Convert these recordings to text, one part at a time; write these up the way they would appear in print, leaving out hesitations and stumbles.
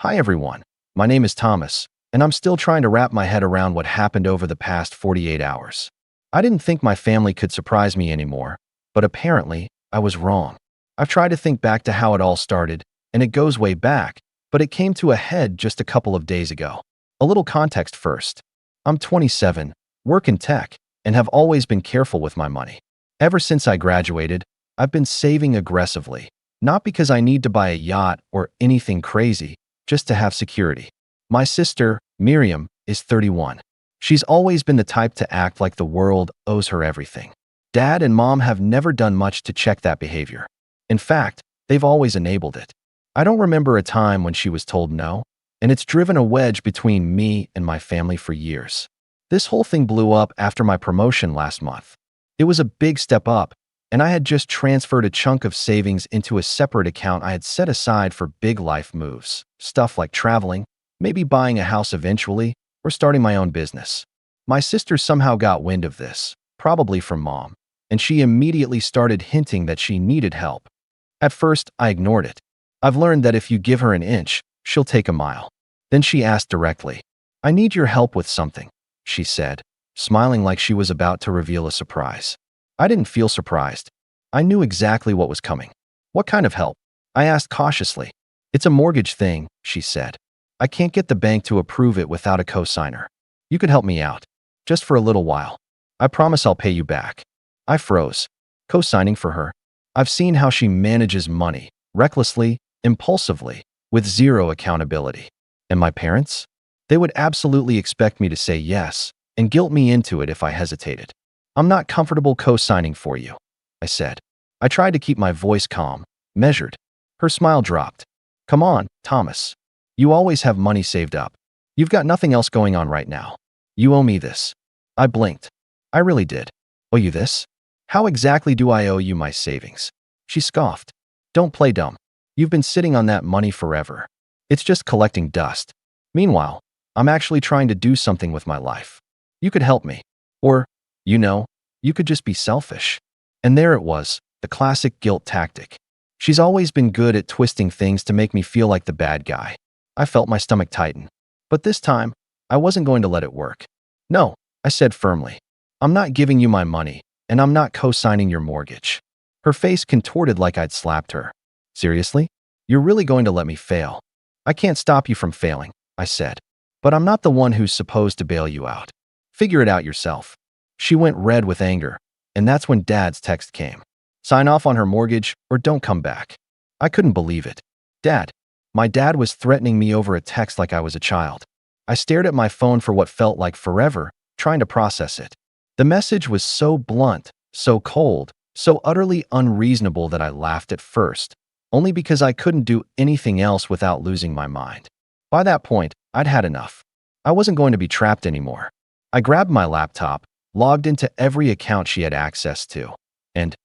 Hi everyone, my name is Thomas, and I'm still trying to wrap my head around what happened over the past 48 hours. I didn't think my family could surprise me anymore, but apparently, I was wrong. I've tried to think back to how it all started, and it goes way back, but it came to a head just a couple of days ago. A little context first. I'm 27, work in tech, and have always been careful with my money. Ever since I graduated, I've been saving aggressively, not because I need to buy a yacht or anything crazy, just to have security. My sister, Miriam, is 31. She's always been the type to act like the world owes her everything. Dad and Mom have never done much to check that behavior. In fact, they've always enabled it. I don't remember a time when she was told no, and it's driven a wedge between me and my family for years. This whole thing blew up after my promotion last month. It was a big step up, and I had just transferred a chunk of savings into a separate account I had set aside for big life moves, stuff like traveling, maybe buying a house eventually, or starting my own business. My sister somehow got wind of this, probably from Mom, and she immediately started hinting that she needed help. At first, I ignored it. I've learned that if you give her an inch, she'll take a mile. Then she asked directly, "I need your help with something," she said, smiling like she was about to reveal a surprise. I didn't feel surprised. I knew exactly what was coming. "What kind of help?" I asked cautiously. "It's a mortgage thing," she said. "I can't get the bank to approve it without a co-signer. You could help me out, just for a little while. I promise I'll pay you back." I froze. Co-signing for her? I've seen how she manages money, recklessly, impulsively, with zero accountability. And my parents? They would absolutely expect me to say yes, and guilt me into it if I hesitated. "I'm not comfortable co-signing for you," I said. I tried to keep my voice calm, measured. Her smile dropped. "Come on, Thomas. You always have money saved up. You've got nothing else going on right now. You owe me this." I blinked. I really did. "Owe you this? How exactly do I owe you my savings?" She scoffed. "Don't play dumb. You've been sitting on that money forever. It's just collecting dust. Meanwhile, I'm actually trying to do something with my life. You could help me. Or, you could just be selfish." And there it was, the classic guilt tactic. She's always been good at twisting things to make me feel like the bad guy. I felt my stomach tighten. But this time, I wasn't going to let it work. "No," I said firmly. "I'm not giving you my money, and I'm not co-signing your mortgage." Her face contorted like I'd slapped her. "Seriously? You're really going to let me fail?" "I can't stop you from failing," I said. "But I'm not the one who's supposed to bail you out. Figure it out yourself." She went red with anger, and that's when Dad's text came. "Sign off on her mortgage or don't come back." I couldn't believe it. Dad. My dad was threatening me over a text like I was a child. I stared at my phone for what felt like forever, trying to process it. The message was so blunt, so cold, so utterly unreasonable that I laughed at first, only because I couldn't do anything else without losing my mind. By that point, I'd had enough. I wasn't going to be trapped anymore. I grabbed my laptop, logged into every account she had access to, and,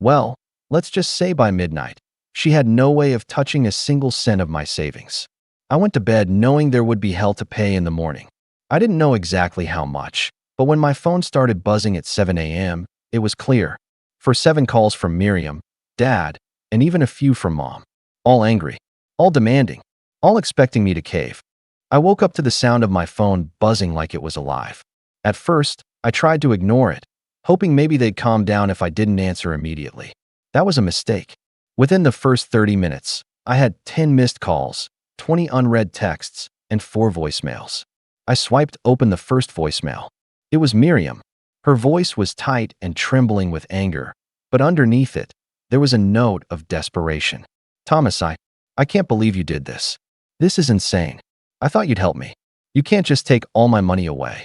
well, let's just say by midnight, she had no way of touching a single cent of my savings. I went to bed knowing there would be hell to pay in the morning. I didn't know exactly how much, but when my phone started buzzing at 7 a.m., it was clear. For 7 calls from Miriam, Dad, and even a few from Mom. All angry, all demanding, all expecting me to cave. I woke up to the sound of my phone buzzing like it was alive. At first, I tried to ignore it, hoping maybe they'd calm down if I didn't answer immediately. That was a mistake. Within the first 30 minutes, I had 10 missed calls, 20 unread texts, and 4 voicemails. I swiped open the first voicemail. It was Miriam. Her voice was tight and trembling with anger, but underneath it, there was a note of desperation. "Thomas, I can't believe you did this. This is insane. I thought you'd help me. You can't just take all my money away."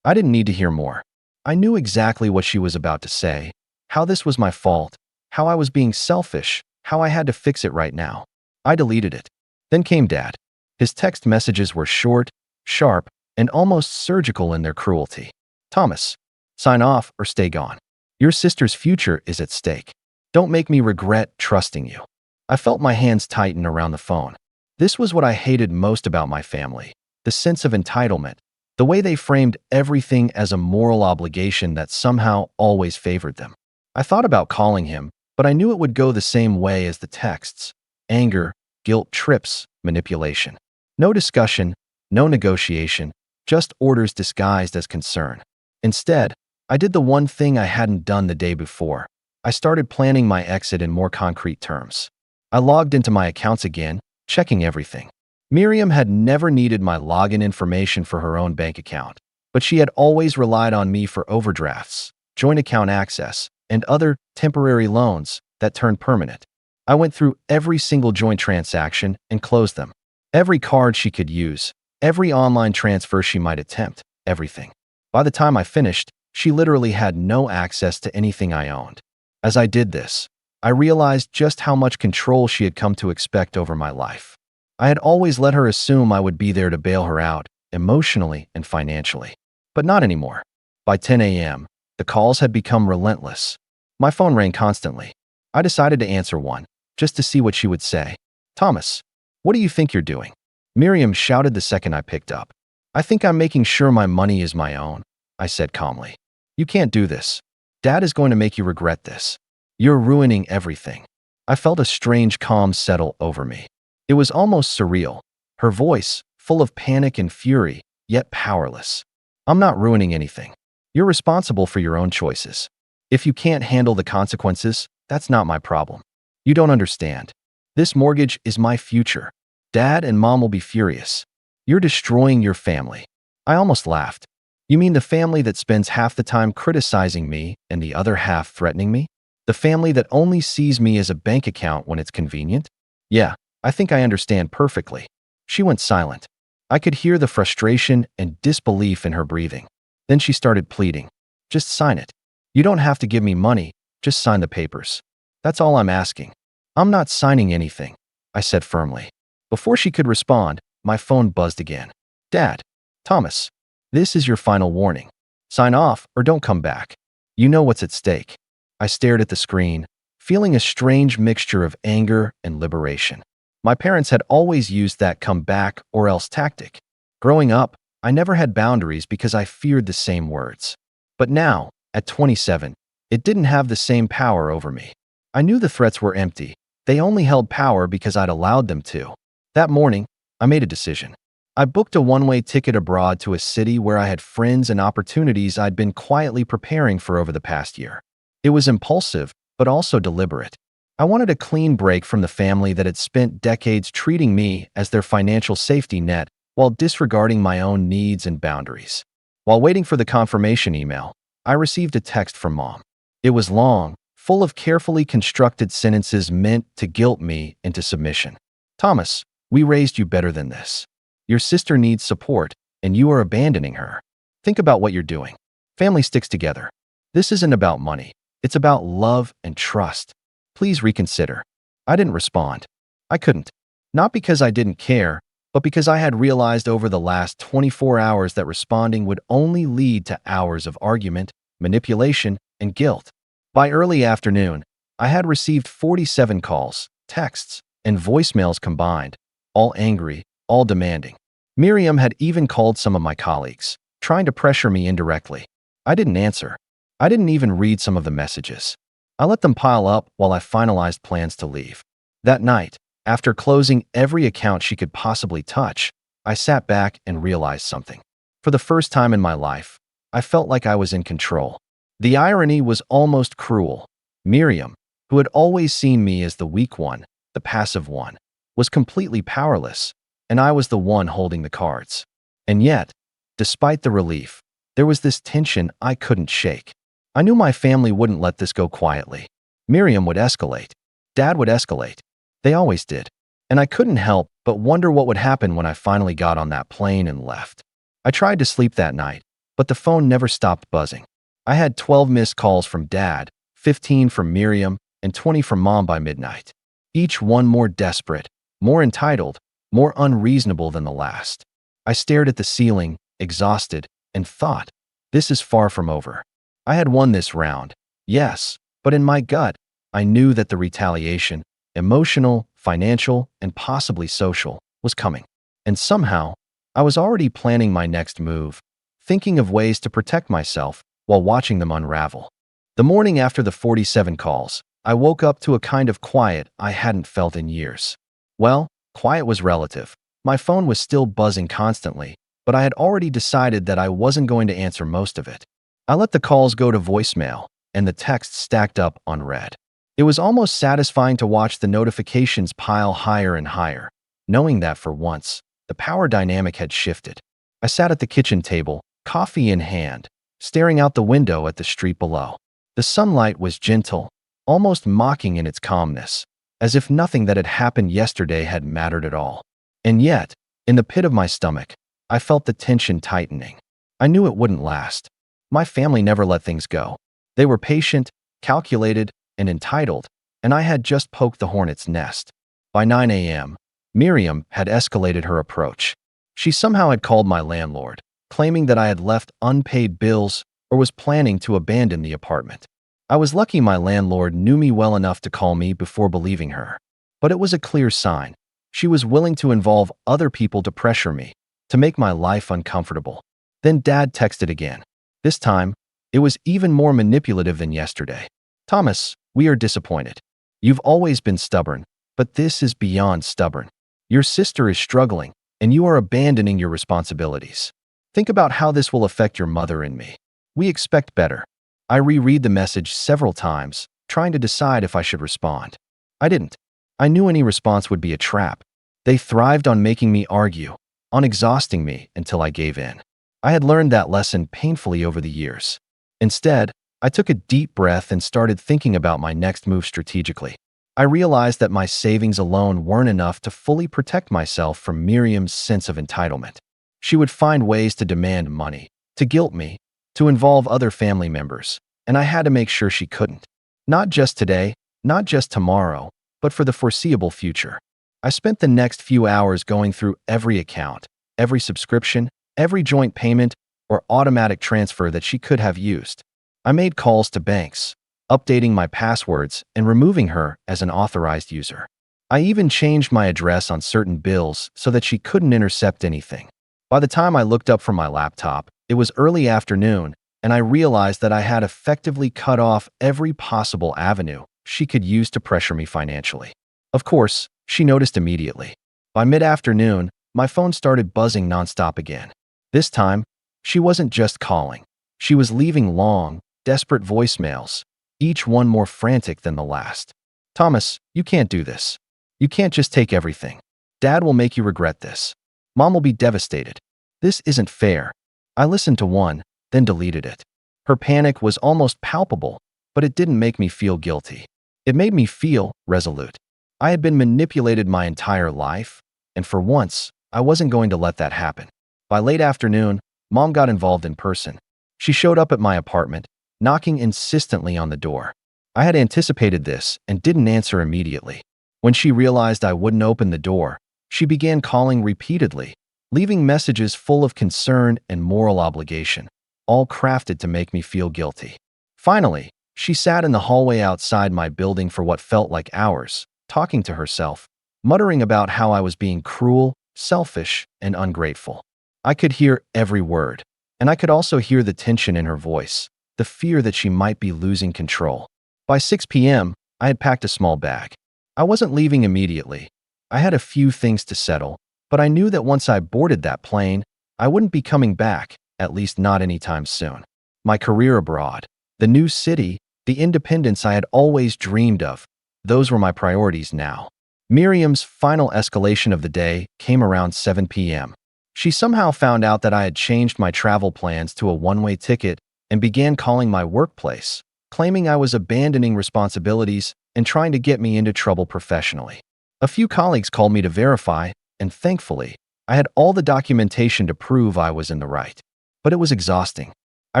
I didn't need to hear more. I knew exactly what she was about to say, how this was my fault, how I was being selfish, how I had to fix it right now. I deleted it. Then came Dad. His text messages were short, sharp, and almost surgical in their cruelty. "Thomas, sign off or stay gone. Your sister's future is at stake. Don't make me regret trusting you." I felt my hands tighten around the phone. This was what I hated most about my family, the sense of entitlement, the way they framed everything as a moral obligation that somehow always favored them. I thought about calling him, but I knew it would go the same way as the texts. Anger, guilt trips, manipulation. No discussion, no negotiation, just orders disguised as concern. Instead, I did the one thing I hadn't done the day before. I started planning my exit in more concrete terms. I logged into my accounts again, checking everything. Miriam had never needed my login information for her own bank account, but she had always relied on me for overdrafts, joint account access, and other temporary loans that turned permanent. I went through every single joint transaction and closed them. Every card she could use, every online transfer she might attempt, everything. By the time I finished, she literally had no access to anything I owned. As I did this, I realized just how much control she had come to expect over my life. I had always let her assume I would be there to bail her out, emotionally and financially. But not anymore. By 10 a.m., the calls had become relentless. My phone rang constantly. I decided to answer one, just to see what she would say. "Thomas, what do you think you're doing?" Miriam shouted the second I picked up. "I think I'm making sure my money is my own," I said calmly. "You can't do this. Dad is going to make you regret this. You're ruining everything." I felt a strange calm settle over me. It was almost surreal. Her voice, full of panic and fury, yet powerless. "I'm not ruining anything. You're responsible for your own choices. If you can't handle the consequences, that's not my problem. You don't understand. This mortgage is my future. Dad and Mom will be furious. You're destroying your family." I almost laughed. "You mean the family that spends half the time criticizing me and the other half threatening me? The family that only sees me as a bank account when it's convenient? Yeah, I think I understand perfectly." She went silent. I could hear the frustration and disbelief in her breathing. Then she started pleading. "Just sign it. You don't have to give me money, just sign the papers. That's all I'm asking." "I'm not signing anything," I said firmly. Before she could respond, my phone buzzed again. "Dad, Thomas, this is your final warning. Sign off or don't come back. You know what's at stake." I stared at the screen, feeling a strange mixture of anger and liberation. My parents had always used that come back or else tactic. Growing up, I never had boundaries because I feared the same words. But now, at 27, it didn't have the same power over me. I knew the threats were empty. They only held power because I'd allowed them to. That morning, I made a decision. I booked a one-way ticket abroad to a city where I had friends and opportunities I'd been quietly preparing for over the past year. It was impulsive, but also deliberate. I wanted a clean break from the family that had spent decades treating me as their financial safety net while disregarding my own needs and boundaries. While waiting for the confirmation email, I received a text from Mom. It was long, full of carefully constructed sentences meant to guilt me into submission. "Thomas, we raised you better than this. Your sister needs support, and you are abandoning her. Think about what you're doing. Family sticks together. This isn't about money. It's about love and trust. Please reconsider." I didn't respond. I couldn't. Not because I didn't care, but because I had realized over the last 24 hours that responding would only lead to hours of argument, manipulation, and guilt. By early afternoon, I had received 47 calls, texts, and voicemails combined, all angry, all demanding. Miriam had even called some of my colleagues, trying to pressure me indirectly. I didn't answer. I didn't even read some of the messages. I let them pile up while I finalized plans to leave. That night, after closing every account she could possibly touch, I sat back and realized something. For the first time in my life, I felt like I was in control. The irony was almost cruel. Miriam, who had always seen me as the weak one, the passive one, was completely powerless, and I was the one holding the cards. And yet, despite the relief, there was this tension I couldn't shake. I knew my family wouldn't let this go quietly. Miriam would escalate. Dad would escalate. They always did. And I couldn't help but wonder what would happen when I finally got on that plane and left. I tried to sleep that night, but the phone never stopped buzzing. I had 12 missed calls from Dad, 15 from Miriam, and 20 from Mom by midnight. Each one more desperate, more entitled, more unreasonable than the last. I stared at the ceiling, exhausted, and thought, this is far from over. I had won this round, yes, but in my gut, I knew that the retaliation, emotional, financial, and possibly social, was coming. And somehow, I was already planning my next move, thinking of ways to protect myself while watching them unravel. The morning after the 47 calls, I woke up to a kind of quiet I hadn't felt in years. Well, Quiet was relative. My phone was still buzzing constantly, but I had already decided that I wasn't going to answer most of it. I let the calls go to voicemail, and the texts stacked up unread. It was almost satisfying to watch the notifications pile higher and higher, knowing that for once, the power dynamic had shifted. I sat at the kitchen table, coffee in hand, staring out the window at the street below. The sunlight was gentle, almost mocking in its calmness, as if nothing that had happened yesterday had mattered at all. And yet, in the pit of my stomach, I felt the tension tightening. I knew it wouldn't last. My family never let things go. They were patient, calculated, and entitled, and I had just poked the hornet's nest. By 9 a.m., Miriam had escalated her approach. She somehow had called my landlord, claiming that I had left unpaid bills or was planning to abandon the apartment. I was lucky my landlord knew me well enough to call me before believing her. But it was a clear sign. She was willing to involve other people to pressure me, to make my life uncomfortable. Then Dad texted again. This time, it was even more manipulative than yesterday. Thomas, we are disappointed. You've always been stubborn, but this is beyond stubborn. Your sister is struggling, and you are abandoning your responsibilities. Think about how this will affect your mother and me. We expect better. I reread the message several times, trying to decide if I should respond. I didn't. I knew any response would be a trap. They thrived on making me argue, on exhausting me until I gave in. I had learned that lesson painfully over the years. Instead, I took a deep breath and started thinking about my next move strategically. I realized that my savings alone weren't enough to fully protect myself from Miriam's sense of entitlement. She would find ways to demand money, to guilt me, to involve other family members, and I had to make sure she couldn't. Not just today, not just tomorrow, but for the foreseeable future. I spent the next few hours going through every account, every subscription, every joint payment, or automatic transfer that she could have used. I made calls to banks, updating my passwords and removing her as an authorized user. I even changed my address on certain bills so that she couldn't intercept anything. By the time I looked up from my laptop, it was early afternoon, and I realized that I had effectively cut off every possible avenue she could use to pressure me financially. Of course, she noticed immediately. By mid-afternoon, my phone started buzzing nonstop again. This time, she wasn't just calling. She was leaving long, desperate voicemails, each one more frantic than the last. Thomas, you can't do this. You can't just take everything. Dad will make you regret this. Mom will be devastated. This isn't fair. I listened to one, then deleted it. Her panic was almost palpable, but it didn't make me feel guilty. It made me feel resolute. I had been manipulated my entire life, and for once, I wasn't going to let that happen. By late afternoon, Mom got involved in person. She showed up at my apartment, knocking insistently on the door. I had anticipated this and didn't answer immediately. When she realized I wouldn't open the door, she began calling repeatedly, leaving messages full of concern and moral obligation, all crafted to make me feel guilty. Finally, she sat in the hallway outside my building for what felt like hours, talking to herself, muttering about how I was being cruel, selfish, and ungrateful. I could hear every word, and I could also hear the tension in her voice, the fear that she might be losing control. By 6 p.m., I had packed a small bag. I wasn't leaving immediately. I had a few things to settle, but I knew that once I boarded that plane, I wouldn't be coming back, at least not anytime soon. My career abroad, the new city, the independence I had always dreamed of, those were my priorities now. Miriam's final escalation of the day came around 7 p.m. She somehow found out that I had changed my travel plans to a one-way ticket and began calling my workplace, claiming I was abandoning responsibilities and trying to get me into trouble professionally. A few colleagues called me to verify, and thankfully, I had all the documentation to prove I was in the right. But it was exhausting. I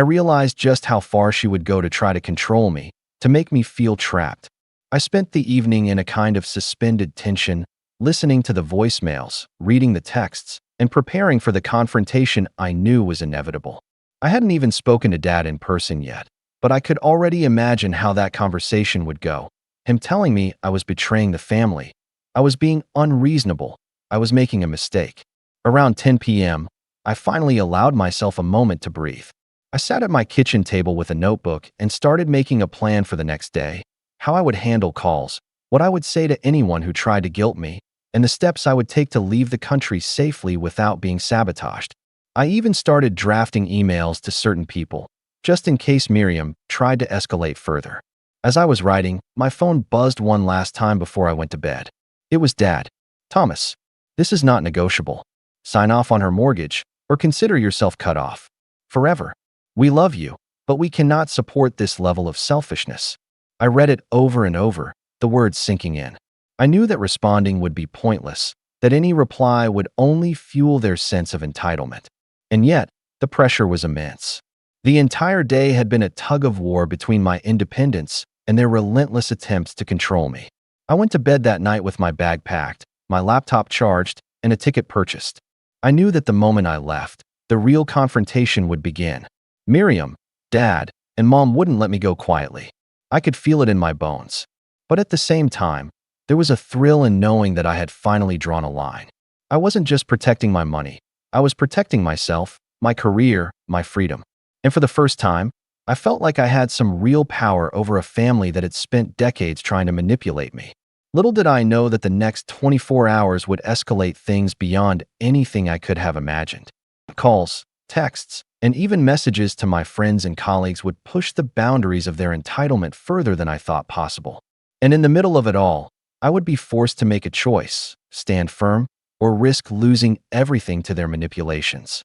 realized just how far she would go to try to control me, to make me feel trapped. I spent the evening in a kind of suspended tension, listening to the voicemails, reading the texts, and preparing for the confrontation I knew was inevitable. I hadn't even spoken to Dad in person yet, but I could already imagine how that conversation would go. Him telling me I was betraying the family. I was being unreasonable. I was making a mistake. Around 10 p.m., I finally allowed myself a moment to breathe. I sat at my kitchen table with a notebook and started making a plan for the next day, how I would handle calls, what I would say to anyone who tried to guilt me, and the steps I would take to leave the country safely without being sabotaged. I even started drafting emails to certain people, just in case Miriam tried to escalate further. As I was writing, my phone buzzed one last time before I went to bed. It was Dad. Thomas, this is not negotiable. Sign off on her mortgage, or consider yourself cut off. Forever. We love you, but we cannot support this level of selfishness. I read it over and over, the words sinking in. I knew that responding would be pointless, that any reply would only fuel their sense of entitlement. And yet, the pressure was immense. The entire day had been a tug-of-war between my independence and their relentless attempts to control me. I went to bed that night with my bag packed, my laptop charged, and a ticket purchased. I knew that the moment I left, the real confrontation would begin. Miriam, Dad, and Mom wouldn't let me go quietly. I could feel it in my bones. But at the same time, there was a thrill in knowing that I had finally drawn a line. I wasn't just protecting my money. I was protecting myself, my career, my freedom. And for the first time, I felt like I had some real power over a family that had spent decades trying to manipulate me. Little did I know that the next 24 hours would escalate things beyond anything I could have imagined. Calls, texts, and even messages to my friends and colleagues would push the boundaries of their entitlement further than I thought possible. And in the middle of it all, I would be forced to make a choice, stand firm, or risk losing everything to their manipulations.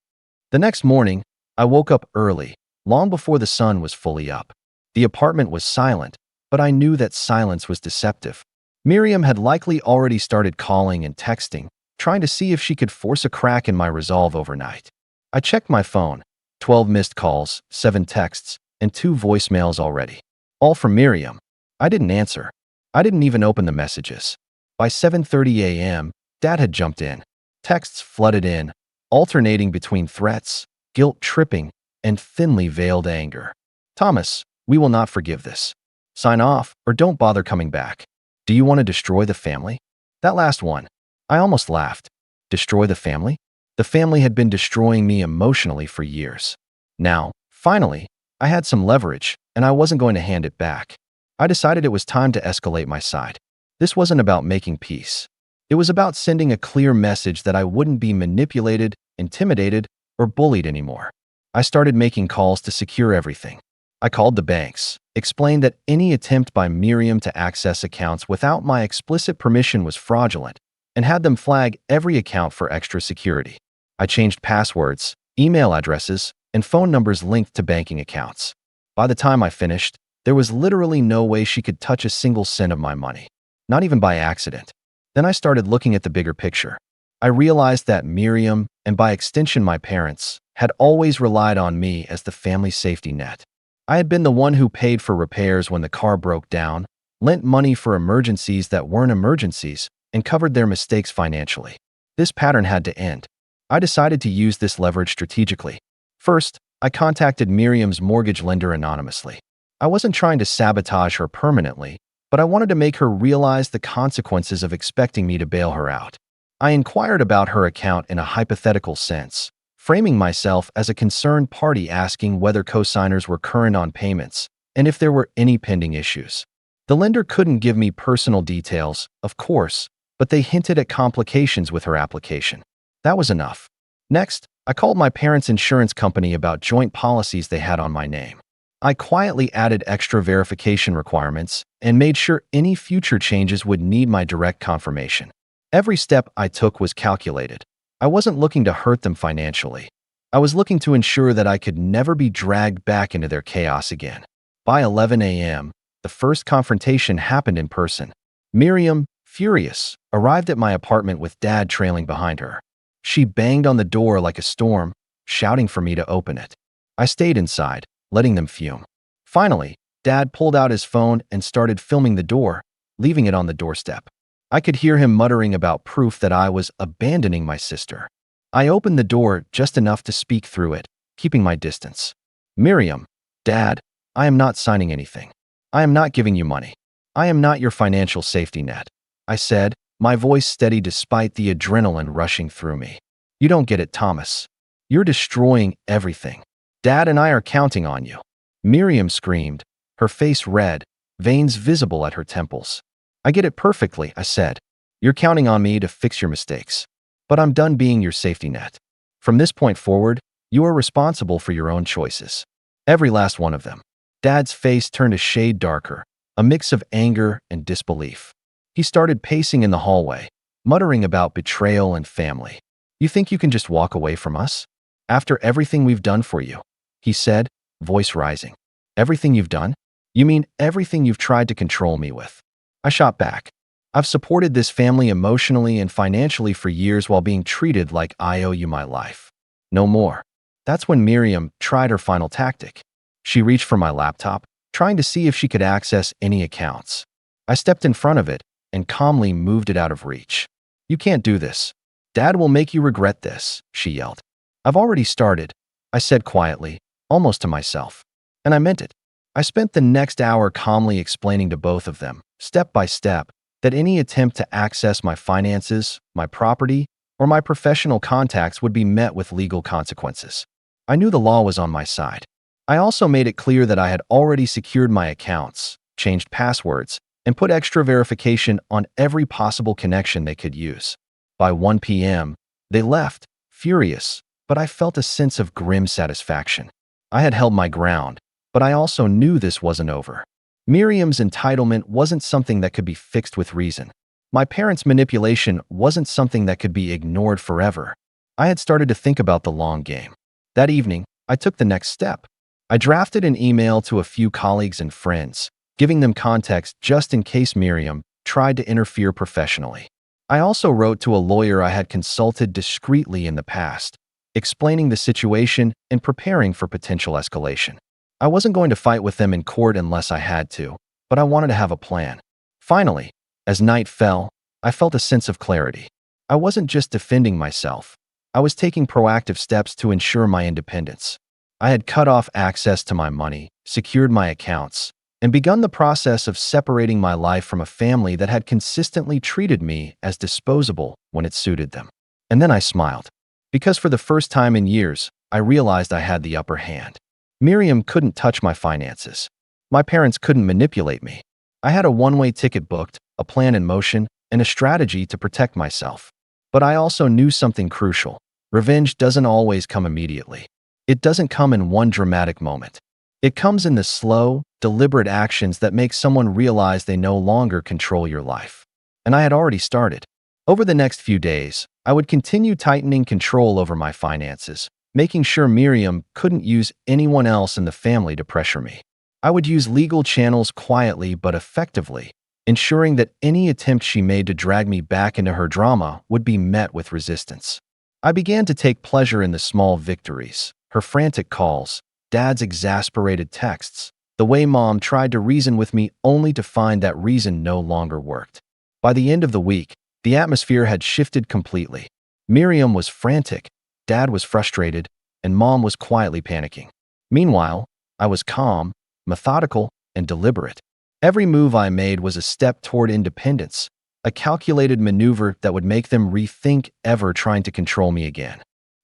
The next morning, I woke up early, long before the sun was fully up. The apartment was silent, but I knew that silence was deceptive. Miriam had likely already started calling and texting, trying to see if she could force a crack in my resolve overnight. I checked my phone, 12 missed calls, 7 texts, and 2 voicemails already. All from Miriam. I didn't answer. I didn't even open the messages. By 7:30 a.m., Dad had jumped in. Texts flooded in, alternating between threats, guilt-tripping, and thinly veiled anger. Thomas, we will not forgive this. Sign off, or don't bother coming back. Do you want to destroy the family? That last one. I almost laughed. Destroy the family? The family had been destroying me emotionally for years. Now, finally, I had some leverage, and I wasn't going to hand it back. I decided it was time to escalate my side. This wasn't about making peace. It was about sending a clear message that I wouldn't be manipulated, intimidated, or bullied anymore. I started making calls to secure everything. I called the banks, explained that any attempt by Miriam to access accounts without my explicit permission was fraudulent, and had them flag every account for extra security. I changed passwords, email addresses, and phone numbers linked to banking accounts. By the time I finished, there was literally no way she could touch a single cent of my money, not even by accident. Then I started looking at the bigger picture. I realized that Miriam, and by extension my parents, had always relied on me as the family safety net. I had been the one who paid for repairs when the car broke down, lent money for emergencies that weren't emergencies, and covered their mistakes financially. This pattern had to end. I decided to use this leverage strategically. First, I contacted Miriam's mortgage lender anonymously. I wasn't trying to sabotage her permanently, but I wanted to make her realize the consequences of expecting me to bail her out. I inquired about her account in a hypothetical sense, framing myself as a concerned party asking whether co-signers were current on payments and if there were any pending issues. The lender couldn't give me personal details, of course, but they hinted at complications with her application. That was enough. Next, I called my parents' insurance company about joint policies they had on my name. I quietly added extra verification requirements and made sure any future changes would need my direct confirmation. Every step I took was calculated. I wasn't looking to hurt them financially. I was looking to ensure that I could never be dragged back into their chaos again. By 11 a.m., the first confrontation happened in person. Miriam, furious, arrived at my apartment with Dad trailing behind her. She banged on the door like a storm, shouting for me to open it. I stayed inside, letting them fume. Finally, Dad pulled out his phone and started filming the door, leaving it on the doorstep. I could hear him muttering about proof that I was abandoning my sister. I opened the door just enough to speak through it, keeping my distance. Miriam, Dad, I am not signing anything. I am not giving you money. I am not your financial safety net, I said, my voice steady despite the adrenaline rushing through me. You don't get it, Thomas. You're destroying everything. Dad and I are counting on you. Miriam screamed, her face red, veins visible at her temples. I get it perfectly, I said. You're counting on me to fix your mistakes. But I'm done being your safety net. From this point forward, you are responsible for your own choices. Every last one of them. Dad's face turned a shade darker, a mix of anger and disbelief. He started pacing in the hallway, muttering about betrayal and family. You think you can just walk away from us? After everything we've done for you, he said, voice rising. Everything you've done? You mean everything you've tried to control me with? I shot back. I've supported this family emotionally and financially for years while being treated like I owe you my life. No more. That's when Miriam tried her final tactic. She reached for my laptop, trying to see if she could access any accounts. I stepped in front of it and calmly moved it out of reach. You can't do this. Dad will make you regret this, she yelled. I've already started, I said quietly, almost to myself. And I meant it. I spent the next hour calmly explaining to both of them, step by step, that any attempt to access my finances, my property, or my professional contacts would be met with legal consequences. I knew the law was on my side. I also made it clear that I had already secured my accounts, changed passwords, and put extra verification on every possible connection they could use. By 1 p.m., they left, furious, but I felt a sense of grim satisfaction. I had held my ground, but I also knew this wasn't over. Miriam's entitlement wasn't something that could be fixed with reason. My parents' manipulation wasn't something that could be ignored forever. I had started to think about the long game. That evening, I took the next step. I drafted an email to a few colleagues and friends, giving them context just in case Miriam tried to interfere professionally. I also wrote to a lawyer I had consulted discreetly in the past, explaining the situation and preparing for potential escalation. I wasn't going to fight with them in court unless I had to, but I wanted to have a plan. Finally, as night fell, I felt a sense of clarity. I wasn't just defending myself. I was taking proactive steps to ensure my independence. I had cut off access to my money, secured my accounts, and begun the process of separating my life from a family that had consistently treated me as disposable when it suited them. And then I smiled. Because for the first time in years, I realized I had the upper hand. Miriam couldn't touch my finances. My parents couldn't manipulate me. I had a one-way ticket booked, a plan in motion, and a strategy to protect myself. But I also knew something crucial. Revenge doesn't always come immediately. It doesn't come in one dramatic moment. It comes in the slow, deliberate actions that make someone realize they no longer control your life. And I had already started. Over the next few days, I would continue tightening control over my finances, making sure Miriam couldn't use anyone else in the family to pressure me. I would use legal channels quietly but effectively, ensuring that any attempt she made to drag me back into her drama would be met with resistance. I began to take pleasure in the small victories, her frantic calls, Dad's exasperated texts, the way Mom tried to reason with me only to find that reason no longer worked. By the end of the week, the atmosphere had shifted completely. Miriam was frantic, Dad was frustrated, and Mom was quietly panicking. Meanwhile, I was calm, methodical, and deliberate. Every move I made was a step toward independence, a calculated maneuver that would make them rethink ever trying to control me again.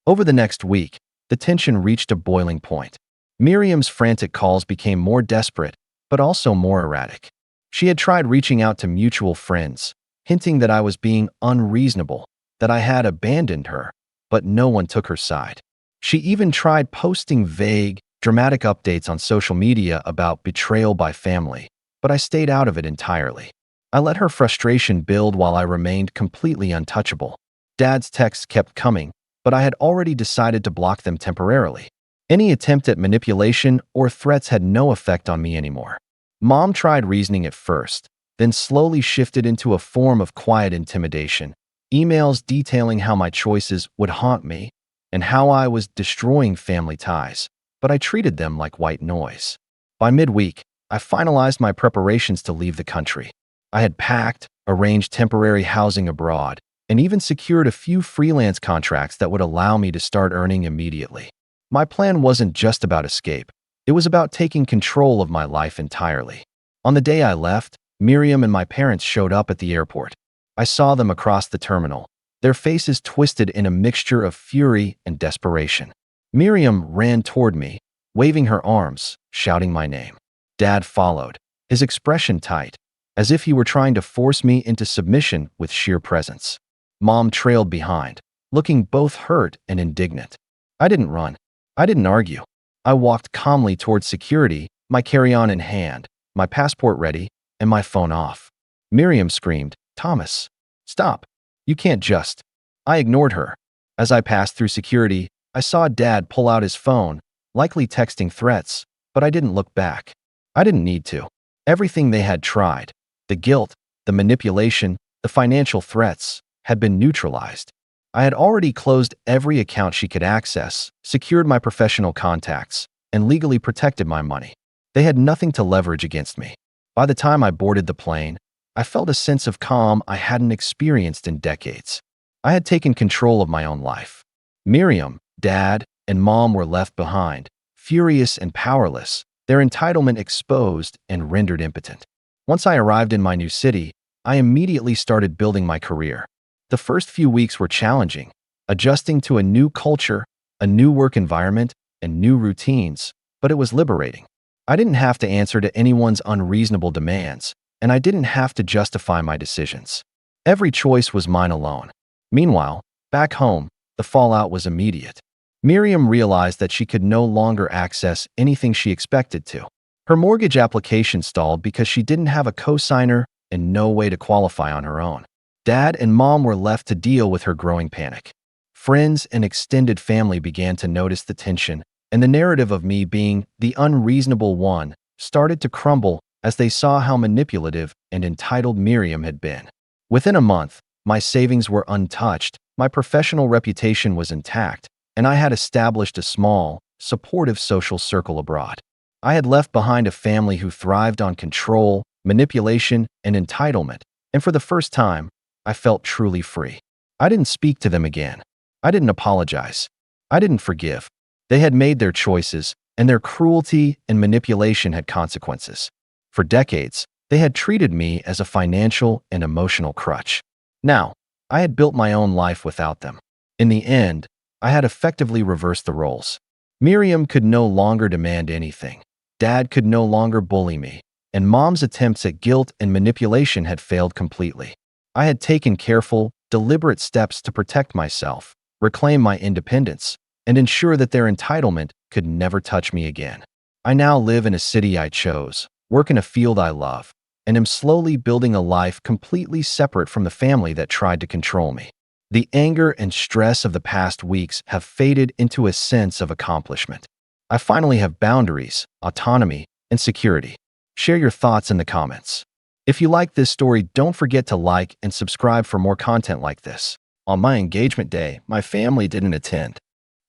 Over the next week, the tension reached a boiling point. Miriam's frantic calls became more desperate, but also more erratic. She had tried reaching out to mutual friends, hinting that I was being unreasonable, that I had abandoned her, but no one took her side. She even tried posting vague, dramatic updates on social media about betrayal by family, but I stayed out of it entirely. I let her frustration build while I remained completely untouchable. Dad's texts kept coming, but I had already decided to block them temporarily. Any attempt at manipulation or threats had no effect on me anymore. Mom tried reasoning at first, then slowly shifted into a form of quiet intimidation, emails detailing how my choices would haunt me and how I was destroying family ties, but I treated them like white noise. By midweek, I finalized my preparations to leave the country. I had packed, arranged temporary housing abroad, and even secured a few freelance contracts that would allow me to start earning immediately. My plan wasn't just about escape. It was about taking control of my life entirely. On the day I left, Miriam and my parents showed up at the airport. I saw them across the terminal, their faces twisted in a mixture of fury and desperation. Miriam ran toward me, waving her arms, shouting my name. Dad followed, his expression tight, as if he were trying to force me into submission with sheer presence. Mom trailed behind, looking both hurt and indignant. I didn't run. I didn't argue. I walked calmly towards security, my carry-on in hand, my passport ready, and my phone off. Miriam screamed, "Thomas, stop. You can't just." I ignored her. As I passed through security, I saw Dad pull out his phone, likely texting threats, but I didn't look back. I didn't need to. Everything they had tried, the guilt, the manipulation, the financial threats, had been neutralized. I had already closed every account she could access, secured my professional contacts, and legally protected my money. They had nothing to leverage against me. By the time I boarded the plane, I felt a sense of calm I hadn't experienced in decades. I had taken control of my own life. Miriam, Dad, and Mom were left behind, furious and powerless, their entitlement exposed and rendered impotent. Once I arrived in my new city, I immediately started building my career. The first few weeks were challenging, adjusting to a new culture, a new work environment, and new routines, but it was liberating. I didn't have to answer to anyone's unreasonable demands, and I didn't have to justify my decisions. Every choice was mine alone. Meanwhile, back home, the fallout was immediate. Miriam realized that she could no longer access anything she expected to. Her mortgage application stalled because she didn't have a co-signer and no way to qualify on her own. Dad and Mom were left to deal with her growing panic. Friends and extended family began to notice the tension, and the narrative of me being the unreasonable one started to crumble as they saw how manipulative and entitled Miriam had been. Within a month, my savings were untouched, my professional reputation was intact, and I had established a small, supportive social circle abroad. I had left behind a family who thrived on control, manipulation, and entitlement, and for the first time, I felt truly free. I didn't speak to them again. I didn't apologize. I didn't forgive. They had made their choices, and their cruelty and manipulation had consequences. For decades, they had treated me as a financial and emotional crutch. Now, I had built my own life without them. In the end, I had effectively reversed the roles. Miriam could no longer demand anything. Dad could no longer bully me, and Mom's attempts at guilt and manipulation had failed completely. I had taken careful, deliberate steps to protect myself, reclaim my independence, and ensure that their entitlement could never touch me again. I now live in a city I chose, work in a field I love, and am slowly building a life completely separate from the family that tried to control me. The anger and stress of the past weeks have faded into a sense of accomplishment. I finally have boundaries, autonomy, and security. Share your thoughts in the comments. If you like this story, don't forget to like and subscribe for more content like this. On my engagement day, my family didn't attend.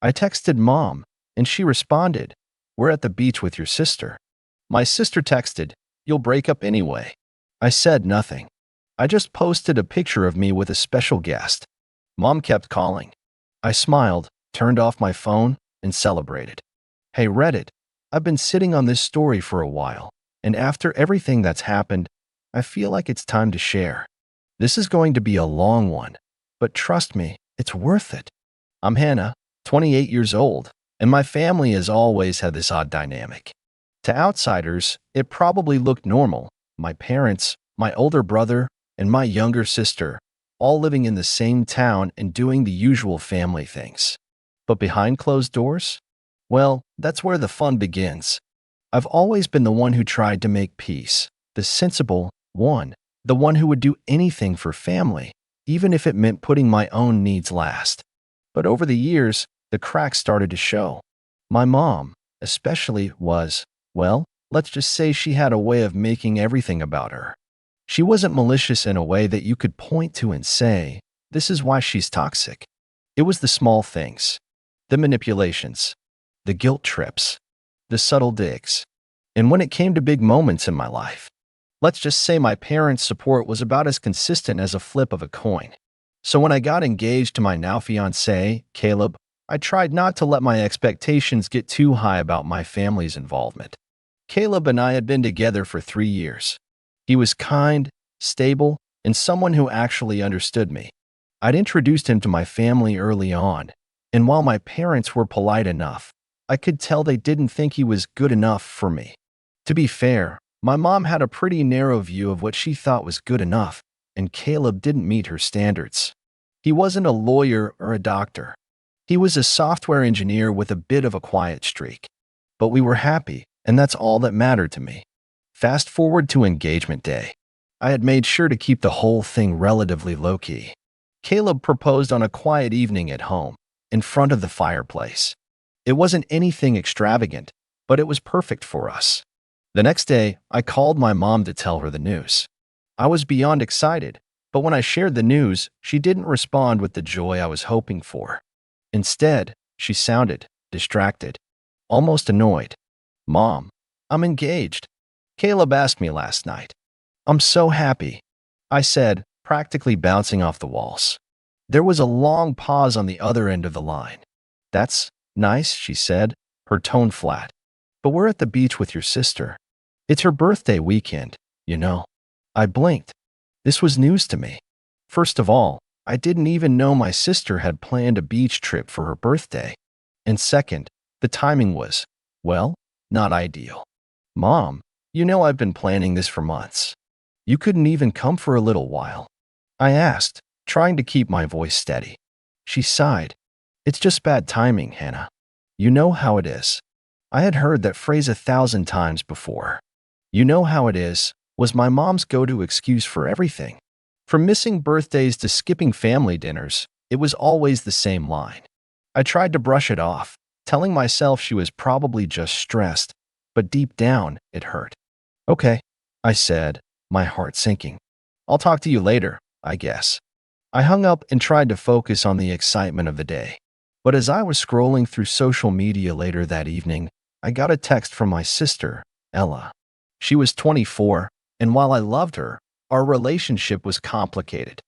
I texted Mom, and she responded, "We're at the beach with your sister." My sister texted, "You'll break up anyway." I said nothing. I just posted a picture of me with a special guest. Mom kept calling. I smiled, turned off my phone, and celebrated. Hey Reddit, I've been sitting on this story for a while, and after everything that's happened, I feel like it's time to share. This is going to be a long one, but trust me, it's worth it. I'm Hannah, 28 years old, and my family has always had this odd dynamic. To outsiders, it probably looked normal. My parents, my older brother, and my younger sister, all living in the same town and doing the usual family things. But behind closed doors? Well, that's where the fun begins. I've always been the one who tried to make peace, the sensible one, the one who would do anything for family, even if it meant putting my own needs last. But over the years, the cracks started to show. My mom, especially, was, well, let's just say she had a way of making everything about her. She wasn't malicious in a way that you could point to and say, this is why she's toxic. It was the small things, the manipulations, the guilt trips, the subtle digs. And when it came to big moments in my life, let's just say my parents' support was about as consistent as a flip of a coin. So when I got engaged to my now fiancé, Caleb, I tried not to let my expectations get too high about my family's involvement. Caleb and I had been together for 3 years. He was kind, stable, and someone who actually understood me. I'd introduced him to my family early on, and while my parents were polite enough, I could tell they didn't think he was good enough for me. To be fair, My mom had a pretty narrow view of what she thought was good enough, and Caleb didn't meet her standards. He wasn't a lawyer or a doctor. He was a software engineer with a bit of a quiet streak. But we were happy, and that's all that mattered to me. Fast forward to engagement day. I had made sure to keep the whole thing relatively low-key. Caleb proposed on a quiet evening at home, in front of the fireplace. It wasn't anything extravagant, but it was perfect for us. The next day, I called my mom to tell her the news. I was beyond excited, but when I shared the news, she didn't respond with the joy I was hoping for. Instead, she sounded distracted, almost annoyed. "Mom, I'm engaged. Caleb asked me last night." "I'm so happy," I said, practically bouncing off the walls. There was a long pause on the other end of the line. "That's nice," she said, her tone flat. "But we're at the beach with your sister. It's her birthday weekend, you know." I blinked. This was news to me. First of all, I didn't even know my sister had planned a beach trip for her birthday. And second, the timing was, well, not ideal. "Mom, you know I've been planning this for months. You couldn't even come for a little while?" I asked, trying to keep my voice steady. She sighed. "It's just bad timing, Hannah. You know how it is." I had heard that phrase 1,000 times before. "You know how it is" was my mom's go-to excuse for everything. From missing birthdays to skipping family dinners, it was always the same line. I tried to brush it off, telling myself she was probably just stressed, but deep down, it hurt. "Okay," I said, my heart sinking. "I'll talk to you later, I guess." I hung up and tried to focus on the excitement of the day. But as I was scrolling through social media later that evening, I got a text from my sister, Ella. She was 24, and while I loved her, our relationship was complicated.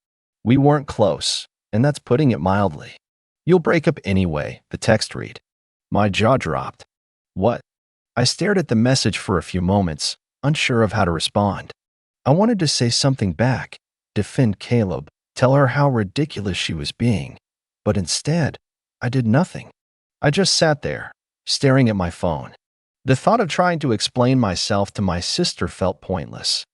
We weren't close, and that's putting it mildly. "You'll break up anyway," the text read. My jaw dropped. "What?" I stared at the message for a few moments, unsure of how to respond. I wanted to say something back, defend Caleb, tell her how ridiculous she was being, but instead, I did nothing. I just sat there, staring at my phone. The thought of trying to explain myself to my sister felt pointless.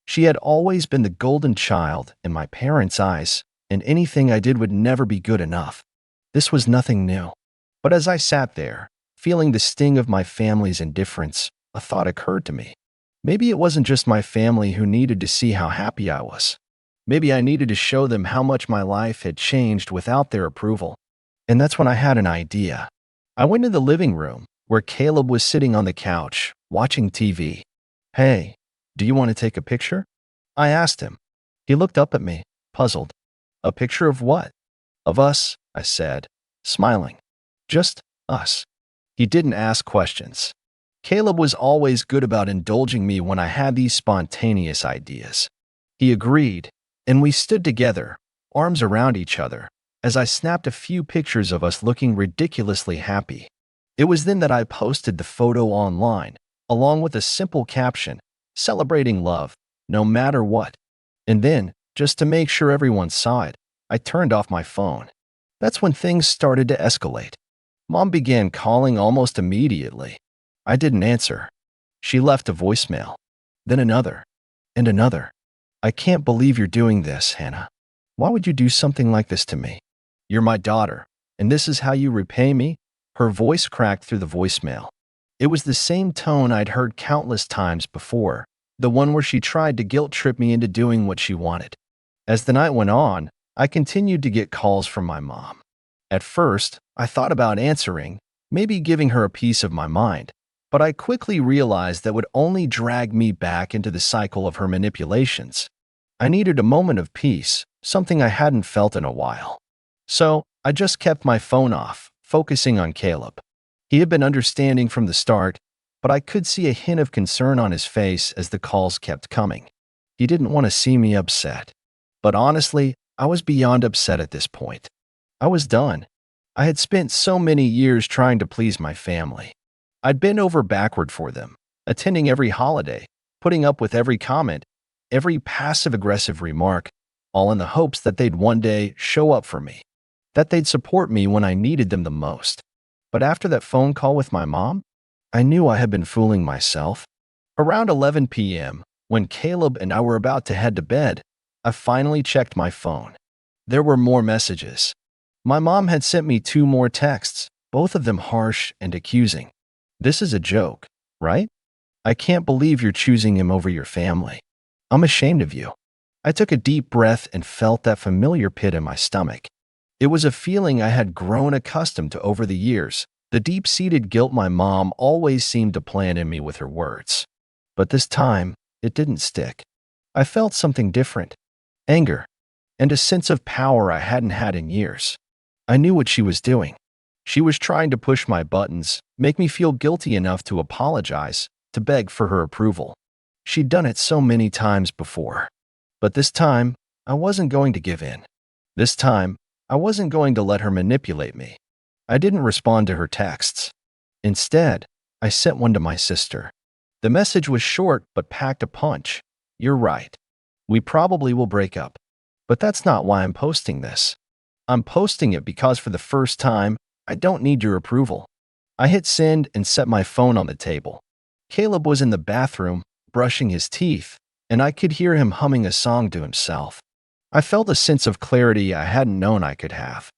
She had always been the golden child in my parents' eyes, and anything I did would never be good enough. This was nothing new. But as I sat there, feeling the sting of my family's indifference, a thought occurred to me. Maybe it wasn't just my family who needed to see how happy I was. Maybe I needed to show them how much my life had changed without their approval. And that's when I had an idea. I went to the living room, where Caleb was sitting on the couch, watching TV. "Hey, do you want to take a picture?" I asked him. He looked up at me, puzzled. "A picture of what?" "Of us," I said, smiling. "Just us." He didn't ask questions. Caleb was always good about indulging me when I had these spontaneous ideas. He agreed, and we stood together, arms around each other, as I snapped a few pictures of us looking ridiculously happy. It was then that I posted the photo online, along with a simple caption, celebrating love, no matter what. And then, just to make sure everyone saw it, I turned off my phone. That's when things started to escalate. Mom began calling almost immediately. I didn't answer. She left a voicemail, then another, and another. "I can't believe you're doing this, Hannah. Why would you do something like this to me? You're my daughter, and this is how you repay me?" Her voice cracked through the voicemail. It was the same tone I'd heard countless times before, the one where she tried to guilt-trip me into doing what she wanted. As the night went on, I continued to get calls from my mom. At first, I thought about answering, maybe giving her a piece of my mind, but I quickly realized that would only drag me back into the cycle of her manipulations. I needed a moment of peace, something I hadn't felt in a while. So, I just kept my phone off, focusing on Caleb. He had been understanding from the start, but I could see a hint of concern on his face as the calls kept coming. He didn't want to see me upset. But honestly, I was beyond upset at this point. I was done. I had spent so many years trying to please my family. I'd bent over backward for them, attending every holiday, putting up with every comment, every passive-aggressive remark, all in the hopes that they'd one day show up for me, that they'd support me when I needed them the most. But after that phone call with my mom, I knew I had been fooling myself. Around 11 p.m., when Caleb and I were about to head to bed, I finally checked my phone. There were more messages. My mom had sent me 2 more texts, both of them harsh and accusing. "This is a joke, right? I can't believe you're choosing him over your family. I'm ashamed of you." I took a deep breath and felt that familiar pit in my stomach. It was a feeling I had grown accustomed to over the years, the deep-seated guilt my mom always seemed to plant in me with her words. But this time, it didn't stick. I felt something different: anger, and a sense of power I hadn't had in years. I knew what she was doing. She was trying to push my buttons, make me feel guilty enough to apologize, to beg for her approval. She'd done it so many times before. But this time, I wasn't going to give in. This time, I wasn't going to let her manipulate me. I didn't respond to her texts. Instead, I sent one to my sister. The message was short but packed a punch. "You're right. We probably will break up. But that's not why I'm posting this. I'm posting it because for the first time, I don't need your approval." I hit send and set my phone on the table. Caleb was in the bathroom, brushing his teeth, and I could hear him humming a song to himself. I felt a sense of clarity I hadn't known I could have.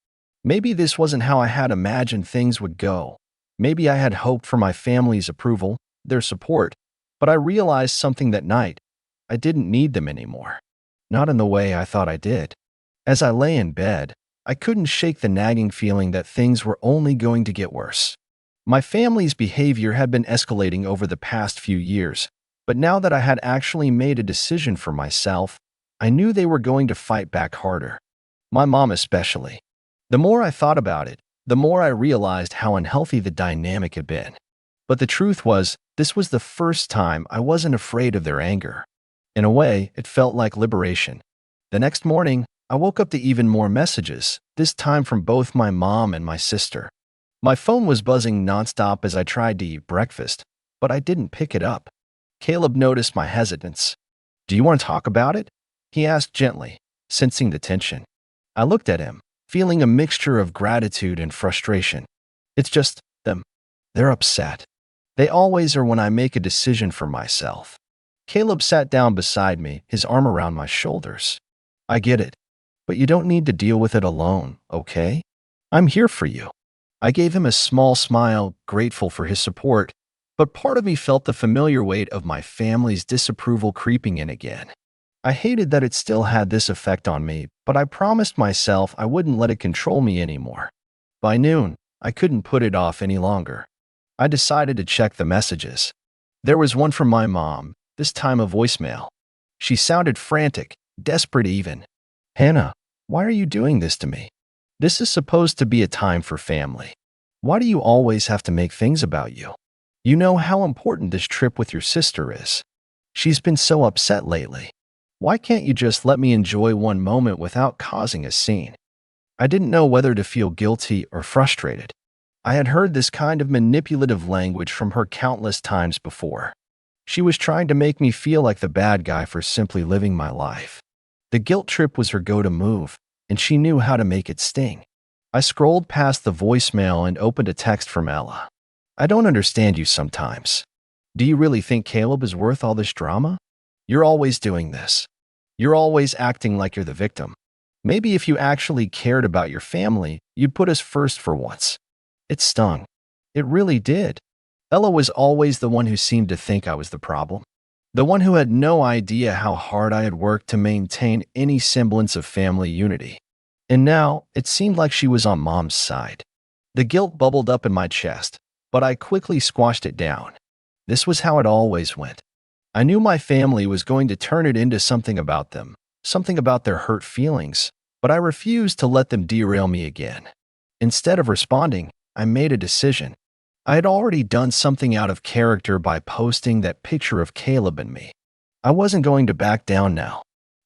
Maybe this wasn't how I had imagined things would go. Maybe I had hoped for my family's approval, their support, but I realized something that night. I didn't need them anymore. Not in the way I thought I did. As I lay in bed, I couldn't shake the nagging feeling that things were only going to get worse. My family's behavior had been escalating over the past few years, but now that I had actually made a decision for myself, I knew they were going to fight back harder. My mom especially. The more I thought about it, the more I realized how unhealthy the dynamic had been. But the truth was, this was the first time I wasn't afraid of their anger. In a way, it felt like liberation. The next morning, I woke up to even more messages, this time from both my mom and my sister. My phone was buzzing nonstop as I tried to eat breakfast, but I didn't pick it up. Caleb noticed my hesitance. "Do you want to talk about it?" he asked gently, sensing the tension. I looked at him, feeling a mixture of gratitude and frustration. "It's just them. They're upset. They always are when I make a decision for myself." Caleb sat down beside me, his arm around my shoulders. "I get it, but you don't need to deal with it alone, okay? I'm here for you." I gave him a small smile, grateful for his support, but part of me felt the familiar weight of my family's disapproval creeping in again. I hated that it still had this effect on me, but I promised myself I wouldn't let it control me anymore. By noon, I couldn't put it off any longer. I decided to check the messages. There was one from my mom, this time a voicemail. She sounded frantic, desperate even. "Hannah, why are you doing this to me? This is supposed to be a time for family. Why do you always have to make things about you? You know how important this trip with your sister is. She's been so upset lately. Why can't you just let me enjoy one moment without causing a scene?" I didn't know whether to feel guilty or frustrated. I had heard this kind of manipulative language from her countless times before. She was trying to make me feel like the bad guy for simply living my life. The guilt trip was her go-to move, and she knew how to make it sting. I scrolled past the voicemail and opened a text from Ella. "I don't understand you sometimes. Do you really think Caleb is worth all this drama? You're always doing this. You're always acting like you're the victim. Maybe if you actually cared about your family, you'd put us first for once." It stung. It really did. Ella was always the one who seemed to think I was the problem. The one who had no idea how hard I had worked to maintain any semblance of family unity. And now, it seemed like she was on Mom's side. The guilt bubbled up in my chest, but I quickly squashed it down. This was how it always went. I knew my family was going to turn it into something about them, something about their hurt feelings, but I refused to let them derail me again. Instead of responding, I made a decision. I had already done something out of character by posting that picture of Caleb and me. I wasn't going to back down now.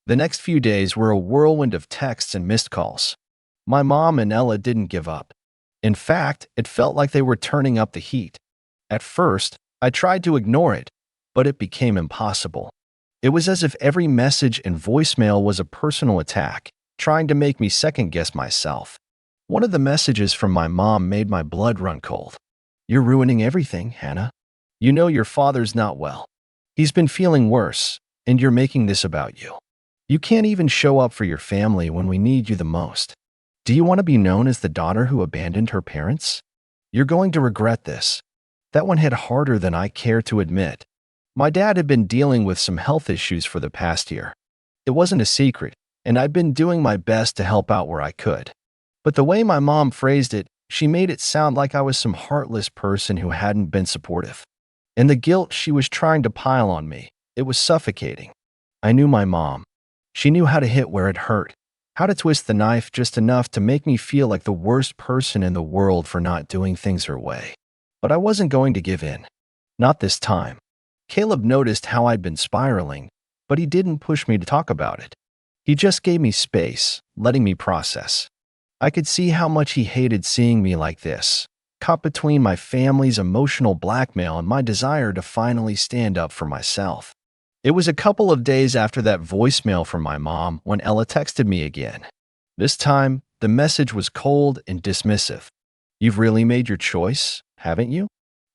The next few days were a whirlwind of texts and missed calls. My mom and Ella didn't give up. In fact, it felt like they were turning up the heat. At first, I tried to ignore it, but it became impossible. It was as if every message and voicemail was a personal attack, trying to make me second-guess myself. One of the messages from my mom made my blood run cold. "You're ruining everything, Hannah. You know your father's not well. He's been feeling worse, and you're making this about you. You can't even show up for your family when we need you the most. Do you want to be known as the daughter who abandoned her parents? You're going to regret this. That one hit harder than I care to admit. My dad had been dealing with some health issues for the past year. It wasn't a secret, and I'd been doing my best to help out where I could. But the way my mom phrased it, she made it sound like I was some heartless person who hadn't been supportive. And the guilt she was trying to pile on me, it was suffocating. I knew my mom. She knew how to hit where it hurt, how to twist the knife just enough to make me feel like the worst person in the world for not doing things her way. But I wasn't going to give in. Not this time. Caleb noticed how I'd been spiraling, but he didn't push me to talk about it. He just gave me space, letting me process. I could see how much he hated seeing me like this, caught between my family's emotional blackmail and my desire to finally stand up for myself. It was a couple of days after that voicemail from my mom when Ella texted me again. This time, the message was cold and dismissive. You've really made your choice, haven't you?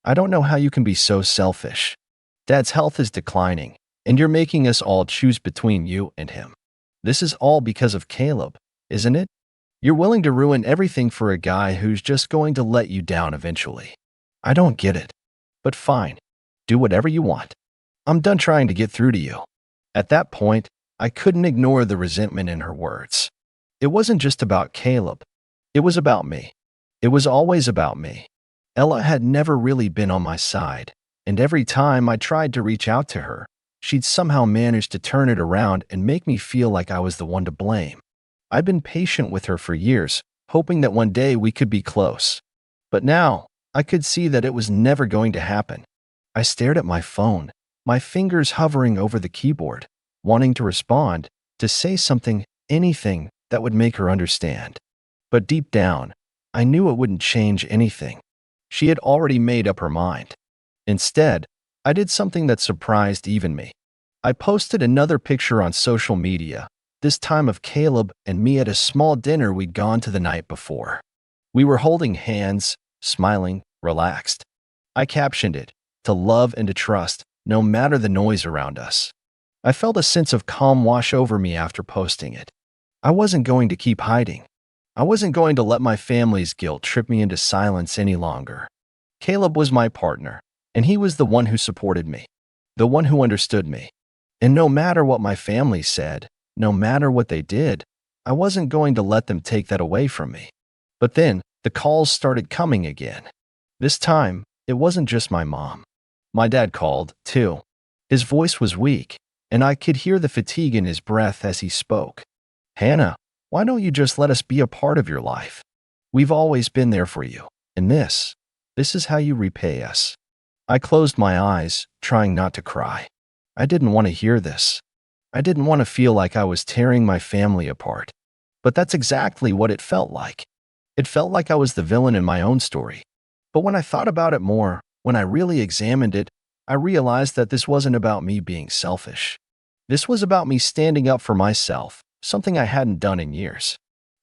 I don't know how you can be so selfish. Dad's health is declining, and you're making us all choose between you and him. This is all because of Caleb, isn't it? You're willing to ruin everything for a guy who's just going to let you down eventually. I don't get it. But fine. Do whatever you want. I'm done trying to get through to you. At that point, I couldn't ignore the resentment in her words. It wasn't just about Caleb. It was about me. It was always about me. Ella had never really been on my side, and every time I tried to reach out to her, she'd somehow managed to turn it around and make me feel like I was the one to blame. I'd been patient with her for years, hoping that one day we could be close. But now, I could see that it was never going to happen. I stared at my phone, my fingers hovering over the keyboard, wanting to respond, to say something, anything that would make her understand. But deep down, I knew it wouldn't change anything. She had already made up her mind. Instead, I did something that surprised even me. I posted another picture on social media, this time of Caleb and me at a small dinner we'd gone to the night before. We were holding hands, smiling, relaxed. I captioned it, "To love and to trust, no matter the noise around us." I felt a sense of calm wash over me after posting it. I wasn't going to keep hiding. I wasn't going to let my family's guilt trip me into silence any longer. Caleb was my partner, and he was the one who supported me, the one who understood me. And no matter what my family said, no matter what they did, I wasn't going to let them take that away from me. But then, the calls started coming again. This time, it wasn't just my mom. My dad called, too. His voice was weak, and I could hear the fatigue in his breath as he spoke. "Hannah, why don't you just let us be a part of your life? We've always been there for you, and this is how you repay us." I closed my eyes, trying not to cry. I didn't want to hear this. I didn't want to feel like I was tearing my family apart. But that's exactly what it felt like. It felt like I was the villain in my own story. But when I thought about it more, when I really examined it, I realized that this wasn't about me being selfish. This was about me standing up for myself, something I hadn't done in years.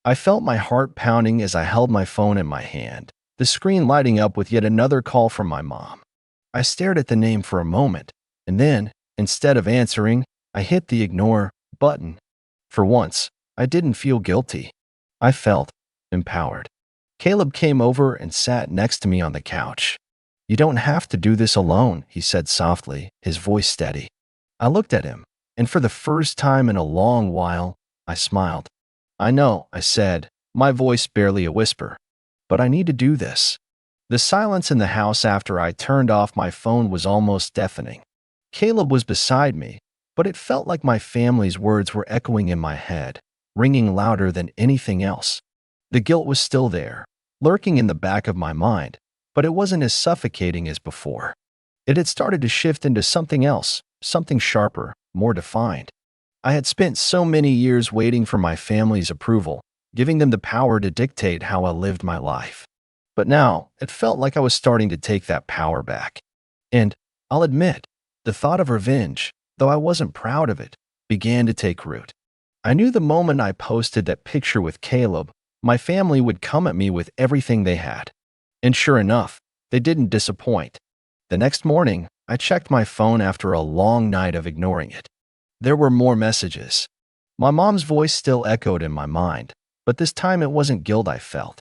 I felt my heart pounding as I held my phone in my hand, the screen lighting up with yet another call from my mom. I stared at the name for a moment, and then, instead of answering, I hit the ignore button. For once, I didn't feel guilty. I felt empowered. Caleb came over and sat next to me on the couch. "You don't have to do this alone," he said softly, his voice steady. I looked at him, and for the first time in a long while, I smiled. "I know," I said, my voice barely a whisper, "but I need to do this." The silence in the house after I turned off my phone was almost deafening. Caleb was beside me, but it felt like my family's words were echoing in my head, ringing louder than anything else. The guilt was still there, lurking in the back of my mind, but it wasn't as suffocating as before. It had started to shift into something else, something sharper, more defined. I had spent so many years waiting for my family's approval, giving them the power to dictate how I lived my life. But now, it felt like I was starting to take that power back. And, I'll admit, the thought of revenge, though I wasn't proud of it, began to take root. I knew the moment I posted that picture with Caleb, my family would come at me with everything they had. And sure enough, they didn't disappoint. The next morning, I checked my phone after a long night of ignoring it. There were more messages. My mom's voice still echoed in my mind, but this time it wasn't guilt I felt.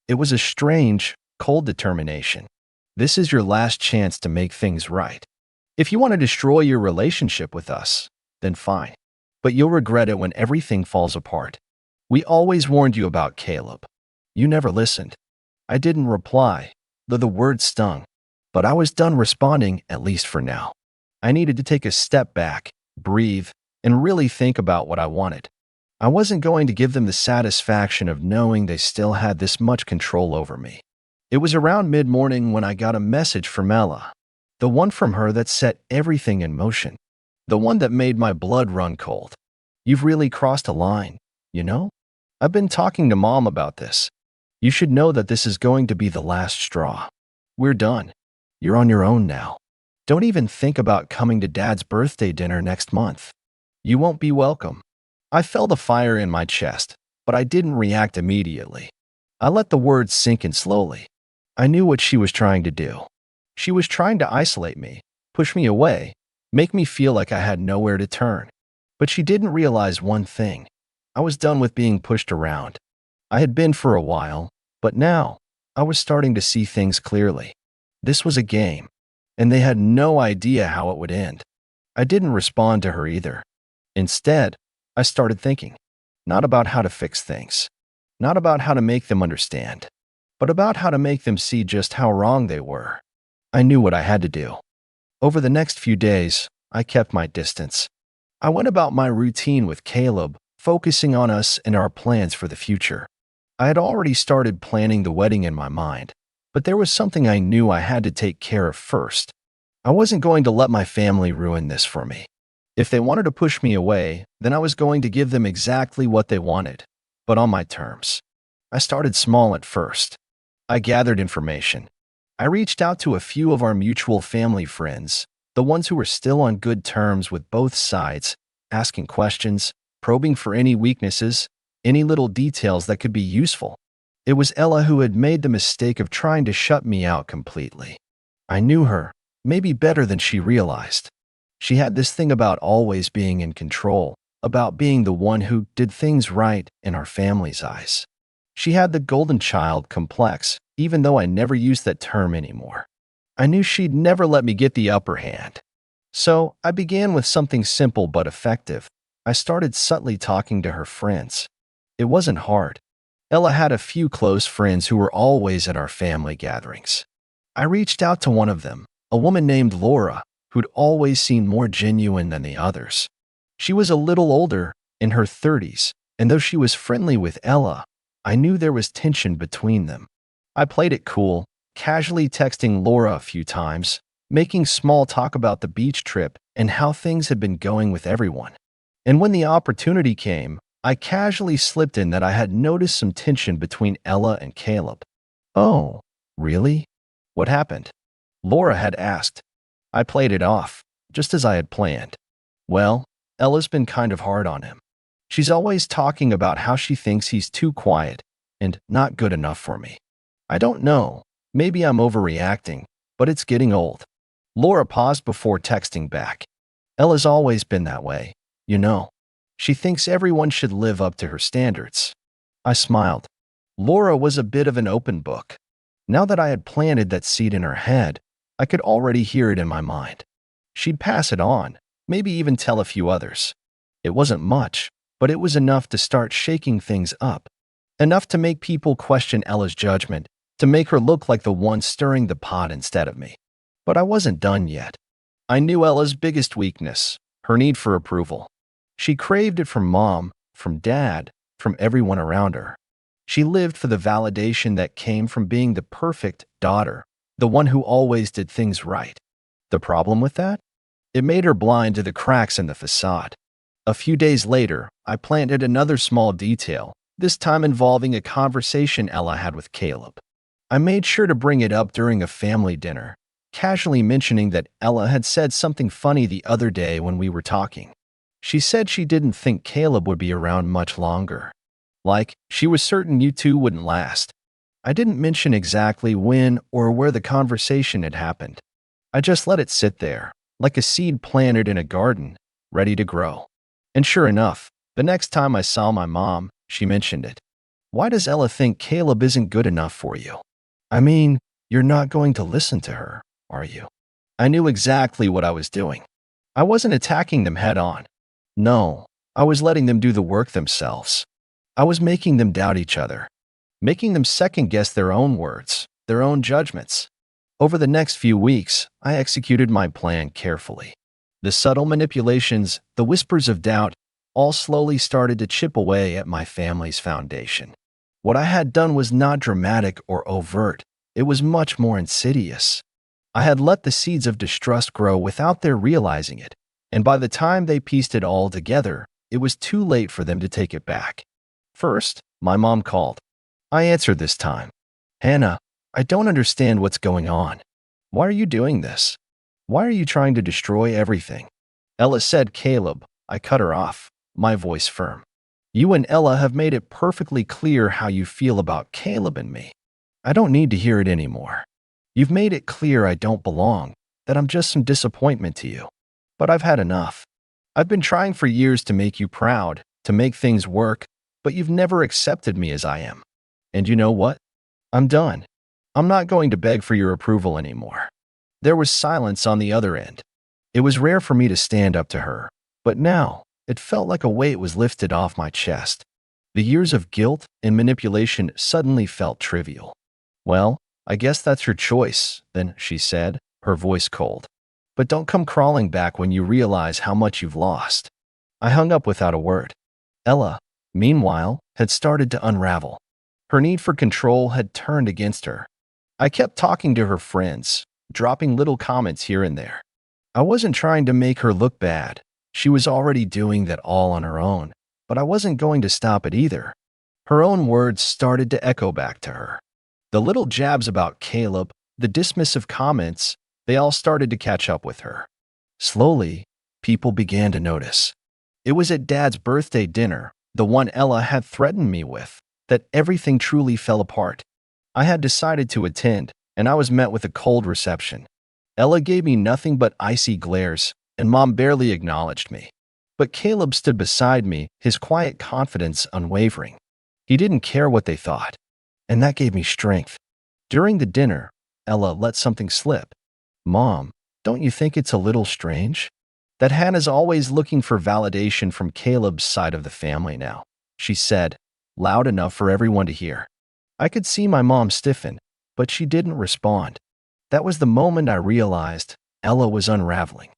It was a strange, cold determination. This is your last chance to make things right. If you want to destroy your relationship with us, then fine. But you'll regret it when everything falls apart. We always warned you about Caleb. You never listened. I didn't reply, though the words stung. But I was done responding, at least for now. I needed to take a step back, breathe, and really think about what I wanted. I wasn't going to give them the satisfaction of knowing they still had this much control over me. It was around mid-morning when I got a message from Ella, the one from her that set everything in motion, the one that made my blood run cold. You've really crossed a line, you know? I've been talking to Mom about this. You should know that this is going to be the last straw. We're done. You're on your own now. Don't even think about coming to Dad's birthday dinner next month. You won't be welcome. I felt a fire in my chest, but I didn't react immediately. I let the words sink in slowly. I knew what she was trying to do. She was trying to isolate me, push me away, make me feel like I had nowhere to turn. But she didn't realize one thing. I was done with being pushed around. I had been for a while, but now I was starting to see things clearly. This was a game, and they had no idea how it would end. I didn't respond to her either. Instead, I started thinking, not about how to fix things, not about how to make them understand, but about how to make them see just how wrong they were. I knew what I had to do. Over the next few days, I kept my distance. I went about my routine with Caleb, focusing on us and our plans for the future. I had already started planning the wedding in my mind, but there was something I knew I had to take care of first. I wasn't going to let my family ruin this for me. If they wanted to push me away, then I was going to give them exactly what they wanted, but on my terms. I started small at first. I gathered information. I reached out to a few of our mutual family friends, the ones who were still on good terms with both sides, asking questions, probing for any weaknesses, any little details that could be useful. It was Ella who had made the mistake of trying to shut me out completely. I knew her, maybe better than she realized. She had this thing about always being in control, about being the one who did things right in our family's eyes. She had the golden child complex, even though I never used that term anymore. I knew she'd never let me get the upper hand. So I began with something simple but effective. I started subtly talking to her friends. It wasn't hard. Ella had a few close friends who were always at our family gatherings. I reached out to one of them, a woman named Laura, who'd always seemed more genuine than the others. She was a little older, in her 30s, and though she was friendly with Ella, I knew there was tension between them. I played it cool, casually texting Laura a few times, making small talk about the beach trip and how things had been going with everyone. And when the opportunity came, I casually slipped in that I had noticed some tension between Ella and Caleb. Oh, really? What happened? Laura had asked. I played it off, just as I had planned. Well, Ella's been kind of hard on him. She's always talking about how she thinks he's too quiet and not good enough for me. I don't know, maybe I'm overreacting, but it's getting old. Laura paused before texting back. Ella's always been that way, you know. She thinks everyone should live up to her standards. I smiled. Laura was a bit of an open book. Now that I had planted that seed in her head, I could already hear it in my mind. She'd pass it on, maybe even tell a few others. It wasn't much, but it was enough to start shaking things up. Enough to make people question Ella's judgment, to make her look like the one stirring the pot instead of me. But I wasn't done yet. I knew Ella's biggest weakness, her need for approval. She craved it from Mom, from Dad, from everyone around her. She lived for the validation that came from being the perfect daughter, the one who always did things right. The problem with that? It made her blind to the cracks in the facade. A few days later, I planted another small detail, this time involving a conversation Ella had with Caleb. I made sure to bring it up during a family dinner, casually mentioning that Ella had said something funny the other day when we were talking. She said she didn't think Caleb would be around much longer. Like, she was certain you two wouldn't last. I didn't mention exactly when or where the conversation had happened. I just let it sit there, like a seed planted in a garden, ready to grow. And sure enough, the next time I saw my mom, she mentioned it. Why does Ella think Caleb isn't good enough for you? I mean, you're not going to listen to her, are you? I knew exactly what I was doing. I wasn't attacking them head on. No, I was letting them do the work themselves. I was making them doubt each other, making them second-guess their own words, their own judgments. Over the next few weeks, I executed my plan carefully. The subtle manipulations, the whispers of doubt, all slowly started to chip away at my family's foundation. What I had done was not dramatic or overt. It was much more insidious. I had let the seeds of distrust grow without their realizing it, and by the time they pieced it all together, it was too late for them to take it back. First, my mom called. I answered this time. Hannah, I don't understand what's going on. Why are you doing this? Why are you trying to destroy everything? Ella said, Caleb. I cut her off, my voice firm. You and Ella have made it perfectly clear how you feel about Caleb and me. I don't need to hear it anymore. You've made it clear I don't belong, that I'm just some disappointment to you. But I've had enough. I've been trying for years to make you proud, to make things work, but you've never accepted me as I am. And you know what? I'm done. I'm not going to beg for your approval anymore. There was silence on the other end. It was rare for me to stand up to her, but now it felt like a weight was lifted off my chest. The years of guilt and manipulation suddenly felt trivial. Well, I guess that's your choice, then, she said, her voice cold. But don't come crawling back when you realize how much you've lost. I hung up without a word. Ella, meanwhile, had started to unravel. Her need for control had turned against her. I kept talking to her friends, dropping little comments here and there. I wasn't trying to make her look bad. She was already doing that all on her own, but I wasn't going to stop it either. Her own words started to echo back to her. The little jabs about Caleb, the dismissive comments, they all started to catch up with her. Slowly, people began to notice. It was at Dad's birthday dinner, the one Ella had threatened me with, that everything truly fell apart. I had decided to attend, and I was met with a cold reception. Ella gave me nothing but icy glares, and Mom barely acknowledged me. But Caleb stood beside me, his quiet confidence unwavering. He didn't care what they thought, and that gave me strength. During the dinner, Ella let something slip. Mom, don't you think it's a little strange? That Hannah's always looking for validation from Caleb's side of the family now, she said, loud enough for everyone to hear. I could see my mom stiffen, but she didn't respond. That was the moment I realized Ella was unraveling.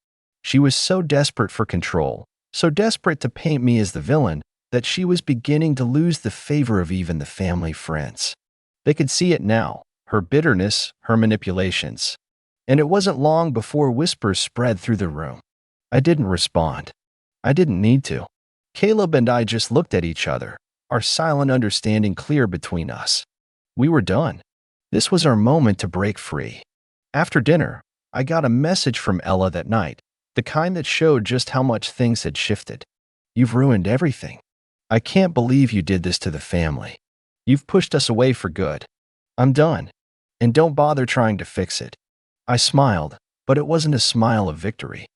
She was so desperate for control, so desperate to paint me as the villain, that she was beginning to lose the favor of even the family friends. They could see it now, her bitterness, her manipulations. And it wasn't long before whispers spread through the room. I didn't respond. I didn't need to. Caleb and I just looked at each other, our silent understanding clear between us. We were done. This was our moment to break free. After dinner, I got a message from Ella that night, the kind that showed just how much things had shifted. You've ruined everything. I can't believe you did this to the family. You've pushed us away for good. I'm done. And don't bother trying to fix it. I smiled, but it wasn't a smile of victory.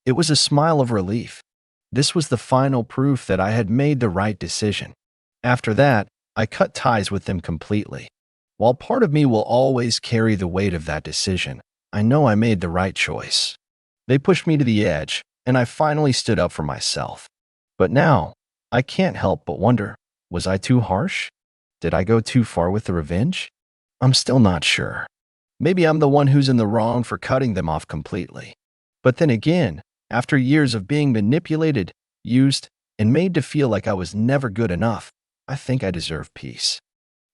It was a smile of relief. This was the final proof that I had made the right decision. After that, I cut ties with them completely. While part of me will always carry the weight of that decision, I know I made the right choice. They pushed me to the edge, and I finally stood up for myself. But now, I can't help but wonder, was I too harsh? Did I go too far with the revenge? I'm still not sure. Maybe I'm the one who's in the wrong for cutting them off completely. But then again, after years of being manipulated, used, and made to feel like I was never good enough, I think I deserve peace.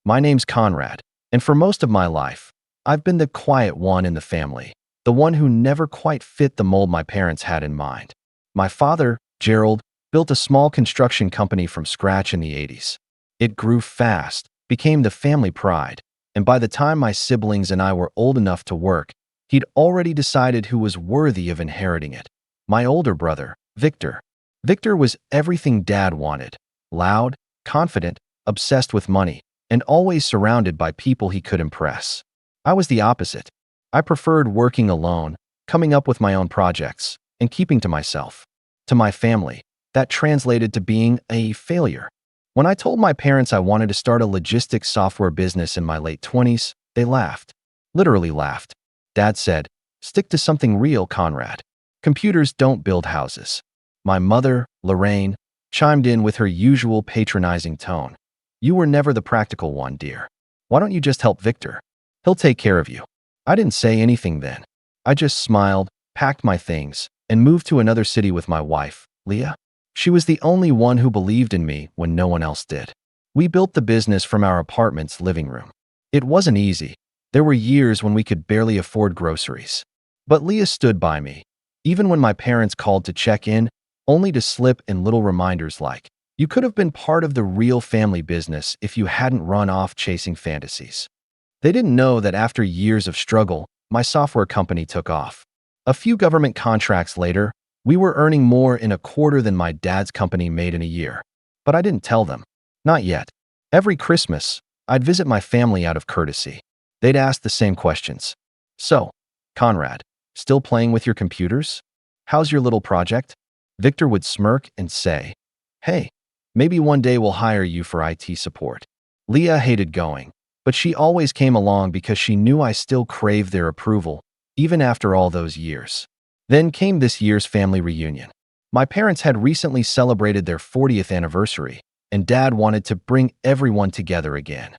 My name's Conrad, and for most of my life, I've been the quiet one in the family, the one who never quite fit the mold my parents had in mind. My father, Gerald, built a small construction company from scratch in the 80s. It grew fast, became the family pride, and by the time my siblings and I were old enough to work, he'd already decided who was worthy of inheriting it. My older brother, Victor. Victor was everything Dad wanted: loud, confident, obsessed with money, and always surrounded by people he could impress. I was the opposite. I preferred working alone, coming up with my own projects, and keeping to myself. To my family, that translated to being a failure. When I told my parents I wanted to start a logistics software business in my late 20s, they laughed. Literally laughed. Dad said, "Stick to something real, Conrad. Computers don't build houses." My mother, Lorraine, chimed in with her usual patronizing tone. "You were never the practical one, dear. Why don't you just help Victor? He'll take care of you." I didn't say anything then. I just smiled, packed my things, and moved to another city with my wife, Leah. She was the only one who believed in me when no one else did. We built the business from our apartment's living room. It wasn't easy. There were years when we could barely afford groceries. But Leah stood by me, even when my parents called to check in, only to slip in little reminders like, "You could have been part of the real family business if you hadn't run off chasing fantasies." They didn't know that after years of struggle, my software company took off. A few government contracts later, we were earning more in a quarter than my dad's company made in a year. But I didn't tell them. Not yet. Every Christmas, I'd visit my family out of courtesy. They'd ask the same questions. "So, Conrad, still playing with your computers? How's your little project?" Victor would smirk and say, "Hey, maybe one day we'll hire you for IT support." Leah hated going, but she always came along because she knew I still craved their approval, even after all those years. Then came this year's family reunion. My parents had recently celebrated their 40th anniversary, and Dad wanted to bring everyone together again.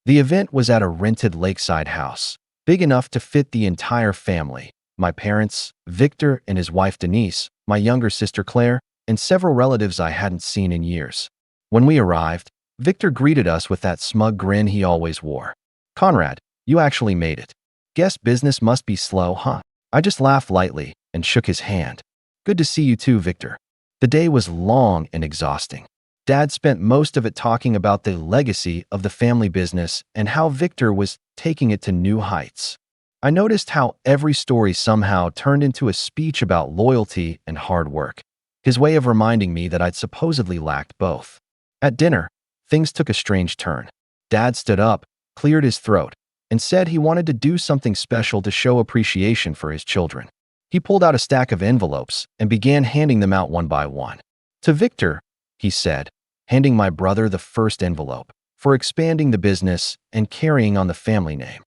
The event was at a rented lakeside house, big enough to fit the entire family: my parents, Victor and his wife Denise, my younger sister Claire, and several relatives I hadn't seen in years. When we arrived, Victor greeted us with that smug grin he always wore. "Conrad, you actually made it. Guess business must be slow, huh?" I just laughed lightly and shook his hand. "Good to see you too, Victor." The day was long and exhausting. Dad spent most of it talking about the legacy of the family business and how Victor was taking it to new heights. I noticed how every story somehow turned into a speech about loyalty and hard work, his way of reminding me that I'd supposedly lacked both. At dinner, things took a strange turn. Dad stood up, cleared his throat, and said he wanted to do something special to show appreciation for his children. He pulled out a stack of envelopes and began handing them out one by one. "To Victor," he said, handing my brother the first envelope, "for expanding the business and carrying on the family name.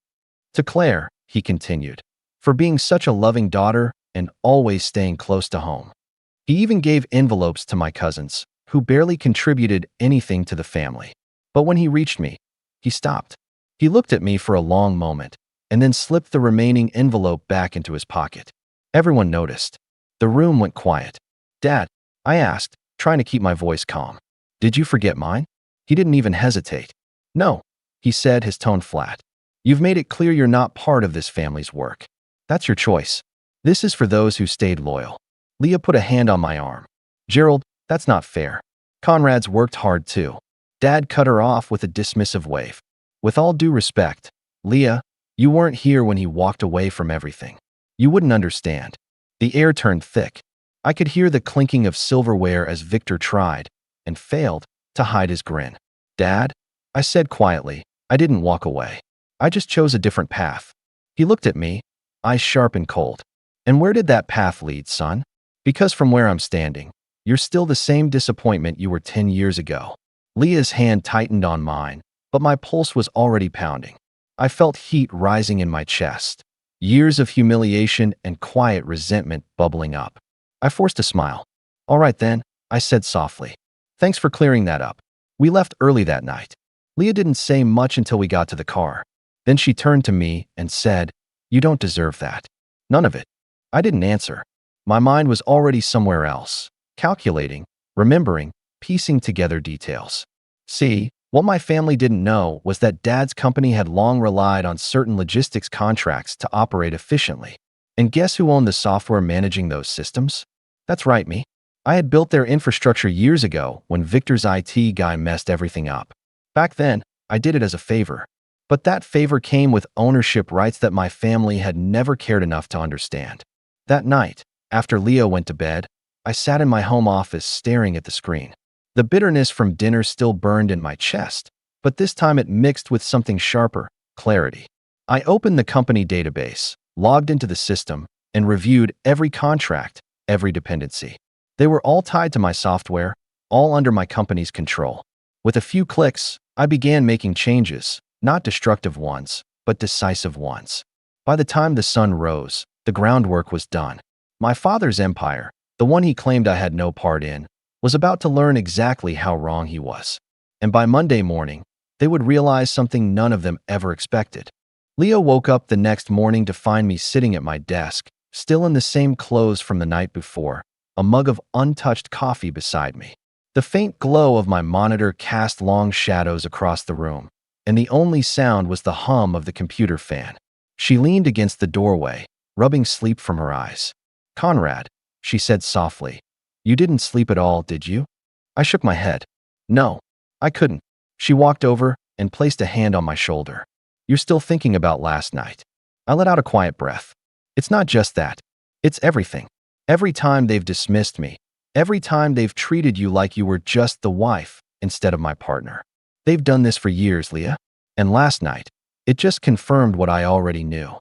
To Claire," he continued, "for being such a loving daughter and always staying close to home." He even gave envelopes to my cousins, who barely contributed anything to the family. But when he reached me, he stopped. He looked at me for a long moment and then slipped the remaining envelope back into his pocket. Everyone noticed. The room went quiet. "Dad," I asked, trying to keep my voice calm, "did you forget mine?" He didn't even hesitate. "No," he said, his tone flat. "You've made it clear you're not part of this family's work. That's your choice. This is for those who stayed loyal." Leah put a hand on my arm. "Gerald, that's not fair. Conrad's worked hard too." Dad cut her off with a dismissive wave. "With all due respect, Leah, you weren't here when he walked away from everything. You wouldn't understand." The air turned thick. I could hear the clinking of silverware as Victor tried, and failed, to hide his grin. "Dad," I said quietly, "I didn't walk away. I just chose a different path." He looked at me, eyes sharp and cold. "And where did that path lead, son? Because from where I'm standing, you're still the same disappointment you were 10 years ago." Leah's hand tightened on mine, but my pulse was already pounding. I felt heat rising in my chest, years of humiliation and quiet resentment bubbling up. I forced a smile. "All right then," I said softly. "Thanks for clearing that up." We left early that night. Leah didn't say much until we got to the car. Then she turned to me and said, "You don't deserve that." "None of it." I didn't answer. My mind was already somewhere else, calculating, remembering, piecing together details. See, what my family didn't know was that Dad's company had long relied on certain logistics contracts to operate efficiently. And guess who owned the software managing those systems? That's right, me. I had built their infrastructure years ago when Victor's IT guy messed everything up. Back then, I did it as a favor. But that favor came with ownership rights that my family had never cared enough to understand. That night, after Leah went to bed, I sat in my home office staring at the screen. The bitterness from dinner still burned in my chest, but this time it mixed with something sharper: clarity. I opened the company database, logged into the system, and reviewed every contract, every dependency. They were all tied to my software, all under my company's control. With a few clicks, I began making changes, not destructive ones, but decisive ones. By the time the sun rose, the groundwork was done. My father's empire, the one he claimed I had no part in, was about to learn exactly how wrong he was. And by Monday morning, they would realize something none of them ever expected. Leo woke up the next morning to find me sitting at my desk, still in the same clothes from the night before, a mug of untouched coffee beside me. The faint glow of my monitor cast long shadows across the room, and the only sound was the hum of the computer fan. She leaned against the doorway, rubbing sleep from her eyes. "Conrad," she said softly, "you didn't sleep at all, did you?" I shook my head. "No, I couldn't." She walked over and placed a hand on my shoulder. "You're still thinking about last night." I let out a quiet breath. "It's not just that. It's everything. Every time they've dismissed me, every time they've treated you like you were just the wife instead of my partner. They've done this for years, Leah. And last night, it just confirmed what I already knew."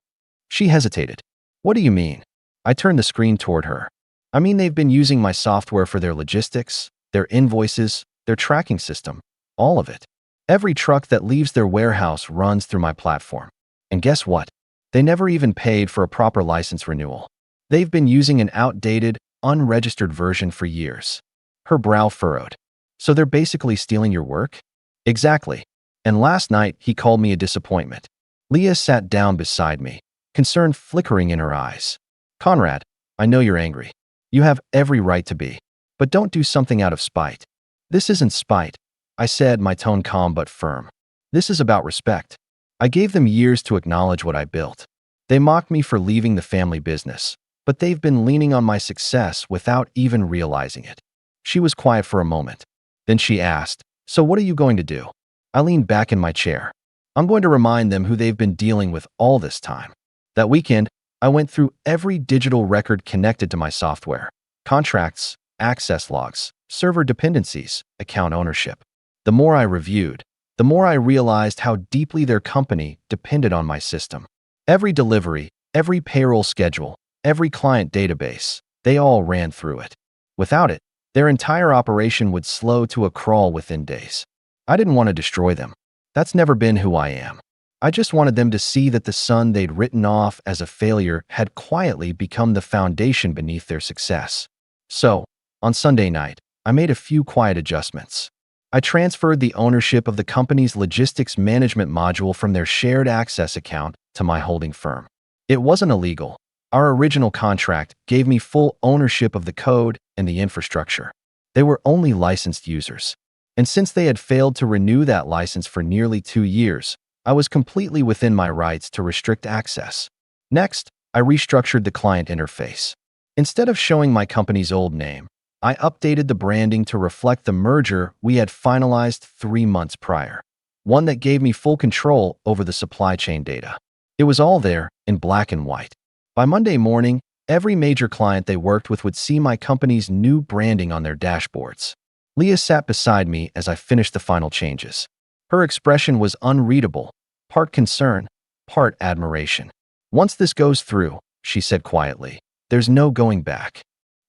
She hesitated. "What do you mean?" I turned the screen toward her. "I mean, they've been using my software for their logistics, their invoices, their tracking system, all of it. Every truck that leaves their warehouse runs through my platform. And guess what? They never even paid for a proper license renewal. They've been using an outdated, unregistered version for years." Her brow furrowed. "So they're basically stealing your work?" "Exactly. And last night, he called me a disappointment." Leah sat down beside me, concern flickering in her eyes. "Conrad, I know you're angry. You have every right to be. But don't do something out of spite." "This isn't spite," I said, my tone calm but firm. "This is about respect. I gave them years to acknowledge what I built. They mocked me for leaving the family business, but they've been leaning on my success without even realizing it." She was quiet for a moment. Then she asked, "So what are you going to do?" I leaned back in my chair. "I'm going to remind them who they've been dealing with all this time." That weekend, I went through every digital record connected to my software: contracts, access logs, server dependencies, account ownership. The more I reviewed, the more I realized how deeply their company depended on my system. Every delivery, every payroll schedule, every client database, they all ran through it. Without it, their entire operation would slow to a crawl within days. I didn't want to destroy them. That's never been who I am. I just wanted them to see that the son they'd written off as a failure had quietly become the foundation beneath their success. So, on Sunday night, I made a few quiet adjustments. I transferred the ownership of the company's logistics management module from their shared access account to my holding firm. It wasn't illegal. Our original contract gave me full ownership of the code and the infrastructure. They were only licensed users. And since they had failed to renew that license for nearly 2 years, I was completely within my rights to restrict access. Next, I restructured the client interface. Instead of showing my company's old name, I updated the branding to reflect the merger we had finalized 3 months prior, one that gave me full control over the supply chain data. It was all there in black and white. By Monday morning, every major client they worked with would see my company's new branding on their dashboards. Leah sat beside me as I finished the final changes. Her expression was unreadable, part concern, part admiration. "Once this goes through," she said quietly, "there's no going back."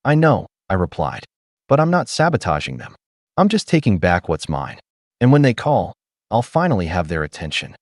"I know," I replied, "but I'm not sabotaging them. I'm just taking back what's mine. And when they call, I'll finally have their attention."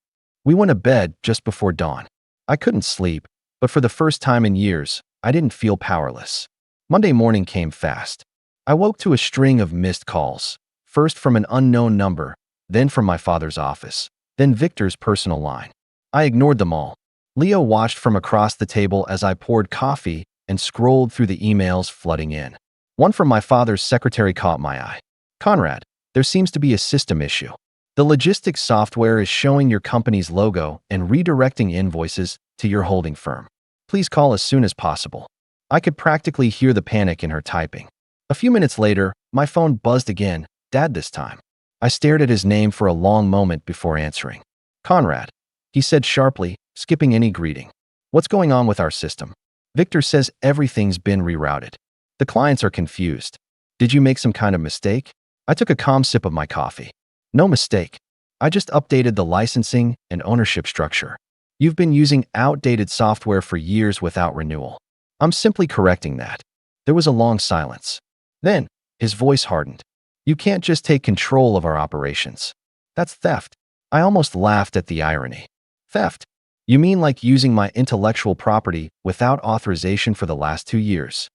We went to bed just before dawn. I couldn't sleep, but for the first time in years, I didn't feel powerless. Monday morning came fast. I woke to a string of missed calls, first from an unknown number, then from my father's office, then Victor's personal line. I ignored them all. Leo watched from across the table as I poured coffee and scrolled through the emails flooding in. One from my father's secretary caught my eye. "Conrad, there seems to be a system issue. The logistics software is showing your company's logo and redirecting invoices to your holding firm. Please call as soon as possible." I could practically hear the panic in her typing. A few minutes later, my phone buzzed again, Dad this time. I stared at his name for a long moment before answering. "Conrad," he said sharply, skipping any greeting. "What's going on with our system?" "Victor says everything's been rerouted. The clients are confused. Did you make some kind of mistake?" I took a calm sip of my coffee. "No mistake. I just updated the licensing and ownership structure. You've been using outdated software for years without renewal. I'm simply correcting that. There was a long silence. Then, his voice hardened. You can't just take control of our operations. That's theft. I almost laughed at the irony. Theft? You mean like using my intellectual property without authorization for the last 2 years?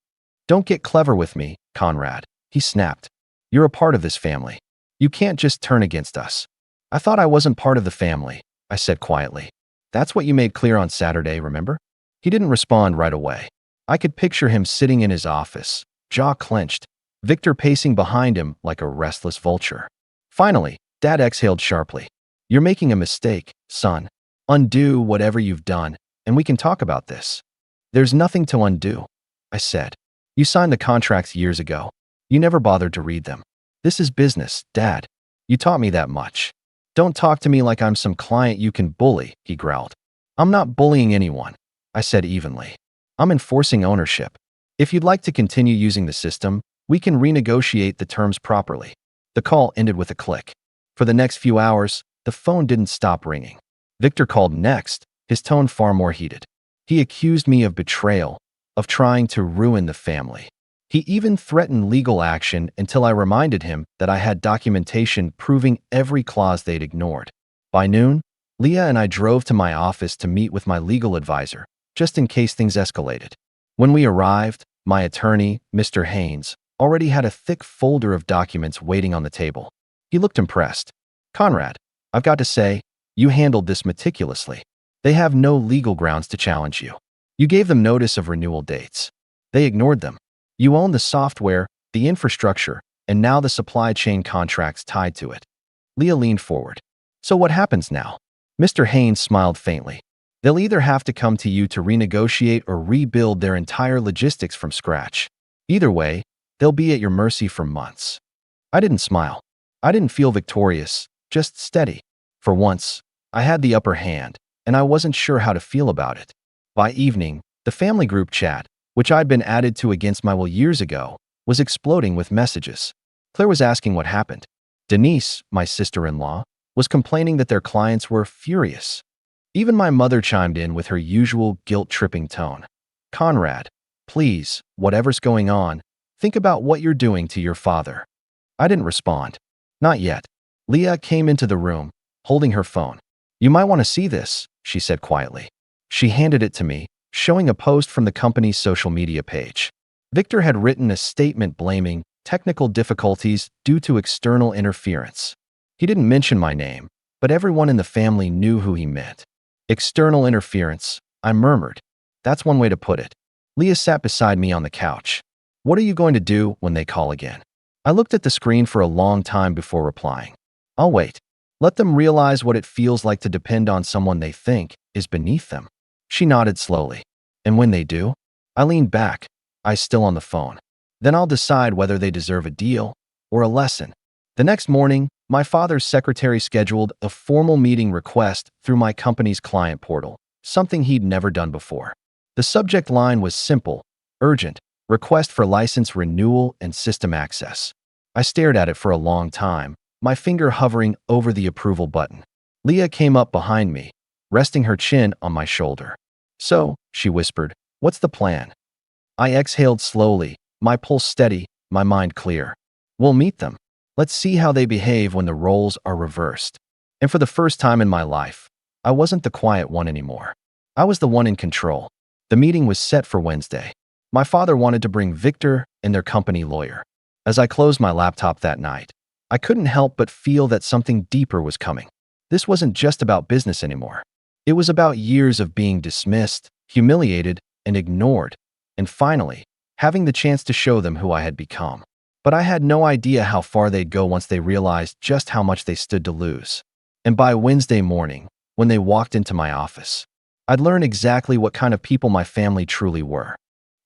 Don't get clever with me, Conrad, he snapped. You're a part of this family. You can't just turn against us. I thought I wasn't part of the family, I said quietly. That's what you made clear on Saturday, remember? He didn't respond right away. I could picture him sitting in his office, jaw clenched, Victor pacing behind him like a restless vulture. Finally, Dad exhaled sharply. You're making a mistake, son. Undo whatever you've done, and we can talk about this. There's nothing to undo, I said. You signed the contracts years ago. You never bothered to read them. This is business, Dad. You taught me that much. Don't talk to me like I'm some client you can bully, he growled. I'm not bullying anyone, I said evenly. I'm enforcing ownership. If you'd like to continue using the system, we can renegotiate the terms properly. The call ended with a click. For the next few hours, the phone didn't stop ringing. Victor called next, his tone far more heated. He accused me of betrayal, of trying to ruin the family. He even threatened legal action until I reminded him that I had documentation proving every clause they'd ignored. By noon, Leah and I drove to my office to meet with my legal advisor, just in case things escalated. When we arrived, my attorney, Mr. Haynes, already had a thick folder of documents waiting on the table. He looked impressed. Conrad, I've got to say, you handled this meticulously. They have no legal grounds to challenge you. You gave them notice of renewal dates. They ignored them. You own the software, the infrastructure, and now the supply chain contracts tied to it. Leah leaned forward. So what happens now? Mr. Haynes smiled faintly. They'll either have to come to you to renegotiate or rebuild their entire logistics from scratch. Either way, they'll be at your mercy for months. I didn't smile. I didn't feel victorious, just steady. For once, I had the upper hand, and I wasn't sure how to feel about it. By evening, the family group chat, which I'd been added to against my will years ago, was exploding with messages. Claire was asking what happened. Denise, my sister-in-law, was complaining that their clients were furious. Even my mother chimed in with her usual guilt-tripping tone. Conrad, please, whatever's going on, think about what you're doing to your father. I didn't respond. Not yet. Leah came into the room, holding her phone. You might want to see this, she said quietly. She handed it to me, showing a post from the company's social media page. Victor had written a statement blaming technical difficulties due to external interference. He didn't mention my name, but everyone in the family knew who he meant. External interference, I murmured. That's one way to put it. Leah sat beside me on the couch. What are you going to do when they call again? I looked at the screen for a long time before replying. I'll wait. Let them realize what it feels like to depend on someone they think is beneath them. She nodded slowly. And when they do? I leaned back, eyes still on the phone. Then I'll decide whether they deserve a deal or a lesson. The next morning, my father's secretary scheduled a formal meeting request through my company's client portal, something he'd never done before. The subject line was simple, urgent, request for license renewal and system access. I stared at it for a long time, my finger hovering over the approval button. Leah came up behind me, resting her chin on my shoulder. So, she whispered, what's the plan? I exhaled slowly, my pulse steady, my mind clear. We'll meet them. Let's see how they behave when the roles are reversed. And for the first time in my life, I wasn't the quiet one anymore. I was the one in control. The meeting was set for Wednesday. My father wanted to bring Victor and their company lawyer. As I closed my laptop that night, I couldn't help but feel that something deeper was coming. This wasn't just about business anymore. It was about years of being dismissed, humiliated, and ignored, and finally, having the chance to show them who I had become. But I had no idea how far they'd go once they realized just how much they stood to lose. And by Wednesday morning, when they walked into my office, I'd learned exactly what kind of people my family truly were.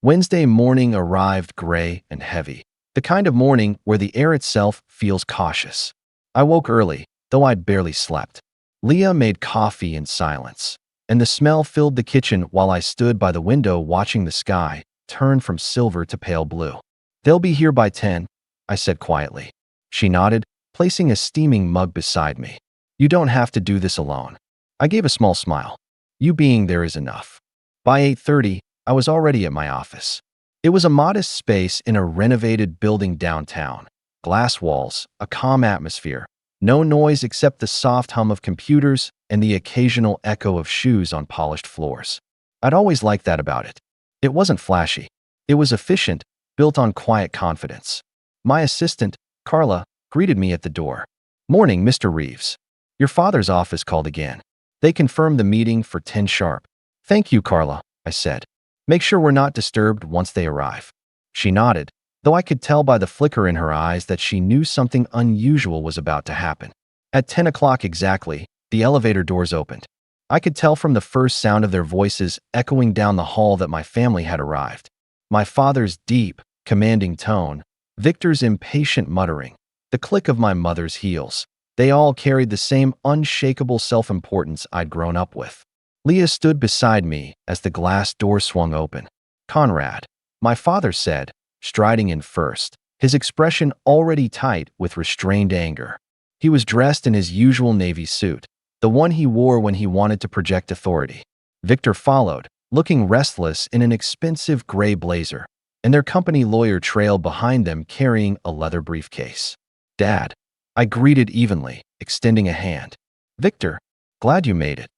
Wednesday morning arrived gray and heavy, the kind of morning where the air itself feels cautious. I woke early, though I'd barely slept. Leah made coffee in silence, and the smell filled the kitchen while I stood by the window watching the sky turn from silver to pale blue. They'll be here by 10, I said quietly. She nodded, placing a steaming mug beside me. You don't have to do this alone. I gave a small smile. You being there is enough. By 8:30, I was already at my office. It was a modest space in a renovated building downtown. Glass walls, a calm atmosphere, no noise except the soft hum of computers and the occasional echo of shoes on polished floors. I'd always liked that about it. It wasn't flashy. It was efficient, built on quiet confidence. My assistant, Carla, greeted me at the door. "Morning, Mr. Reeves. Your father's office called again. They confirmed the meeting for 10 sharp." "Thank you, Carla," I said. "Make sure we're not disturbed once they arrive." She nodded, though I could tell by the flicker in her eyes that she knew something unusual was about to happen. At 10 o'clock exactly, the elevator doors opened. I could tell from the first sound of their voices echoing down the hall that my family had arrived. My father's deep, commanding tone, Victor's impatient muttering, the click of my mother's heels. They all carried the same unshakable self-importance I'd grown up with. Leah stood beside me as the glass door swung open. "Conrad," my father said, striding in first, his expression already tight with restrained anger. He was dressed in his usual navy suit, the one he wore when he wanted to project authority. Victor followed, looking restless in an expensive gray blazer, and their company lawyer trailed behind them carrying a leather briefcase. "Dad," I greeted evenly, extending a hand. "Victor, glad you made it."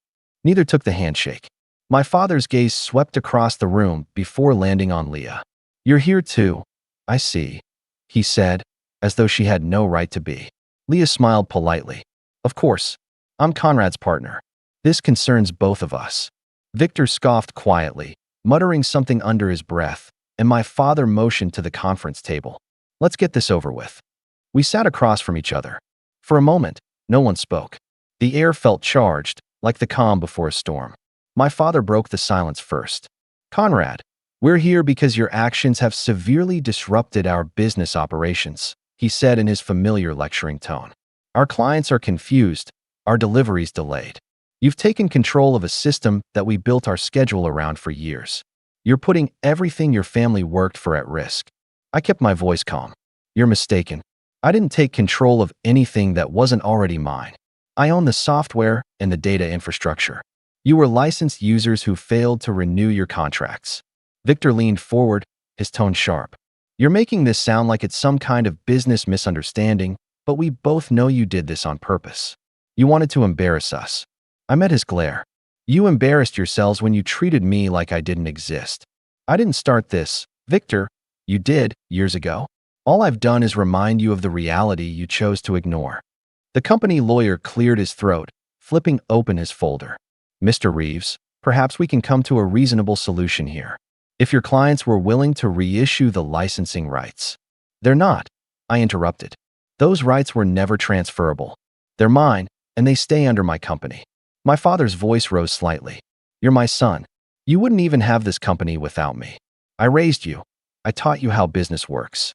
Neither took the handshake. My father's gaze swept across the room before landing on Leah. "You're here too, I see," he said, as though she had no right to be. Leah smiled politely. "Of course. I'm Conrad's partner. This concerns both of us." Victor scoffed quietly, muttering something under his breath, and my father motioned to the conference table. "Let's get this over with." We sat across from each other. For a moment, no one spoke. The air felt charged, like the calm before a storm. My father broke the silence first. "Conrad, we're here because your actions have severely disrupted our business operations," he said in his familiar lecturing tone. "Our clients are confused, our deliveries delayed. You've taken control of a system that we built our schedule around for years. You're putting everything your family worked for at risk." I kept my voice calm. "You're mistaken. I didn't take control of anything that wasn't already mine. I own the software and the data infrastructure. You were licensed users who failed to renew your contracts." Victor leaned forward, his tone sharp. "You're making this sound like it's some kind of business misunderstanding, but we both know you did this on purpose. You wanted to embarrass us." I met his glare. "You embarrassed yourselves when you treated me like I didn't exist. I didn't start this, Victor. You did, years ago. All I've done is remind you of the reality you chose to ignore." The company lawyer cleared his throat, flipping open his folder. "Mr. Reeves, perhaps we can come to a reasonable solution here. If your clients were willing to reissue the licensing rights." "They're not," I interrupted. "Those rights were never transferable. They're mine, and they stay under my company." My father's voice rose slightly. "You're my son. You wouldn't even have this company without me. I raised you. I taught you how business works."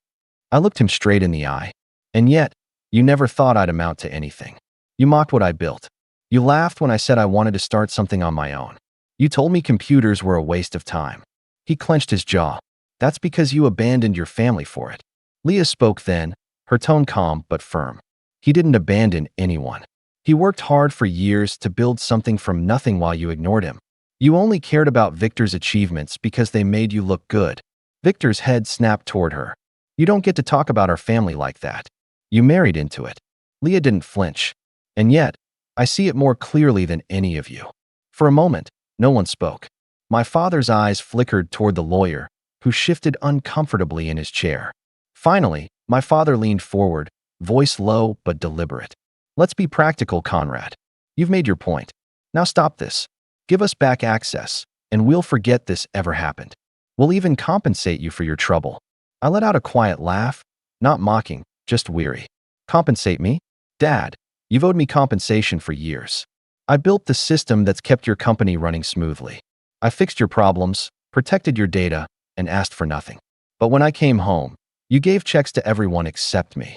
I looked him straight in the eye. "And yet, you never thought I'd amount to anything. You mocked what I built. You laughed when I said I wanted to start something on my own. You told me computers were a waste of time." He clenched his jaw. "That's because you abandoned your family for it." Leah spoke then, her tone calm but firm. "He didn't abandon anyone. He worked hard for years to build something from nothing while you ignored him. You only cared about Victor's achievements because they made you look good." Victor's head snapped toward her. "You don't get to talk about our family like that. You married into it." Leah didn't flinch. "And yet, I see it more clearly than any of you." For a moment, no one spoke. My father's eyes flickered toward the lawyer, who shifted uncomfortably in his chair. Finally, my father leaned forward, voice low but deliberate. "Let's be practical, Conrad. You've made your point. Now stop this. Give us back access, and we'll forget this ever happened. We'll even compensate you for your trouble." I let out a quiet laugh, not mocking, just weary. "Compensate me? Dad, you've owed me compensation for years. I built the system that's kept your company running smoothly. I fixed your problems, protected your data, and asked for nothing. But when I came home, you gave checks to everyone except me."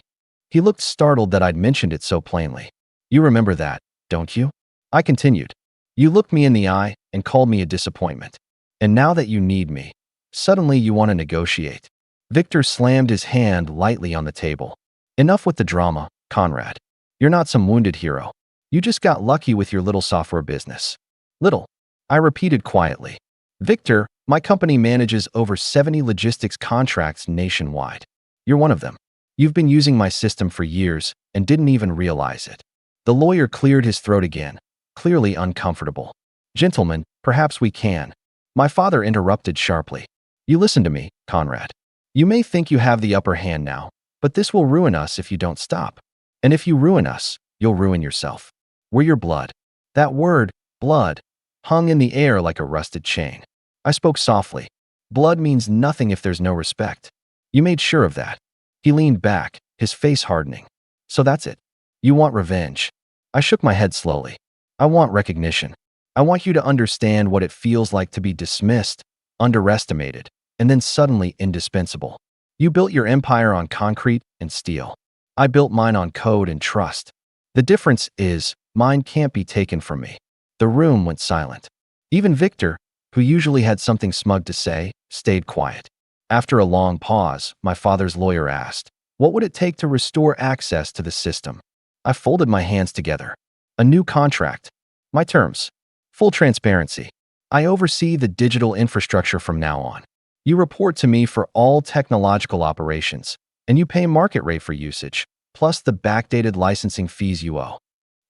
He looked startled that I'd mentioned it so plainly. "You remember that, don't you?" I continued. "You looked me in the eye and called me a disappointment. And now that you need me, suddenly you want to negotiate." Victor slammed his hand lightly on the table. "Enough with the drama, Conrad. You're not some wounded hero. You just got lucky with your little software business." "Little," I repeated quietly. "Victor, My company manages over 70 logistics contracts nationwide. You're one of them. You've been using my system for years and didn't even realize it." The lawyer cleared his throat again, clearly uncomfortable. "Gentlemen, perhaps we can." My father interrupted sharply. "You listen to me, Conrad. You may think you have the upper hand now, but this will ruin us if you don't stop. And if you ruin us, you'll ruin yourself. We're your blood." That word, blood, hung in the air like a rusted chain. I spoke softly. "Blood means nothing if there's no respect. You made sure of that." He leaned back, his face hardening. "So that's it. You want revenge." I shook my head slowly. "I want recognition. I want you to understand what it feels like to be dismissed, underestimated, and then suddenly indispensable. You built your empire on concrete and steel. I built mine on code and trust. The difference is, mine can't be taken from me." The room went silent. Even Victor, who usually had something smug to say, stayed quiet. After a long pause, my father's lawyer asked, "What would it take to restore access to the system?" I folded my hands together. "A new contract. My terms. Full transparency. I oversee the digital infrastructure from now on. You report to me for all technological operations, and you pay market rate for usage, plus the backdated licensing fees you owe."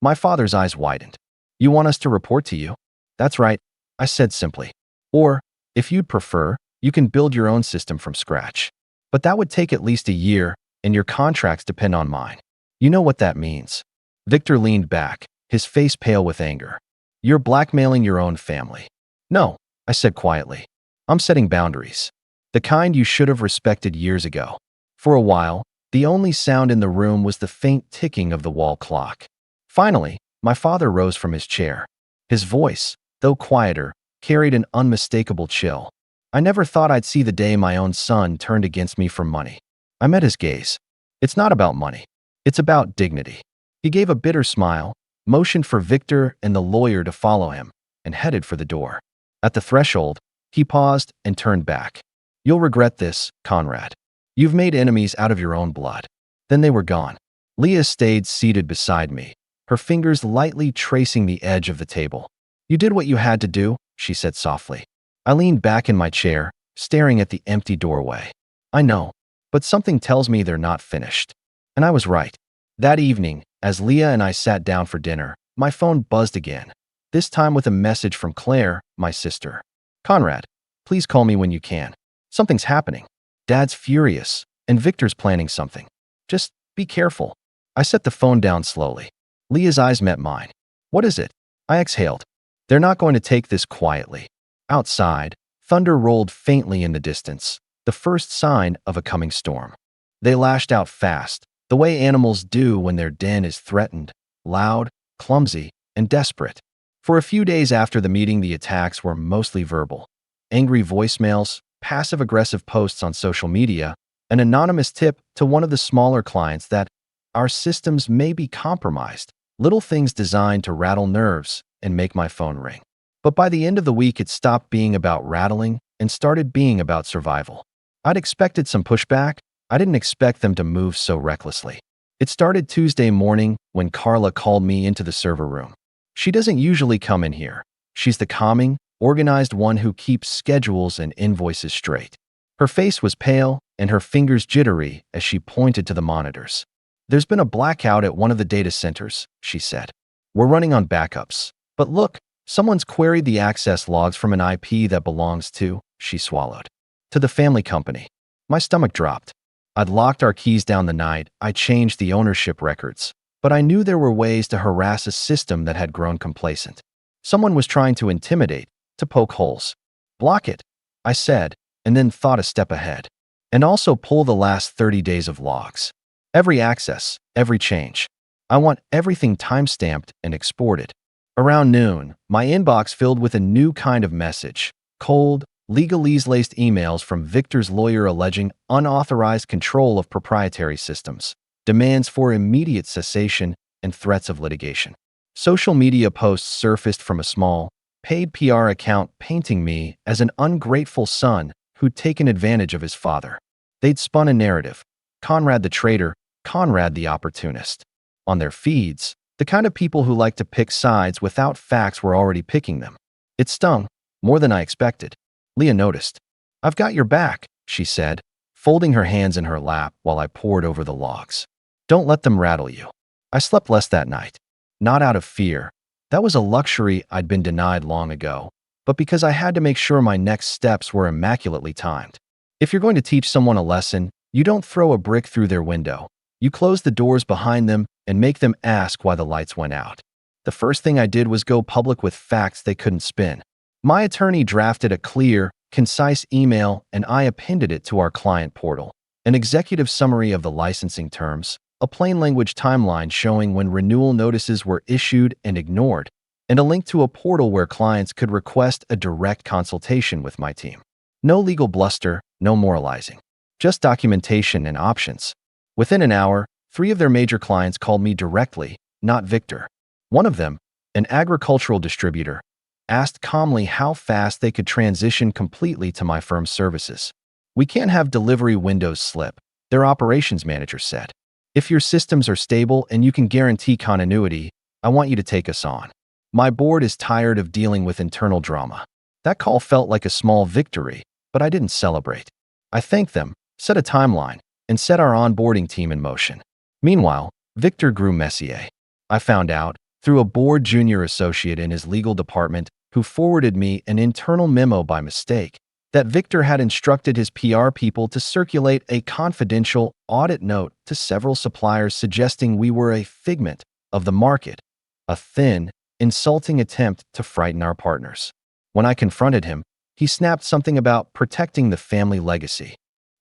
My father's eyes widened. "You want us to report to you?" "That's right," I said simply. "Or, if you'd prefer, you can build your own system from scratch. But that would take at least a year, and your contracts depend on mine. You know what that means." Victor leaned back, his face pale with anger. "You're blackmailing your own family." "No," I said quietly. "I'm setting boundaries. The kind you should have respected years ago." For a while, the only sound in the room was the faint ticking of the wall clock. Finally, my father rose from his chair. His voice, though quieter, carried an unmistakable chill. "I never thought I'd see the day my own son turned against me for money." I met his gaze. "It's not about money. It's about dignity." He gave a bitter smile, motioned for Victor and the lawyer to follow him, and headed for the door. At the threshold, he paused and turned back. "You'll regret this, Conrad. You've made enemies out of your own blood." Then they were gone. Leah stayed seated beside me, her fingers lightly tracing the edge of the table. "You did what you had to do," she said softly. I leaned back in my chair, staring at the empty doorway. "I know, but something tells me they're not finished." And I was right. That evening, as Leah and I sat down for dinner, my phone buzzed again, this time with a message from Claire, my sister. "Conrad, please call me when you can. Something's happening. Dad's furious, and Victor's planning something. Just be careful." I set the phone down slowly. Leah's eyes met mine. "What is it?" I exhaled. "They're not going to take this quietly." Outside, thunder rolled faintly in the distance, the first sign of a coming storm. They lashed out fast, the way animals do when their den is threatened, loud, clumsy, and desperate. For a few days after the meeting, the attacks were mostly verbal. Angry voicemails, passive-aggressive posts on social media, an anonymous tip to one of the smaller clients that our systems may be compromised, little things designed to rattle nerves and make my phone ring. But by the end of the week, it stopped being about rattling and started being about survival. I'd expected some pushback. I didn't expect them to move so recklessly. It started Tuesday morning when Carla called me into the server room. She doesn't usually come in here. She's the calming, organized one who keeps schedules and invoices straight. Her face was pale and her fingers jittery as she pointed to the monitors. "There's been a blackout at one of the data centers," she said. "We're running on backups. But look, someone's queried the access logs from an IP that belongs to," she swallowed, "to the family company." My stomach dropped. I'd locked our keys down the night, I changed the ownership records, but I knew there were ways to harass a system that had grown complacent. Someone was trying to intimidate, to poke holes. "Block it," I said, and then thought a step ahead. "And also pull the last 30 days of logs. Every access, every change. I want everything timestamped and exported." Around noon, my inbox filled with a new kind of message, cold, legalese-laced emails from Victor's lawyer alleging unauthorized control of proprietary systems, demands for immediate cessation, and threats of litigation. Social media posts surfaced from a small, paid PR account painting me as an ungrateful son who'd taken advantage of his father. They'd spun a narrative: Conrad the traitor, Conrad the opportunist. On their feeds, the kind of people who like to pick sides without facts were already picking them. It stung, more than I expected. Leah noticed. "I've got your back," she said, folding her hands in her lap while I pored over the logs. "Don't let them rattle you." I slept less that night. Not out of fear. That was a luxury I'd been denied long ago, but because I had to make sure my next steps were immaculately timed. If you're going to teach someone a lesson, you don't throw a brick through their window. You close the doors behind them and make them ask why the lights went out. The first thing I did was go public with facts they couldn't spin. My attorney drafted a clear, concise email and I appended it to our client portal. An executive summary of the licensing terms, a plain language timeline showing when renewal notices were issued and ignored, and a link to a portal where clients could request a direct consultation with my team. No legal bluster, no moralizing. Just documentation and options. Within an hour, 3 of their major clients called me directly, not Victor. One of them, an agricultural distributor, asked calmly how fast they could transition completely to my firm's services. "We can't have delivery windows slip," their operations manager said. "If your systems are stable and you can guarantee continuity, I want you to take us on. My board is tired of dealing with internal drama." That call felt like a small victory, but I didn't celebrate. I thanked them, set a timeline, and set our onboarding team in motion. Meanwhile, Victor grew messier. I found out, through a board junior associate in his legal department who forwarded me an internal memo by mistake, that Victor had instructed his PR people to circulate a confidential audit note to several suppliers suggesting we were a figment of the market, a thin, insulting attempt to frighten our partners. When I confronted him, he snapped something about protecting the family legacy.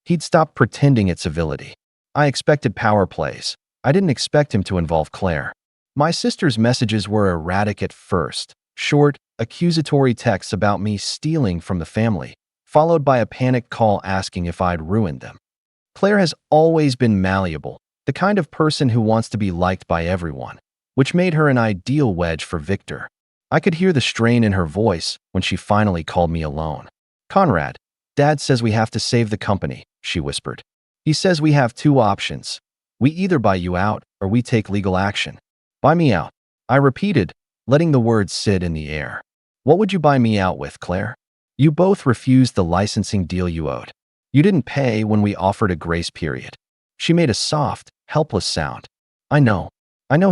He'd stopped pretending at civility. I expected power plays. I didn't expect him to involve Claire. My sister's messages were erratic at first, short, accusatory texts about me stealing from the family, followed by a panicked call asking if I'd ruined them. Claire has always been malleable, the kind of person who wants to be liked by everyone, which made her an ideal wedge for Victor. I could hear the strain in her voice when she finally called me alone. "Conrad, Dad says we have to save the company," she whispered. "He says we have 2 options. We either buy you out or we take legal action." "Buy me out," I repeated, letting the words sit in the air. "What would you buy me out with, Claire? You both refused the licensing deal you owed. You didn't pay when we offered a grace period." She made a soft, helpless sound. I know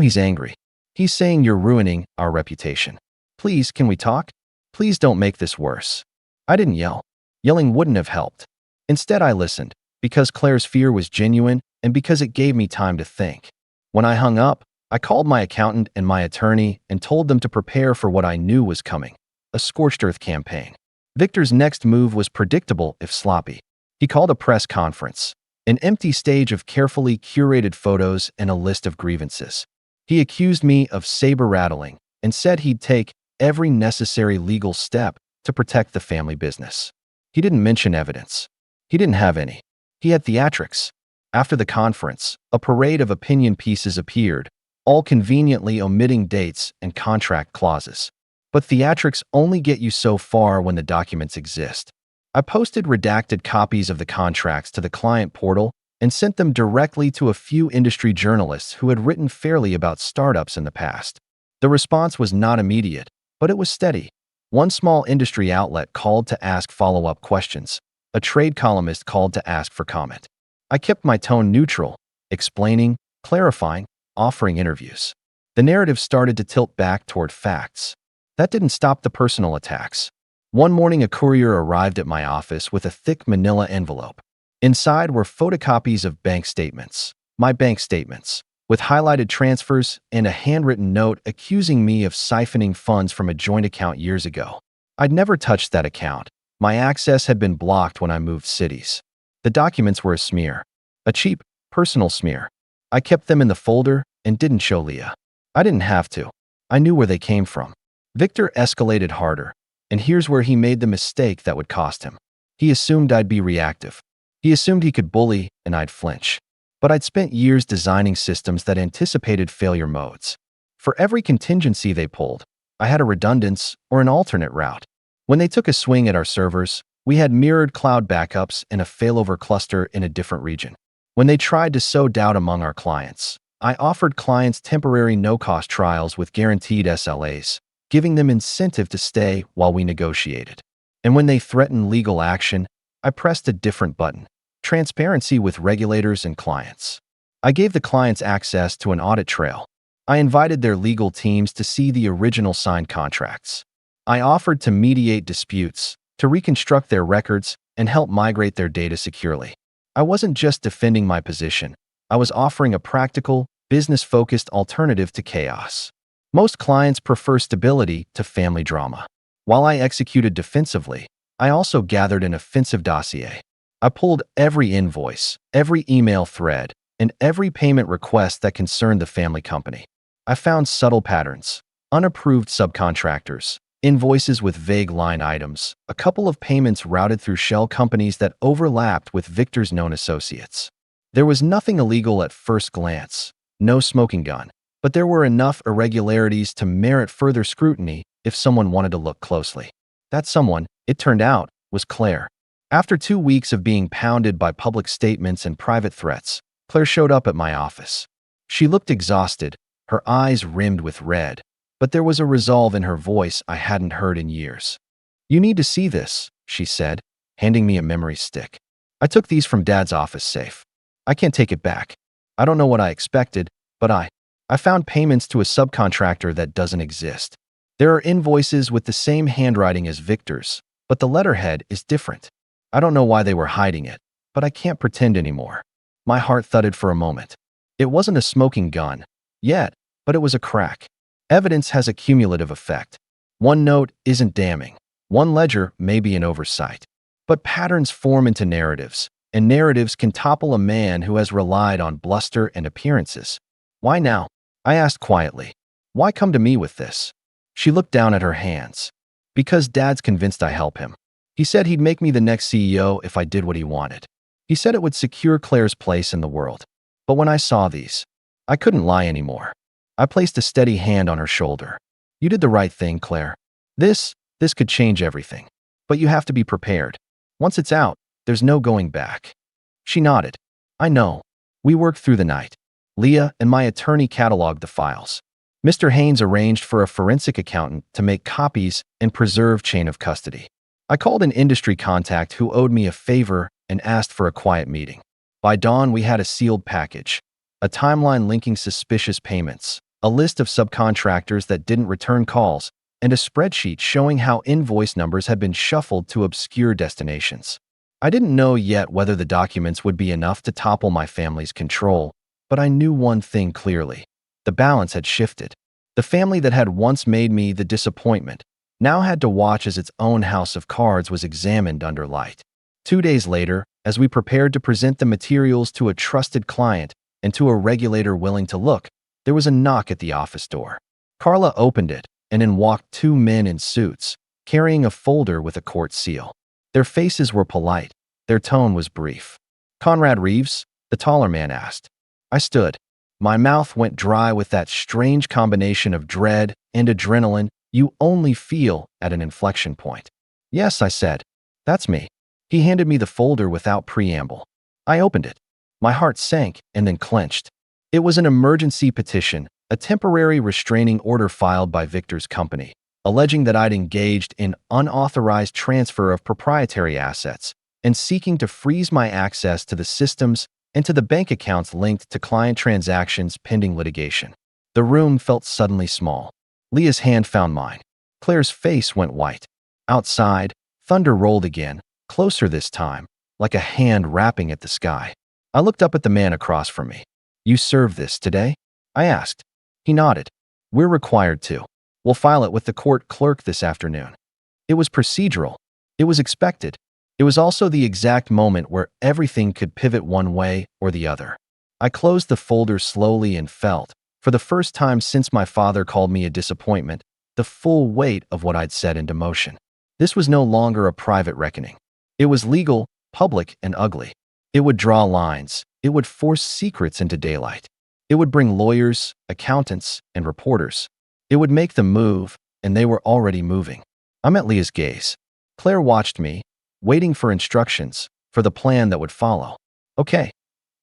he's angry. He's saying you're ruining our reputation. Please, can we talk? Please don't make this worse." I didn't yell. Yelling wouldn't have helped. Instead, I listened, because Claire's fear was genuine and because it gave me time to think. When I hung up, I called my accountant and my attorney and told them to prepare for what I knew was coming, a scorched earth campaign. Victor's next move was predictable if sloppy. He called a press conference, an empty stage of carefully curated photos and a list of grievances. He accused me of saber-rattling and said he'd take every necessary legal step to protect the family business. He didn't mention evidence. He didn't have any. He had theatrics. After the conference, a parade of opinion pieces appeared, all conveniently omitting dates and contract clauses. But theatrics only get you so far when the documents exist. I posted redacted copies of the contracts to the client portal and sent them directly to a few industry journalists who had written fairly about startups in the past. The response was not immediate, but it was steady. One small industry outlet called to ask follow-up questions. A trade columnist called to ask for comment. I kept my tone neutral, explaining, clarifying, offering interviews. The narrative started to tilt back toward facts. That didn't stop the personal attacks. One morning, a courier arrived at my office with a thick manila envelope. Inside were photocopies of bank statements, my bank statements, with highlighted transfers and a handwritten note accusing me of siphoning funds from a joint account years ago. I'd never touched that account. My access had been blocked when I moved cities. The documents were a smear, a cheap, personal smear. I kept them in the folder and didn't show Leah. I didn't have to. I knew where they came from. Victor escalated harder, and here's where he made the mistake that would cost him. He assumed I'd be reactive. He assumed he could bully and I'd flinch. But I'd spent years designing systems that anticipated failure modes. For every contingency they pulled, I had a redundance or an alternate route. When they took a swing at our servers, we had mirrored cloud backups in a failover cluster in a different region. When they tried to sow doubt among our clients, I offered clients temporary no-cost trials with guaranteed SLAs, giving them incentive to stay while we negotiated. And when they threatened legal action, I pressed a different button: transparency with regulators and clients. I gave the clients access to an audit trail. I invited their legal teams to see the original signed contracts. I offered to mediate disputes, to reconstruct their records, and help migrate their data securely. I wasn't just defending my position. I was offering a practical, business-focused alternative to chaos. Most clients prefer stability to family drama. While I executed defensively, I also gathered an offensive dossier. I pulled every invoice, every email thread, and every payment request that concerned the family company. I found subtle patterns: unapproved subcontractors, invoices with vague line items, a couple of payments routed through shell companies that overlapped with Victor's known associates. There was nothing illegal at first glance, no smoking gun, but there were enough irregularities to merit further scrutiny if someone wanted to look closely. That someone, it turned out, was Claire. After 2 weeks of being pounded by public statements and private threats, Claire showed up at my office. She looked exhausted, her eyes rimmed with red, but there was a resolve in her voice I hadn't heard in years. "You need to see this," she said, handing me a memory stick. "I took these from Dad's office safe. I can't take it back. I don't know what I expected, but I found payments to a subcontractor that doesn't exist. There are invoices with the same handwriting as Victor's, but the letterhead is different. I don't know why they were hiding it, but I can't pretend anymore." My heart thudded for a moment. It wasn't a smoking gun yet, but it was a crack. Evidence has a cumulative effect. One note isn't damning. One ledger may be an oversight. But patterns form into narratives, and narratives can topple a man who has relied on bluster and appearances. "Why now?" I asked quietly. "Why come to me with this?" She looked down at her hands. "Because Dad's convinced I help him. He said he'd make me the next CEO if I did what he wanted. He said it would secure Claire's place in the world. But when I saw these, I couldn't lie anymore." I placed a steady hand on her shoulder. "You did the right thing, Claire. This could change everything. But you have to be prepared. Once it's out, there's no going back." She nodded. "I know." We worked through the night. Leah and my attorney cataloged the files. Mr. Haynes arranged for a forensic accountant to make copies and preserve chain of custody. I called an industry contact who owed me a favor and asked for a quiet meeting. By dawn, we had a sealed package: a timeline linking suspicious payments, a list of subcontractors that didn't return calls, and a spreadsheet showing how invoice numbers had been shuffled to obscure destinations. I didn't know yet whether the documents would be enough to topple my family's control, but I knew one thing clearly: the balance had shifted. The family that had once made me the disappointment now had to watch as its own house of cards was examined under light. 2 days later, as we prepared to present the materials to a trusted client and to a regulator willing to look, there was a knock at the office door. Carla opened it, and in walked 2 men in suits, carrying a folder with a court seal. Their faces were polite. Their tone was brief. "Conrad Reeves?" the taller man asked. I stood. My mouth went dry with that strange combination of dread and adrenaline you only feel at an inflection point. "Yes," I said. "That's me." He handed me the folder without preamble. I opened it. My heart sank and then clenched. It was an emergency petition, a temporary restraining order filed by Victor's company, alleging that I'd engaged in unauthorized transfer of proprietary assets and seeking to freeze my access to the systems and to the bank accounts linked to client transactions pending litigation. The room felt suddenly small. Leah's hand found mine. Claire's face went white. Outside, thunder rolled again, closer this time, like a hand rapping at the sky. I looked up at the man across from me. "You serve this today?" I asked. He nodded. "We're required to. We'll file it with the court clerk this afternoon." It was procedural. It was expected. It was also the exact moment where everything could pivot one way or the other. I closed the folder slowly and felt, for the first time since my father called me a disappointment, the full weight of what I'd set into motion. This was no longer a private reckoning. It was legal, public, and ugly. It would draw lines. It would force secrets into daylight. It would bring lawyers, accountants, and reporters. It would make them move, and they were already moving. I met Leah's gaze. Claire watched me, waiting for instructions, for the plan that would follow. "Okay,"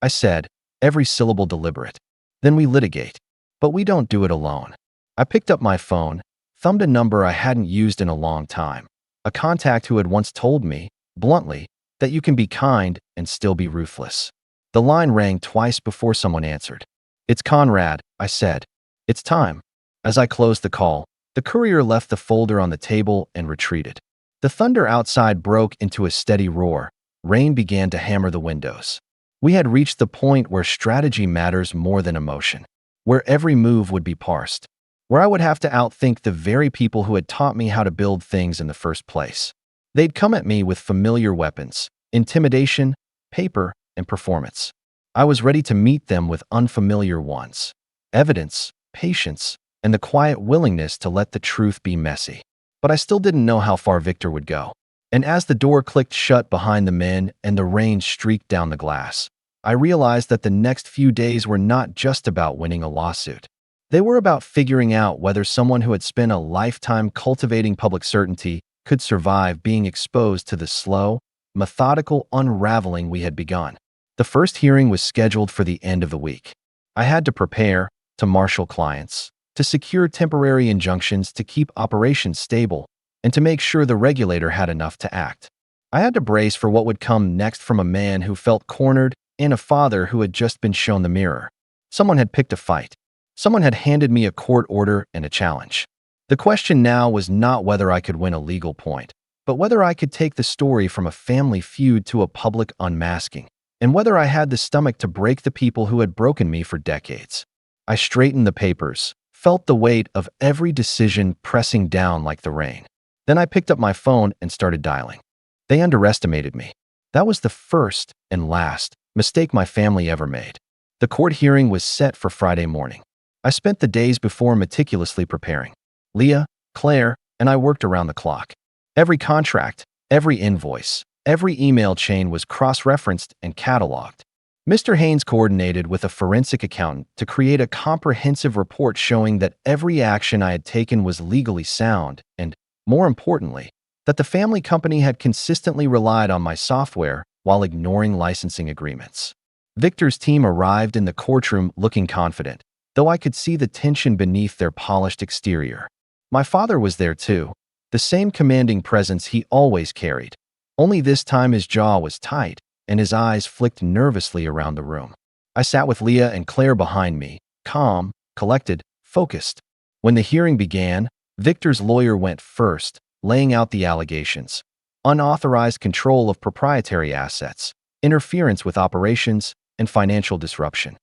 I said, every syllable deliberate. "Then we litigate. But we don't do it alone." I picked up my phone, thumbed a number I hadn't used in a long time. a contact who had once told me, bluntly, that you can be kind and still be ruthless. The line rang twice before someone answered. "It's Conrad," I said. "It's time." As I closed the call, the courier left the folder on the table and retreated. The thunder outside broke into a steady roar. Rain began to hammer the windows. We had reached the point where strategy matters more than emotion, where every move would be parsed, where I would have to outthink the very people who had taught me how to build things in the first place. They'd come at me with familiar weapons: intimidation, paper, and performance. I was ready to meet them with unfamiliar ones: evidence, patience, and the quiet willingness to let the truth be messy. But I still didn't know how far Victor would go. And as the door clicked shut behind the men and the rain streaked down the glass, I realized that the next few days were not just about winning a lawsuit. They were about figuring out whether someone who had spent a lifetime cultivating public certainty could survive being exposed to the slow, methodical unraveling we had begun. The first hearing was scheduled for the end of the week. I had to prepare, to marshal clients, to secure temporary injunctions to keep operations stable, and to make sure the regulator had enough to act. I had to brace for what would come next from a man who felt cornered and a father who had just been shown the mirror. Someone had picked a fight. Someone had handed me a court order and a challenge. The question now was not whether I could win a legal point, but whether I could take the story from a family feud to a public unmasking, and whether I had the stomach to break the people who had broken me for decades. I straightened the papers, felt the weight of every decision pressing down like the rain. Then I picked up my phone and started dialing. They underestimated me. That was the first and last mistake my family ever made. The court hearing was set for Friday morning. I spent the days before meticulously preparing. Leah, Claire, and I worked around the clock. Every contract, every invoice, every email chain was cross-referenced and cataloged. Mr. Haynes coordinated with a forensic accountant to create a comprehensive report showing that every action I had taken was legally sound and, more importantly, that the family company had consistently relied on my software while ignoring licensing agreements. Victor's team arrived in the courtroom looking confident, though I could see the tension beneath their polished exterior. My father was there too, the same commanding presence he always carried. Only this time his jaw was tight, and his eyes flicked nervously around the room. I sat with Leah and Claire behind me, calm, collected, focused. When the hearing began, Victor's lawyer went first, laying out the allegations: unauthorized control of proprietary assets, interference with operations, and financial disruption.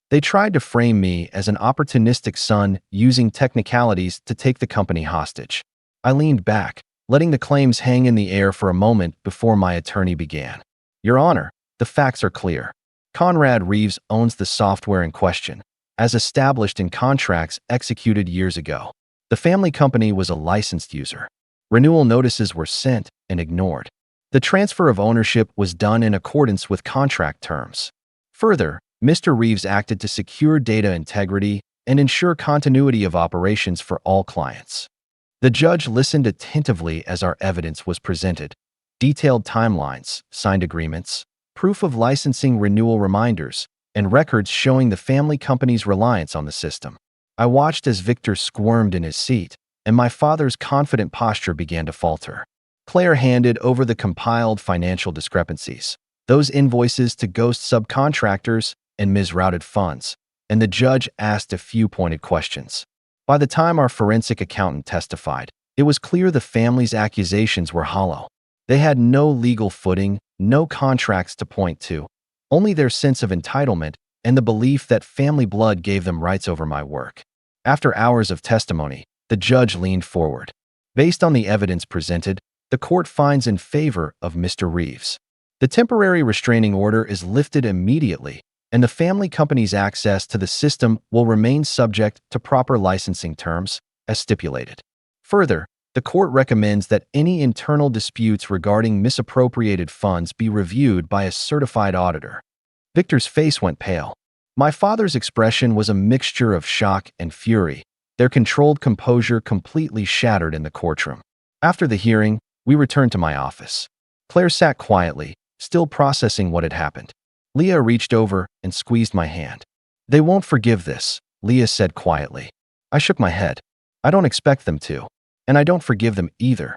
They tried to frame me as an opportunistic son using technicalities to take the company hostage. I leaned back, letting the claims hang in the air for a moment before my attorney began. "Your Honor, the facts are clear. Conrad Reeves owns the software in question, as established in contracts executed years ago. The family company was a licensed user. Renewal notices were sent and ignored. The transfer of ownership was done in accordance with contract terms. Further, Mr. Reeves acted to secure data integrity and ensure continuity of operations for all clients." The judge listened attentively as our evidence was presented: detailed timelines, signed agreements, proof of licensing renewal reminders, and records showing the family company's reliance on the system. I watched as Victor squirmed in his seat, and my father's confident posture began to falter. Claire handed over the compiled financial discrepancies, those invoices to ghost subcontractors and misrouted funds, and the judge asked a few pointed questions. By the time our forensic accountant testified, it was clear the family's accusations were hollow. They had no legal footing, no contracts to point to, only their sense of entitlement and the belief that family blood gave them rights over my work. After hours of testimony, the judge leaned forward. Based on the evidence presented, the court finds in favor of Mr. Reeves. The temporary restraining order is lifted immediately, and the family company's access to the system will remain subject to proper licensing terms, as stipulated. Further, the court recommends that any internal disputes regarding misappropriated funds be reviewed by a certified auditor. Victor's face went pale. My father's expression was a mixture of shock and fury, their controlled composure completely shattered in the courtroom. After the hearing, we returned to my office. Claire sat quietly, still processing what had happened. Leah reached over and squeezed my hand. "They won't forgive this," Leah said quietly. I shook my head. "I don't expect them to, and I don't forgive them either.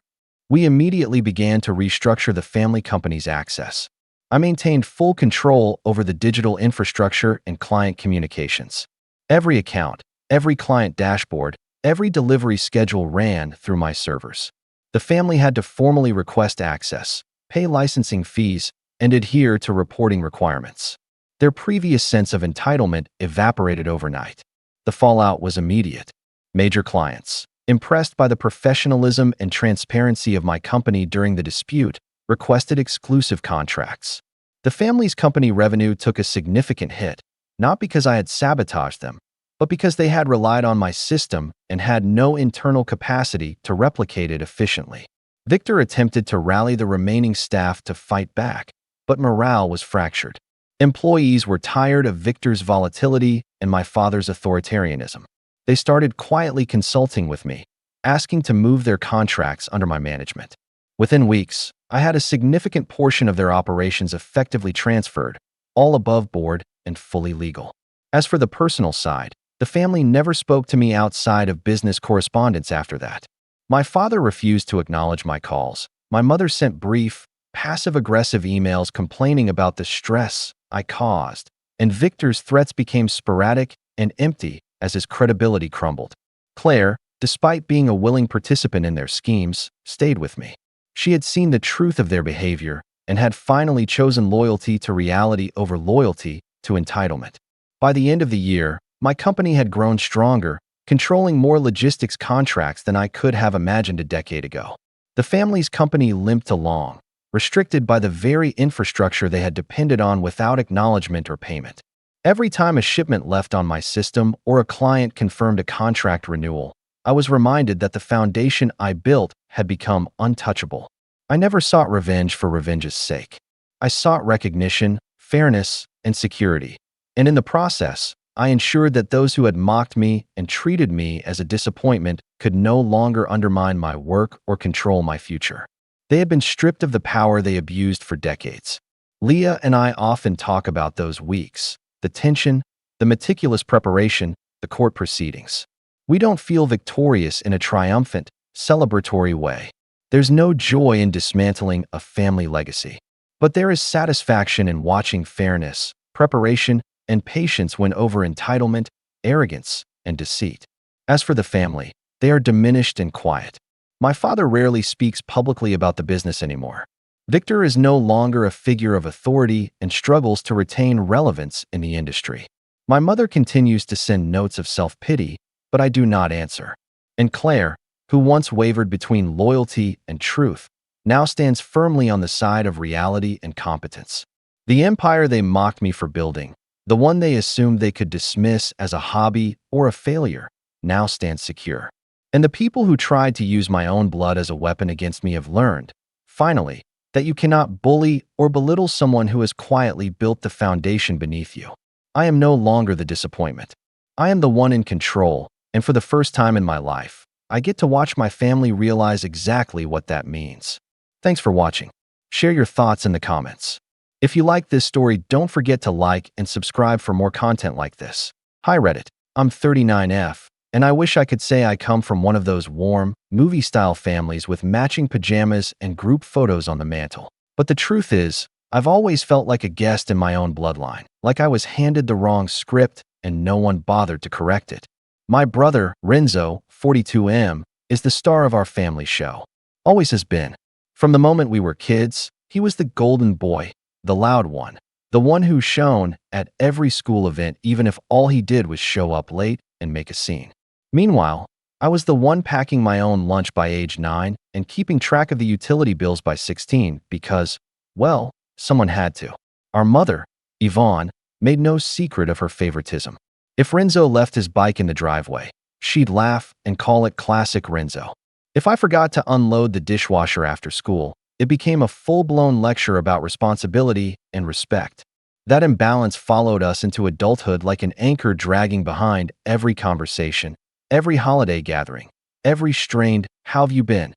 We immediately began to restructure the family company's access. I maintained full control over the digital infrastructure and client communications. Every account, every client dashboard, every delivery schedule ran through my servers. The family had to formally request access, pay licensing fees, and adhere to reporting requirements. Their previous sense of entitlement evaporated overnight. The fallout was immediate. Major clients, impressed by the professionalism and transparency of my company during the dispute, requested exclusive contracts. The family's company revenue took a significant hit, not because I had sabotaged them, but because they had relied on my system and had no internal capacity to replicate it efficiently. Victor attempted to rally the remaining staff to fight back, but morale was fractured. Employees were tired of Victor's volatility and my father's authoritarianism. They started quietly consulting with me, asking to move their contracts under my management. Within weeks, I had a significant portion of their operations effectively transferred, all above board and fully legal. As for the personal side, the family never spoke to me outside of business correspondence after that. My father refused to acknowledge my calls. My mother sent brief, passive-aggressive emails complaining about the stress I caused, and Victor's threats became sporadic and empty as his credibility crumbled. Claire, despite being a willing participant in their schemes, stayed with me. She had seen the truth of their behavior and had finally chosen loyalty to reality over loyalty to entitlement. By the end of the year, my company had grown stronger, controlling more logistics contracts than I could have imagined a decade ago. The family's company limped along, restricted by the very infrastructure they had depended on without acknowledgement or payment. Every time a shipment left on my system or a client confirmed a contract renewal, I was reminded that the foundation I built had become untouchable. I never sought revenge for revenge's sake. I sought recognition, fairness, and security. And in the process, I ensured that those who had mocked me and treated me as a disappointment could no longer undermine my work or control my future. They had been stripped of the power they abused for decades. Leah and I often talk about those weeks, the tension, the meticulous preparation, the court proceedings. We don't feel victorious in a triumphant, celebratory way. There's no joy in dismantling a family legacy. But there is satisfaction in watching fairness, preparation, and patience win over entitlement, arrogance, and deceit. As for the family, they are diminished and quiet. My father rarely speaks publicly about the business anymore. Victor is no longer a figure of authority and struggles to retain relevance in the industry. My mother continues to send notes of self-pity, but I do not answer. And Claire, who once wavered between loyalty and truth, now stands firmly on the side of reality and competence. The empire they mocked me for building, the one they assumed they could dismiss as a hobby or a failure, now stands secure. And the people who tried to use my own blood as a weapon against me have learned, finally, that you cannot bully or belittle someone who has quietly built the foundation beneath you. I am no longer the disappointment. I am the one in control, and for the first time in my life, I get to watch my family realize exactly what that means. Thanks for watching. Share your thoughts in the comments. If you like this story, don't forget to like and subscribe for more content like this. Hi Reddit, I'm 39F, and I wish I could say I come from one of those warm, movie-style families with matching pajamas and group photos on the mantle. But the truth is, I've always felt like a guest in my own bloodline, like I was handed the wrong script and no one bothered to correct it. My brother, Renzo, 42M, is the star of our family show. Always has been. From the moment we were kids, he was the golden boy, the loud one, the one who shone at every school event even if all he did was show up late and make a scene. Meanwhile, I was the one packing my own lunch by age 9 and keeping track of the utility bills by 16 because, well, someone had to. Our mother, Yvonne, made no secret of her favoritism. If Renzo left his bike in the driveway, she'd laugh and call it classic Renzo. If I forgot to unload the dishwasher after school, it became a full-blown lecture about responsibility and respect. That imbalance followed us into adulthood like an anchor dragging behind every conversation, every holiday gathering, every strained, "How've you been?"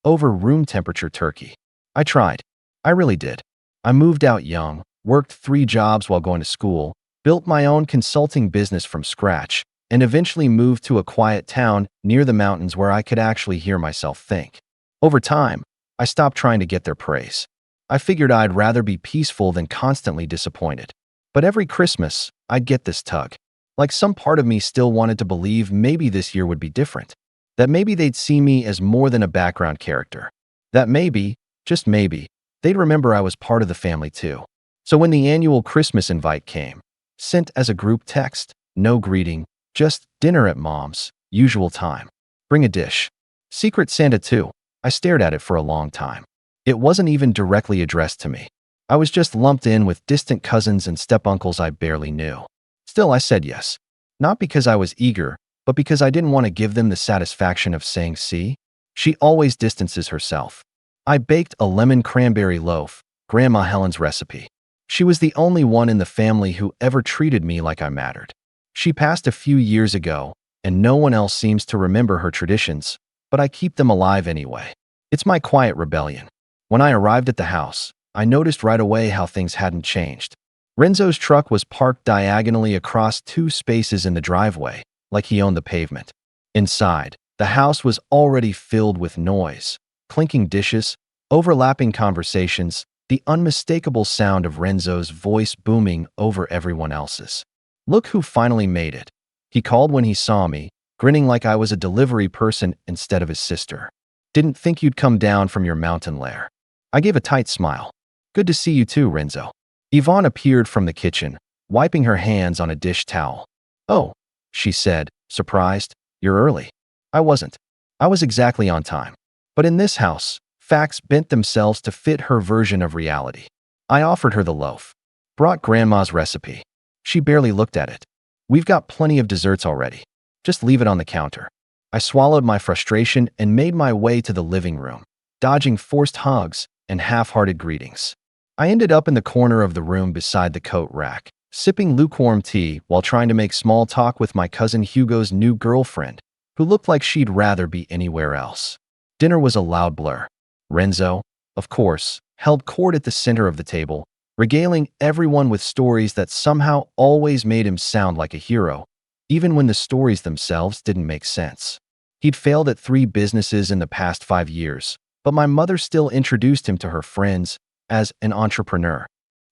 over room temperature turkey. I tried. I really did. I moved out young, worked 3 jobs while going to school, built my own consulting business from scratch, and eventually moved to a quiet town near the mountains where I could actually hear myself think. Over time, I stopped trying to get their praise. I figured I'd rather be peaceful than constantly disappointed. But every Christmas, I'd get this tug. Like some part of me still wanted to believe maybe this year would be different. That maybe they'd see me as more than a background character. That maybe, just maybe, they'd remember I was part of the family too. So when the annual Christmas invite came, sent as a group text, no greeting, just dinner at Mom's, usual time. Bring a dish. Secret Santa too. I stared at it for a long time. It wasn't even directly addressed to me. I was just lumped in with distant cousins and step-uncles I barely knew. Still, I said yes. Not because I was eager, but because I didn't want to give them the satisfaction of saying, see? She always distances herself. I baked a lemon cranberry loaf, Grandma Helen's recipe. She was the only one in the family who ever treated me like I mattered. She passed a few years ago, and no one else seems to remember her traditions, but I keep them alive anyway. It's my quiet rebellion. When I arrived at the house, I noticed right away how things hadn't changed. Renzo's truck was parked diagonally across 2 spaces in the driveway, like he owned the pavement. Inside, the house was already filled with noise, clinking dishes, overlapping conversations, the unmistakable sound of Renzo's voice booming over everyone else's. Look who finally made it. He called when he saw me, grinning like I was a delivery person instead of his sister. Didn't think you'd come down from your mountain lair. I gave a tight smile. Good to see you too, Renzo. Yvonne appeared from the kitchen, wiping her hands on a dish towel. Oh, she said, surprised. You're early. I wasn't. I was exactly on time. But in this house, facts bent themselves to fit her version of reality. I offered her the loaf. Brought Grandma's recipe. She barely looked at it. We've got plenty of desserts already. Just leave it on the counter. I swallowed my frustration and made my way to the living room, dodging forced hugs and half-hearted greetings. I ended up in the corner of the room beside the coat rack, sipping lukewarm tea while trying to make small talk with my cousin Hugo's new girlfriend, who looked like she'd rather be anywhere else. Dinner was a loud blur. Renzo, of course, held court at the center of the table, regaling everyone with stories that somehow always made him sound like a hero, even when the stories themselves didn't make sense. He'd failed at 3 businesses in the past 5 years, but my mother still introduced him to her friends as an entrepreneur.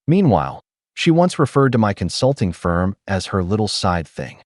Meanwhile, she once referred to my consulting firm as her little side thing.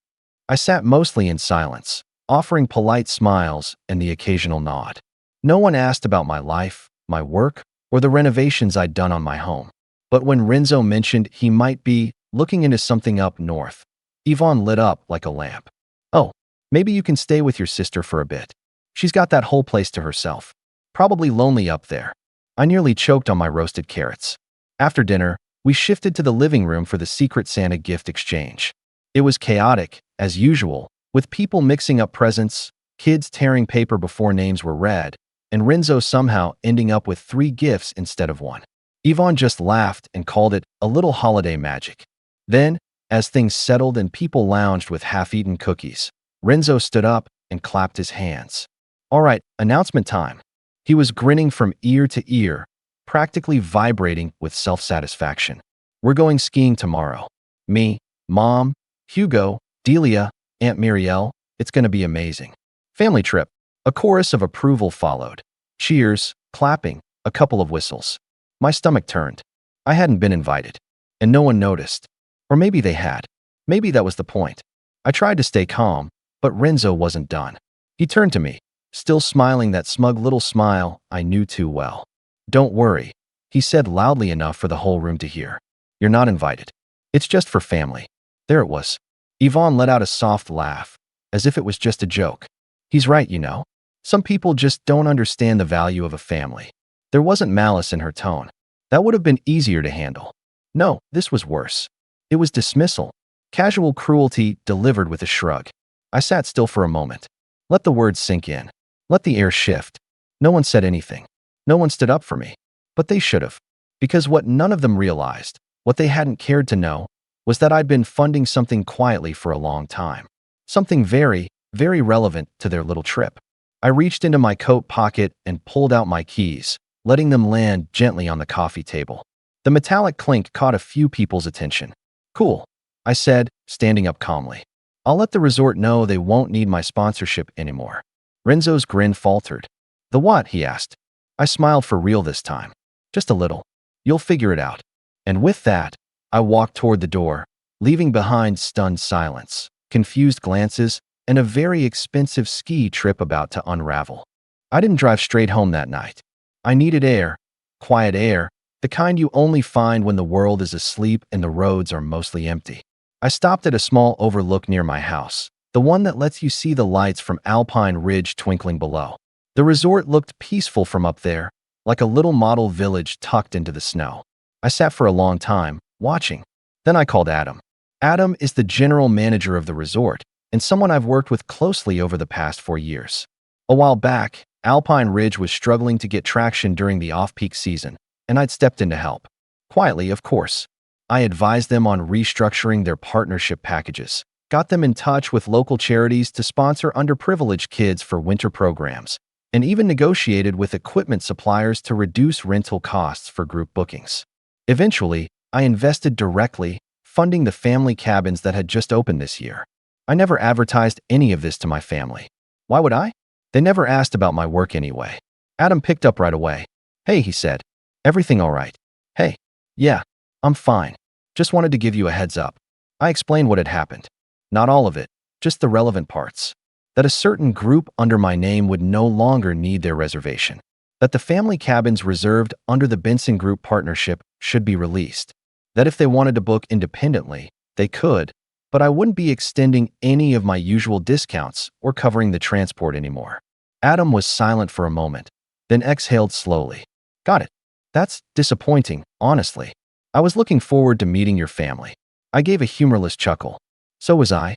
I sat mostly in silence, offering polite smiles and the occasional nod. No one asked about my life, my work, or the renovations I'd done on my home. But when Renzo mentioned he might be looking into something up north, Yvonne lit up like a lamp. Oh, maybe you can stay with your sister for a bit. She's got that whole place to herself. Probably lonely up there. I nearly choked on my roasted carrots. After dinner, we shifted to the living room for the Secret Santa gift exchange. It was chaotic, as usual, with people mixing up presents, kids tearing paper before names were read, and Renzo somehow ending up with 3 gifts instead of 1. Yvonne just laughed and called it a little holiday magic. Then, as things settled and people lounged with half-eaten cookies, Renzo stood up and clapped his hands. All right, announcement time. He was grinning from ear to ear, practically vibrating with self-satisfaction. We're going skiing tomorrow. Me, Mom, Hugo, Delia, Aunt Muriel. It's going to be amazing. Family trip. A chorus of approval followed. Cheers, clapping, a couple of whistles. My stomach turned. I hadn't been invited, and no one noticed. Or maybe they had. Maybe that was the point. I tried to stay calm, but Renzo wasn't done. He turned to me, still smiling that smug little smile I knew too well. Don't worry, he said loudly enough for the whole room to hear. You're not invited. It's just for family. There it was. Yvonne let out a soft laugh, as if it was just a joke. He's right, you know. Some people just don't understand the value of a family. There wasn't malice in her tone. That would have been easier to handle. No, this was worse. It was dismissal. Casual cruelty delivered with a shrug. I sat still for a moment. Let the words sink in. Let the air shift. No one said anything. No one stood up for me. But they should have. Because what none of them realized, what they hadn't cared to know, was that I'd been funding something quietly for a long time. Something very, very relevant to their little trip. I reached into my coat pocket and pulled out my keys, letting them land gently on the coffee table. The metallic clink caught a few people's attention. Cool, I said, standing up calmly. I'll let the resort know they won't need my sponsorship anymore. Renzo's grin faltered. The what? He asked. I smiled for real this time. Just a little. You'll figure it out. And with that, I walked toward the door, leaving behind stunned silence, confused glances, and a very expensive ski trip about to unravel. I didn't drive straight home that night. I needed air, quiet air, the kind you only find when the world is asleep and the roads are mostly empty. I stopped at a small overlook near my house, the one that lets you see the lights from Alpine Ridge twinkling below. The resort looked peaceful from up there, like a little model village tucked into the snow. I sat for a long time, watching. Then I called Adam. Adam is the general manager of the resort, and someone I've worked with closely over the past 4 years. A while back, Alpine Ridge was struggling to get traction during the off-peak season, and I'd stepped in to help. Quietly, of course. I advised them on restructuring their partnership packages, got them in touch with local charities to sponsor underprivileged kids for winter programs, and even negotiated with equipment suppliers to reduce rental costs for group bookings. Eventually, I invested directly, funding the family cabins that had just opened this year. I never advertised any of this to my family. Why would I? They never asked about my work anyway. Adam picked up right away. "Hey," he said. "Everything all right?" "Hey. Yeah, I'm fine. Just wanted to give you a heads up." I explained what had happened. Not all of it, just the relevant parts. That a certain group under my name would no longer need their reservation. That the family cabins reserved under the Benson Group partnership should be released. That if they wanted to book independently, they could, but I wouldn't be extending any of my usual discounts or covering the transport anymore. Adam was silent for a moment, then exhaled slowly. "Got it. That's disappointing, honestly. I was looking forward to meeting your family." I gave a humorless chuckle. So was I.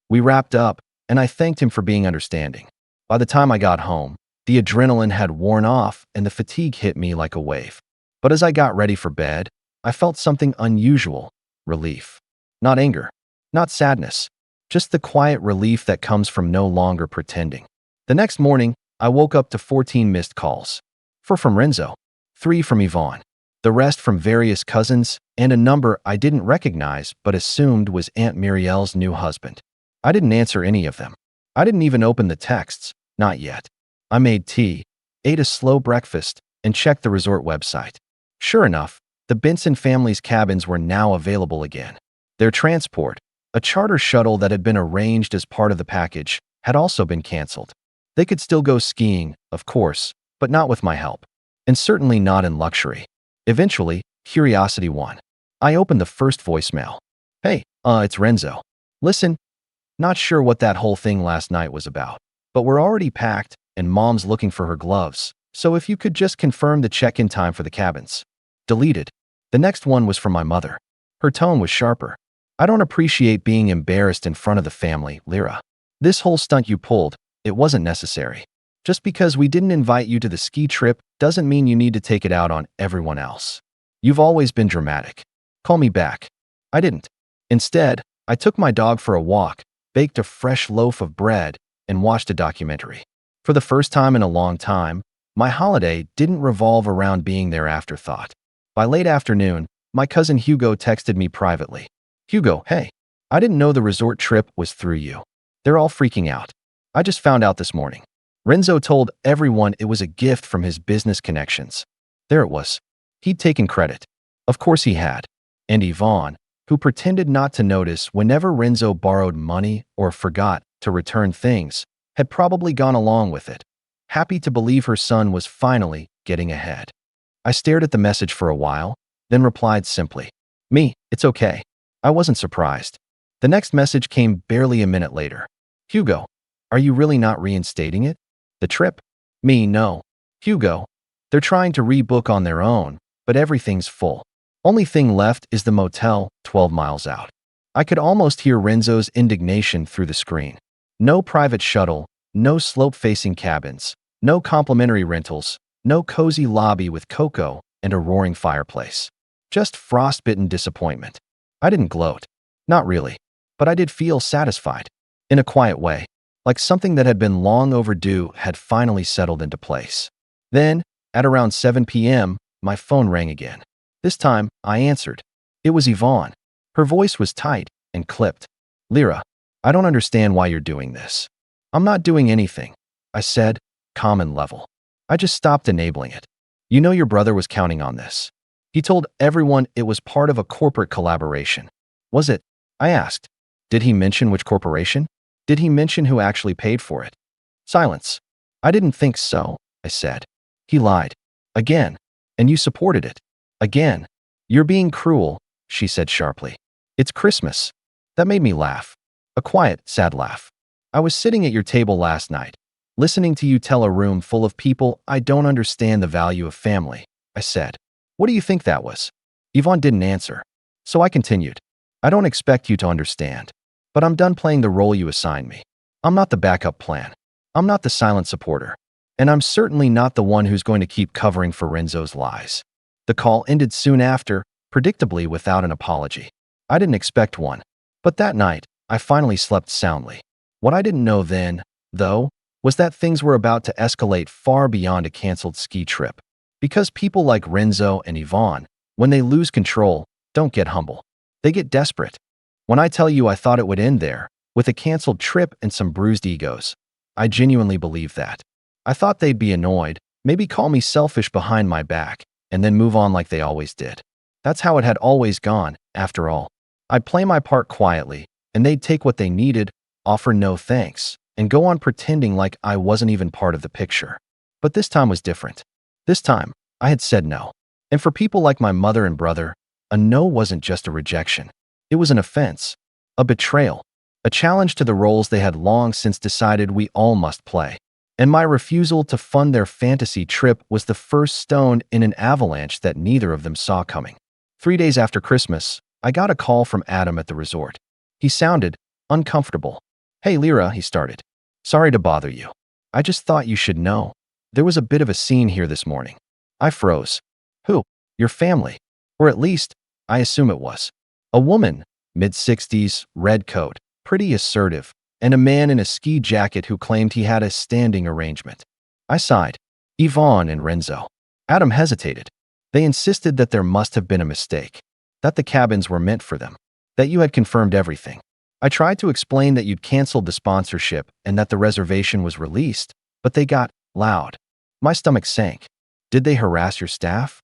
We wrapped up, and I thanked him for being understanding. By the time I got home, the adrenaline had worn off and the fatigue hit me like a wave. But as I got ready for bed, I felt something unusual: relief. Not anger, not sadness, just the quiet relief that comes from no longer pretending. The next morning, I woke up to 14 missed calls. 4 from Renzo, 3 from Yvonne, the rest from various cousins, and a number I didn't recognize but assumed was Aunt Muriel's new husband. I didn't answer any of them. I didn't even open the texts, not yet. I made tea, ate a slow breakfast, and checked the resort website. Sure enough, the Benson family's cabins were now available again. Their transport, a charter shuttle that had been arranged as part of the package, had also been canceled. They could still go skiing, of course, but not with my help, and certainly not in luxury. Eventually, curiosity won. I opened the first voicemail. "Hey, it's Renzo. Listen, not sure what that whole thing last night was about, but we're already packed and Mom's looking for her gloves, so if you could just confirm the check-in time for the cabins." Deleted. The next one was from my mother. Her tone was sharper. "I don't appreciate being embarrassed in front of the family, Lyra. This whole stunt you pulled, it wasn't necessary. Just because we didn't invite you to the ski trip doesn't mean you need to take it out on everyone else. You've always been dramatic. Call me back." I didn't. Instead, I took my dog for a walk, baked a fresh loaf of bread, and watched a documentary. For the first time in a long time, my holiday didn't revolve around being their afterthought. By late afternoon, my cousin Hugo texted me privately. "Hugo, hey, I didn't know the resort trip was through you. They're all freaking out. I just found out this morning. Renzo told everyone it was a gift from his business connections." There it was. He'd taken credit. Of course he had. And Yvonne, who pretended not to notice whenever Renzo borrowed money or forgot to return things, had probably gone along with it, happy to believe her son was finally getting ahead. I stared at the message for a while, then replied simply, "Me, it's okay." I wasn't surprised. The next message came barely a minute later. "Hugo, are you really not reinstating it? The trip?" Me, "No." "Hugo, they're trying to rebook on their own, but everything's full. Only thing left is the motel 12 miles out." I could almost hear Renzo's indignation through the screen. No private shuttle, no slope-facing cabins, no complimentary rentals, no cozy lobby with cocoa and a roaring fireplace. Just frostbitten disappointment. I didn't gloat. Not really. But I did feel satisfied. In a quiet way. Like something that had been long overdue had finally settled into place. Then, at around 7 p.m., my phone rang again. This time, I answered. It was Yvonne. Her voice was tight and clipped. "Lyra, I don't understand why you're doing this." "I'm not doing anything," I said, calm and level. I just stopped enabling it. You know your brother was counting on this. He told everyone it was part of a corporate collaboration. Was it? I asked. Did he mention which corporation? Did he mention who actually paid for it? Silence. I didn't think so, I said. He lied. Again. And you supported it. Again. You're being cruel, she said sharply. It's Christmas. That made me laugh. A quiet, sad laugh. I was sitting at your table last night, listening to you tell a room full of people I don't understand the value of family, I said. What do you think that was? Yvonne didn't answer. So I continued. I don't expect you to understand, but I'm done playing the role you assigned me. I'm not the backup plan. I'm not the silent supporter. And I'm certainly not the one who's going to keep covering for Renzo's lies. The call ended soon after, predictably without an apology. I didn't expect one. But that night, I finally slept soundly. What I didn't know then, though, was that things were about to escalate far beyond a canceled ski trip. Because people like Renzo and Yvonne, when they lose control, don't get humble. They get desperate. When I tell you I thought it would end there, with a canceled trip and some bruised egos, I genuinely believe that. I thought they'd be annoyed, maybe call me selfish behind my back, and then move on like they always did. That's how it had always gone, after all. I'd play my part quietly, and they'd take what they needed, offer no thanks, and go on pretending like I wasn't even part of the picture. But this time was different. This time, I had said no. And for people like my mother and brother, a no wasn't just a rejection. It was an offense, a betrayal, a challenge to the roles they had long since decided we all must play. And my refusal to fund their fantasy trip was the first stone in an avalanche that neither of them saw coming. 3 days after Christmas, I got a call from Adam at the resort. He sounded uncomfortable. Hey, Lyra, he started. Sorry to bother you. I just thought you should know. There was a bit of a scene here this morning. I froze. Who? Your family. Or at least, I assume it was. A woman, mid-60s, red coat, pretty assertive, and a man in a ski jacket who claimed he had a standing arrangement. I sighed. Yvonne and Renzo. Adam hesitated. They insisted that there must have been a mistake, that the cabins were meant for them, that you had confirmed everything. I tried to explain that you'd canceled the sponsorship and that the reservation was released, but they got loud. My stomach sank. Did they harass your staff?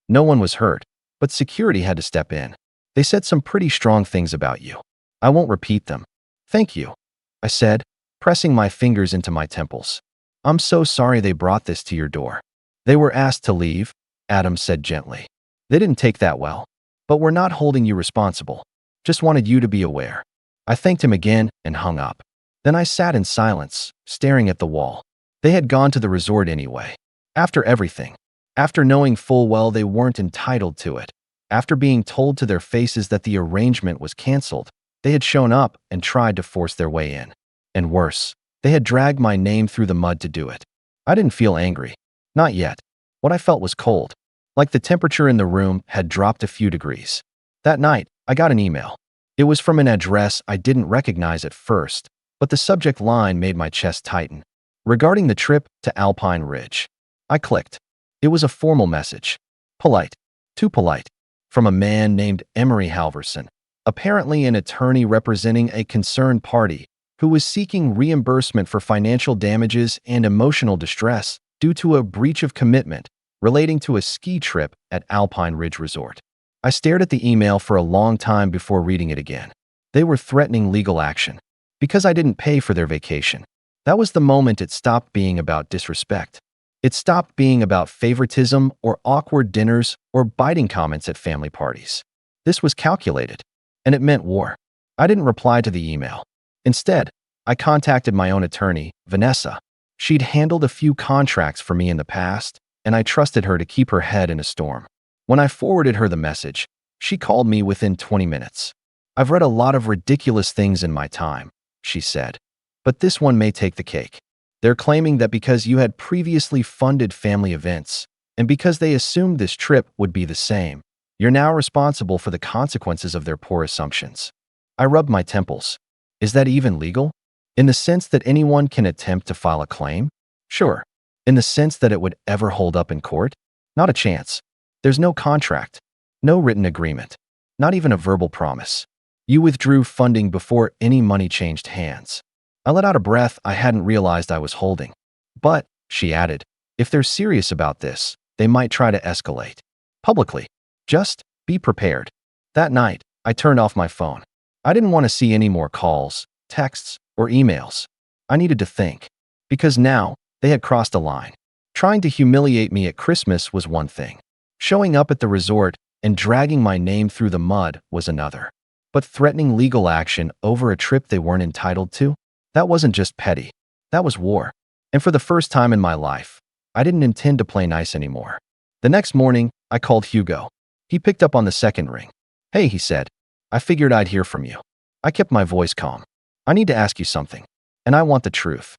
No one was hurt, but security had to step in. They said some pretty strong things about you. I won't repeat them. Thank you, I said, pressing my fingers into my temples. I'm so sorry they brought this to your door. They were asked to leave, Adam said gently. They didn't take that well. But we're not holding you responsible. Just wanted you to be aware. I thanked him again and hung up. Then I sat in silence, staring at the wall. They had gone to the resort anyway. After everything. After knowing full well they weren't entitled to it. After being told to their faces that the arrangement was canceled, they had shown up and tried to force their way in. And worse, they had dragged my name through the mud to do it. I didn't feel angry. Not yet. What I felt was cold. Like the temperature in the room had dropped a few degrees. That night, I got an email. It was from an address I didn't recognize at first, but the subject line made my chest tighten. Regarding the trip to Alpine Ridge. I clicked. It was a formal message. Polite. Too polite. From a man named Emery Halverson, apparently an attorney representing a concerned party who was seeking reimbursement for financial damages and emotional distress due to a breach of commitment relating to a ski trip at Alpine Ridge Resort. I stared at the email for a long time before reading it again. They were threatening legal action because I didn't pay for their vacation. That was the moment it stopped being about disrespect. It stopped being about favoritism or awkward dinners or biting comments at family parties. This was calculated, and it meant war. I didn't reply to the email. Instead, I contacted my own attorney, Vanessa. She'd handled a few contracts for me in the past, and I trusted her to keep her head in a storm. When I forwarded her the message, she called me within 20 minutes. I've read a lot of ridiculous things in my time, she said, but this one may take the cake. They're claiming that because you had previously funded family events, and because they assumed this trip would be the same, you're now responsible for the consequences of their poor assumptions. I rubbed my temples. Is that even legal? In the sense that anyone can attempt to file a claim? Sure. In the sense that it would ever hold up in court? Not a chance. There's no contract, no written agreement, not even a verbal promise. You withdrew funding before any money changed hands. I let out a breath I hadn't realized I was holding. But, she added, If they're serious about this, they might try to escalate. Publicly. Just be prepared. That night, I turned off my phone. I didn't want to see any more calls, texts, or emails. I needed to think. Because now, they had crossed a line. Trying to humiliate me at Christmas was one thing. Showing up at the resort and dragging my name through the mud was another. But threatening legal action over a trip they weren't entitled to? That wasn't just petty. That was war. And for the first time in my life, I didn't intend to play nice anymore. The next morning, I called Hugo. He picked up on the second ring. "Hey," he said. "I figured I'd hear from you." I kept my voice calm. "I need to ask you something. And I want the truth."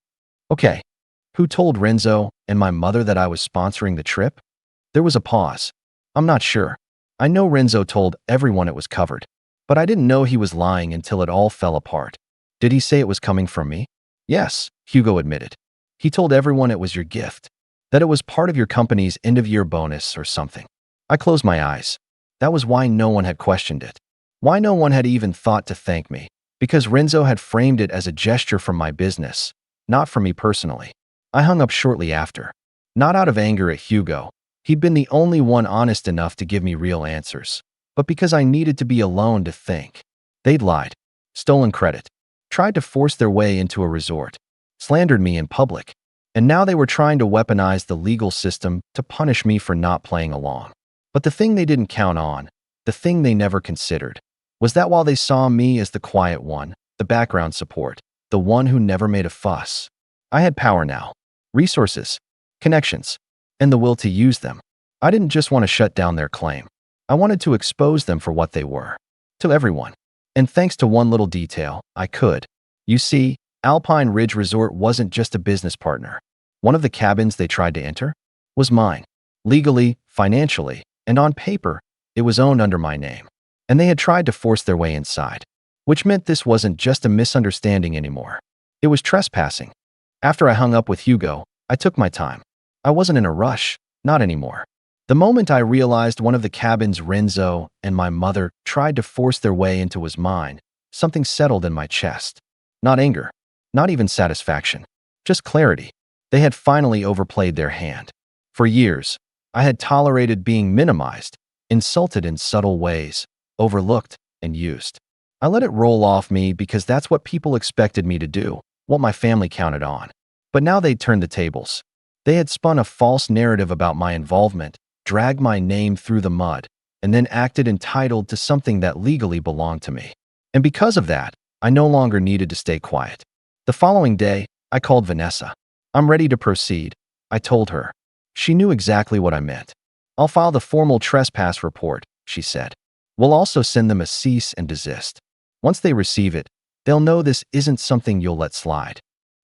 "Okay." "Who told Renzo and my mother that I was sponsoring the trip?" There was a pause. "I'm not sure. I know Renzo told everyone it was covered. But I didn't know he was lying until it all fell apart." "Did he say it was coming from me?" "Yes," Hugo admitted. "He told everyone it was your gift. That it was part of your company's end-of-year bonus or something." I closed my eyes. That was why no one had questioned it. Why no one had even thought to thank me. Because Renzo had framed it as a gesture from my business, not from me personally. I hung up shortly after. Not out of anger at Hugo. He'd been the only one honest enough to give me real answers. But because I needed to be alone to think. They'd lied. Stolen credit. Tried to force their way into a resort. Slandered me in public. And now they were trying to weaponize the legal system to punish me for not playing along. But the thing they didn't count on, the thing they never considered, was that while they saw me as the quiet one, the background support, the one who never made a fuss, I had power now. Resources, connections, and the will to use them. I didn't just want to shut down their claim. I wanted to expose them for what they were. To everyone. And thanks to one little detail, I could. You see, Alpine Ridge Resort wasn't just a business partner. One of the cabins they tried to enter was mine. Legally, financially, and on paper, it was owned under my name. And they had tried to force their way inside. Which meant this wasn't just a misunderstanding anymore. It was trespassing. After I hung up with Hugo, I took my time. I wasn't in a rush, not anymore. The moment I realized one of the cabins Renzo and my mother tried to force their way into was mine, something settled in my chest. Not anger, not even satisfaction, just clarity. They had finally overplayed their hand. For years, I had tolerated being minimized, insulted in subtle ways, overlooked and used. I let it roll off me because that's what people expected me to do, what my family counted on. But now they'd turned the tables. They had spun a false narrative about my involvement, dragged my name through the mud, and then acted entitled to something that legally belonged to me. And because of that, I no longer needed to stay quiet. The following day, I called Vanessa. "I'm ready to proceed," I told her. She knew exactly what I meant. "I'll file the formal trespass report," she said. "We'll also send them a cease and desist. Once they receive it, they'll know this isn't something you'll let slide."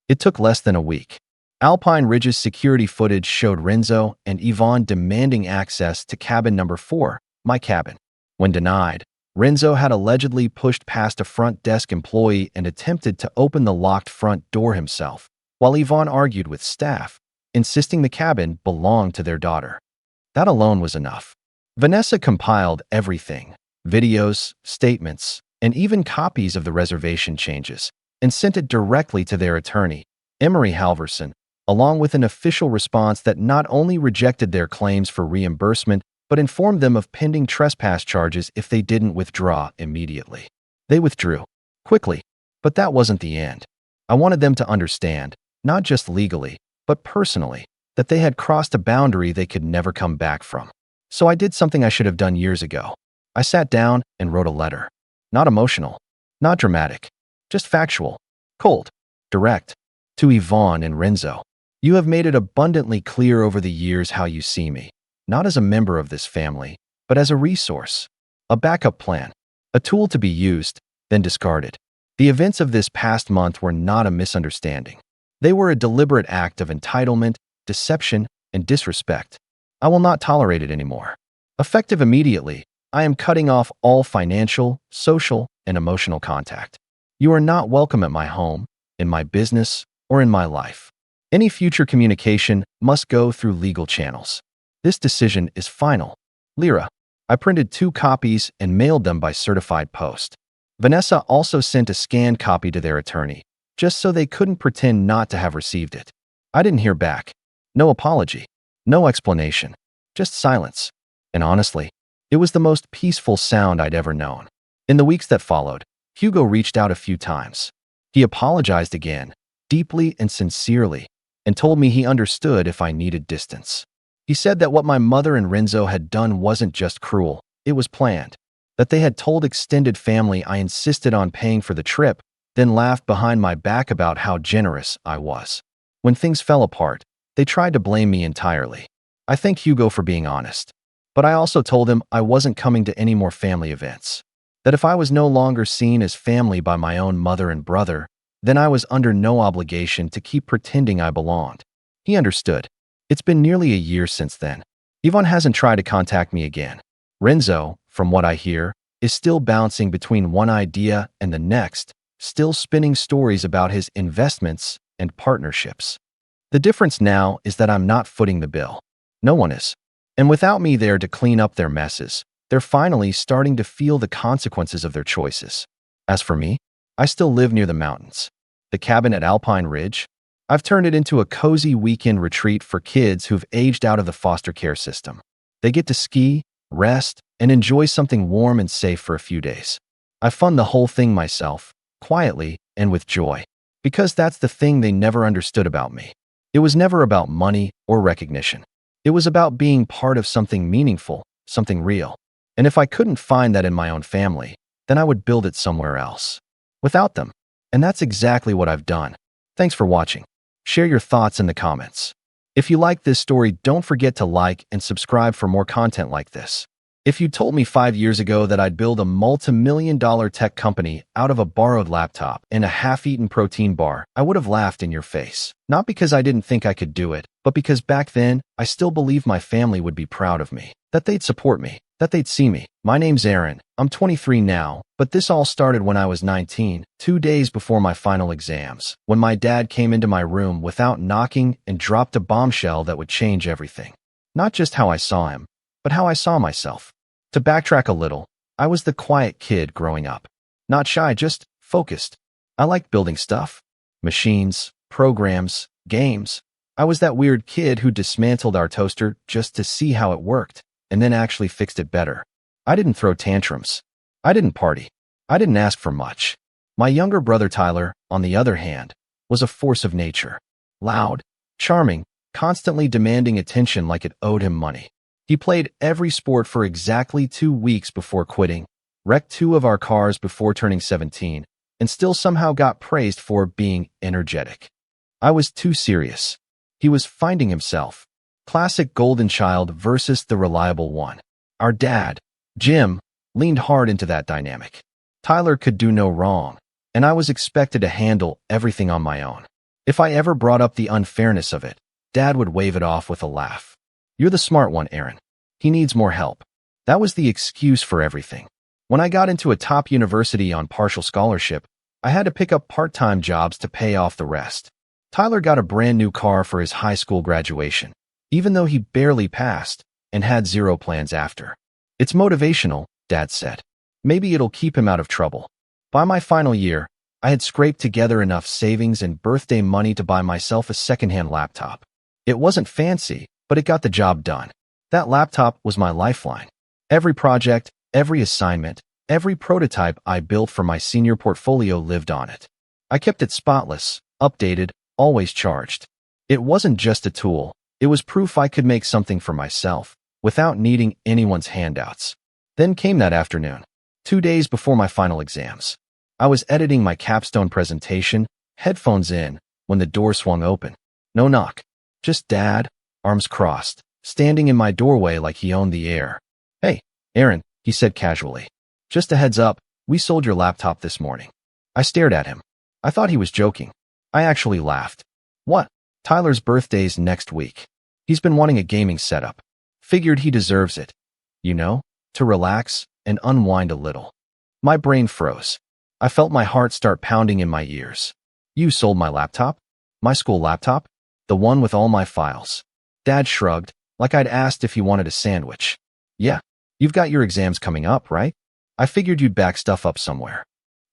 It took less than a week. Alpine Ridge's security footage showed Renzo and Yvonne demanding access to cabin number 4, my cabin. When denied, Renzo had allegedly pushed past a front desk employee and attempted to open the locked front door himself, while Yvonne argued with staff, insisting the cabin belonged to their daughter. That alone was enough. Vanessa compiled everything, videos, statements, and even copies of the reservation changes, and sent it directly to their attorney, Emery Halverson, along with an official response that not only rejected their claims for reimbursement, but informed them of pending trespass charges if they didn't withdraw immediately. They withdrew. Quickly. But that wasn't the end. I wanted them to understand, not just legally, but personally, that they had crossed a boundary they could never come back from. So I did something I should have done years ago. I sat down and wrote a letter. Not emotional, not dramatic, just factual, cold, direct, to Yvonne and Renzo. "You have made it abundantly clear over the years how you see me, not as a member of this family, but as a resource, a backup plan, a tool to be used, then discarded. The events of this past month were not a misunderstanding. They were a deliberate act of entitlement, deception, and disrespect. I will not tolerate it anymore. Effective immediately, I am cutting off all financial, social, and emotional contact. You are not welcome at my home, in my business, or in my life. Any future communication must go through legal channels. This decision is final. Lyra." I printed 2 copies and mailed them by certified post. Vanessa also sent a scanned copy to their attorney, just so they couldn't pretend not to have received it. I didn't hear back. No apology. No explanation. Just silence. And honestly, it was the most peaceful sound I'd ever known. In the weeks that followed, Hugo reached out a few times. He apologized again, deeply and sincerely, and told me he understood if I needed distance. He said that what my mother and Renzo had done wasn't just cruel, it was planned. That they had told extended family I insisted on paying for the trip, then laughed behind my back about how generous I was. When things fell apart, they tried to blame me entirely. I thank Hugo for being honest. But I also told him I wasn't coming to any more family events. That if I was no longer seen as family by my own mother and brother, then I was under no obligation to keep pretending I belonged. He understood. It's been nearly a year since then. Ivan hasn't tried to contact me again. Renzo, from what I hear, is still bouncing between one idea and the next, still spinning stories about his investments and partnerships. The difference now is that I'm not footing the bill. No one is. And without me there to clean up their messes, they're finally starting to feel the consequences of their choices. As for me, I still live near the mountains. The cabin at Alpine Ridge, I've turned it into a cozy weekend retreat for kids who've aged out of the foster care system. They get to ski, rest, and enjoy something warm and safe for a few days. I fund the whole thing myself, quietly and with joy, because that's the thing they never understood about me. It was never about money or recognition. It was about being part of something meaningful, something real. And if I couldn't find that in my own family, then I would build it somewhere else. Without them. And that's exactly what I've done. Thanks for watching. Share your thoughts in the comments. If you like this story, don't forget to like and subscribe for more content like this. If you told me 5 years ago that I'd build a multi-million-dollar tech company out of a borrowed laptop and a half-eaten protein bar, I would have laughed in your face. Not because I didn't think I could do it, but because back then, I still believed my family would be proud of me, that they'd support me, that they'd see me. My name's Aaron. I'm 23 now, but this all started when I was 19, 2 days before my final exams, when my dad came into my room without knocking and dropped a bombshell that would change everything. Not just how I saw him, but how I saw myself. To backtrack a little, I was the quiet kid growing up. Not shy, just focused. I liked building stuff. Machines, programs, games. I was that weird kid who dismantled our toaster just to see how it worked, and then actually fixed it better. I didn't throw tantrums. I didn't party. I didn't ask for much. My younger brother Tyler, on the other hand, was a force of nature. Loud, charming, constantly demanding attention like it owed him money. He played every sport for exactly 2 weeks before quitting, wrecked 2 of our cars before turning 17, and still somehow got praised for being energetic. I was too serious. He was finding himself. Classic golden child versus the reliable one. Our dad, Jim, leaned hard into that dynamic. Tyler could do no wrong, and I was expected to handle everything on my own. If I ever brought up the unfairness of it, Dad would wave it off with a laugh. You're the smart one, Aaron. He needs more help. That was the excuse for everything. When I got into a top university on partial scholarship, I had to pick up part-time jobs to pay off the rest. Tyler got a brand new car for his high school graduation, even though he barely passed and had 0 plans after. It's motivational, Dad said. Maybe it'll keep him out of trouble. By my final year, I had scraped together enough savings and birthday money to buy myself a secondhand laptop. It wasn't fancy, but it got the job done. That laptop was my lifeline. Every project, every assignment, every prototype I built for my senior portfolio lived on it. I kept it spotless, updated, always charged. It wasn't just a tool. It was proof I could make something for myself, without needing anyone's handouts. Then came that afternoon, 2 days before my final exams. I was editing my capstone presentation, headphones in, when the door swung open. No knock. Just Dad, arms crossed, standing in my doorway like he owned the air. Hey, Aaron, he said casually. Just a heads up, we sold your laptop this morning. I stared at him. I thought he was joking. I actually laughed. What? Tyler's birthday's next week. He's been wanting a gaming setup. Figured he deserves it. You know, to relax and unwind a little. My brain froze. I felt my heart start pounding in my ears. You sold my laptop? My school laptop? The one with all my files. Dad shrugged, like I'd asked if he wanted a sandwich. Yeah, you've got your exams coming up, right? I figured you'd back stuff up somewhere.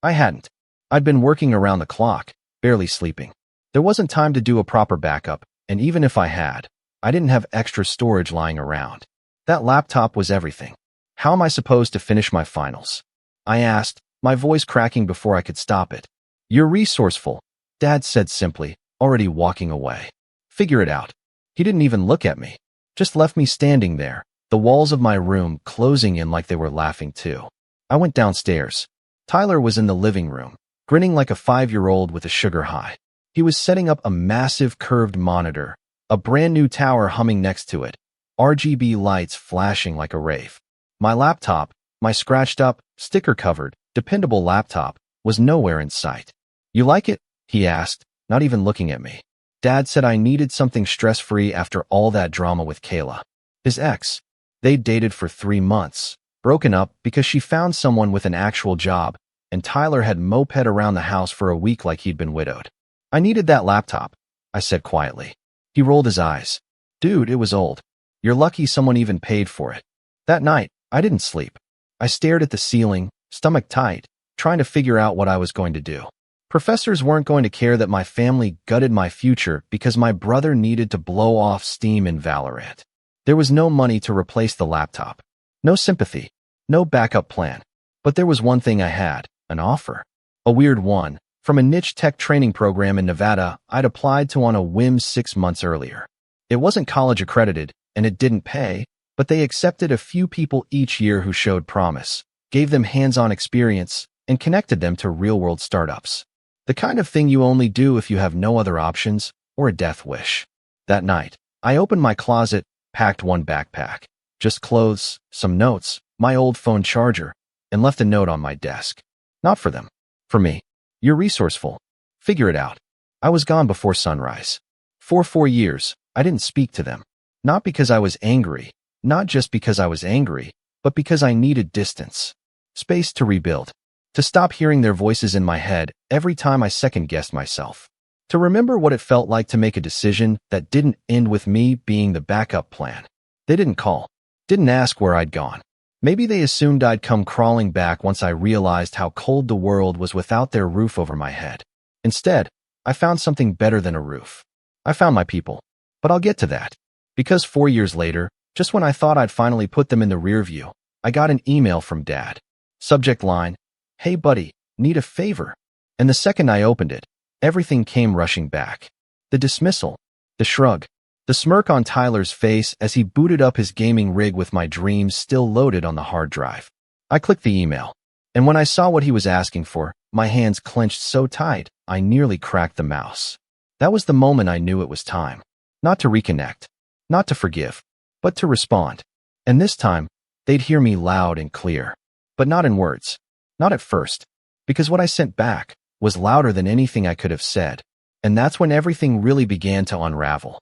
I hadn't. I'd been working around the clock, barely sleeping. There wasn't time to do a proper backup, and even if I had, I didn't have extra storage lying around. That laptop was everything. How am I supposed to finish my finals? I asked, my voice cracking before I could stop it. You're resourceful, Dad said simply, already walking away. Figure it out. He didn't even look at me. Just left me standing there, the walls of my room closing in like they were laughing too. I went downstairs. Tyler was in the living room, grinning like a 5-year-old with a sugar high. He was setting up a massive curved monitor, a brand new tower humming next to it, RGB lights flashing like a rave. My laptop, my scratched up, sticker-covered, dependable laptop, was nowhere in sight. You like it? He asked, not even looking at me. Dad said I needed something stress-free after all that drama with Kayla. His ex. They'd dated for 3 months, broken up because she found someone with an actual job, and Tyler had moped around the house for a week like he'd been widowed. I needed that laptop, I said quietly. He rolled his eyes. Dude, it was old. You're lucky someone even paid for it. That night, I didn't sleep. I stared at the ceiling, stomach tight, trying to figure out what I was going to do. Professors weren't going to care that my family gutted my future because my brother needed to blow off steam in Valorant. There was no money to replace the laptop. No sympathy. No backup plan. But there was one thing I had, an offer. A weird one, from a niche tech training program in Nevada I'd applied to on a whim 6 months earlier. It wasn't college accredited, and it didn't pay, but they accepted a few people each year who showed promise, gave them hands-on experience, and connected them to real-world startups. The kind of thing you only do if you have no other options or a death wish. That night, I opened my closet, packed one backpack, just clothes, some notes, my old phone charger, and left a note on my desk. Not for them. For me. You're resourceful. Figure it out. I was gone before sunrise. For 4 years, I didn't speak to them. Not because I was angry, not just because I was angry, but because I needed distance. Space to rebuild. To stop hearing their voices in my head every time I second-guessed myself. To remember what it felt like to make a decision that didn't end with me being the backup plan. They didn't call. Didn't ask where I'd gone. Maybe they assumed I'd come crawling back once I realized how cold the world was without their roof over my head. Instead, I found something better than a roof. I found my people. But I'll get to that. Because 4 years later, just when I thought I'd finally put them in the rear view, I got an email from Dad. Subject line, "Hey buddy, need a favor." And the second I opened it, everything came rushing back. The dismissal, the shrug, the smirk on Tyler's face as he booted up his gaming rig with my dreams still loaded on the hard drive. I clicked the email, and when I saw what he was asking for, my hands clenched so tight, I nearly cracked the mouse. That was the moment I knew it was time. Not to reconnect, not to forgive, but to respond. And this time, they'd hear me loud and clear. But not in words. Not at first. Because what I sent back was louder than anything I could have said. And that's when everything really began to unravel.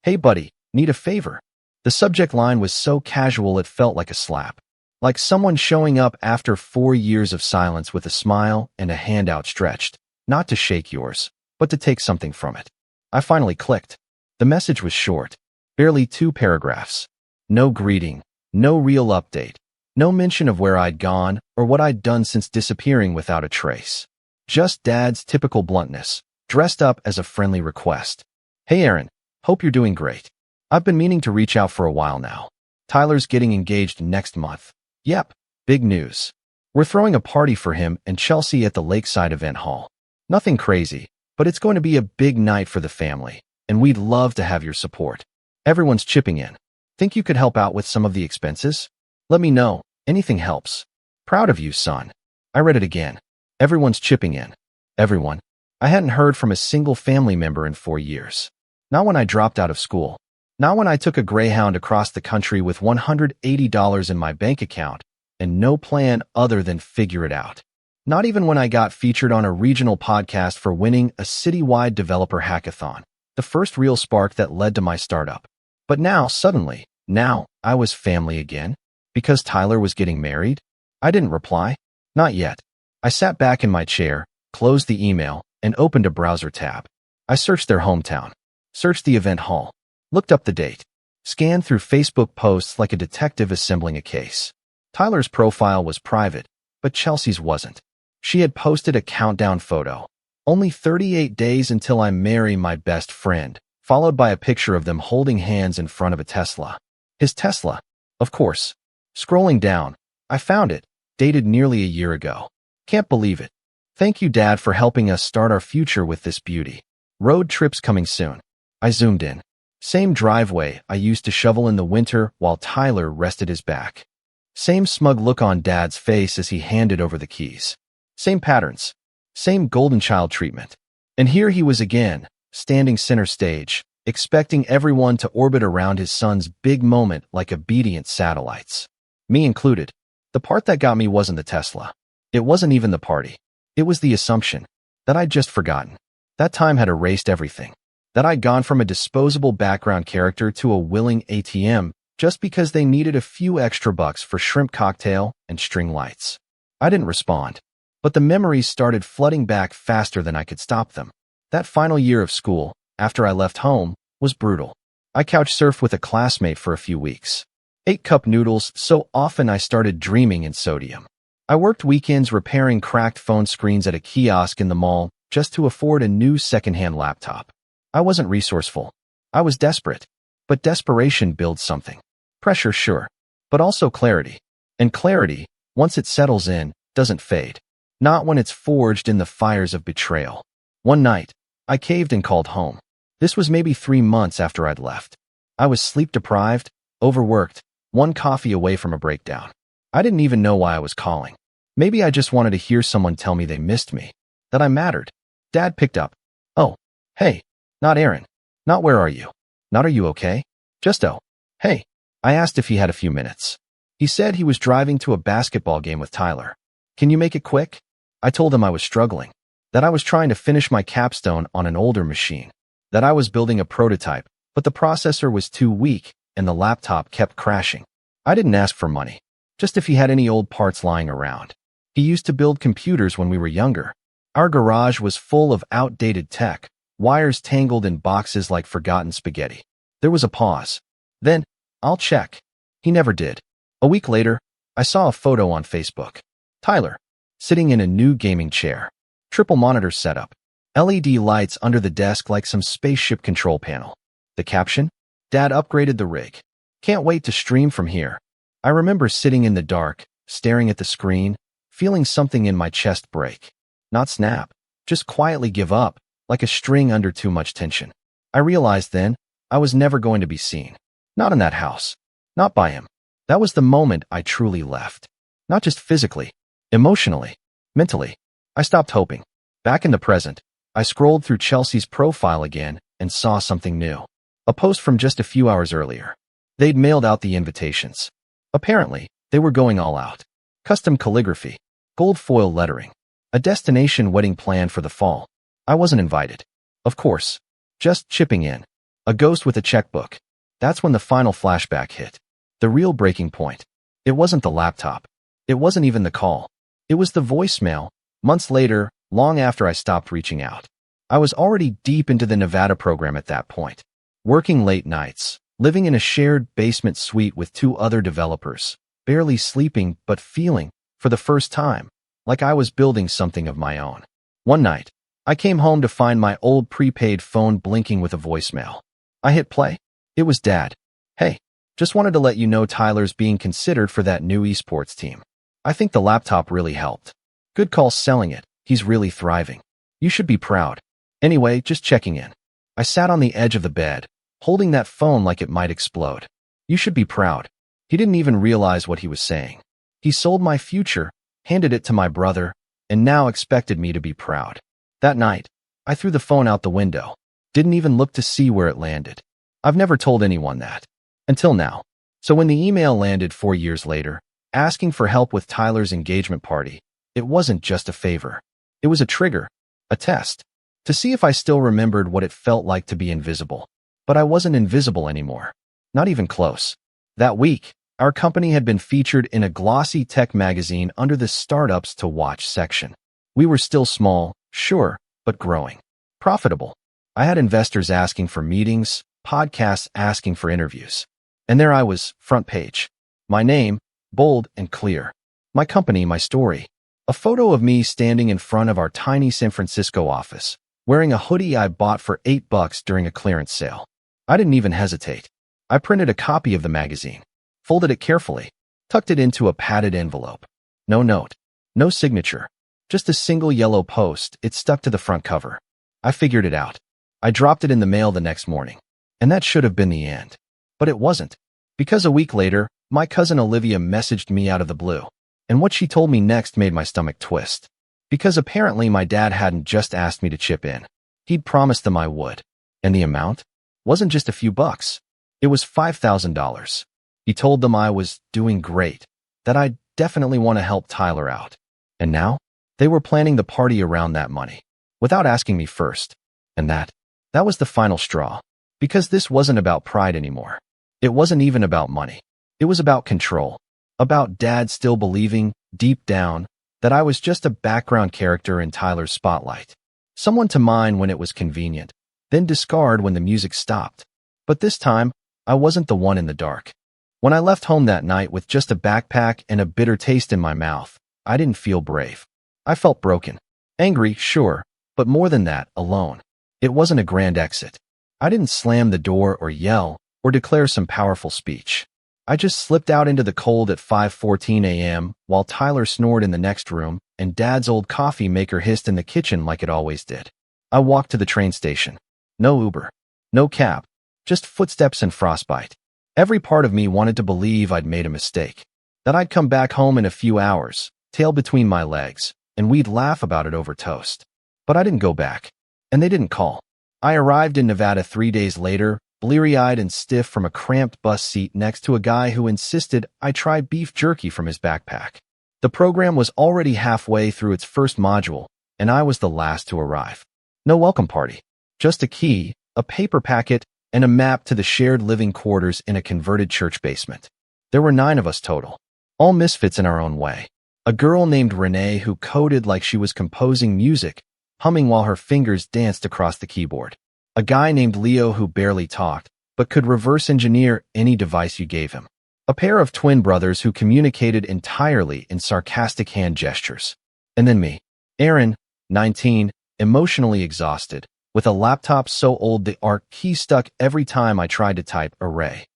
"Hey buddy, need a favor." The subject line was so casual it felt like a slap. Like someone showing up after 4 years of silence with a smile and a hand outstretched, not to shake yours, but to take something from it. I finally clicked. The message was short, barely 2 paragraphs. No greeting, no real update, no mention of where I'd gone or what I'd done since disappearing without a trace. Just Dad's typical bluntness, dressed up as a friendly request. "Hey Aaron, hope you're doing great. I've been meaning to reach out for a while now. Tyler's getting engaged next month. Yep, big news. We're throwing a party for him and Chelsea at the Lakeside Event Hall. Nothing crazy, but it's going to be a big night for the family, and we'd love to have your support. Everyone's chipping in. Think you could help out with some of the expenses? Let me know. Anything helps. Proud of you, son." I read it again. Everyone's chipping in. Everyone. I hadn't heard from a single family member in 4 years. Not when I dropped out of school. Not when I took a Greyhound across the country with $180 in my bank account and no plan other than figure it out. Not even when I got featured on a regional podcast for winning a citywide developer hackathon, the first real spark that led to my startup. But now, suddenly, I was family again. Because Tyler was getting married? I didn't reply. Not yet. I sat back in my chair, closed the email, and opened a browser tab. I searched their hometown. Searched the event hall. Looked up the date. Scanned through Facebook posts like a detective assembling a case. Tyler's profile was private, but Chelsea's wasn't. She had posted a countdown photo. "Only 38 days until I marry my best friend. followed by a picture of them holding hands in front of a Tesla. His Tesla, of course. Scrolling down, I found it, dated nearly a year ago. Can't believe it. Thank you, Dad, for helping us start our future with this beauty. Road trips coming soon. I zoomed in. Same driveway I used to shovel in the winter while Tyler rested his back. Same smug look on Dad's face as he handed over the keys. Same patterns. Same golden child treatment. And here he was again, standing center stage, expecting everyone to orbit around his son's big moment like obedient satellites. Me included. The part that got me wasn't the Tesla. It wasn't even the party. It was the assumption that I'd just forgotten. That time had erased everything. That I'd gone from a disposable background character to a willing ATM just because they needed a few extra bucks for shrimp cocktail and string lights. I didn't respond, but the memories started flooding back faster than I could stop them. That final year of school, after I left home, was brutal. I couch surfed with a classmate for a few weeks. Ate cup noodles so often I started dreaming in sodium. I worked weekends repairing cracked phone screens at a kiosk in the mall just to afford a new secondhand laptop. I wasn't resourceful. I was desperate. But desperation builds something. Pressure, sure, but also clarity. And clarity, once it settles in, doesn't fade. Not when it's forged in the fires of betrayal. One night, I caved and called home. This was maybe 3 months after I'd left. I was sleep-deprived, overworked, one coffee away from a breakdown. I didn't even know why I was calling. Maybe I just wanted to hear someone tell me they missed me, that I mattered. Dad picked up. Oh, hey, not Aaron. Not where are you? Not are you okay? Just oh, hey. I asked if he had a few minutes. He said he was driving to a basketball game with Tyler. Can you make it quick? I told him I was struggling, that I was trying to finish my capstone on an older machine, that I was building a prototype, but the processor was too weak and the laptop kept crashing. I didn't ask for money, just if he had any old parts lying around. He used to build computers when we were younger. Our garage was full of outdated tech, wires tangled in boxes like forgotten spaghetti. There was a pause. Then, I'll check. He never did. A week later, I saw a photo on Facebook. Tyler, sitting in a new gaming chair. Triple monitor setup. LED lights under the desk like some spaceship control panel. The caption? Dad upgraded the rig. Can't wait to stream from here. I remember sitting in the dark, staring at the screen, feeling something in my chest break. Not snap, just quietly give up, like a string under too much tension. I realized then, I was never going to be seen. Not in that house. Not by him. That was the moment I truly left. Not just physically, emotionally, mentally. I stopped hoping. Back in the present, I scrolled through Chelsea's profile again and saw something new. A post from just a few hours earlier. They'd mailed out the invitations. Apparently, they were going all out. Custom calligraphy, gold foil lettering, a destination wedding plan for the fall. I wasn't invited. Of course. Just chipping in. A ghost with a checkbook. That's when the final flashback hit. The real breaking point. It wasn't the laptop. It wasn't even the call. It was the voicemail, months later, long after I stopped reaching out. I was already deep into the Nevada program at that point. Working late nights, living in a shared basement suite with 2 other developers, barely sleeping but feeling, for the first time, like I was building something of my own. One night, I came home to find my old prepaid phone blinking with a voicemail. I hit play. It was Dad. Hey, just wanted to let you know Tyler's being considered for that new esports team. I think the laptop really helped. Good call selling it. He's really thriving. You should be proud. Anyway, just checking in. I sat on the edge of the bed, holding that phone like it might explode. You should be proud. He didn't even realize what he was saying. He sold my future, handed it to my brother, and now expected me to be proud. That night, I threw the phone out the window. Didn't even look to see where it landed. I've never told anyone that. Until now. So when the email landed 4 years later, asking for help with Tyler's engagement party, it wasn't just a favor. It was a trigger, a test, to see if I still remembered what it felt like to be invisible. But I wasn't invisible anymore. Not even close. That week, our company had been featured in a glossy tech magazine under the Startups to Watch section. We were still small, sure, but growing. Profitable. I had investors asking for meetings, podcasts asking for interviews. And there I was, front page. My name, bold and clear. My company, my story. A photo of me standing in front of our tiny San Francisco office, wearing a hoodie I bought for $8 during a clearance sale. I didn't even hesitate. I printed a copy of the magazine, folded it carefully, tucked it into a padded envelope. No note, no signature, just a single yellow post. It stuck to the front cover. I figured it out. I dropped it in the mail the next morning. And that should have been the end. But it wasn't. Because a week later, my cousin Olivia messaged me out of the blue. And what she told me next made my stomach twist. Because apparently my dad hadn't just asked me to chip in. He'd promised them I would. And the amount wasn't just a few bucks. It was $5,000. He told them I was doing great, that I'd definitely want to help Tyler out. And now, they were planning the party around that money, without asking me first. And that was the final straw. Because this wasn't about pride anymore. It wasn't even about money. It was about control. About Dad still believing, deep down, that I was just a background character in Tyler's spotlight. Someone to mine when it was convenient, then discard when the music stopped. But this time, I wasn't the one in the dark. When I left home that night with just a backpack and a bitter taste in my mouth, I didn't feel brave. I felt broken. Angry, sure, but more than that, alone. It wasn't a grand exit. I didn't slam the door or yell or declare some powerful speech. I just slipped out into the cold at 5:14 a.m. while Tyler snored in the next room and Dad's old coffee maker hissed in the kitchen like it always did. I walked to the train station. No Uber. No cab. Just footsteps and frostbite. Every part of me wanted to believe I'd made a mistake. That I'd come back home in a few hours, tail between my legs, and we'd laugh about it over toast. But I didn't go back. And they didn't call. I arrived in Nevada 3 days later, bleary-eyed and stiff from a cramped bus seat next to a guy who insisted I try beef jerky from his backpack. The program was already halfway through its first module, and I was the last to arrive. No welcome party. Just a key, a paper packet, and a map to the shared living quarters in a converted church basement. There were 9 of us total, all misfits in our own way. A girl named Renee who coded like she was composing music, humming while her fingers danced across the keyboard. A guy named Leo who barely talked, but could reverse engineer any device you gave him. A pair of twin brothers who communicated entirely in sarcastic hand gestures. And then me, Aaron, 19, emotionally exhausted, with a laptop so old the ARC key stuck every time I tried to type array.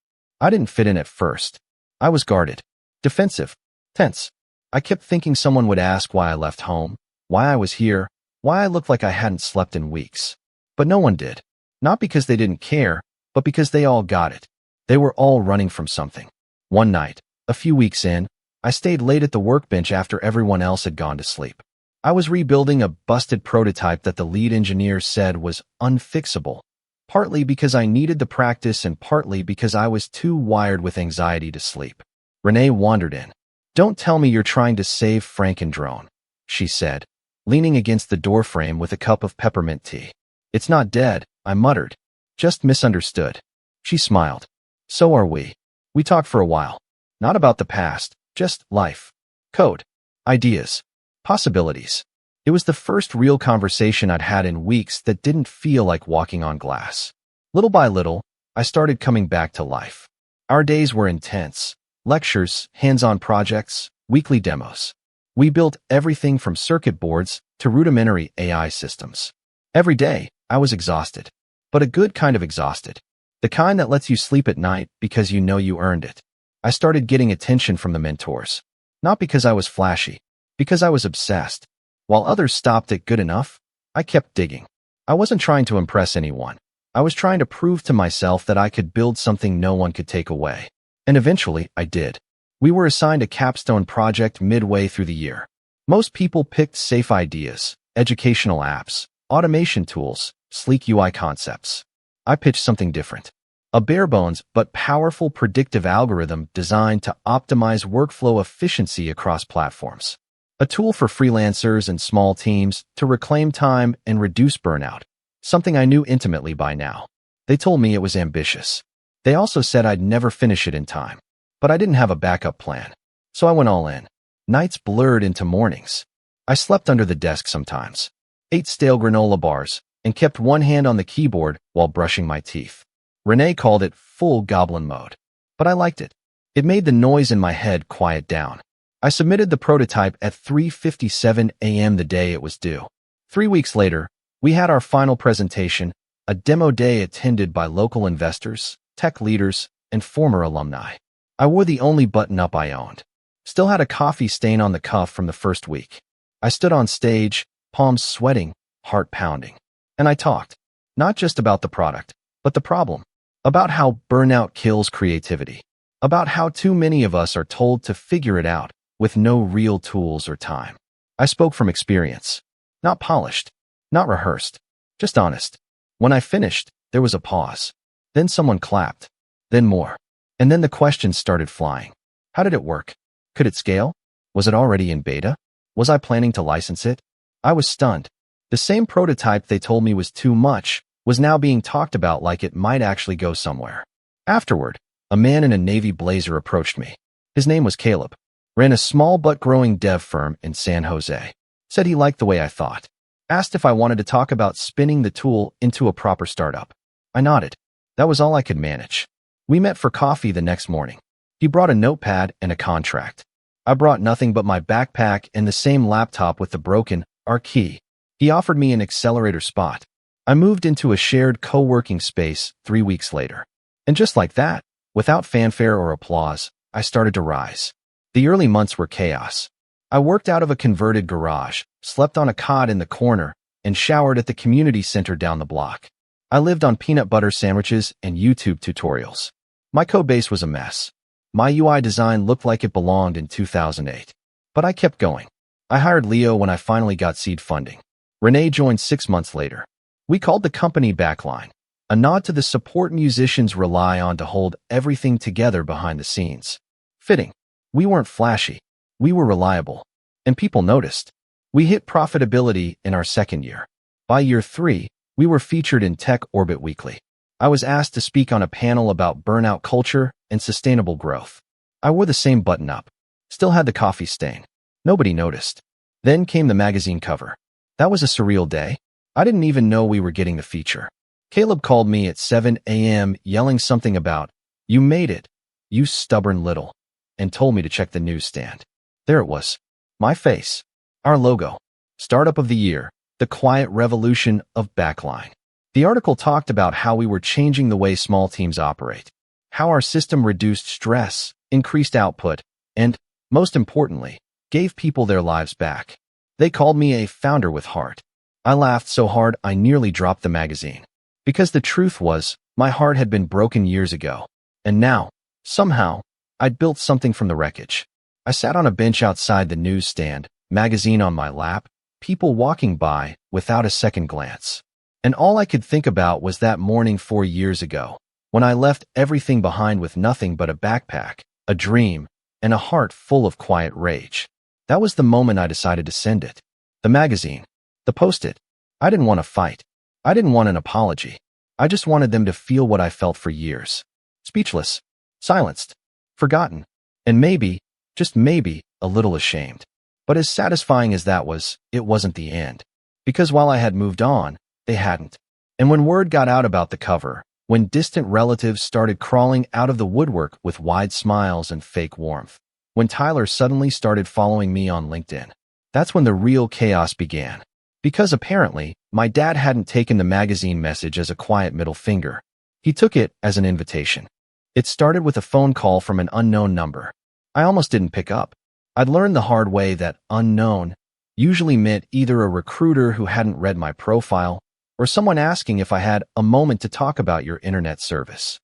I didn't fit in at first. I was guarded, defensive, tense. I kept thinking someone would ask why I left home, why I was here, why I looked like I hadn't slept in weeks. But no one did. Not because they didn't care, but because they all got it. They were all running from something. One night, a few weeks in, I stayed late at the workbench after everyone else had gone to sleep. I was rebuilding a busted prototype that the lead engineer said was unfixable, partly because I needed the practice and partly because I was too wired with anxiety to sleep. Renee wandered in. "Don't tell me you're trying to save Frank and Drone," she said, leaning against the doorframe with a cup of peppermint tea. "It's not dead," I muttered. "Just misunderstood." She smiled. "So are we." We talked for a while. Not about the past, just life. Code. Ideas. Possibilities. It was the first real conversation I'd had in weeks that didn't feel like walking on glass. Little by little, I started coming back to life. Our days were intense. Lectures, hands-on projects, weekly demos. We built everything from circuit boards to rudimentary AI systems. Every day, I was exhausted. But a good kind of exhausted. The kind that lets you sleep at night because you know you earned it. I started getting attention from the mentors. Not because I was flashy, because I was obsessed. While others stopped at good enough, I kept digging. I wasn't trying to impress anyone. I was trying to prove to myself that I could build something no one could take away. And eventually, I did. We were assigned a capstone project midway through the year. Most people picked safe ideas, educational apps, automation tools, sleek UI concepts. I pitched something different. A bare-bones but powerful predictive algorithm designed to optimize workflow efficiency across platforms. A tool for freelancers and small teams to reclaim time and reduce burnout, something I knew intimately by now. They told me it was ambitious. They also said I'd never finish it in time. But I didn't have a backup plan. So I went all in. Nights blurred into mornings. I slept under the desk sometimes, ate stale granola bars, and kept one hand on the keyboard while brushing my teeth. Renee called it full goblin mode. But I liked it. It made the noise in my head quiet down. I submitted the prototype at 3:57 a.m. the day it was due. 3 weeks later, We had our final presentation, a demo day attended by local investors, tech leaders, and former alumni. I wore the only button-up I owned. Still had a coffee stain on the cuff from the first week. I stood on stage, palms sweating, heart pounding. And I talked, not just about the product, but the problem. About how burnout kills creativity. About how too many of us are told to figure it out with no real tools or time. I spoke from experience. Not polished, not rehearsed, just honest. When I finished, there was a pause. Then someone clapped. Then more. And then the questions started flying. How did it work? Could it scale? Was it already in beta? Was I planning to license it? I was stunned. The same prototype they told me was too much was now being talked about like it might actually go somewhere. Afterward, a man in a navy blazer approached me. His name was Caleb. Ran a small but growing dev firm in San Jose. Said he liked the way I thought. Asked if I wanted to talk about spinning the tool into a proper startup. I nodded. That was all I could manage. We met for coffee the next morning. He brought a notepad and a contract. I brought nothing but my backpack and the same laptop with the broken R key. He offered me an accelerator spot. I moved into a shared co-working space 3 weeks later. And just like that, without fanfare or applause, I started to rise. The early months were chaos. I worked out of a converted garage, slept on a cot in the corner, and showered at the community center down the block. I lived on peanut butter sandwiches and YouTube tutorials. My code base was a mess. My UI design looked like it belonged in 2008. But I kept going. I hired Leo when I finally got seed funding. Renee joined 6 months later. We called the company Backline, a nod to the support musicians rely on to hold everything together behind the scenes. Fitting. We weren't flashy. We were reliable. And people noticed. We hit profitability in our second year. By year 3, we were featured in Tech Orbit Weekly. I was asked to speak on a panel about burnout culture and sustainable growth. I wore the same button-up. Still had the coffee stain. Nobody noticed. Then came the magazine cover. That was a surreal day. I didn't even know we were getting the feature. Caleb called me at 7 a.m. yelling something about, "You made it, you stubborn little," and told me to check the newsstand. There it was. My face. Our logo. Startup of the Year. The Quiet Revolution of Backline. The article talked about how we were changing the way small teams operate, how our system reduced stress, increased output, and, most importantly, gave people their lives back. They called me a founder with heart. I laughed so hard I nearly dropped the magazine. Because the truth was, my heart had been broken years ago. And now, somehow, I'd built something from the wreckage. I sat on a bench outside the newsstand, magazine on my lap, people walking by without a second glance. And all I could think about was that morning 4 years ago, when I left everything behind with nothing but a backpack, a dream, and a heart full of quiet rage. That was the moment I decided to send it. The magazine. The post-it. I didn't want to fight. I didn't want an apology. I just wanted them to feel what I felt for years. Speechless. Silenced. Forgotten. And maybe, just maybe, a little ashamed. But as satisfying as that was, it wasn't the end. Because while I had moved on, they hadn't. And when word got out about the cover, when distant relatives started crawling out of the woodwork with wide smiles and fake warmth, when Tyler suddenly started following me on LinkedIn, that's when the real chaos began. Because apparently, my dad hadn't taken the magazine message as a quiet middle finger. He took it as an invitation. It started with a phone call from an unknown number. I almost didn't pick up. I'd learned the hard way that unknown usually meant either a recruiter who hadn't read my profile or someone asking if I had a moment to talk about your internet service.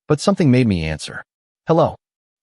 But something made me answer. Hello.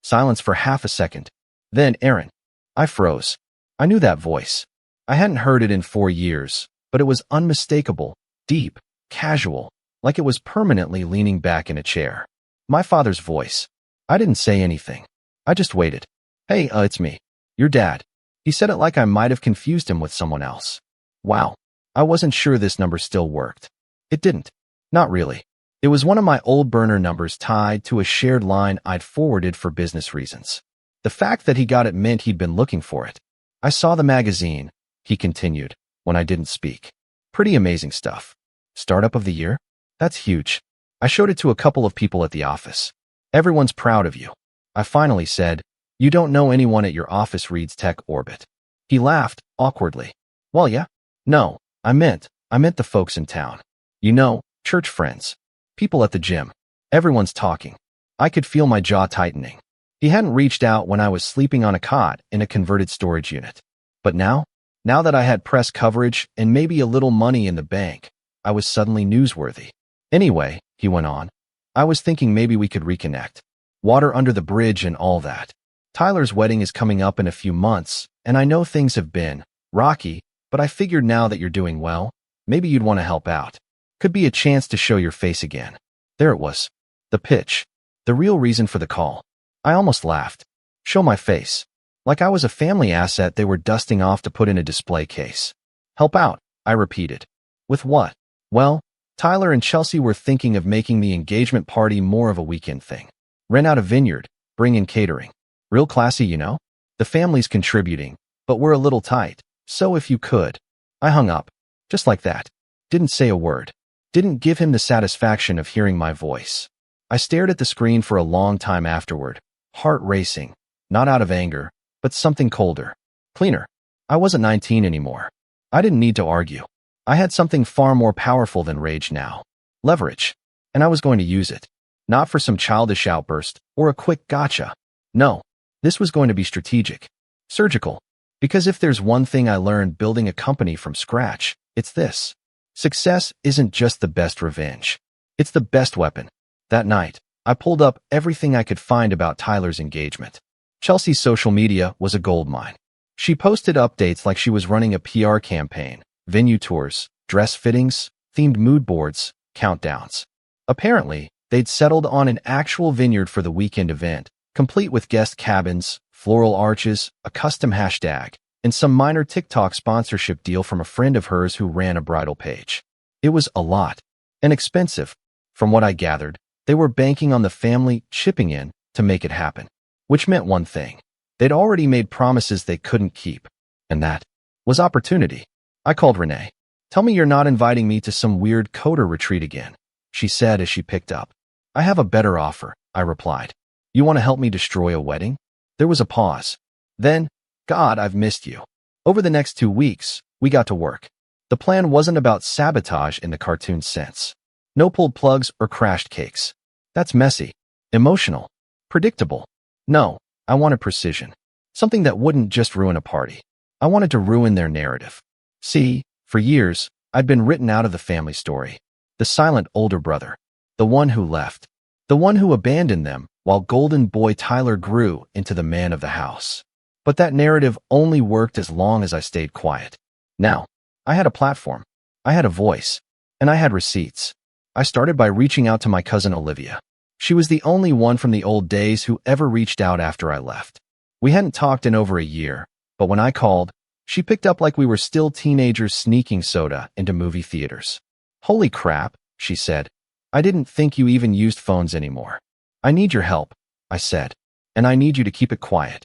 Silence for half a second. Then, Aaron. I froze. I knew that voice. I hadn't heard it in 4 years, but it was unmistakable, deep, casual, like it was permanently leaning back in a chair. My father's voice. I didn't say anything. I just waited. Hey, it's me. Your dad. He said it like I might have confused him with someone else. Wow. I wasn't sure this number still worked. It didn't. Not really. It was one of my old burner numbers tied to a shared line I'd forwarded for business reasons. The fact that he got it meant he'd been looking for it. I saw the magazine, he continued, when I didn't speak. Pretty amazing stuff. Startup of the Year? That's huge. I showed it to a couple of people at the office. Everyone's proud of you. I finally said, you don't know anyone at your office reads Tech Orbit. He laughed, awkwardly. Well, yeah. No, I meant, I meant the folks in town. You know, church friends. People at the gym. Everyone's talking. I could feel my jaw tightening. He hadn't reached out when I was sleeping on a cot in a converted storage unit. But now that I had press coverage and maybe a little money in the bank, I was suddenly newsworthy. Anyway, he went on, I was thinking maybe we could reconnect. Water under the bridge and all that. Tyler's wedding is coming up in a few months, and I know things have been rocky, but I figured now that you're doing well, maybe you'd want to help out. Could be a chance to show your face again. There it was. The pitch. The real reason for the call. I almost laughed. Show my face. Like I was a family asset they were dusting off to put in a display case. Help out, I repeated. With what? Well, Tyler and Chelsea were thinking of making the engagement party more of a weekend thing. Rent out a vineyard, bring in catering. Real classy, you know? The family's contributing, but we're a little tight, so if you could. I hung up. Just like that. Didn't say a word. Didn't give him the satisfaction of hearing my voice. I stared at the screen for a long time afterward, heart racing, not out of anger, but something colder, cleaner. I wasn't 19 anymore. I didn't need to argue. I had something far more powerful than rage now. Leverage. And I was going to use it. Not for some childish outburst or a quick gotcha. No, this was going to be strategic. Surgical. Because if there's one thing I learned building a company from scratch, it's this. Success isn't just the best revenge. It's the best weapon. That night, I pulled up everything I could find about Tyler's engagement. Chelsea's social media was a goldmine. She posted updates like she was running a PR campaign, venue tours, dress fittings, themed mood boards, countdowns. Apparently, they'd settled on an actual vineyard for the weekend event, complete with guest cabins, floral arches, a custom hashtag, and some minor TikTok sponsorship deal from a friend of hers who ran a bridal page. It was a lot. And expensive. From what I gathered, they were banking on the family chipping in to make it happen. Which meant one thing. They'd already made promises they couldn't keep. And that was opportunity. I called Renee. Tell me you're not inviting me to some weird coder retreat again, she said as she picked up. I have a better offer, I replied. You want to help me destroy a wedding? There was a pause. Then, God, I've missed you. Over the next 2 weeks, we got to work. The plan wasn't about sabotage in the cartoon sense. No pulled plugs or crashed cakes. That's messy, emotional, predictable. No, I wanted precision. Something that wouldn't just ruin a party. I wanted to ruin their narrative. See, for years, I'd been written out of the family story. The silent older brother. The one who left. The one who abandoned them while golden boy Tyler grew into the man of the house. But that narrative only worked as long as I stayed quiet. Now, I had a platform. I had a voice. And I had receipts. I started by reaching out to my cousin Olivia. She was the only one from the old days who ever reached out after I left. We hadn't talked in over a year, but when I called, she picked up like we were still teenagers sneaking soda into movie theaters. Holy crap, she said. I didn't think you even used phones anymore. I need your help, I said, and I need you to keep it quiet.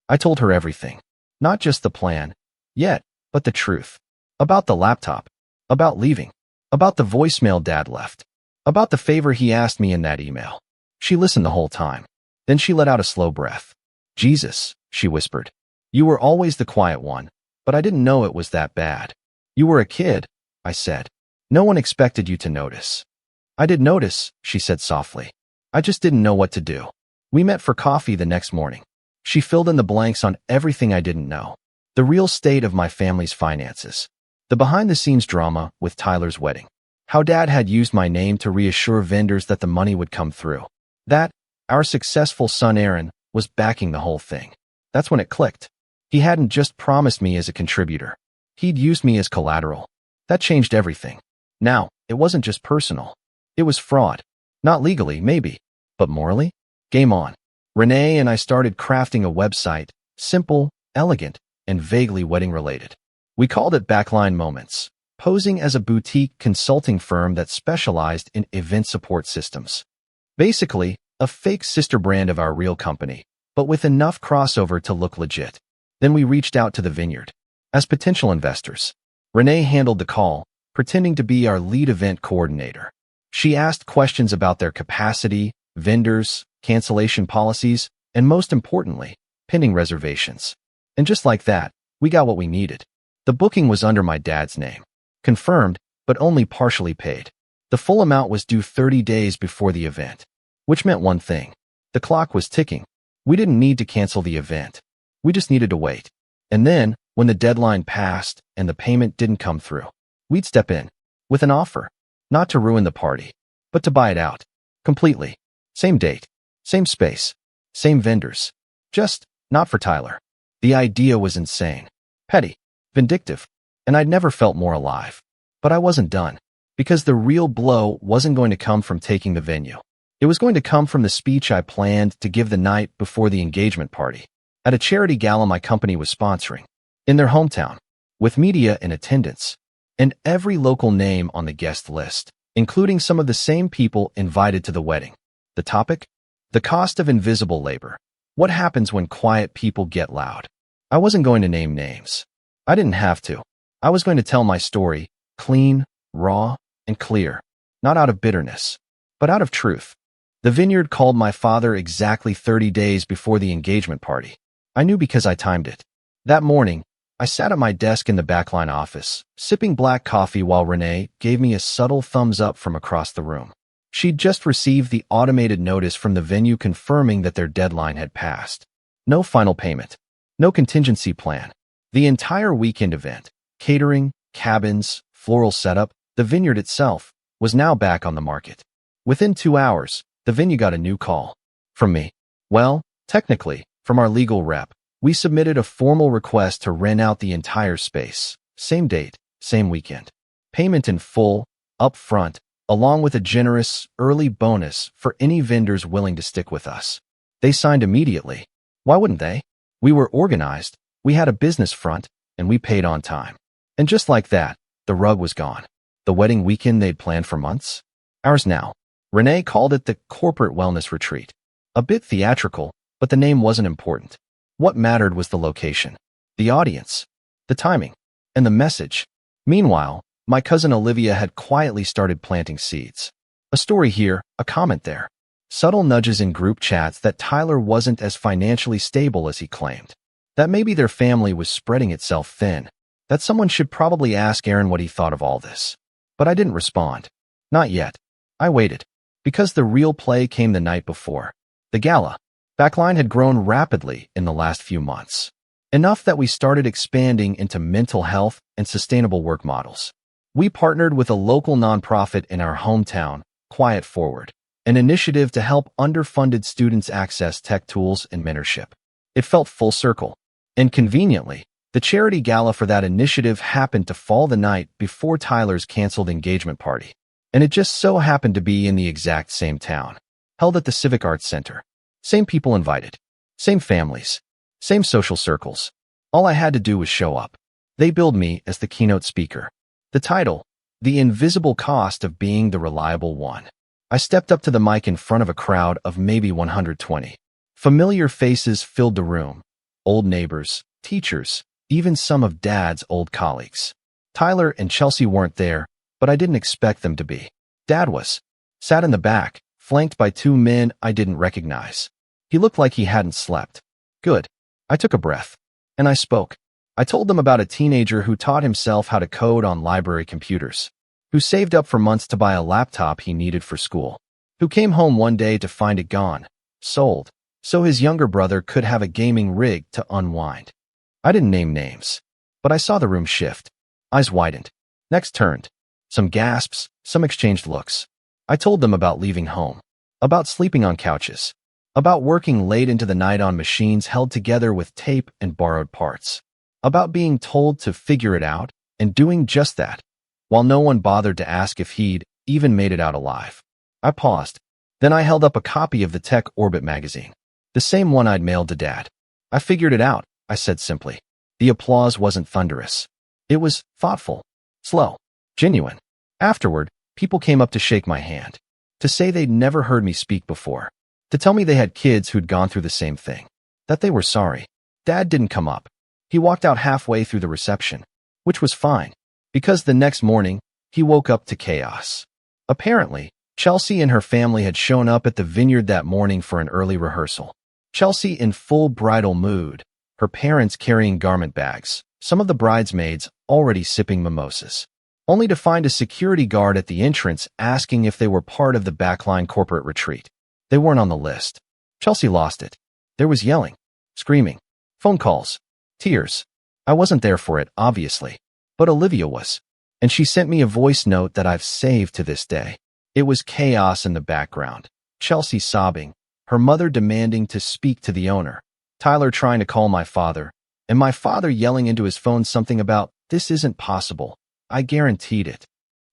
I told her everything. Not just the plan, yet, but the truth. About the laptop. About leaving. About the voicemail Dad left. About the favor he asked me in that email. She listened the whole time. Then she let out a slow breath. Jesus, she whispered. You were always the quiet one, but I didn't know it was that bad. You were a kid, I said. No one expected you to notice. I did notice, she said softly. I just didn't know what to do. We met for coffee the next morning. She filled in the blanks on everything I didn't know. The real state of my family's finances. The behind-the-scenes drama with Tyler's wedding. How Dad had used my name to reassure vendors that the money would come through. That, our successful son Aaron, was backing the whole thing. That's when it clicked. He hadn't just promised me as a contributor. He'd used me as collateral. That changed everything. Now, it wasn't just personal. It was fraud. Not legally, maybe, but morally? Game on. Renee and I started crafting a website, simple, elegant, and vaguely wedding-related. We called it Backline Moments, posing as a boutique consulting firm that specialized in event support systems. Basically, a fake sister brand of our real company, but with enough crossover to look legit. Then we reached out to the vineyard. As potential investors, Renee handled the call, pretending to be our lead event coordinator. She asked questions about their capacity, vendors, cancellation policies, and most importantly, pending reservations. And just like that, we got what we needed. The booking was under my dad's name. Confirmed, but only partially paid. The full amount was due 30 days before the event, which meant one thing. The clock was ticking. We didn't need to cancel the event. We just needed to wait. And then, when the deadline passed and the payment didn't come through, we'd step in with an offer, not to ruin the party, but to buy it out completely. Same date, same space, same vendors. Just not for Tyler. The idea was insane, petty, vindictive, and I'd never felt more alive. But I wasn't done, because the real blow wasn't going to come from taking the venue. It was going to come from the speech I planned to give the night before the engagement party, at a charity gala my company was sponsoring, in their hometown, with media in attendance, and every local name on the guest list, including some of the same people invited to the wedding. The topic? The cost of invisible labor. What happens when quiet people get loud? I wasn't going to name names. I didn't have to. I was going to tell my story, clean, raw, and clear, not out of bitterness, but out of truth. The vineyard called my father exactly 30 days before the engagement party. I knew because I timed it. That morning, I sat at my desk in the backline office, sipping black coffee while Renee gave me a subtle thumbs up from across the room. She'd just received the automated notice from the venue confirming that their deadline had passed. No final payment. No contingency plan. The entire weekend event, catering, cabins, floral setup, the vineyard itself, was now back on the market. Within 2 hours, the venue got a new call. From me. Well, technically, from our legal rep. We submitted a formal request to rent out the entire space. Same date, same weekend. Payment in full, up front, along with a generous, early bonus for any vendors willing to stick with us. They signed immediately. Why wouldn't they? We were organized, we had a business front, and we paid on time. And just like that, the rug was gone. The wedding weekend they'd planned for months? Ours now. Renee called it the Corporate Wellness Retreat. A bit theatrical, but the name wasn't important. What mattered was the location, the audience, the timing, and the message. Meanwhile, my cousin Olivia had quietly started planting seeds. A story here, a comment there. Subtle nudges in group chats that Tyler wasn't as financially stable as he claimed. That maybe their family was spreading itself thin. That someone should probably ask Aaron what he thought of all this. But I didn't respond. Not yet. I waited. Because the real play came the night before. The gala. Backline had grown rapidly in the last few months. Enough that we started expanding into mental health and sustainable work models. We partnered with a local nonprofit in our hometown, Quiet Forward, an initiative to help underfunded students access tech tools and mentorship. It felt full circle. And conveniently, the charity gala for that initiative happened to fall the night before Tyler's canceled engagement party. And it just so happened to be in the exact same town. Held at the Civic Arts Center. Same people invited. Same families. Same social circles. All I had to do was show up. They billed me as the keynote speaker. The title, The Invisible Cost of Being the Reliable One. I stepped up to the mic in front of a crowd of maybe 120. Familiar faces filled the room. Old neighbors, teachers, even some of Dad's old colleagues. Tyler and Chelsea weren't there, but I didn't expect them to be. Dad was. Sat in the back, flanked by 2 men I didn't recognize. He looked like he hadn't slept. Good. I took a breath. And I spoke. I told them about a teenager who taught himself how to code on library computers, who saved up for months to buy a laptop he needed for school, who came home one day to find it gone, sold, so his younger brother could have a gaming rig to unwind. I didn't name names, but I saw the room shift. Eyes widened. Necks turned. Some gasps, some exchanged looks. I told them about leaving home, about sleeping on couches, about working late into the night on machines held together with tape and borrowed parts, about being told to figure it out and doing just that, while no one bothered to ask if he'd even made it out alive. I paused. Then I held up a copy of the Tech Orbit magazine, the same one I'd mailed to Dad. I figured it out, I said simply. The applause wasn't thunderous. It was thoughtful, slow, genuine. Afterward, people came up to shake my hand, to say they'd never heard me speak before, to tell me they had kids who'd gone through the same thing, that they were sorry. Dad didn't come up. He walked out halfway through the reception, which was fine, because the next morning, he woke up to chaos. Apparently, Chelsea and her family had shown up at the vineyard that morning for an early rehearsal. Chelsea in full bridal mood, her parents carrying garment bags, some of the bridesmaids already sipping mimosas. only to find a security guard at the entrance asking if they were part of the backline corporate retreat. They weren't on the list. Chelsea lost it. There was yelling, screaming, phone calls, tears. I wasn't there for it, obviously, but Olivia was. And she sent me a voice note that I've saved to this day. It was chaos in the background. Chelsea sobbing, her mother demanding to speak to the owner, Tyler trying to call my father, and my father yelling into his phone something about, "This isn't possible. I guaranteed it."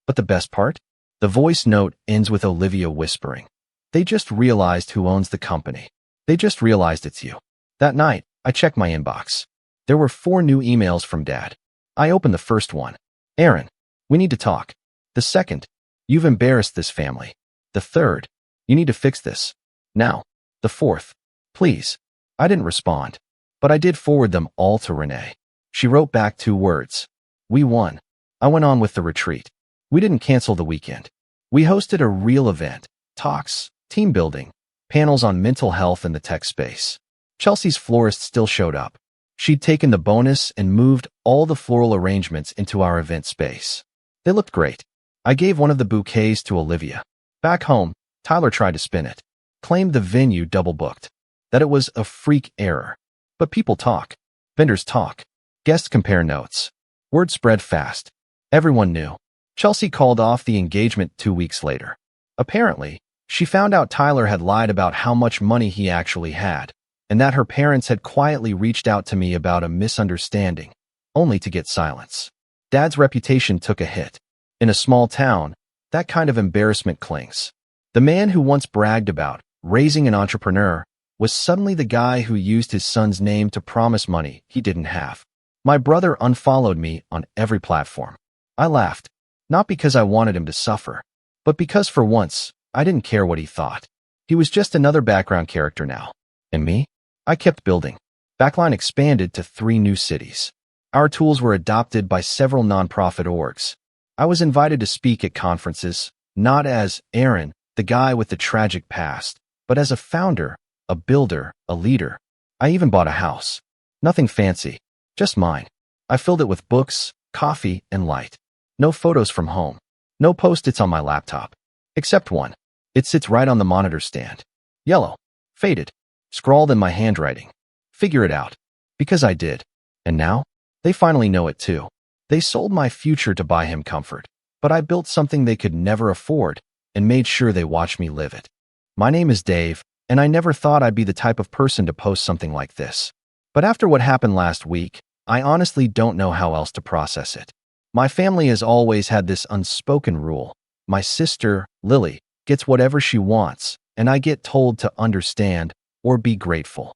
But the best part? The voice note ends with Olivia whispering, "They just realized who owns the company. They just realized it's you." That night, I checked my inbox. There were 4 new emails from Dad. I opened the first one. "Aaron, we need to talk." The second, "You've embarrassed this family." The third, "You need to fix this now." The fourth, "Please." I didn't respond, but I did forward them all to Renee. She wrote back 2 words. "We won." I went on with the retreat. We didn't cancel the weekend. We hosted a real event, talks, team building, panels on mental health in the tech space. Chelsea's florist still showed up. She'd taken the bonus and moved all the floral arrangements into our event space. They looked great. I gave one of the bouquets to Olivia. Back home, Tyler tried to spin it, claimed the venue double-booked, that it was a freak error. But people talk. Vendors talk. Guests compare notes. Word spread fast. Everyone knew. Chelsea called off the engagement 2 weeks later. Apparently, she found out Tyler had lied about how much money he actually had, and that her parents had quietly reached out to me about a misunderstanding, only to get silence. Dad's reputation took a hit. In a small town, that kind of embarrassment clings. The man who once bragged about raising an entrepreneur was suddenly the guy who used his son's name to promise money he didn't have. My brother unfollowed me on every platform. I laughed, not because I wanted him to suffer, but because for once, I didn't care what he thought. He was just another background character now. And me? I kept building. Backline expanded to 3 new cities. Our tools were adopted by several nonprofit orgs. I was invited to speak at conferences, not as Aaron, the guy with the tragic past, but as a founder, a builder, a leader. I even bought a house. Nothing fancy, just mine. I filled it with books, coffee, and light. No photos from home. No post-its on my laptop. Except one. It sits right on the monitor stand. Yellow. Faded. Scrawled in my handwriting. Figure it out. Because I did. And now, they finally know it too. They sold my future to buy him comfort. But I built something they could never afford and made sure they watched me live it. My name is Dave, and I never thought I'd be the type of person to post something like this. But after what happened last week, I honestly don't know how else to process it. My family has always had this unspoken rule. My sister, Lily, gets whatever she wants, and I get told to understand or be grateful.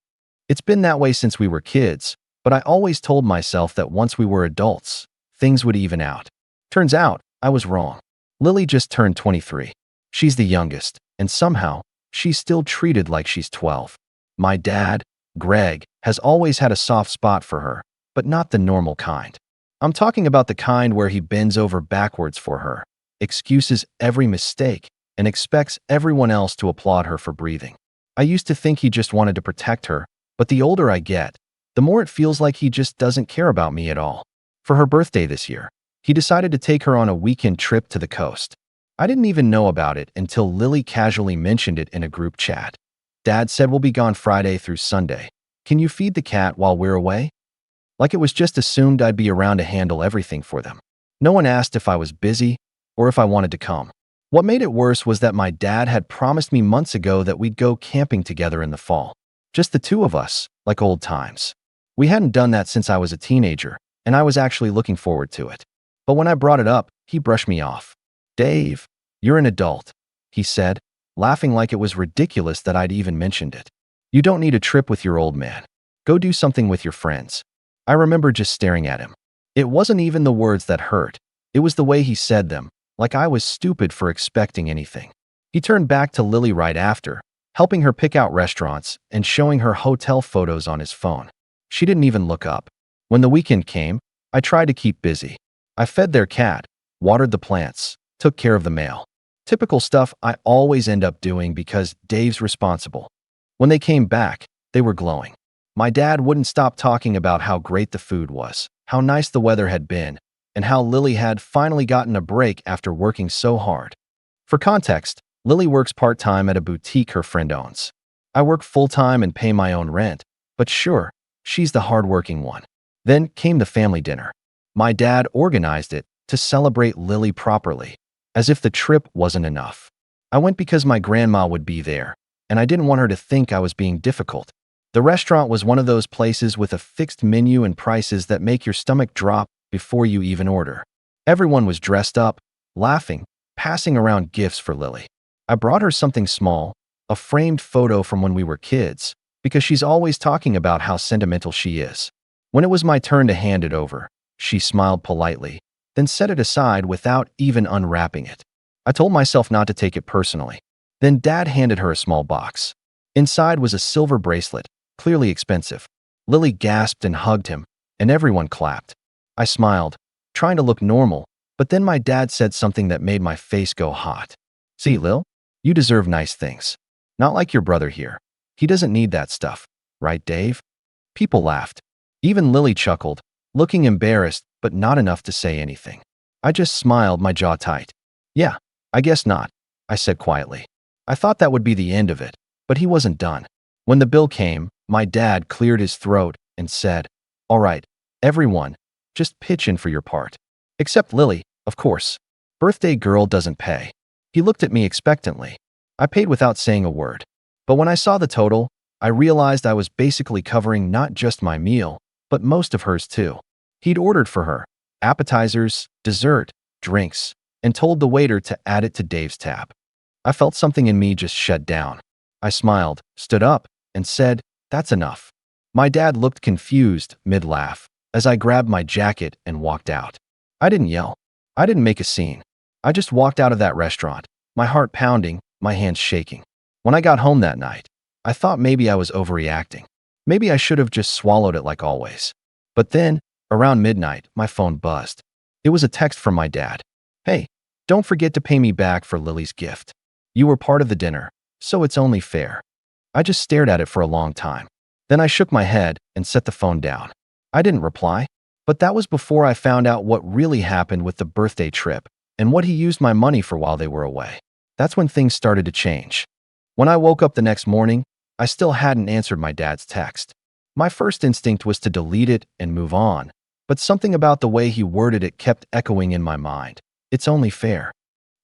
It's been that way since we were kids, but I always told myself that once we were adults, things would even out. Turns out, I was wrong. Lily just turned 23. She's the youngest, and somehow, she's still treated like she's 12. My dad, Greg, has always had a soft spot for her, but not the normal kind. I'm talking about the kind where he bends over backwards for her, excuses every mistake, and expects everyone else to applaud her for breathing. I used to think he just wanted to protect her, but the older I get, the more it feels like he just doesn't care about me at all. For her birthday this year, he decided to take her on a weekend trip to the coast. I didn't even know about it until Lily casually mentioned it in a group chat. Dad said we'll be gone Friday through Sunday. Can you feed the cat while we're away? Like it was just assumed I'd be around to handle everything for them. No one asked if I was busy or if I wanted to come. What made it worse was that my dad had promised me months ago that we'd go camping together in the fall. Just the 2 of us, like old times. We hadn't done that since I was a teenager, and I was actually looking forward to it. But when I brought it up, he brushed me off. "Dave, you're an adult," he said, laughing like it was ridiculous that I'd even mentioned it. "You don't need a trip with your old man. Go do something with your friends." I remember just staring at him. It wasn't even the words that hurt. It was the way he said them, like I was stupid for expecting anything. He turned back to Lily right after, helping her pick out restaurants and showing her hotel photos on his phone. She didn't even look up. When the weekend came, I tried to keep busy. I fed their cat, watered the plants, took care of the mail. Typical stuff I always end up doing because Dave's responsible. When they came back, they were glowing. My dad wouldn't stop talking about how great the food was, how nice the weather had been, and how Lily had finally gotten a break after working so hard. For context, Lily works part-time at a boutique her friend owns. I work full-time and pay my own rent, but sure, she's the hardworking one. Then came the family dinner. My dad organized it to celebrate Lily properly, as if the trip wasn't enough. I went because my grandma would be there, and I didn't want her to think I was being difficult. The restaurant was one of those places with a fixed menu and prices that make your stomach drop before you even order. Everyone was dressed up, laughing, passing around gifts for Lily. I brought her something small, a framed photo from when we were kids, because she's always talking about how sentimental she is. When it was my turn to hand it over, she smiled politely, then set it aside without even unwrapping it. I told myself not to take it personally. Then Dad handed her a small box. Inside was a silver bracelet, clearly expensive. Lily gasped and hugged him, and everyone clapped. I smiled, trying to look normal, but then my dad said something that made my face go hot. "See, Lil, you deserve nice things. Not like your brother here. He doesn't need that stuff. Right, Dave?" People laughed. Even Lily chuckled, looking embarrassed, but not enough to say anything. I just smiled, my jaw tight. "Yeah, I guess not," I said quietly. I thought that would be the end of it, but he wasn't done. When the bill came, my dad cleared his throat and said, "All right, everyone, just pitch in for your part. Except Lily, of course. Birthday girl doesn't pay." He looked at me expectantly. I paid without saying a word. But when I saw the total, I realized I was basically covering not just my meal, but most of hers too. He'd ordered for her appetizers, dessert, drinks, and told the waiter to add it to Dave's tab. I felt something in me just shut down. I smiled, stood up, and said, "That's enough." My dad looked confused mid-laugh as I grabbed my jacket and walked out. I didn't yell. I didn't make a scene. I just walked out of that restaurant, my heart pounding, my hands shaking. When I got home that night, I thought maybe I was overreacting. Maybe I should have just swallowed it like always. But then, around midnight, my phone buzzed. It was a text from my dad. "Hey, don't forget to pay me back for Lily's gift. You were part of the dinner, so it's only fair." I just stared at it for a long time. Then I shook my head and set the phone down. I didn't reply, but that was before I found out what really happened with the birthday trip and what he used my money for while they were away. That's when things started to change. When I woke up the next morning, I still hadn't answered my dad's text. My first instinct was to delete it and move on, but something about the way he worded it kept echoing in my mind. "It's only fair."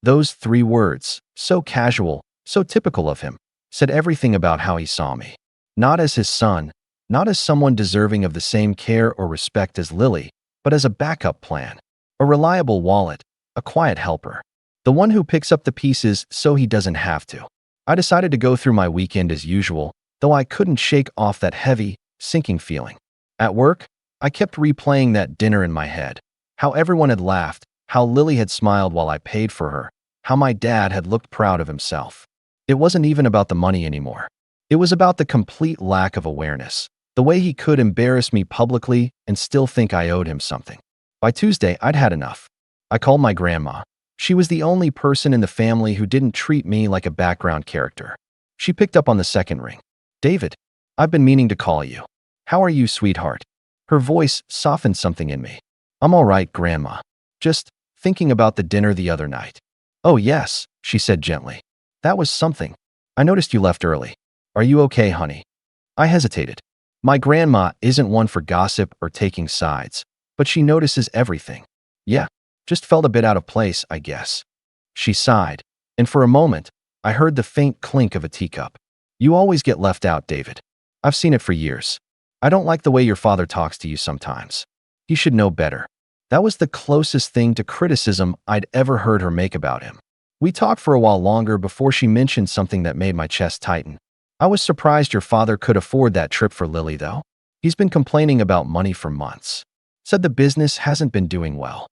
Those 3 words, so casual, so typical of him, said everything about how he saw me. Not as his son, not as someone deserving of the same care or respect as Lily, but as a backup plan, a reliable wallet, a quiet helper, the one who picks up the pieces so he doesn't have to. I decided to go through my weekend as usual, though I couldn't shake off that heavy, sinking feeling. At work, I kept replaying that dinner in my head, how everyone had laughed, how Lily had smiled while I paid for her, how my dad had looked proud of himself. It wasn't even about the money anymore. It was about the complete lack of awareness, the way he could embarrass me publicly and still think I owed him something. By Tuesday, I'd had enough. I called my grandma. She was the only person in the family who didn't treat me like a background character. She picked up on the second ring. "David, I've been meaning to call you. How are you, sweetheart?" Her voice softened something in me. "I'm all right, Grandma. Just thinking about the dinner the other night." "Oh, yes," she said gently. "That was something. I noticed you left early. Are you okay, honey?" I hesitated. My grandma isn't one for gossip or taking sides, but she notices everything. "Yeah, just felt a bit out of place, I guess." She sighed, and for a moment, I heard the faint clink of a teacup. "You always get left out, David. I've seen it for years. I don't like the way your father talks to you sometimes. He should know better." That was the closest thing to criticism I'd ever heard her make about him. We talked for a while longer before she mentioned something that made my chest tighten. "I was surprised your father could afford that trip for Lily, though. He's been complaining about money for months. Said the business hasn't been doing well."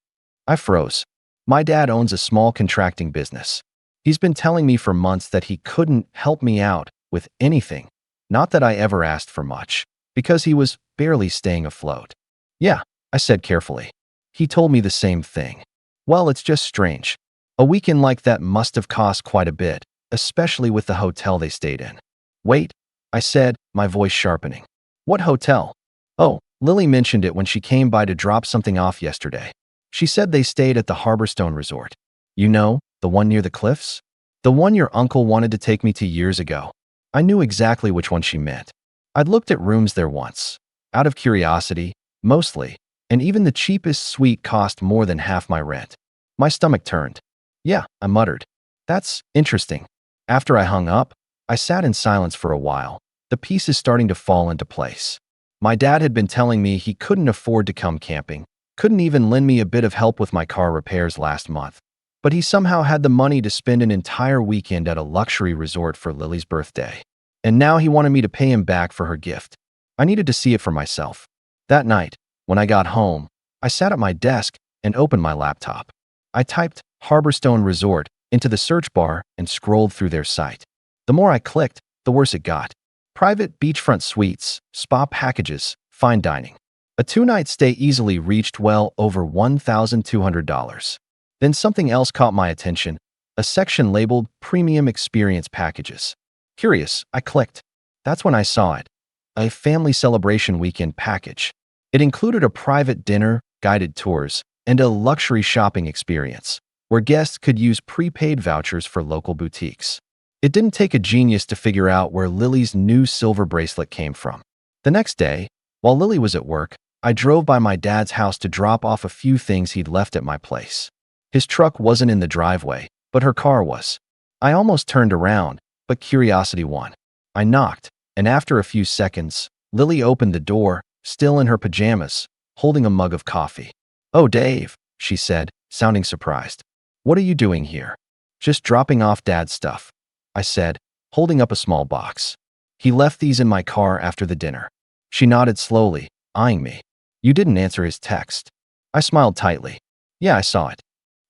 I froze. My dad owns a small contracting business. He's been telling me for months that he couldn't help me out with anything. Not that I ever asked for much, because he was barely staying afloat. "Yeah," I said carefully. "He told me the same thing." "Well, it's just strange. A weekend like that must have cost quite a bit, especially with the hotel they stayed in." "Wait," I said, my voice sharpening. "What hotel?" "Oh, Lily mentioned it when she came by to drop something off yesterday." She said they stayed at the Harborstone Resort. You know, the one near the cliffs? The one your uncle wanted to take me to years ago. I knew exactly which one she meant. I'd looked at rooms there once. Out of curiosity, mostly, and even the cheapest suite cost more than half my rent. My stomach turned. Yeah, I muttered. That's interesting. After I hung up, I sat in silence for a while, the pieces starting to fall into place. My dad had been telling me he couldn't afford to come camping, couldn't even lend me a bit of help with my car repairs last month. But he somehow had the money to spend an entire weekend at a luxury resort for Lily's birthday. And now he wanted me to pay him back for her gift. I needed to see it for myself. That night, when I got home, I sat at my desk and opened my laptop. I typed Harborstone Resort into the search bar and scrolled through their site. The more I clicked, the worse it got. Private beachfront suites, spa packages, fine dining. A 2-night stay easily reached well over $1,200. Then something else caught my attention, a section labeled Premium Experience Packages. Curious, I clicked. That's when I saw it. A family celebration weekend package. It included a private dinner, guided tours, and a luxury shopping experience, where guests could use prepaid vouchers for local boutiques. It didn't take a genius to figure out where Lily's new silver bracelet came from. The next day, while Lily was at work, I drove by my dad's house to drop off a few things he'd left at my place. His truck wasn't in the driveway, but her car was. I almost turned around, but curiosity won. I knocked, and after a few seconds, Lily opened the door, still in her pajamas, holding a mug of coffee. "Oh, Dave," she said, sounding surprised. "What are you doing here?" "Just dropping off Dad's stuff," I said, holding up a small box. "He left these in my car after the dinner." She nodded slowly, eyeing me. "You didn't answer his text." I smiled tightly. "Yeah, I saw it."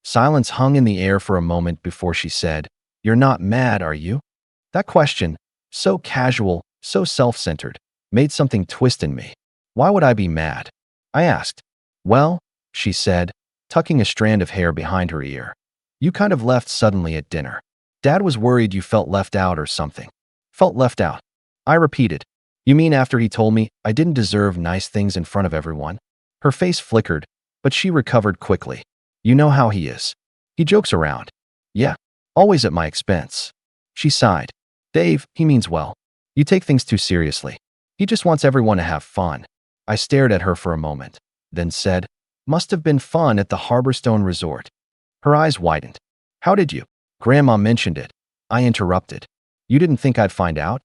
Silence hung in the air for a moment before she said, "You're not mad, are you?" That question, so casual, so self-centered, made something twist in me. Why would I be mad? I asked. "Well," she said, tucking a strand of hair behind her ear, "you kind of left suddenly at dinner. Dad was worried you felt left out or something." "Felt left out?" I repeated. "You mean after he told me I didn't deserve nice things in front of everyone?" Her face flickered, but she recovered quickly. "You know how he is. He jokes around." "Yeah, always at my expense." She sighed. "Dave, he means well. You take things too seriously. He just wants everyone to have fun." I stared at her for a moment, then said, "Must have been fun at the Harborstone Resort." Her eyes widened. "How did you?" "Grandma mentioned it." I interrupted. "You didn't think I'd find out?"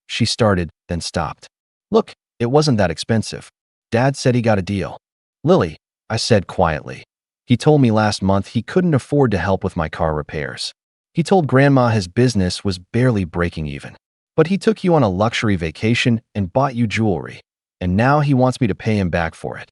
She started, then stopped. "Look, it wasn't that expensive. Dad said he got a deal." "Lily," I said quietly. "He told me last month he couldn't afford to help with my car repairs. He told Grandma his business was barely breaking even. But he took you on a luxury vacation and bought you jewelry, and now he wants me to pay him back for it."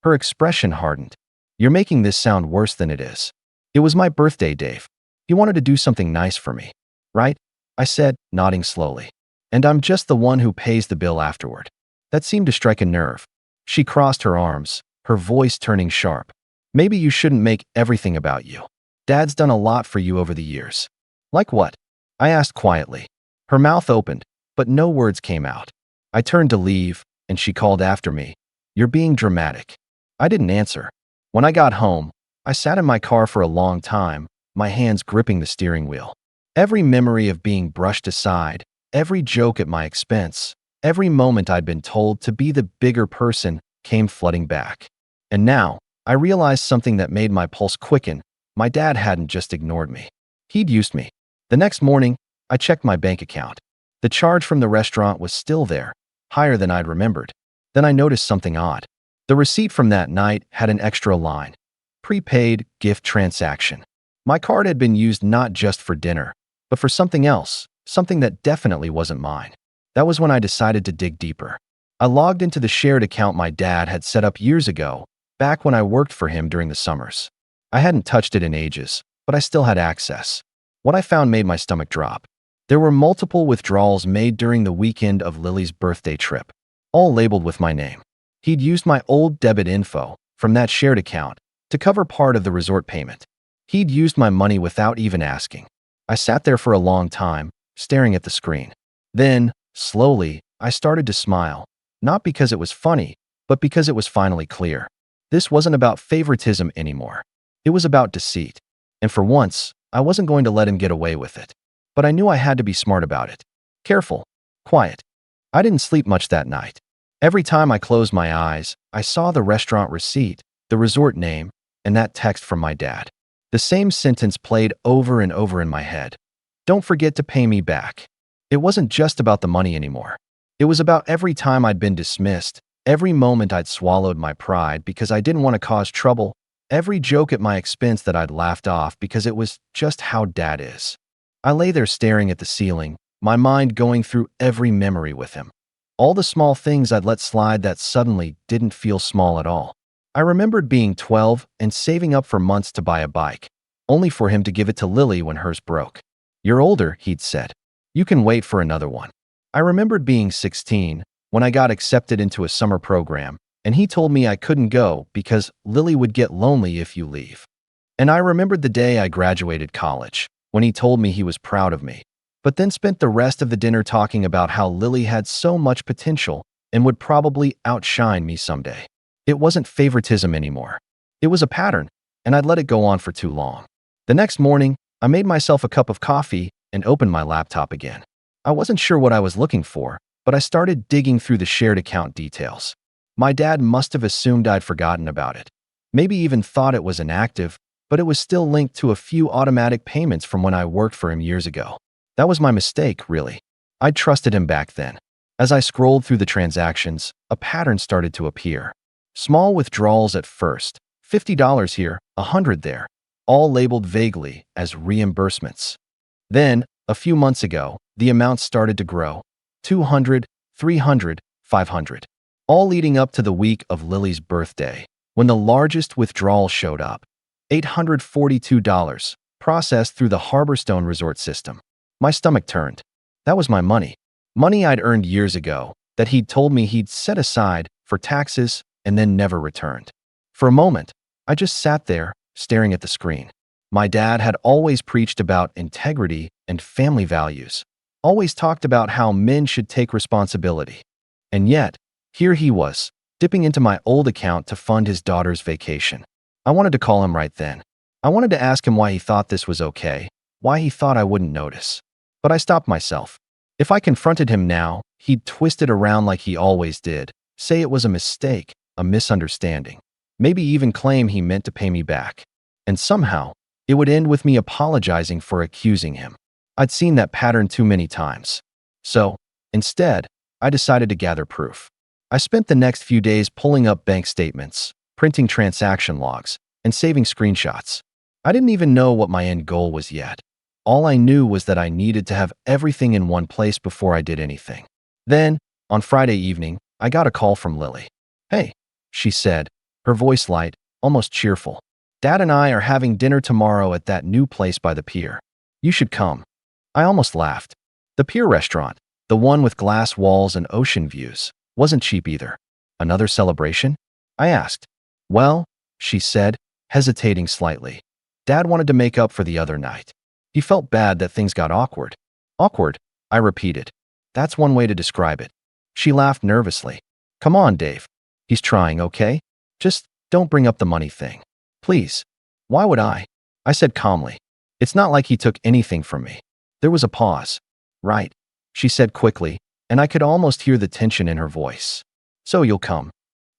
Her expression hardened. "You're making this sound worse than it is. It was my birthday, Dave. He wanted to do something nice for me, right?" I said, nodding slowly. "And I'm just the one who pays the bill afterward." That seemed to strike a nerve. She crossed her arms, her voice turning sharp. "Maybe you shouldn't make everything about you. Dad's done a lot for you over the years." "Like what?" I asked quietly. Her mouth opened, but no words came out. I turned to leave, and she called after me, "You're being dramatic." I didn't answer. When I got home, I sat in my car for a long time, my hands gripping the steering wheel. Every memory of being brushed aside, every joke at my expense, every moment I'd been told to be the bigger person came flooding back. And now, I realized something that made my pulse quicken. My dad hadn't just ignored me. He'd used me. The next morning, I checked my bank account. The charge from the restaurant was still there, higher than I'd remembered. Then I noticed something odd. The receipt from that night had an extra line. Prepaid gift transaction. My card had been used not just for dinner, but for something else, something that definitely wasn't mine. That was when I decided to dig deeper. I logged into the shared account my dad had set up years ago, back when I worked for him during the summers. I hadn't touched it in ages, but I still had access. What I found made my stomach drop. There were multiple withdrawals made during the weekend of Lily's birthday trip, all labeled with my name. He'd used my old debit info from that shared account to cover part of the resort payment. He'd used my money without even asking. I sat there for a long time, staring at the screen. Then, slowly, I started to smile, not because it was funny, but because it was finally clear. This wasn't about favoritism anymore. It was about deceit. And for once, I wasn't going to let him get away with it. But I knew I had to be smart about it. Careful. Quiet. I didn't sleep much that night. Every time I closed my eyes, I saw the restaurant receipt, the resort name, and that text from my dad. The same sentence played over and over in my head. Don't forget to pay me back. It wasn't just about the money anymore. It was about every time I'd been dismissed, every moment I'd swallowed my pride because I didn't want to cause trouble, every joke at my expense that I'd laughed off because it was just how Dad is. I lay there staring at the ceiling, my mind going through every memory with him. All the small things I'd let slide that suddenly didn't feel small at all. I remembered being 12 and saving up for months to buy a bike, only for him to give it to Lily when hers broke. You're older, he'd said. You can wait for another one. I remembered being 16 when I got accepted into a summer program, and he told me I couldn't go because Lily would get lonely if you leave. And I remembered the day I graduated college, when he told me he was proud of me, but then spent the rest of the dinner talking about how Lily had so much potential and would probably outshine me someday. It wasn't favoritism anymore. It was a pattern, and I'd let it go on for too long. The next morning, I made myself a cup of coffee and opened my laptop again. I wasn't sure what I was looking for, but I started digging through the shared account details. My dad must have assumed I'd forgotten about it. Maybe even thought it was inactive, but it was still linked to a few automatic payments from when I worked for him years ago. That was my mistake, really. I'd trusted him back then. As I scrolled through the transactions, a pattern started to appear. Small withdrawals at first, $50 here, $100 there, all labeled vaguely as reimbursements. Then, a few months ago, the amounts started to grow. $200, $300, $500. All leading up to the week of Lily's birthday, when the largest withdrawal showed up. $842, processed through the Harborstone Resort system. My stomach turned. That was my money. Money I'd earned years ago, that he'd told me he'd set aside for taxes and then never returned. For a moment, I just sat there, staring at the screen. My dad had always preached about integrity and family values, always talked about how men should take responsibility. And yet, here he was, dipping into my old account to fund his daughter's vacation. I wanted to call him right then. I wanted to ask him why he thought this was okay, why he thought I wouldn't notice. But I stopped myself. If I confronted him now, he'd twist it around like he always did, say it was a mistake, a misunderstanding, maybe even claim he meant to pay me back. And somehow, it would end with me apologizing for accusing him. I'd seen that pattern too many times. So, instead, I decided to gather proof. I spent the next few days pulling up bank statements, printing transaction logs, and saving screenshots. I didn't even know what my end goal was yet. All I knew was that I needed to have everything in one place before I did anything. Then, on Friday evening, I got a call from Lily. "Hey," she said, her voice light, almost cheerful. "Dad and I are having dinner tomorrow at that new place by the pier. You should come." I almost laughed. The pier restaurant, the one with glass walls and ocean views, wasn't cheap either. Another celebration? I asked. "Well," she said, hesitating slightly. "Dad wanted to make up for the other night. He felt bad that things got awkward." "Awkward," I repeated. "That's one way to describe it." She laughed nervously. "Come on, Dave. He's trying, okay? Just don't bring up the money thing. Please." "Why would I?" I said calmly. "It's not like he took anything from me." There was a pause. "Right," she said quickly, and I could almost hear the tension in her voice. "So you'll come?"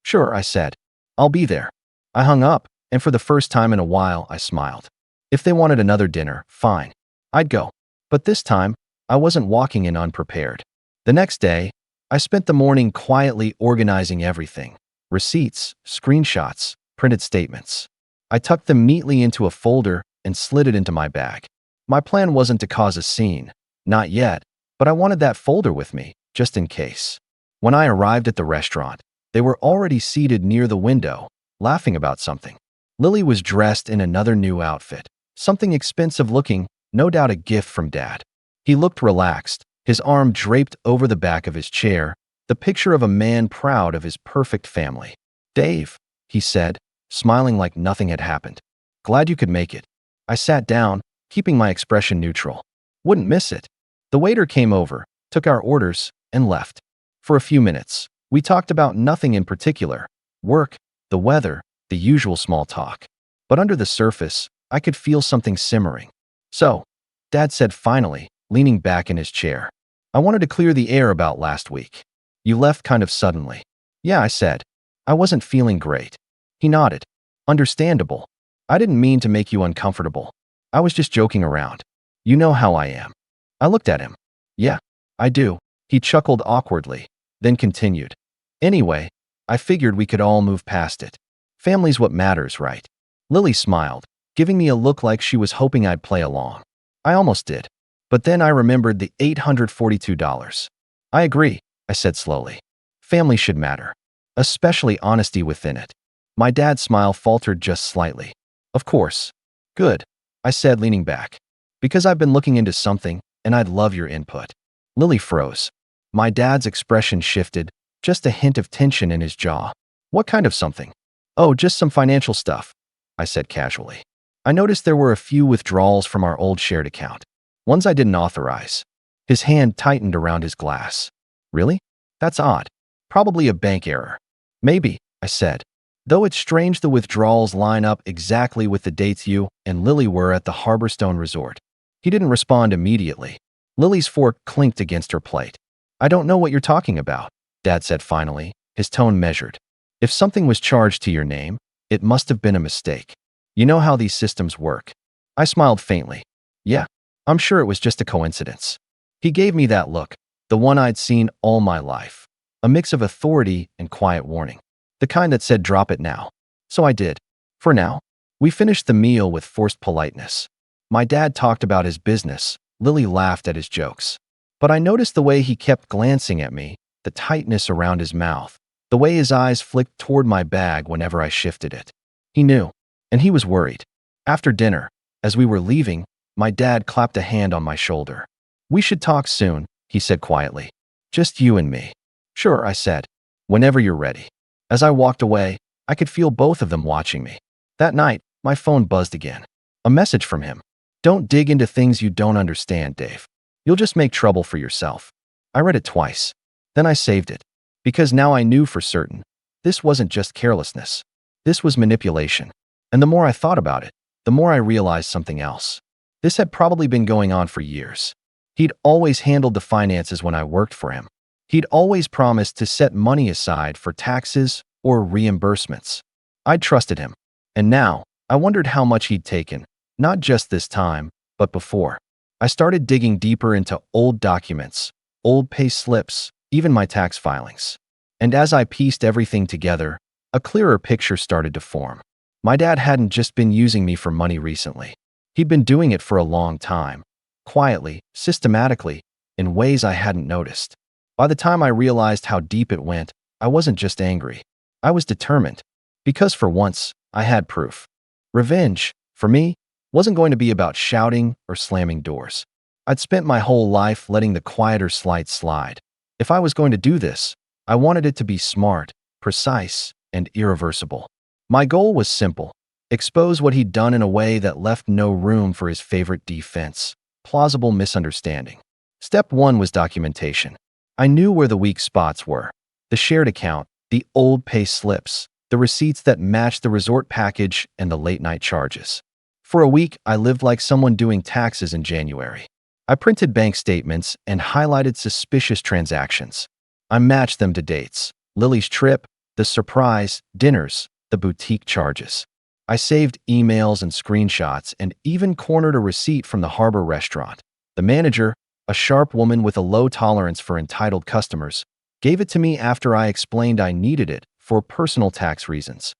"Sure," I said. "I'll be there." I hung up, and for the first time in a while, I smiled. If they wanted another dinner, fine. I'd go. But this time, I wasn't walking in unprepared. The next day, I spent the morning quietly organizing everything. Receipts, screenshots, printed statements. I tucked them neatly into a folder and slid it into my bag. My plan wasn't to cause a scene, not yet, but I wanted that folder with me, just in case. When I arrived at the restaurant, they were already seated near the window, laughing about something. Lily was dressed in another new outfit, something expensive looking, no doubt a gift from Dad. He looked relaxed, his arm draped over the back of his chair, the picture of a man proud of his perfect family. "Dave," he said, smiling like nothing had happened. "Glad you could make it." I sat down, keeping my expression neutral. Wouldn't miss it. The waiter came over, took our orders, and left. For a few minutes, we talked about nothing in particular. Work, the weather, the usual small talk. But under the surface, I could feel something simmering. "So," Dad said finally, leaning back in his chair. "I wanted to clear the air about last week. You left kind of suddenly." "Yeah," I said. "I wasn't feeling great." He nodded. "Understandable. I didn't mean to make you uncomfortable. I was just joking around. You know how I am." I looked at him. "Yeah, I do." He chuckled awkwardly, then continued. "Anyway, I figured we could all move past it. Family's what matters, right?" Lily smiled, giving me a look like she was hoping I'd play along. I almost did. But then I remembered the $842. "I agree," I said slowly. "Family should matter, especially honesty within it." My dad's smile faltered just slightly. "Of course." "Good," I said, leaning back. "Because I've been looking into something, and I'd love your input." Lily froze. My dad's expression shifted, just a hint of tension in his jaw. "What kind of something?" "Oh, just some financial stuff," I said casually. "I noticed there were a few withdrawals from our old shared account. Ones I didn't authorize." His hand tightened around his glass. "Really? That's odd. Probably a bank error." "Maybe," I said. "Though it's strange the withdrawals line up exactly with the dates you and Lily were at the Harborstone Resort." He didn't respond immediately. Lily's fork clinked against her plate. "I don't know what you're talking about," Dad said finally, his tone measured. "If something was charged to your name, it must have been a mistake. You know how these systems work." I smiled faintly. "Yeah, I'm sure it was just a coincidence." He gave me that look, the one I'd seen all my life. A mix of authority and quiet warning. The kind that said, "Drop it now." So I did. For now. We finished the meal with forced politeness. My dad talked about his business. Lily laughed at his jokes. But I noticed the way he kept glancing at me, the tightness around his mouth, the way his eyes flicked toward my bag whenever I shifted it. He knew, and he was worried. After dinner, as we were leaving, my dad clapped a hand on my shoulder. "We should talk soon," he said quietly. "Just you and me." "Sure," I said. "Whenever you're ready." As I walked away, I could feel both of them watching me. That night, my phone buzzed again. A message from him. "Don't dig into things you don't understand, Dave. You'll just make trouble for yourself." I read it twice. Then I saved it. Because now I knew for certain, this wasn't just carelessness. This was manipulation. And the more I thought about it, the more I realized something else. This had probably been going on for years. He'd always handled the finances when I worked for him. He'd always promised to set money aside for taxes or reimbursements. I trusted him. And now, I wondered how much he'd taken, not just this time, but before. I started digging deeper into old documents, old pay slips, even my tax filings. And as I pieced everything together, a clearer picture started to form. My dad hadn't just been using me for money recently. He'd been doing it for a long time, quietly, systematically, in ways I hadn't noticed. By the time I realized how deep it went, I wasn't just angry. I was determined. Because for once, I had proof. Revenge, for me, wasn't going to be about shouting or slamming doors. I'd spent my whole life letting the quieter slights slide. If I was going to do this, I wanted it to be smart, precise, and irreversible. My goal was simple. Expose what he'd done in a way that left no room for his favorite defense, plausible misunderstanding. Step 1 was documentation. I knew where the weak spots were. The shared account, the old pay slips, the receipts that matched the resort package, and the late-night charges. For a week, I lived like someone doing taxes in January. I printed bank statements and highlighted suspicious transactions. I matched them to dates, Lily's trip, the surprise, dinners, the boutique charges. I saved emails and screenshots and even cornered a receipt from the Harbor restaurant. The manager, a sharp woman with a low tolerance for entitled customers, gave it to me after I explained I needed it for personal tax reasons.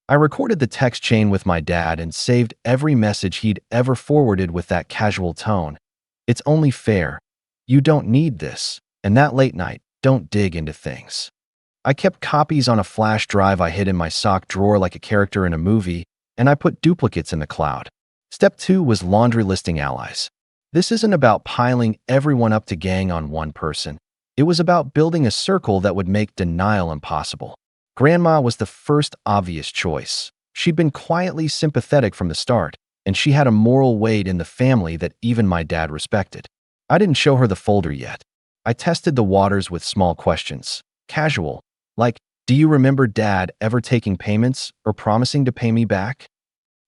I recorded the text chain with my dad and saved every message he'd ever forwarded with that casual tone. "It's only fair. You don't need this. And that late night, don't dig into things." I kept copies on a flash drive I hid in my sock drawer like a character in a movie, and I put duplicates in the cloud. Step 2 was laundry listing allies. This isn't about piling everyone up to gang on one person. It was about building a circle that would make denial impossible. Grandma was the first obvious choice. She'd been quietly sympathetic from the start, and she had a moral weight in the family that even my dad respected. I didn't show her the folder yet. I tested the waters with small questions. Casual, like, Do you remember Dad ever taking payments or promising to pay me back?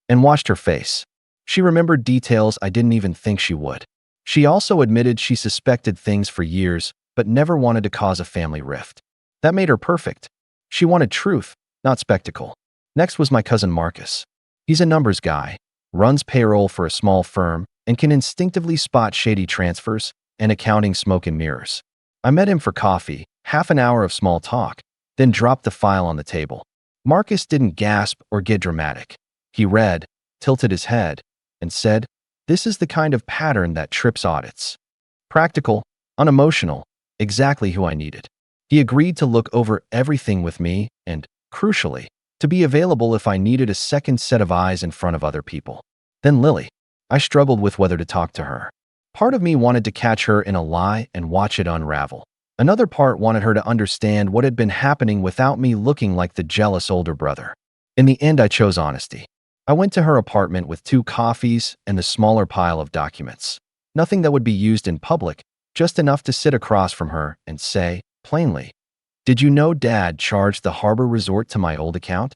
And watched her face. She remembered details I didn't even think she would. She also admitted she suspected things for years, but never wanted to cause a family rift. That made her perfect. She wanted truth, not spectacle. Next was my cousin Marcus. He's a numbers guy, runs payroll for a small firm, and can instinctively spot shady transfers and accounting smoke and mirrors. I met him for coffee, half an hour of small talk, then dropped the file on the table. Marcus didn't gasp or get dramatic. He read, tilted his head, and said, "This is the kind of pattern that trips audits. Practical, unemotional, exactly who I needed." He agreed to look over everything with me and, crucially, to be available if I needed a second set of eyes in front of other people. Then Lily. I struggled with whether to talk to her. Part of me wanted to catch her in a lie and watch it unravel. Another part wanted her to understand what had been happening without me looking like the jealous older brother. In the end, I chose honesty. I went to her apartment with 2 coffees and the smaller pile of documents. Nothing that would be used in public, just enough to sit across from her and say, plainly, "Did you know Dad charged the harbor resort to my old account?"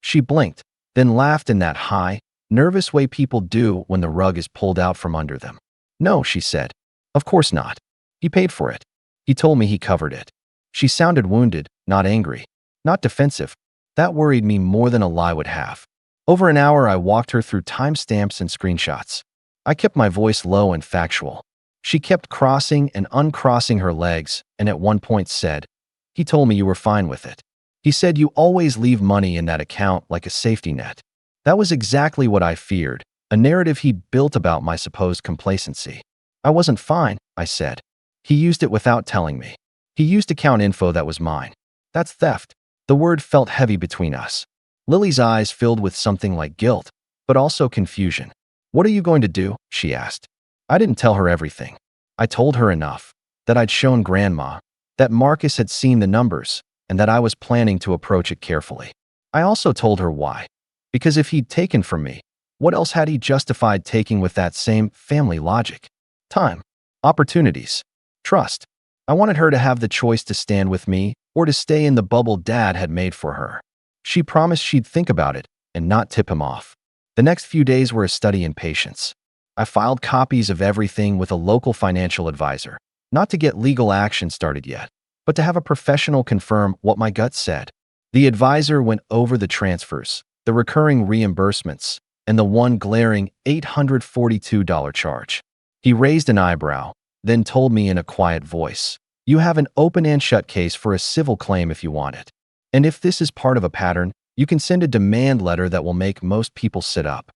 She blinked, then laughed in that high, nervous way people do when the rug is pulled out from under them. "No," she said. "Of course not. He paid for it. He told me he covered it." She sounded wounded, not angry, not defensive. That worried me more than a lie would have. Over an hour, I walked her through timestamps and screenshots. I kept my voice low and factual. She kept crossing and uncrossing her legs and at one point said, "He told me you were fine with it. He said you always leave money in that account like a safety net." That was exactly what I feared, a narrative he'd built about my supposed complacency. "I wasn't fine," I said. "He used it without telling me. He used account info that was mine. That's theft." The word felt heavy between us. Lily's eyes filled with something like guilt, but also confusion. "What are you going to do?" she asked. I didn't tell her everything. I told her enough, that I'd shown Grandma, that Marcus had seen the numbers, and that I was planning to approach it carefully. I also told her why. Because if he'd taken from me, what else had he justified taking with that same family logic? Time, opportunities, trust. I wanted her to have the choice to stand with me or to stay in the bubble Dad had made for her. She promised she'd think about it and not tip him off. The next few days were a study in patience. I filed copies of everything with a local financial advisor, not to get legal action started yet, but to have a professional confirm what my gut said. The advisor went over the transfers, the recurring reimbursements, and the one glaring $842 charge. He raised an eyebrow, then told me in a quiet voice, "You have an open and shut case for a civil claim if you want it. And if this is part of a pattern, you can send a demand letter that will make most people sit up."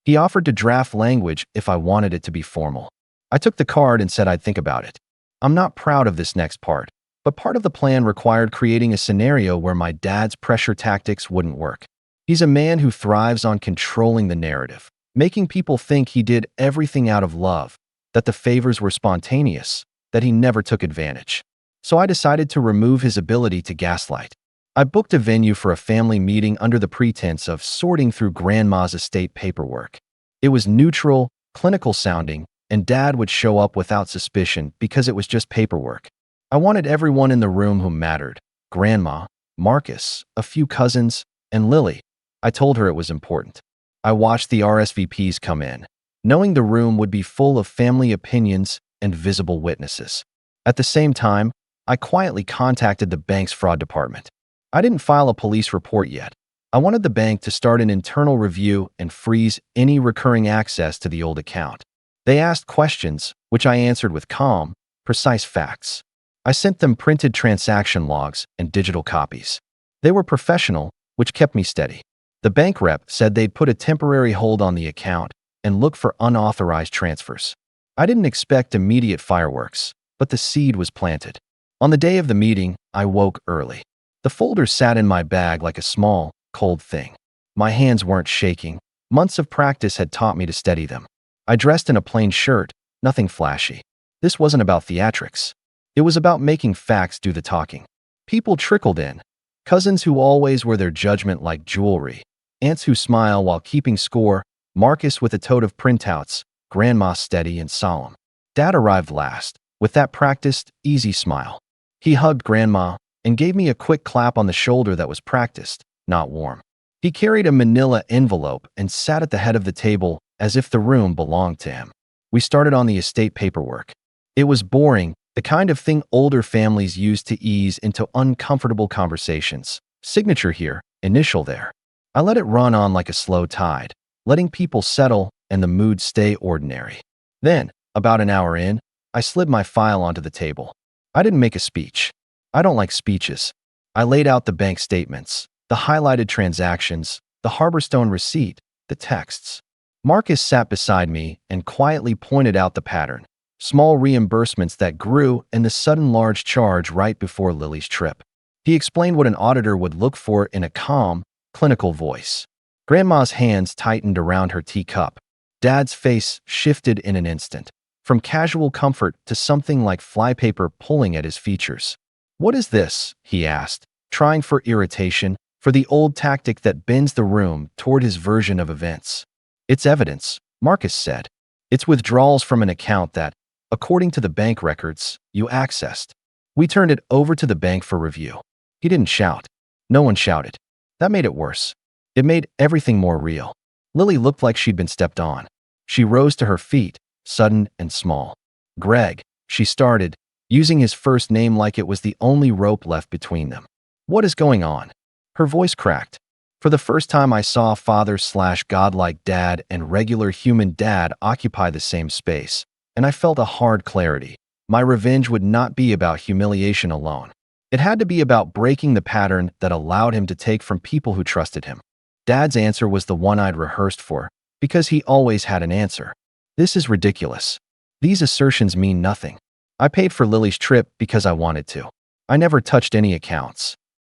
He offered to draft language if I wanted it to be formal. I took the card and said I'd think about it. I'm not proud of this next part, but part of the plan required creating a scenario where my dad's pressure tactics wouldn't work. He's a man who thrives on controlling the narrative, making people think he did everything out of love, that the favors were spontaneous, that he never took advantage. So I decided to remove his ability to gaslight. I booked a venue for a family meeting under the pretense of sorting through Grandma's estate paperwork. It was neutral, clinical sounding, and Dad would show up without suspicion because it was just paperwork. I wanted everyone in the room who mattered: Grandma, Marcus, a few cousins, and Lily. I told her it was important. I watched the RSVPs come in, knowing the room would be full of family opinions and visible witnesses. At the same time, I quietly contacted the bank's fraud department. I didn't file a police report yet. I wanted the bank to start an internal review and freeze any recurring access to the old account. They asked questions, which I answered with calm, precise facts. I sent them printed transaction logs and digital copies. They were professional, which kept me steady. The bank rep said they'd put a temporary hold on the account and look for unauthorized transfers. I didn't expect immediate fireworks, but the seed was planted. On the day of the meeting, I woke early. The folders sat in my bag like a small, cold thing. My hands weren't shaking. Months of practice had taught me to steady them. I dressed in a plain shirt, nothing flashy. This wasn't about theatrics. It was about making facts do the talking. People trickled in. Cousins who always wear their judgment like jewelry. Aunts who smile while keeping score. Marcus with a tote of printouts. Grandma steady and solemn. Dad arrived last, with that practiced, easy smile. He hugged Grandma, and gave me a quick clap on the shoulder that was practiced, not warm. He carried a manila envelope and sat at the head of the table as if the room belonged to him. We started on the estate paperwork. It was boring, the kind of thing older families use to ease into uncomfortable conversations. Signature here, initial there. I let it run on like a slow tide, letting people settle and the mood stay ordinary. Then, about an hour in, I slid my file onto the table. I didn't make a speech. I don't like speeches. I laid out the bank statements, the highlighted transactions, the Harborstone receipt, the texts. Marcus sat beside me and quietly pointed out the pattern. Small reimbursements that grew and the sudden large charge right before Lily's trip. He explained what an auditor would look for in a calm, clinical voice. Grandma's hands tightened around her teacup. Dad's face shifted in an instant, from casual comfort to something like flypaper pulling at his features. "What is this?" he asked, trying for irritation, for the old tactic that bends the room toward his version of events. "It's evidence," Marcus said. "It's withdrawals from an account that, according to the bank records, you accessed." We turned it over to the bank for review. He didn't shout. No one shouted. That made it worse. It made everything more real. Lily looked like she'd been stepped on. She rose to her feet, sudden and small. "Greg," she started, using his first name like it was the only rope left between them. "What is going on?" Her voice cracked. For the first time I saw father/godlike dad and regular human dad occupy the same space, and I felt a hard clarity. My revenge would not be about humiliation alone. It had to be about breaking the pattern that allowed him to take from people who trusted him. Dad's answer was the one I'd rehearsed for, because he always had an answer. "This is ridiculous. These assertions mean nothing. I paid for Lily's trip because I wanted to. I never touched any accounts."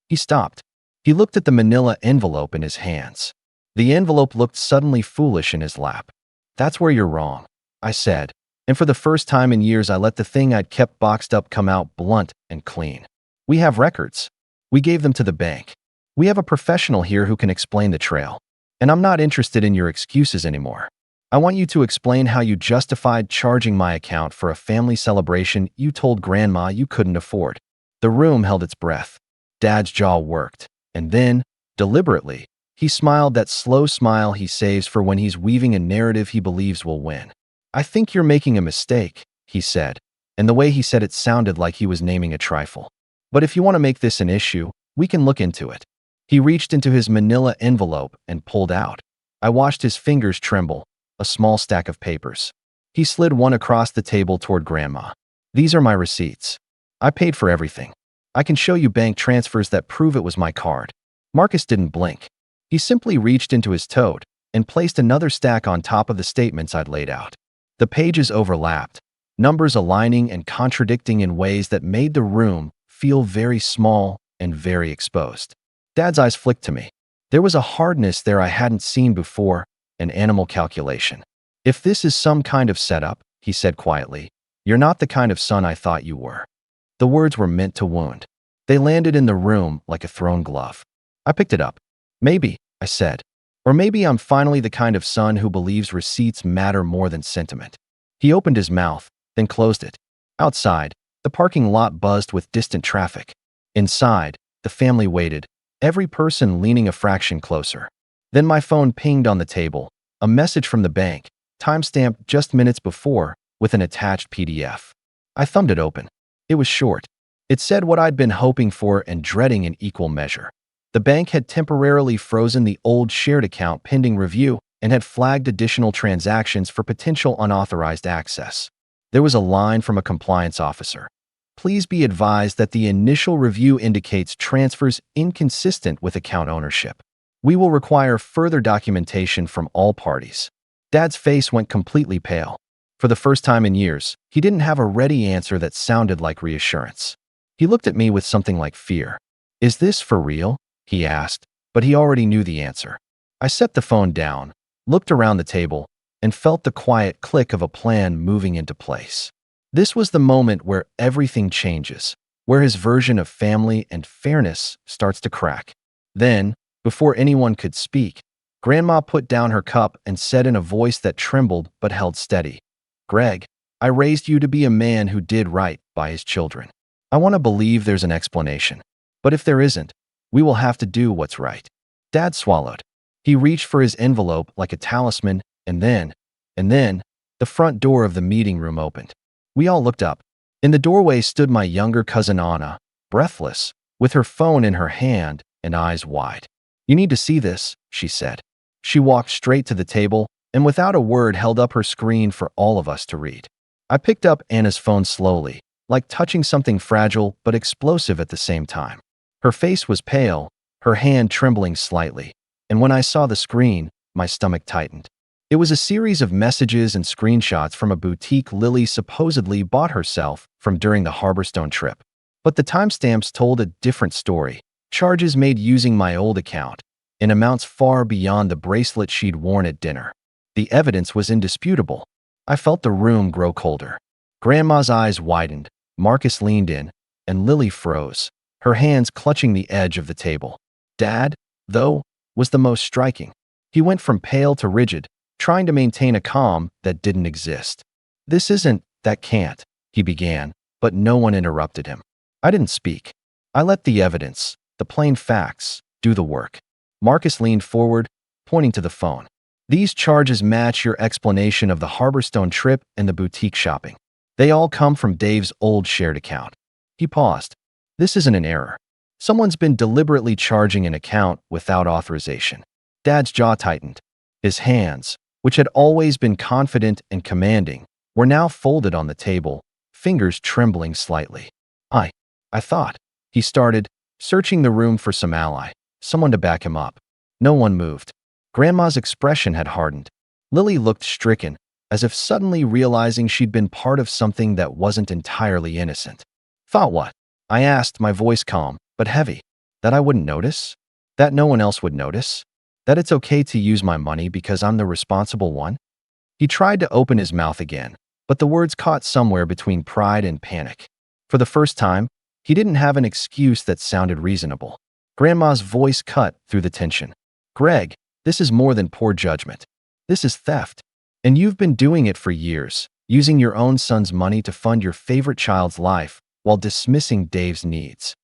He stopped. He looked at the manila envelope in his hands. The envelope looked suddenly foolish in his lap. "That's where you're wrong," I said, and for the first time in years I let the thing I'd kept boxed up come out blunt and clean. "We have records. We gave them to the bank. We have a professional here who can explain the trail. And I'm not interested in your excuses anymore. I want you to explain how you justified charging my account for a family celebration you told Grandma you couldn't afford." The room held its breath. Dad's jaw worked. And then, deliberately, he smiled, that slow smile he saves for when he's weaving a narrative he believes will win. "I think you're making a mistake," he said, and the way he said it sounded like he was naming a trifle. "But if you want to make this an issue, we can look into it." He reached into his manila envelope and pulled out. I watched his fingers tremble, a small stack of papers. He slid one across the table toward Grandma. "These are my receipts. I paid for everything. I can show you bank transfers that prove it was my card." Marcus didn't blink. He simply reached into his tote and placed another stack on top of the statements I'd laid out. The pages overlapped, numbers aligning and contradicting in ways that made the room feel very small and very exposed. Dad's eyes flicked to me. There was a hardness there I hadn't seen before, an animal calculation. "If this is some kind of setup," he said quietly, "you're not the kind of son I thought you were." The words were meant to wound. They landed in the room like a thrown glove. I picked it up. "Maybe," I said. "Or maybe I'm finally the kind of son who believes receipts matter more than sentiment." He opened his mouth, then closed it. Outside, the parking lot buzzed with distant traffic. Inside, the family waited, every person leaning a fraction closer. Then my phone pinged on the table, a message from the bank, timestamped just minutes before, with an attached PDF. I thumbed it open. It was short. It said what I'd been hoping for and dreading in equal measure. The bank had temporarily frozen the old shared account pending review and had flagged additional transactions for potential unauthorized access. There was a line from a compliance officer. "Please be advised that the initial review indicates transfers inconsistent with account ownership. We will require further documentation from all parties." Dad's face went completely pale. For the first time in years, he didn't have a ready answer that sounded like reassurance. He looked at me with something like fear. "Is this for real?" he asked, but he already knew the answer. I set the phone down, looked around the table, and felt the quiet click of a plan moving into place. This was the moment where everything changes, where his version of family and fairness starts to crack. Then, before anyone could speak, Grandma put down her cup and said in a voice that trembled but held steady, "Greg, I raised you to be a man who did right by his children. I want to believe there's an explanation." But if there isn't, we will have to do what's right. Dad swallowed. He reached for his envelope like a talisman, and then, the front door of the meeting room opened. We all looked up. In the doorway stood my younger cousin Anna, breathless, with her phone in her hand and eyes wide. "You need to see this," she said. She walked straight to the table and without a word held up her screen for all of us to read. I picked up Anna's phone slowly, like touching something fragile but explosive at the same time. Her face was pale, her hand trembling slightly, and when I saw the screen, my stomach tightened. It was a series of messages and screenshots from a boutique Lily supposedly bought herself from during the Harborstone trip. But the timestamps told a different story. Charges made using my old account, in amounts far beyond the bracelet she'd worn at dinner. The evidence was indisputable. I felt the room grow colder. Grandma's eyes widened, Marcus leaned in, and Lily froze, her hands clutching the edge of the table. Dad, though, was the most striking. He went from pale to rigid, trying to maintain a calm that didn't exist. "This isn't, that can't," he began, but no one interrupted him. I didn't speak. I let the evidence, the plain facts, do the work. Marcus leaned forward, pointing to the phone. "These charges match your explanation of the Harborstone trip and the boutique shopping. They all come from Dave's old shared account." He paused. "This isn't an error. Someone's been deliberately charging an account without authorization." Dad's jaw tightened. His hands, which had always been confident and commanding, were now folded on the table, fingers trembling slightly. I thought," he started, searching the room for some ally, someone to back him up. No one moved. Grandma's expression had hardened. Lily looked stricken, as if suddenly realizing she'd been part of something that wasn't entirely innocent. "Thought what?" I asked, my voice calm, but heavy. "That I wouldn't notice? That no one else would notice? That it's okay to use my money because I'm the responsible one?" He tried to open his mouth again, but the words caught somewhere between pride and panic. For the first time, he didn't have an excuse that sounded reasonable. Grandma's voice cut through the tension. "Greg, this is more than poor judgment. This is theft. And you've been doing it for years, using your own son's money to fund your favorite child's life while dismissing Dave's needs."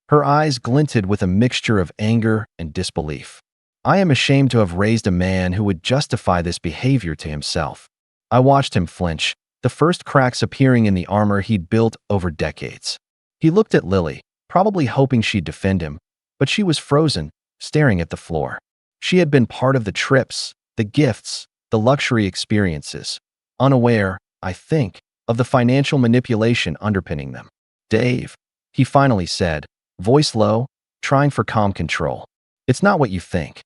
Her eyes glinted with a mixture of anger and disbelief. "I am ashamed to have raised a man who would justify this behavior to himself." I watched him flinch, the first cracks appearing in the armor he'd built over decades. He looked at Lily, probably hoping she'd defend him, but she was frozen, staring at the floor. She had been part of the trips, the gifts, the luxury experiences, unaware, I think, of the financial manipulation underpinning them. "Dave," he finally said, voice low, trying for calm control. "It's not what you think.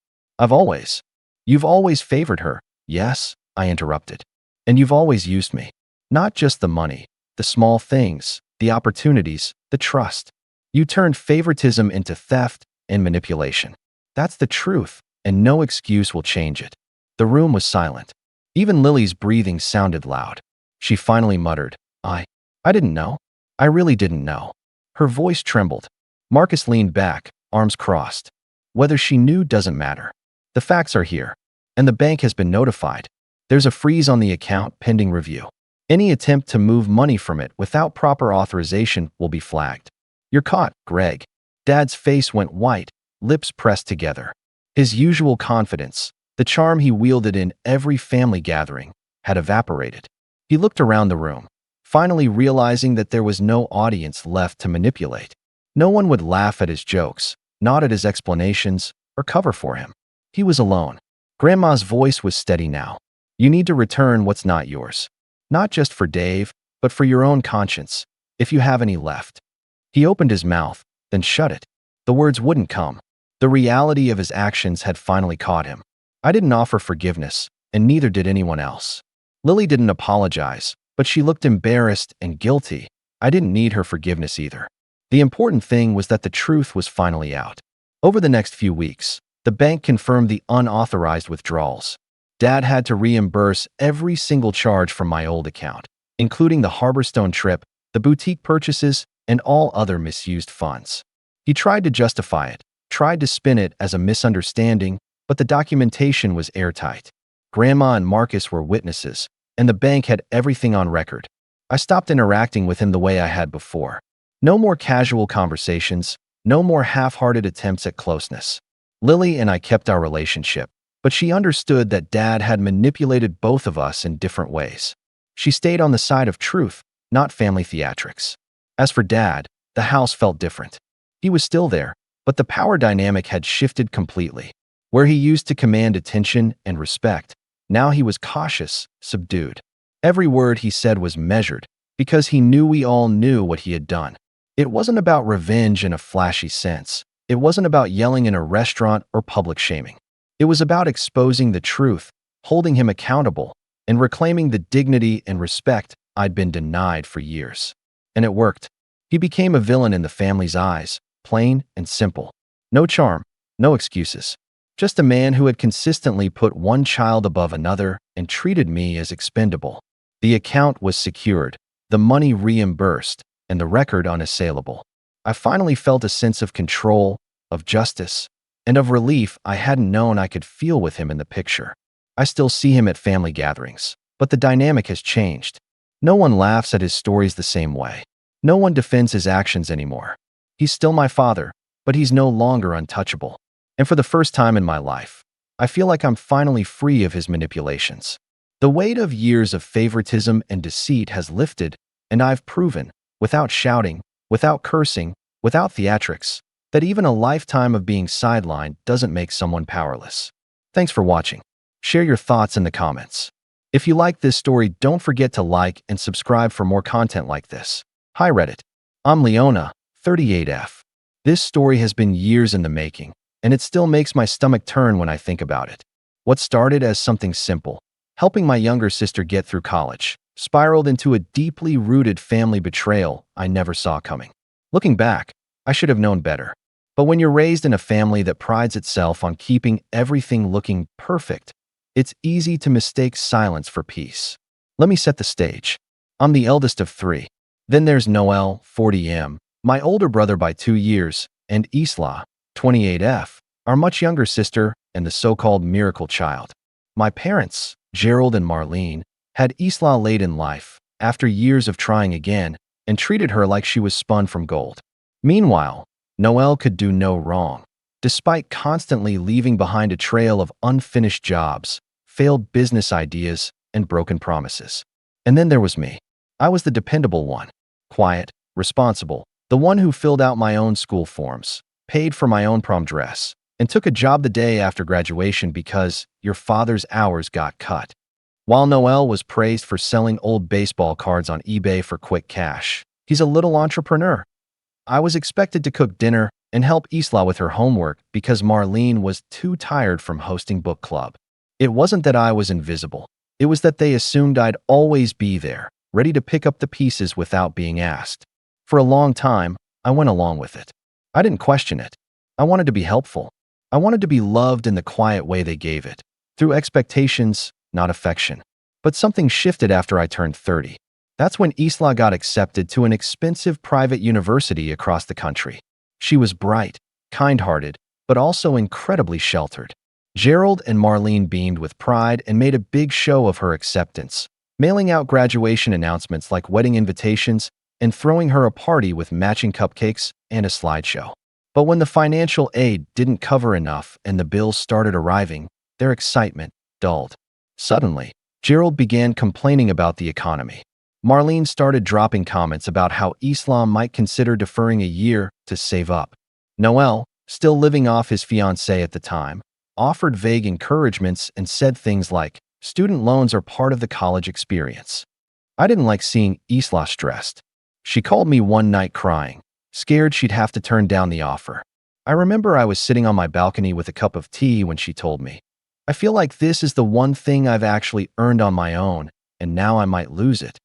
You've always favored her." "Yes," I interrupted. "And you've always used me. Not just the money, the small things, the opportunities, the trust. You turned favoritism into theft and manipulation. That's the truth, and no excuse will change it." The room was silent. Even Lily's breathing sounded loud. She finally muttered, I didn't know. I really didn't know." Her voice trembled. Marcus leaned back, arms crossed. "Whether she knew doesn't matter. The facts are here, and the bank has been notified. There's a freeze on the account pending review. Any attempt to move money from it without proper authorization will be flagged." "You're caught, Greg." Dad's face went white, lips pressed together. His usual confidence, the charm he wielded in every family gathering, had evaporated. He looked around the room, finally realizing that there was no audience left to manipulate. No one would laugh at his jokes, nod at his explanations, or cover for him. He was alone. Grandma's voice was steady now. "You need to return what's not yours. Not just for Dave, but for your own conscience, if you have any left." He opened his mouth, then shut it. The words wouldn't come. The reality of his actions had finally caught him. I didn't offer forgiveness, and neither did anyone else. Lily didn't apologize, but she looked embarrassed and guilty. I didn't need her forgiveness either. The important thing was that the truth was finally out. Over the next few weeks, the bank confirmed the unauthorized withdrawals. Dad had to reimburse every single charge from my old account, including the Harborstone trip, the boutique purchases, and all other misused funds. He tried to justify it, tried to spin it as a misunderstanding, but the documentation was airtight. Grandma and Marcus were witnesses, and the bank had everything on record. I stopped interacting with him the way I had before. No more casual conversations, No more half-hearted attempts at closeness. Lily and I kept our relationship, but she understood that Dad had manipulated both of us in different ways. She stayed on the side of truth, not family theatrics. As for Dad, the house felt different. He was still there, but the power dynamic had shifted completely. Where he used to command attention and respect, now he was cautious, subdued. Every word he said was measured, because he knew we all knew what he had done. It wasn't about revenge in a flashy sense. It wasn't about yelling in a restaurant or public shaming. It was about exposing the truth, holding him accountable, and reclaiming the dignity and respect I'd been denied for years. And it worked. He became a villain in the family's eyes, plain and simple. No charm, no excuses. Just a man who had consistently put one child above another and treated me as expendable. The account was secured, the money reimbursed, and the record unassailable. I finally felt a sense of control, of justice, and of relief I hadn't known I could feel with him in the picture. I still see him at family gatherings, but the dynamic has changed. No one laughs at his stories the same way. No one defends his actions anymore. He's still my father, but he's no longer untouchable. And for the first time in my life, I feel like I'm finally free of his manipulations. The weight of years of favoritism and deceit has lifted, and I've proven, without shouting, without cursing, without theatrics, that even a lifetime of being sidelined doesn't make someone powerless. Thanks for watching. Share your thoughts in the comments. If you like this story, don't forget to like and subscribe for more content like this. Hi Reddit. I'm Leona, 38F. This story has been years in the making, and it still makes my stomach turn when I think about it. What started as something simple, helping my younger sister get through college, spiraled into a deeply rooted family betrayal I never saw coming. Looking back, I should have known better. But when you're raised in a family that prides itself on keeping everything looking perfect, it's easy to mistake silence for peace. Let me set the stage. I'm the eldest of 3. Then there's Noel, 40M, my older brother by 2 years, and Isla, 28F, our much younger sister and the so-called miracle child. My parents, Gerald and Marlene, had Isla late in life, after years of trying again, and treated her like she was spun from gold. Meanwhile, Noel could do no wrong. Despite constantly leaving behind a trail of unfinished jobs, failed business ideas, and broken promises. And then there was me. I was the dependable one. Quiet, responsible, the one who filled out my own school forms, paid for my own prom dress, and took a job the day after graduation because your father's hours got cut. While Noel was praised for selling old baseball cards on eBay for quick cash, he's a little entrepreneur. I was expected to cook dinner and help Isla with her homework because Marlene was too tired from hosting book club. It wasn't that I was invisible. It was that they assumed I'd always be there, ready to pick up the pieces without being asked. For a long time, I went along with it. I didn't question it. I wanted to be helpful. I wanted to be loved in the quiet way they gave it, through expectations, not affection. But something shifted after I turned 30. That's when Isla got accepted to an expensive private university across the country. She was bright, kind-hearted, but also incredibly sheltered. Gerald and Marlene beamed with pride and made a big show of her acceptance, mailing out graduation announcements like wedding invitations and throwing her a party with matching cupcakes and a slideshow. But when the financial aid didn't cover enough and the bills started arriving, their excitement dulled. Suddenly, Gerald began complaining about the economy. Marlene started dropping comments about how Islam might consider deferring a year to save up. Noel, still living off his fiancée at the time, offered vague encouragements and said things like, "Student loans are part of the college experience." I didn't like seeing Isla stressed. She called me one night crying, scared she'd have to turn down the offer. I remember I was sitting on my balcony with a cup of tea when she told me, "I feel like this is the one thing I've actually earned on my own, and now I might lose it."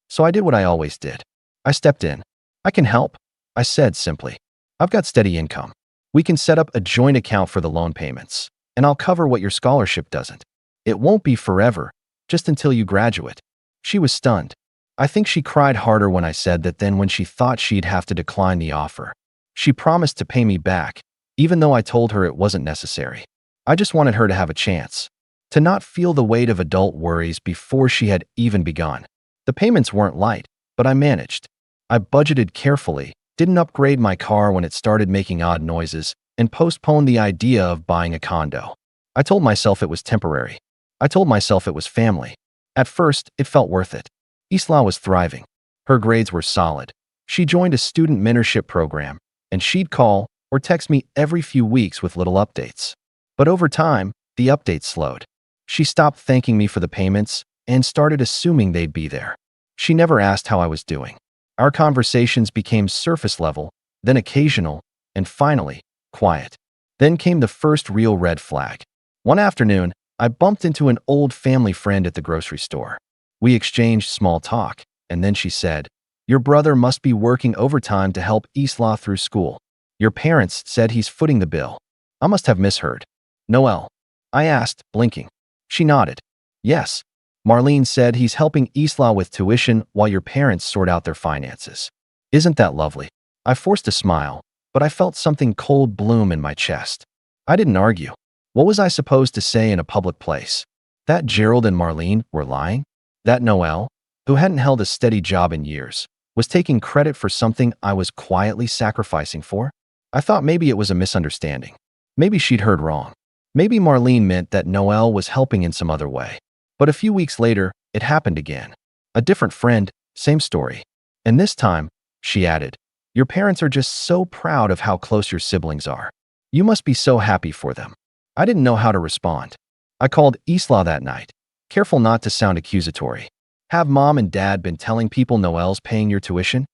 So I did what I always did. I stepped in. "I can help," I said simply. "I've got steady income. We can set up a joint account for the loan payments, and I'll cover what your scholarship doesn't. It won't be forever, just until you graduate." She was stunned. I think she cried harder when I said that than when she thought she'd have to decline the offer. She promised to pay me back, even though I told her it wasn't necessary. I just wanted her to have a chance, to not feel the weight of adult worries before she had even begun. The payments weren't light, but I managed. I budgeted carefully, didn't upgrade my car when it started making odd noises, and postponed the idea of buying a condo. I told myself it was temporary. I told myself it was family. At first, it felt worth it. Isla was thriving. Her grades were solid. She joined a student mentorship program, and she'd call or text me every few weeks with little updates. But over time, the updates slowed. She stopped thanking me for the payments and started assuming they'd be there. She never asked how I was doing. Our conversations became surface level, then occasional, and finally, quiet. Then came the first real red flag. One afternoon, I bumped into an old family friend at the grocery store. We exchanged small talk, and then she said, "Your brother must be working overtime to help Isla through school. Your parents said he's footing the bill." I must have misheard. "Noel?" I asked, blinking. She nodded. "Yes. Marlene said he's helping Isla with tuition while your parents sort out their finances. Isn't that lovely?" I forced a smile, but I felt something cold bloom in my chest. I didn't argue. What was I supposed to say in a public place? That Gerald and Marlene were lying? That Noel, who hadn't held a steady job in years, was taking credit for something I was quietly sacrificing for? I thought maybe it was a misunderstanding. Maybe she'd heard wrong. Maybe Marlene meant that Noel was helping in some other way. But a few weeks later, it happened again. A different friend, same story. And this time, she added, "Your parents are just so proud of how close your siblings are. You must be so happy for them." I didn't know how to respond. I called Isla that night, careful not to sound accusatory. "Have Mom and Dad been telling people Noel's paying your tuition?"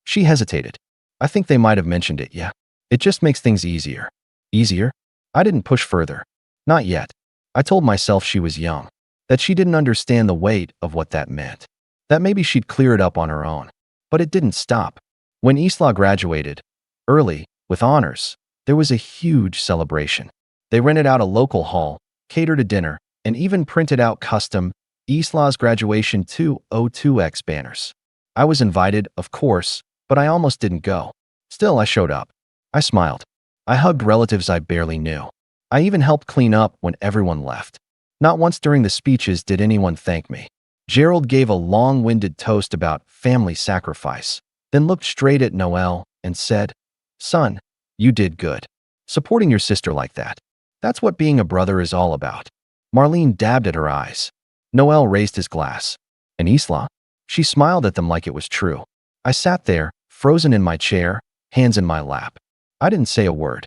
She hesitated. "I think they might have mentioned it, yeah. It just makes things easier." Easier? I didn't push further. Not yet. I told myself she was young, that she didn't understand the weight of what that meant, that maybe she'd clear it up on her own. But it didn't stop. When Isla graduated, early, with honors, there was a huge celebration. They rented out a local hall, catered a dinner, and even printed out custom Isla's Graduation 202X banners. I was invited, of course, but I almost didn't go. Still, I showed up. I smiled. I hugged relatives I barely knew. I even helped clean up when everyone left. Not once during the speeches did anyone thank me. Gerald gave a long-winded toast about family sacrifice, then looked straight at Noel and said, "Son, you did good. Supporting your sister like that. That's what being a brother is all about." Marlene dabbed at her eyes. Noel raised his glass. "And Isla?" She smiled at them like it was true. I sat there, frozen in my chair, hands in my lap. I didn't say a word.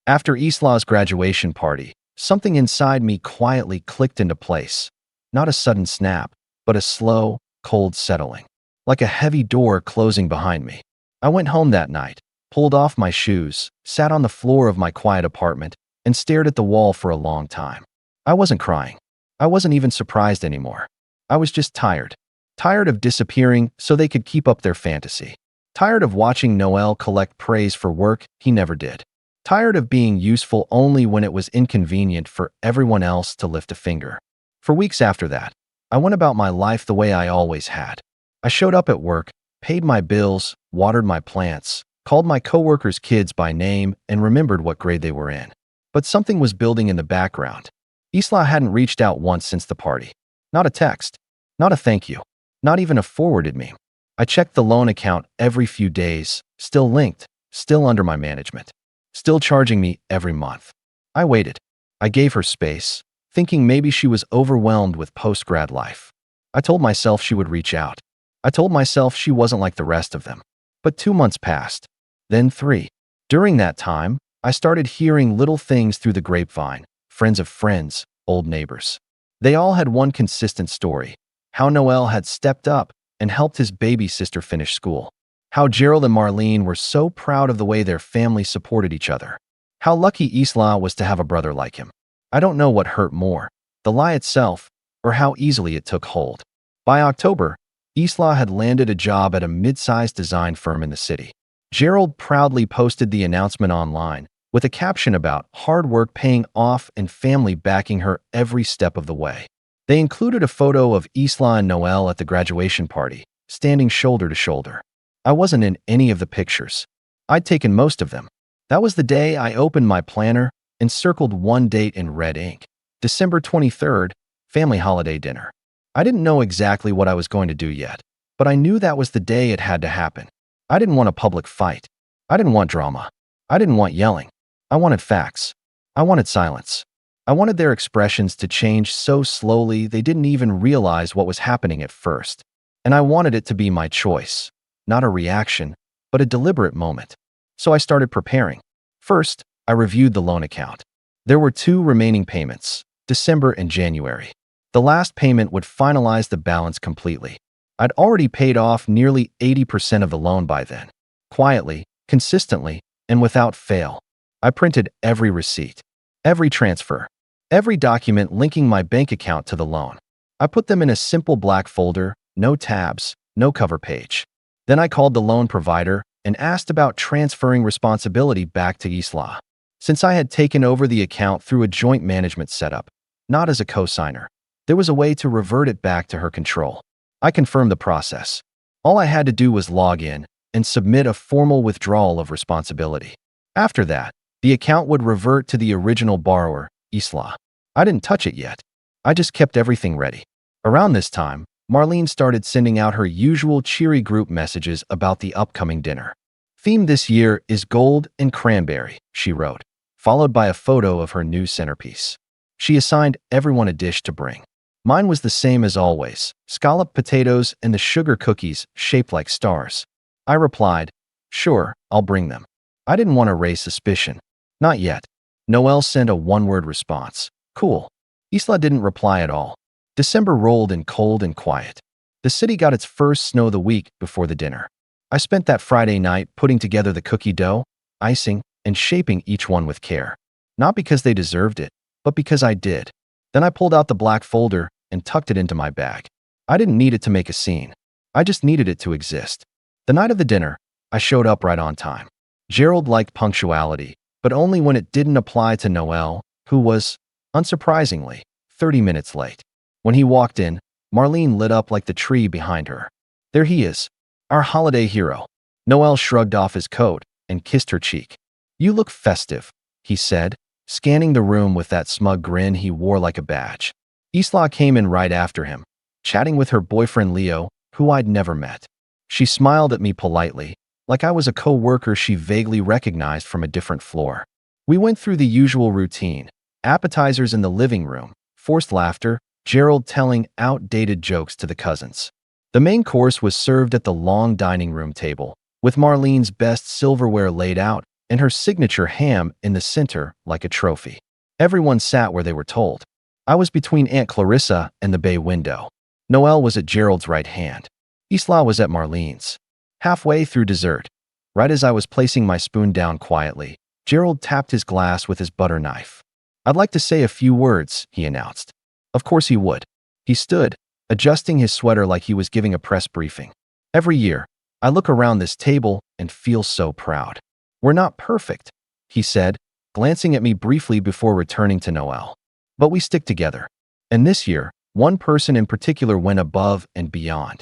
After Isla's graduation party, something inside me quietly clicked into place. Not a sudden snap, but a slow, cold settling. Like a heavy door closing behind me. I went home that night, pulled off my shoes, sat on the floor of my quiet apartment, and stared at the wall for a long time. I wasn't crying. I wasn't even surprised anymore. I was just tired. Tired of disappearing so they could keep up their fantasy. Tired of watching Noel collect praise for work he never did. Tired of being useful only when it was inconvenient for everyone else to lift a finger. For weeks after that, I went about my life the way I always had. I showed up at work, paid my bills, watered my plants, called my coworkers' kids by name, and remembered what grade they were in. But something was building in the background. Isla hadn't reached out once since the party. Not a text. Not a thank you. Not even a forwarded meme. I checked the loan account every few days, still linked, still under my management, still charging me every month. I waited. I gave her space, thinking maybe she was overwhelmed with post-grad life. I told myself she would reach out. I told myself she wasn't like the rest of them. But 2 months passed. Then 3. During that time, I started hearing little things through the grapevine, friends of friends, old neighbors. They all had one consistent story, how Noel had stepped up and helped his baby sister finish school. How Gerald and Marlene were so proud of the way their family supported each other. How lucky Isla was to have a brother like him. I don't know what hurt more, the lie itself, or how easily it took hold. By October, Isla had landed a job at a mid-sized design firm in the city. Gerald proudly posted the announcement online, with a caption about hard work paying off and family backing her every step of the way. They included a photo of Isla and Noel at the graduation party, standing shoulder to shoulder. I wasn't in any of the pictures. I'd taken most of them. That was the day I opened my planner and circled one date in red ink. December 23rd, family holiday dinner. I didn't know exactly what I was going to do yet, but I knew that was the day it had to happen. I didn't want a public fight. I didn't want drama. I didn't want yelling. I wanted facts. I wanted silence. I wanted their expressions to change so slowly they didn't even realize what was happening at first. And I wanted it to be my choice, not a reaction, but a deliberate moment. So I started preparing. First, I reviewed the loan account. There were 2 remaining payments, December and January. The last payment would finalize the balance completely. I'd already paid off nearly 80% of the loan by then. Quietly, consistently, and without fail. I printed every receipt, every transfer, every document linking my bank account to the loan. I put them in a simple black folder, no tabs, no cover page. Then I called the loan provider and asked about transferring responsibility back to Isla. Since I had taken over the account through a joint management setup, not as a co-signer, there was a way to revert it back to her control. I confirmed the process. All I had to do was log in and submit a formal withdrawal of responsibility. After that, the account would revert to the original borrower, Isla. I didn't touch it yet. I just kept everything ready. Around this time, Marlene started sending out her usual cheery group messages about the upcoming dinner. Theme this year is gold and cranberry, she wrote, followed by a photo of her new centerpiece. She assigned everyone a dish to bring. Mine was the same as always, scalloped potatoes and the sugar cookies shaped like stars. I replied, "Sure, I'll bring them." I didn't want to raise suspicion. Not yet. Noelle sent a one-word response. Cool. Isla didn't reply at all. December rolled in cold and quiet. The city got its first snow the week before the dinner. I spent that Friday night putting together the cookie dough, icing, and shaping each one with care. Not because they deserved it, but because I did. Then I pulled out the black folder and tucked it into my bag. I didn't need it to make a scene. I just needed it to exist. The night of the dinner, I showed up right on time. Gerald liked punctuality, but only when it didn't apply to Noelle, who was, unsurprisingly, 30 minutes late. When he walked in, Marlene lit up like the tree behind her. There he is, our holiday hero. Noelle shrugged off his coat and kissed her cheek. You look festive, he said, scanning the room with that smug grin he wore like a badge. Isla came in right after him, chatting with her boyfriend Leo, who I'd never met. She smiled at me politely, like I was a co-worker she vaguely recognized from a different floor. We went through the usual routine, appetizers in the living room, forced laughter, Gerald telling outdated jokes to the cousins. The main course was served at the long dining room table, with Marlene's best silverware laid out and her signature ham in the center like a trophy. Everyone sat where they were told. I was between Aunt Clarissa and the bay window. Noelle was at Gerald's right hand. Isla was at Marlene's. Halfway through dessert, right as I was placing my spoon down quietly, Gerald tapped his glass with his butter knife. I'd like to say a few words, he announced. Of course he would. He stood, adjusting his sweater like he was giving a press briefing. Every year, I look around this table and feel so proud. We're not perfect, he said, glancing at me briefly before returning to Noelle. But we stick together. And this year, one person in particular went above and beyond.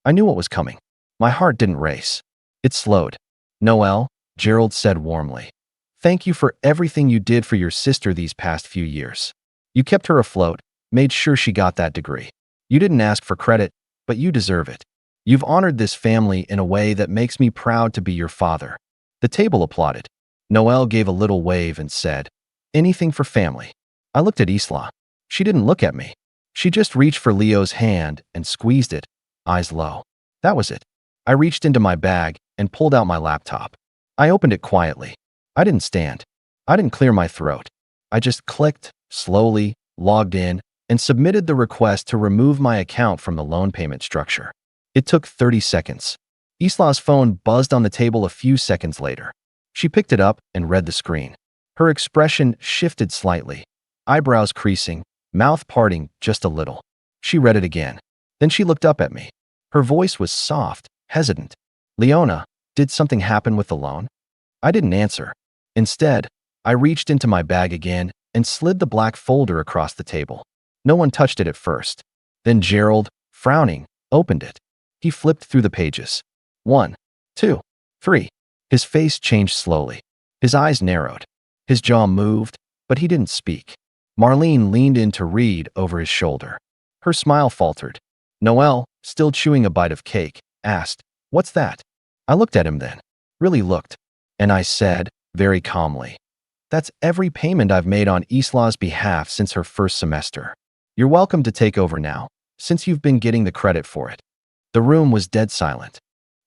I knew what was coming. My heart didn't race. It slowed. Noelle, Gerald said warmly. Thank you for everything you did for your sister these past few years. You kept her afloat, made sure she got that degree. You didn't ask for credit, but you deserve it. You've honored this family in a way that makes me proud to be your father. The table applauded. Noelle gave a little wave and said, anything for family. I looked at Isla. She didn't look at me. She just reached for Leo's hand and squeezed it, eyes low. That was it. I reached into my bag and pulled out my laptop. I opened it quietly. I didn't stand. I didn't clear my throat. I just clicked, slowly, logged in, and submitted the request to remove my account from the loan payment structure. It took 30 seconds. Isla's phone buzzed on the table a few seconds later. She picked it up and read the screen. Her expression shifted slightly, eyebrows creasing, mouth parting just a little. She read it again. Then she looked up at me. Her voice was soft, hesitant. Leona, did something happen with the loan? I didn't answer. Instead, I reached into my bag again and slid the black folder across the table. No one touched it at first. Then Gerald, frowning, opened it. He flipped through the pages. 1, 2, 3. His face changed slowly. His eyes narrowed. His jaw moved, but he didn't speak. Marlene leaned in to read over his shoulder. Her smile faltered. Noelle, still chewing a bite of cake, asked, "What's that?" I looked at him then. Really looked. And I said, very calmly, that's every payment I've made on Isla's behalf since her first semester. You're welcome to take over now, since you've been getting the credit for it. The room was dead silent.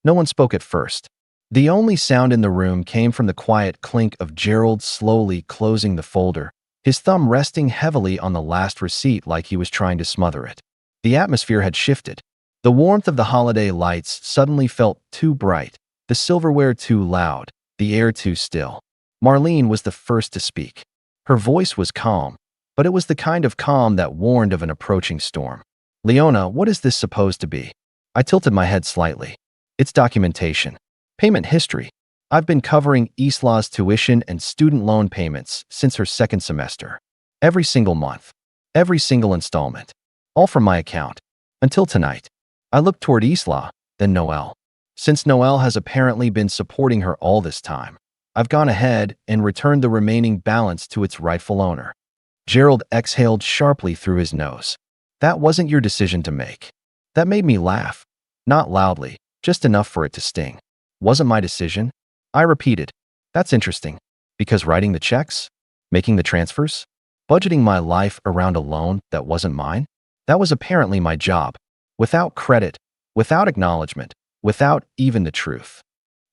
No one spoke at first. The only sound in the room came from the quiet clink of Gerald slowly closing the folder, his thumb resting heavily on the last receipt like he was trying to smother it. The atmosphere had shifted. The warmth of the holiday lights suddenly felt too bright, the silverware too loud, the air too still. Marlene was the first to speak. Her voice was calm, but it was the kind of calm that warned of an approaching storm. Leona, what is this supposed to be? I tilted my head slightly. It's documentation. Payment history. I've been covering Isla's tuition and student loan payments since her second semester. Every single month. Every single installment. All from my account. Until tonight. I looked toward Isla, then Noelle. Since Noelle has apparently been supporting her all this time, I've gone ahead and returned the remaining balance to its rightful owner. Gerald exhaled sharply through his nose. That wasn't your decision to make. That made me laugh. Not loudly, just enough for it to sting. Wasn't my decision? I repeated. That's interesting. Because writing the checks? Making the transfers? Budgeting my life around a loan that wasn't mine? That was apparently my job. Without credit, without acknowledgement, without even the truth.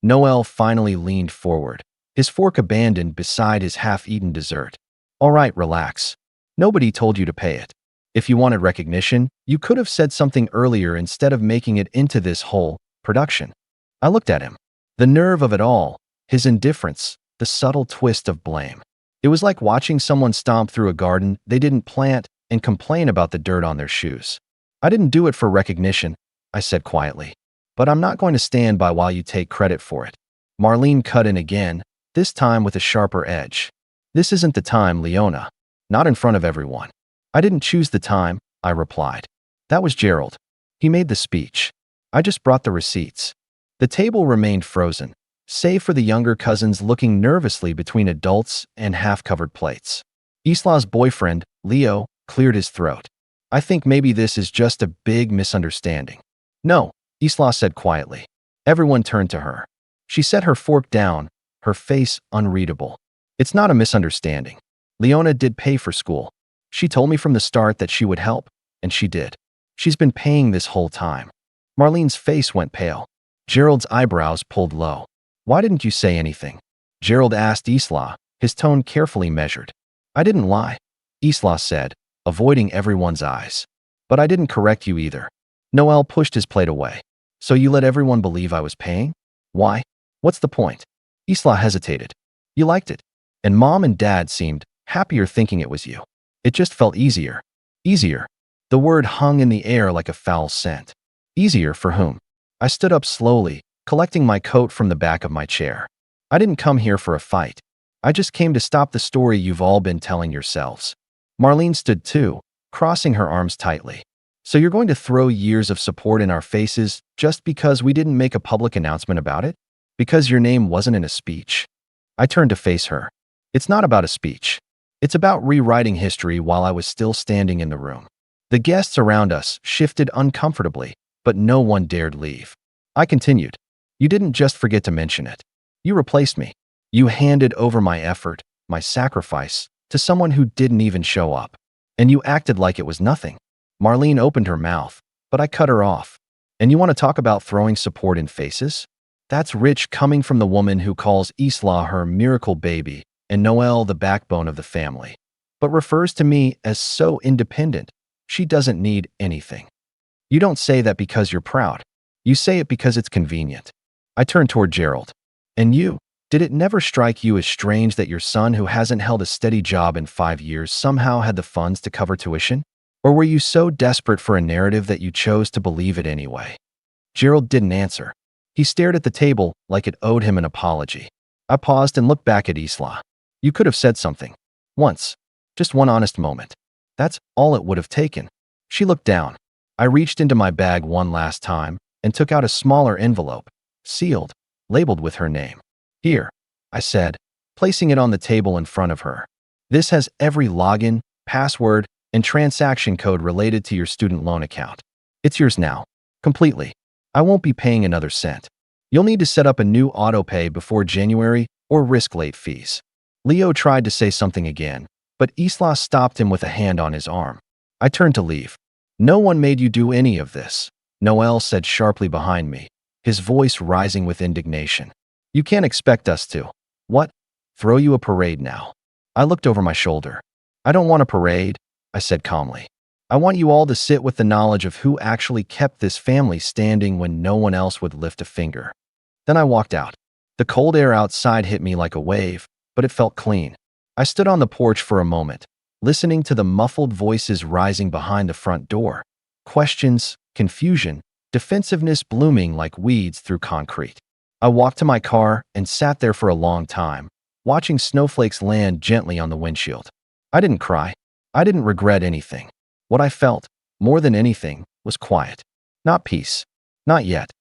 Noel finally leaned forward, his fork abandoned beside his half-eaten dessert. All right, relax. Nobody told you to pay it. If you wanted recognition, you could have said something earlier instead of making it into this whole production. I looked at him. The nerve of it all, his indifference, the subtle twist of blame. It was like watching someone stomp through a garden they didn't plant and complain about the dirt on their shoes. I didn't do it for recognition, I said quietly. But I'm not going to stand by while you take credit for it. Marlene cut in again, this time with a sharper edge. This isn't the time, Leona. Not in front of everyone. I didn't choose the time, I replied. That was Gerald. He made the speech. I just brought the receipts. The table remained frozen, save for the younger cousins looking nervously between adults and half-covered plates. Isla's boyfriend, Leo, cleared his throat. I think maybe this is just a big misunderstanding. No, Isla said quietly. Everyone turned to her. She set her fork down, her face unreadable. It's not a misunderstanding. Leona did pay for school. She told me from the start that she would help, and she did. She's been paying this whole time. Marlene's face went pale. Gerald's eyebrows pulled low. Why didn't you say anything? Gerald asked Isla, his tone carefully measured. I didn't lie, Isla said, avoiding everyone's eyes. But I didn't correct you either. Noel pushed his plate away. So you let everyone believe I was paying? Why? What's the point? Isla hesitated. You liked it. And Mom and Dad seemed happier thinking it was you. It just felt easier. Easier. The word hung in the air like a foul scent. Easier for whom? I stood up slowly, collecting my coat from the back of my chair. I didn't come here for a fight. I just came to stop the story you've all been telling yourselves. Marlene stood too, crossing her arms tightly. So you're going to throw years of support in our faces just because we didn't make a public announcement about it? Because your name wasn't in a speech? I turned to face her. It's not about a speech. It's about rewriting history while I was still standing in the room. The guests around us shifted uncomfortably, but no one dared leave. I continued. You didn't just forget to mention it. You replaced me. You handed over my effort, my sacrifice, to someone who didn't even show up. And you acted like it was nothing. Marlene opened her mouth, but I cut her off. And you want to talk about throwing support in faces? That's rich coming from the woman who calls Isla her miracle baby and Noelle the backbone of the family, but refers to me as so independent, she doesn't need anything. You don't say that because you're proud. You say it because it's convenient. I turned toward Gerald. And you? Did it never strike you as strange that your son, who hasn't held a steady job in 5 years, somehow had the funds to cover tuition? Or were you so desperate for a narrative that you chose to believe it anyway? Gerald didn't answer. He stared at the table like it owed him an apology. I paused and looked back at Isla. You could have said something. Once. Just one honest moment. That's all it would have taken. She looked down. I reached into my bag one last time and took out a smaller envelope, sealed, labeled with her name. Here, I said, placing it on the table in front of her. This has every login, password, and transaction code related to your student loan account. It's yours now, completely. I won't be paying another cent. You'll need to set up a new autopay before January or risk late fees. Leo tried to say something again, but Isla stopped him with a hand on his arm. I turned to leave. No one made you do any of this, Noel said sharply behind me, his voice rising with indignation. You can't expect us to. What? Throw you a parade now? I looked over my shoulder. I don't want a parade, I said calmly. I want you all to sit with the knowledge of who actually kept this family standing when no one else would lift a finger. Then I walked out. The cold air outside hit me like a wave, but it felt clean. I stood on the porch for a moment, listening to the muffled voices rising behind the front door. Questions, confusion, defensiveness blooming like weeds through concrete. I walked to my car and sat there for a long time, watching snowflakes land gently on the windshield. I didn't cry. I didn't regret anything. What I felt, more than anything, was quiet. Not peace. Not yet.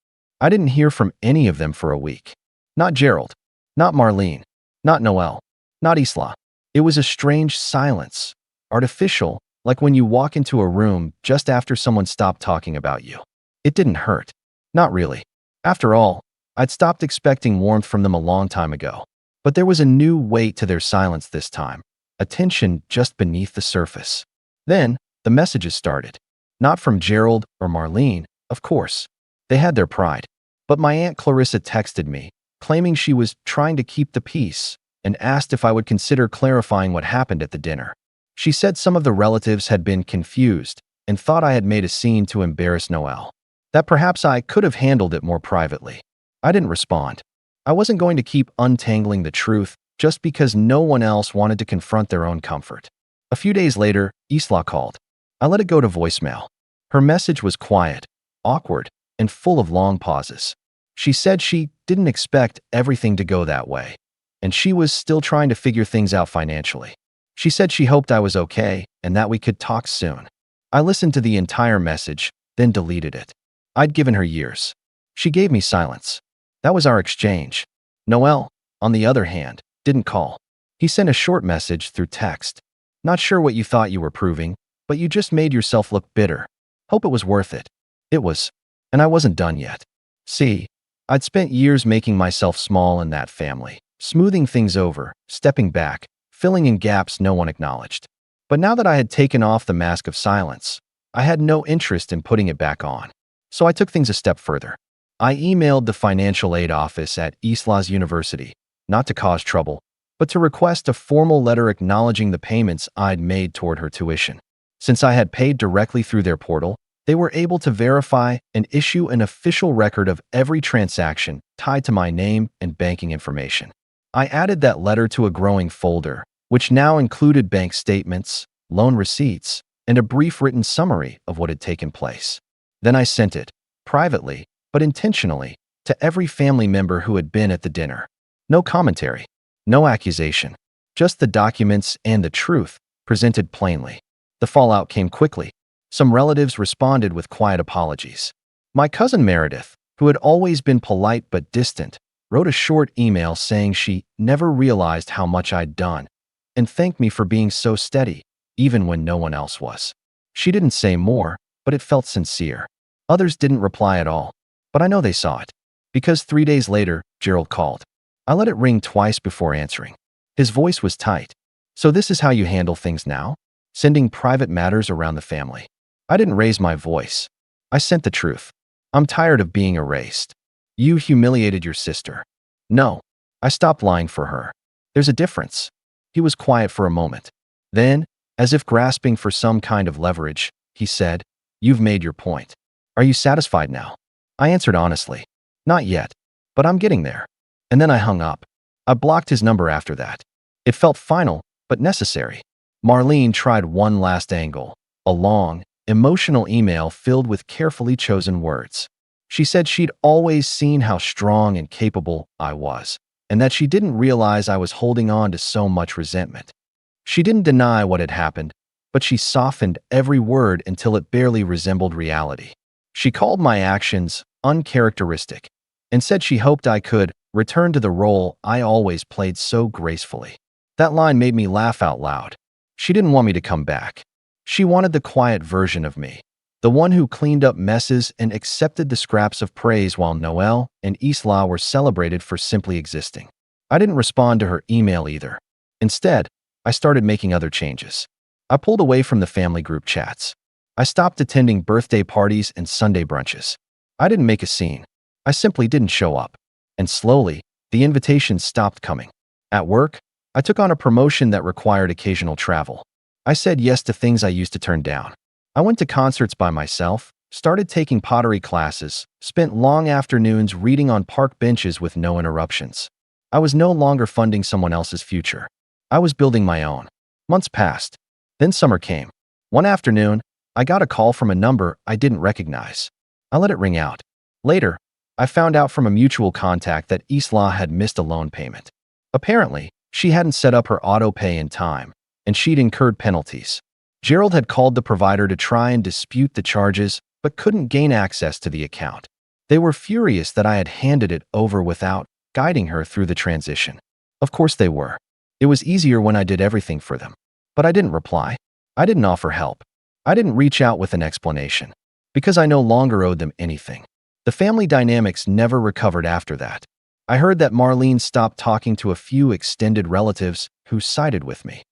I didn't hear from any of them for a week. Not Gerald. Not Marlene. Not Noel. Not Isla. It was a strange silence. Artificial, like when you walk into a room just after someone stopped talking about you. It didn't hurt. Not really. After all, I'd stopped expecting warmth from them a long time ago. But there was a new weight to their silence this time, a tension just beneath the surface. Then, the messages started. Not from Gerald or Marlene, of course. They had their pride. But my Aunt Clarissa texted me, claiming she was trying to keep the peace, and asked if I would consider clarifying what happened at the dinner. She said some of the relatives had been confused and thought I had made a scene to embarrass Noel. That perhaps I could have handled it more privately. I didn't respond. I wasn't going to keep untangling the truth just because no one else wanted to confront their own comfort. A few days later, Isla called. I let it go to voicemail. Her message was quiet, awkward, and full of long pauses. She said she didn't expect everything to go that way, and she was still trying to figure things out financially. She said she hoped I was okay and that we could talk soon. I listened to the entire message, then deleted it. I'd given her years. She gave me silence. That was our exchange. Noel, on the other hand, didn't call. He sent a short message through text. Not sure what you thought you were proving, but you just made yourself look bitter. Hope it was worth it. It was. And I wasn't done yet. See, I'd spent years making myself small in that family, smoothing things over, stepping back, filling in gaps no one acknowledged. But now that I had taken off the mask of silence, I had no interest in putting it back on. So I took things a step further. I emailed the financial aid office at Isla's University, not to cause trouble, but to request a formal letter acknowledging the payments I'd made toward her tuition. Since I had paid directly through their portal, they were able to verify and issue an official record of every transaction tied to my name and banking information. I added that letter to a growing folder, which now included bank statements, loan receipts, and a brief written summary of what had taken place. Then I sent it, privately, but intentionally, to every family member who had been at the dinner. No commentary, no accusation, just the documents and the truth, presented plainly. The fallout came quickly. Some relatives responded with quiet apologies. My cousin Meredith, who had always been polite but distant, wrote a short email saying she never realized how much I'd done and thanked me for being so steady, even when no one else was. She didn't say more, but it felt sincere. Others didn't reply at all, but I know they saw it, because 3 days later, Gerald called. I let it ring twice before answering. His voice was tight. So this is how you handle things now? Sending private matters around the family. I didn't raise my voice. I sent the truth. I'm tired of being erased. You humiliated your sister. No, I stopped lying for her. There's a difference. He was quiet for a moment. Then, as if grasping for some kind of leverage, he said, "You've made your point. Are you satisfied now?" I answered honestly, "Not yet, but I'm getting there." And then I hung up. I blocked his number after that. It felt final, but necessary. Marlene tried one last angle, a long, emotional email filled with carefully chosen words. She said she'd always seen how strong and capable I was, and that she didn't realize I was holding on to so much resentment. She didn't deny what had happened, but she softened every word until it barely resembled reality. She called my actions uncharacteristic and said she hoped I could return to the role I always played so gracefully. That line made me laugh out loud. She didn't want me to come back. She wanted the quiet version of me, The one who cleaned up messes and accepted the scraps of praise while Noel and Isla were celebrated for simply existing. I didn't respond to her email either. Instead, I started making other changes. I pulled away from the family group chats. I stopped attending birthday parties and Sunday brunches. I didn't make a scene. I simply didn't show up. And slowly, the invitations stopped coming. At work, I took on a promotion that required occasional travel. I said yes to things I used to turn down. I went to concerts by myself, started taking pottery classes, spent long afternoons reading on park benches with no interruptions. I was no longer funding someone else's future. I was building my own. Months passed. Then summer came. One afternoon, I got a call from a number I didn't recognize. I let it ring out. Later, I found out from a mutual contact that Isla had missed a loan payment. Apparently, she hadn't set up her auto pay in time, and she'd incurred penalties. Gerald had called the provider to try and dispute the charges, but couldn't gain access to the account. They were furious that I had handed it over without guiding her through the transition. Of course they were. It was easier when I did everything for them. But I didn't reply. I didn't offer help. I didn't reach out with an explanation. Because I no longer owed them anything. The family dynamics never recovered after that. I heard that Marlene stopped talking to a few extended relatives who sided with me.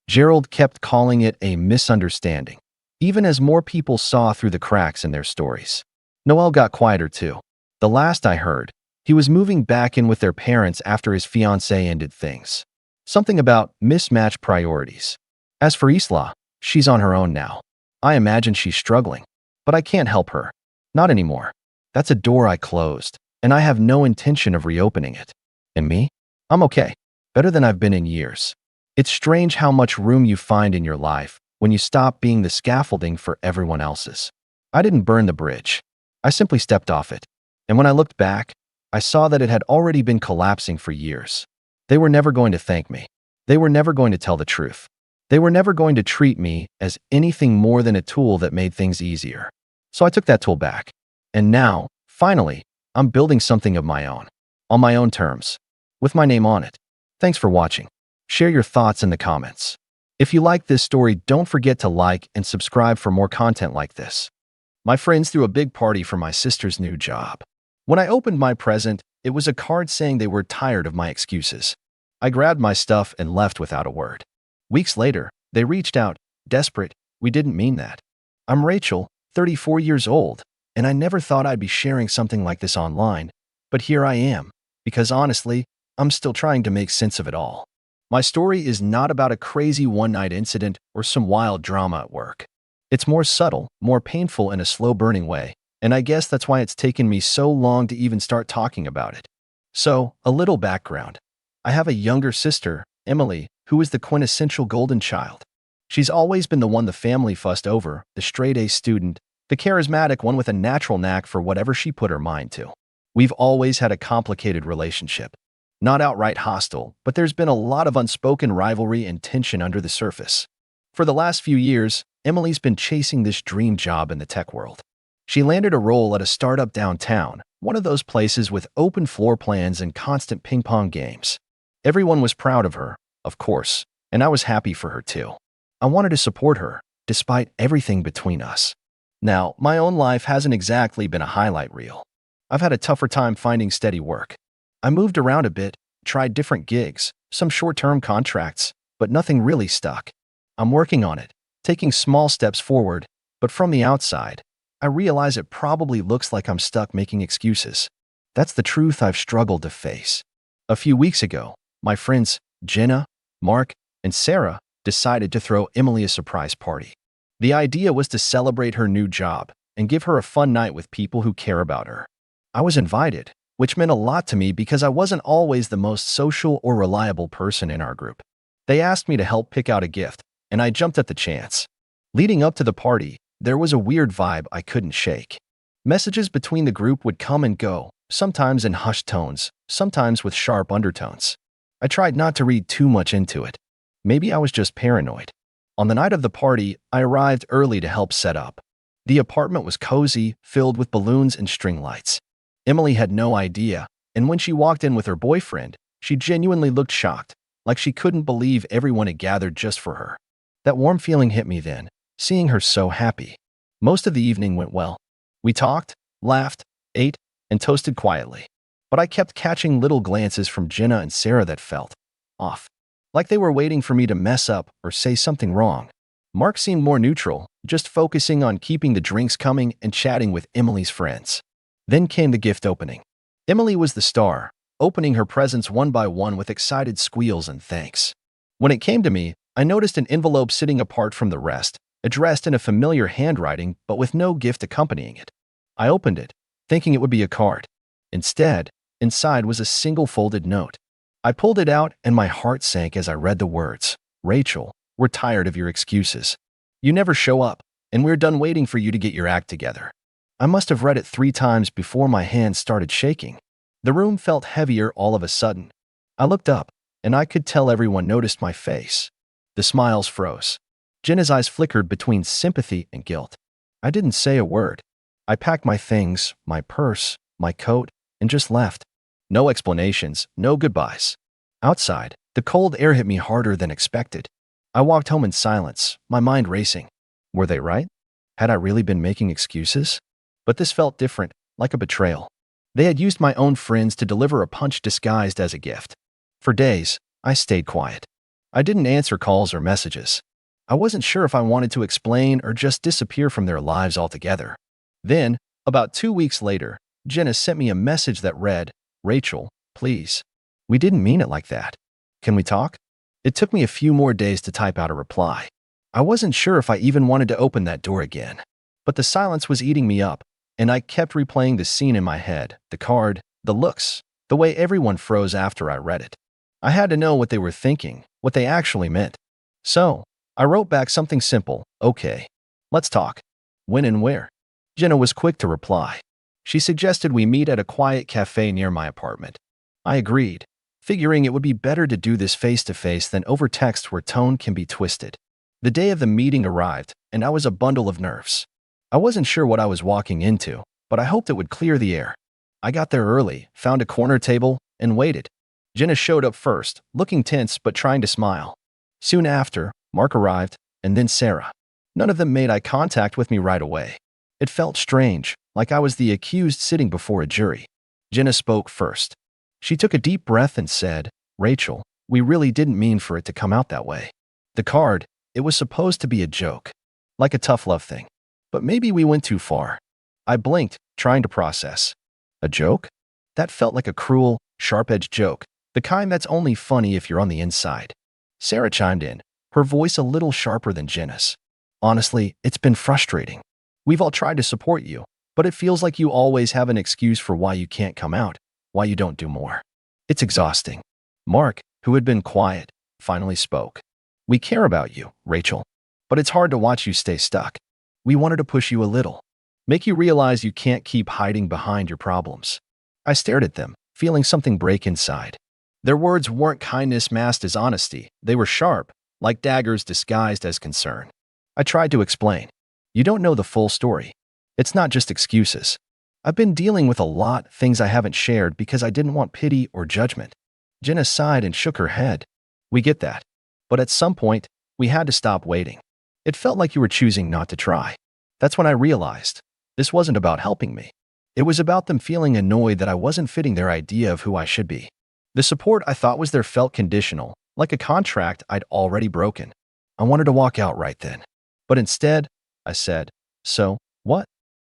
Gerald kept calling it a misunderstanding, even as more people saw through the cracks in their stories. Noel got quieter too. The last I heard, he was moving back in with their parents after his fiancée ended things. Something about mismatched priorities. As for Isla, she's on her own now. I imagine she's struggling, but I can't help her. Not anymore. That's a door I closed, and I have no intention of reopening it. And me? I'm okay. Better than I've been in years. It's strange how much room you find in your life when you stop being the scaffolding for everyone else's. I didn't burn the bridge. I simply stepped off it. And when I looked back, I saw that it had already been collapsing for years. They were never going to thank me. They were never going to tell the truth. They were never going to treat me as anything more than a tool that made things easier. So I took that tool back. And now, finally, I'm building something of my own. On my own terms. With my name on it. Thanks for watching. Share your thoughts in the comments. If you like this story, don't forget to like and subscribe for more content like this. My friends threw a big party for my sister's new job. When I opened my present, it was a card saying they were tired of my excuses. I grabbed my stuff and left without a word. Weeks later, they reached out, desperate. We didn't mean that. I'm Rachel, 34 years old, and I never thought I'd be sharing something like this online, but here I am, because honestly, I'm still trying to make sense of it all. My story is not about a crazy one-night incident or some wild drama at work. It's more subtle, more painful in a slow-burning way, and I guess that's why it's taken me so long to even start talking about it. So, a little background. I have a younger sister, Emily, who is the quintessential golden child. She's always been the one the family fussed over, the straight-A student, the charismatic one with a natural knack for whatever she put her mind to. We've always had a complicated relationship. Not outright hostile, but there's been a lot of unspoken rivalry and tension under the surface. For the last few years, Emily's been chasing this dream job in the tech world. She landed a role at a startup downtown, one of those places with open floor plans and constant ping-pong games. Everyone was proud of her, of course, and I was happy for her too. I wanted to support her, despite everything between us. Now, my own life hasn't exactly been a highlight reel. I've had a tougher time finding steady work. I moved around a bit, tried different gigs, some short-term contracts, but nothing really stuck. I'm working on it, taking small steps forward, but from the outside, I realize it probably looks like I'm stuck making excuses. That's the truth I've struggled to face. A few weeks ago, my friends Jenna, Mark, and Sarah decided to throw Emily a surprise party. The idea was to celebrate her new job and give her a fun night with people who care about her. I was invited, which meant a lot to me because I wasn't always the most social or reliable person in our group. They asked me to help pick out a gift, and I jumped at the chance. Leading up to the party, there was a weird vibe I couldn't shake. Messages between the group would come and go, sometimes in hushed tones, sometimes with sharp undertones. I tried not to read too much into it. Maybe I was just paranoid. On the night of the party, I arrived early to help set up. The apartment was cozy, filled with balloons and string lights. Emily had no idea, and when she walked in with her boyfriend, she genuinely looked shocked, like she couldn't believe everyone had gathered just for her. That warm feeling hit me then, seeing her so happy. Most of the evening went well. We talked, laughed, ate, and toasted quietly. But I kept catching little glances from Jenna and Sarah that felt off, like they were waiting for me to mess up or say something wrong. Mark seemed more neutral, just focusing on keeping the drinks coming and chatting with Emily's friends. Then came the gift opening. Emily was the star, opening her presents one by one with excited squeals and thanks. When it came to me, I noticed an envelope sitting apart from the rest, addressed in a familiar handwriting but with no gift accompanying it. I opened it, thinking it would be a card. Instead, inside was a single folded note. I pulled it out and my heart sank as I read the words, "Rachel, we're tired of your excuses. You never show up, and we're done waiting for you to get your act together." I must have read it 3 times before my hands started shaking. The room felt heavier all of a sudden. I looked up, and I could tell everyone noticed my face. The smiles froze. Jenna's eyes flickered between sympathy and guilt. I didn't say a word. I packed my things, my purse, my coat, and just left. No explanations, no goodbyes. Outside, the cold air hit me harder than expected. I walked home in silence, my mind racing. Were they right? Had I really been making excuses? But this felt different, like a betrayal. They had used my own friends to deliver a punch disguised as a gift. For days, I stayed quiet. I didn't answer calls or messages. I wasn't sure if I wanted to explain or just disappear from their lives altogether. Then, about 2 weeks later, Jenna sent me a message that read, "Rachel, please. We didn't mean it like that. Can we talk?" It took me a few more days to type out a reply. I wasn't sure if I even wanted to open that door again. But the silence was eating me up, and I kept replaying the scene in my head, the card, the looks, the way everyone froze after I read it. I had to know what they were thinking, what they actually meant. So, I wrote back something simple, "Okay, let's talk. When and where?" Jenna was quick to reply. She suggested we meet at a quiet cafe near my apartment. I agreed, figuring it would be better to do this face-to-face than over text where tone can be twisted. The day of the meeting arrived, and I was a bundle of nerves. I wasn't sure what I was walking into, but I hoped it would clear the air. I got there early, found a corner table, and waited. Jenna showed up first, looking tense but trying to smile. Soon after, Mark arrived, and then Sarah. None of them made eye contact with me right away. It felt strange, like I was the accused sitting before a jury. Jenna spoke first. She took a deep breath and said, "Rachel, we really didn't mean for it to come out that way. The card, it was supposed to be a joke, like a tough love thing. But maybe we went too far." I blinked, trying to process. A joke? That felt like a cruel, sharp-edged joke, the kind that's only funny if you're on the inside. Sarah chimed in, her voice a little sharper than Jenna's. "Honestly, it's been frustrating. We've all tried to support you, but it feels like you always have an excuse for why you can't come out, why you don't do more. It's exhausting." Mark, who had been quiet, finally spoke. "We care about you, Rachel, but it's hard to watch you stay stuck. We wanted to push you a little, make you realize you can't keep hiding behind your problems." I stared at them, feeling something break inside. Their words weren't kindness masked as honesty. They were sharp, like daggers disguised as concern. I tried to explain. "You don't know the full story. It's not just excuses. I've been dealing with a lot, things I haven't shared because I didn't want pity or judgment." Jenna sighed and shook her head. "We get that. But at some point, we had to stop waiting. It felt like you were choosing not to try." That's when I realized this wasn't about helping me. It was about them feeling annoyed that I wasn't fitting their idea of who I should be. The support I thought was there felt conditional, like a contract I'd already broken. I wanted to walk out right then. But instead, I said, "So, what?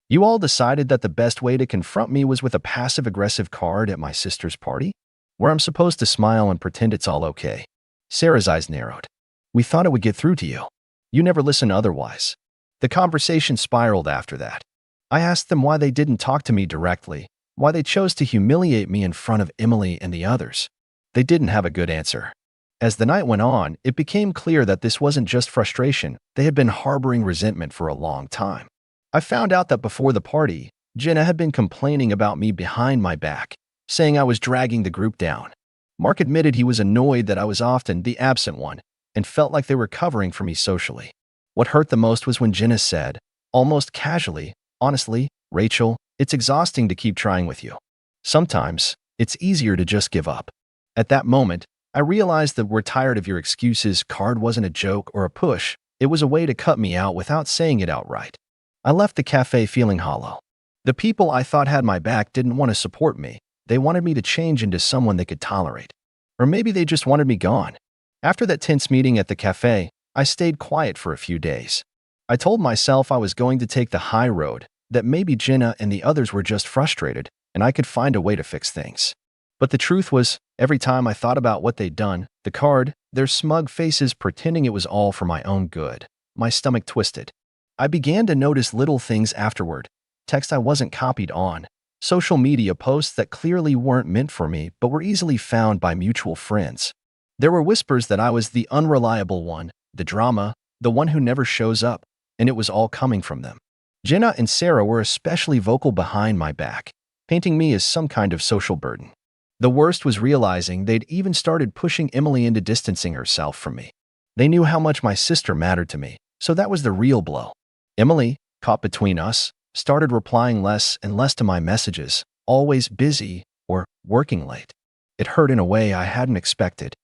You all decided that the best way to confront me was with a passive-aggressive card at my sister's party, where I'm supposed to smile and pretend it's all okay?" Sarah's eyes narrowed. "We thought it would get through to you. You never listen otherwise." The conversation spiraled after that. I asked them why they didn't talk to me directly, why they chose to humiliate me in front of Emily and the others. They didn't have a good answer. As the night went on, it became clear that this wasn't just frustration. They had been harboring resentment for a long time. I found out that before the party, Jenna had been complaining about me behind my back, saying I was dragging the group down. Mark admitted he was annoyed that I was often the absent one and felt like they were covering for me socially. What hurt the most was when Jenna said, almost casually, "Honestly, Rachel, it's exhausting to keep trying with you. Sometimes, it's easier to just give up." At that moment, I realized that "we're tired of your excuses" card wasn't a joke or a push. It was a way to cut me out without saying it outright. I left the cafe feeling hollow. The people I thought had my back didn't want to support me. They wanted me to change into someone they could tolerate. Or maybe they just wanted me gone. After that tense meeting at the cafe, I stayed quiet for a few days. I told myself I was going to take the high road, that maybe Jenna and the others were just frustrated, and I could find a way to fix things. But the truth was, every time I thought about what they'd done, the card, their smug faces pretending it was all for my own good, my stomach twisted. I began to notice little things afterward. Text I wasn't copied on, social media posts that clearly weren't meant for me but were easily found by mutual friends. There were whispers that I was the unreliable one, the drama, the one who never shows up, and it was all coming from them. Jenna and Sarah were especially vocal behind my back, painting me as some kind of social burden. The worst was realizing they'd even started pushing Emily into distancing herself from me. They knew how much my sister mattered to me, so that was the real blow. Emily, caught between us, started replying less and less to my messages, always busy or working late. It hurt in a way I hadn't expected.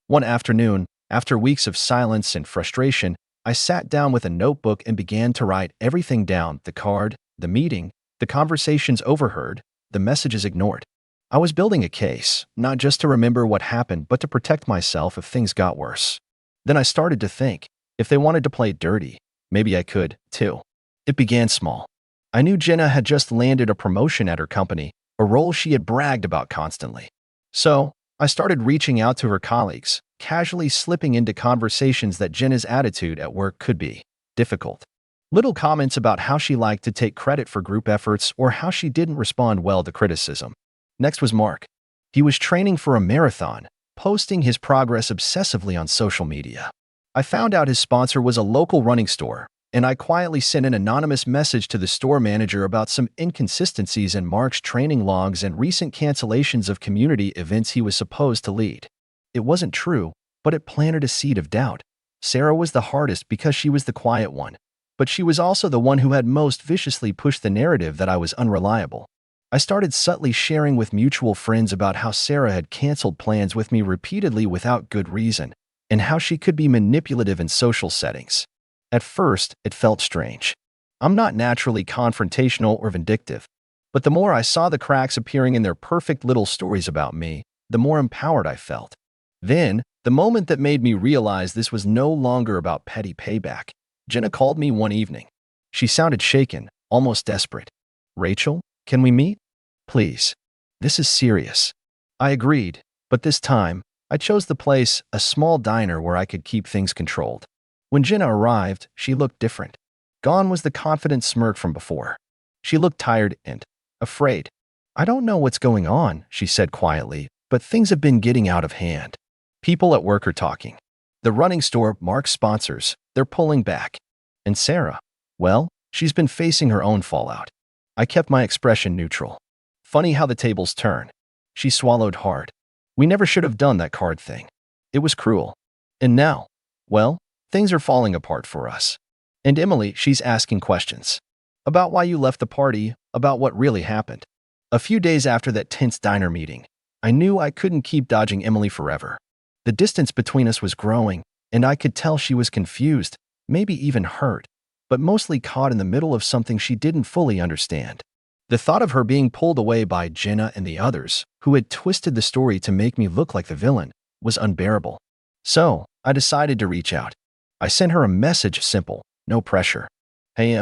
One afternoon, after weeks of silence and frustration, I sat down with a notebook and began to write everything down: the card, the meeting, the conversations overheard, the messages ignored. I was building a case, not just to remember what happened, but to protect myself if things got worse. Then I started to think, if they wanted to play dirty, maybe I could, too. It began small. I knew Jenna had just landed a promotion at her company, a role she had bragged about constantly. So, I started reaching out to her colleagues, casually slipping into conversations that Jenna's attitude at work could be difficult. Little comments about how she liked to take credit for group efforts or how she didn't respond well to criticism. Next was Mark. He was training for a marathon, posting his progress obsessively on social media. I found out his sponsor was a local running store, and I quietly sent an anonymous message to the store manager about some inconsistencies in Mark's training logs and recent cancellations of community events he was supposed to lead. It wasn't true, but it planted a seed of doubt. Sarah was the hardest because she was the quiet one, but she was also the one who had most viciously pushed the narrative that I was unreliable. I started subtly sharing with mutual friends about how Sarah had canceled plans with me repeatedly without good reason, and how she could be manipulative in social settings. At first, it felt strange. I'm not naturally confrontational or vindictive, but the more I saw the cracks appearing in their perfect little stories about me, the more empowered I felt. Then, the moment that made me realize this was no longer about petty payback. Jenna called me one evening. She sounded shaken, almost desperate. "Rachel, can we meet? Please. This is serious." I agreed, but this time, I chose the place, a small diner where I could keep things controlled. When Jenna arrived, she looked different. Gone was the confident smirk from before. She looked tired and afraid. "I don't know what's going on," she said quietly, "but things have been getting out of hand. People at work are talking. The running store, Mark's sponsors, they're pulling back. And Sarah, well, she's been facing her own fallout." I kept my expression neutral. Funny how the tables turn. She swallowed hard. "We never should have done that card thing. It was cruel. And now, well, things are falling apart for us. And Emily, she's asking questions. About why you left the party, about what really happened." A few days after that tense diner meeting, I knew I couldn't keep dodging Emily forever. The distance between us was growing, and I could tell she was confused, maybe even hurt, but mostly caught in the middle of something she didn't fully understand. The thought of her being pulled away by Jenna and the others, who had twisted the story to make me look like the villain, was unbearable. So, I decided to reach out. I sent her a message, simple, no pressure. "Hey,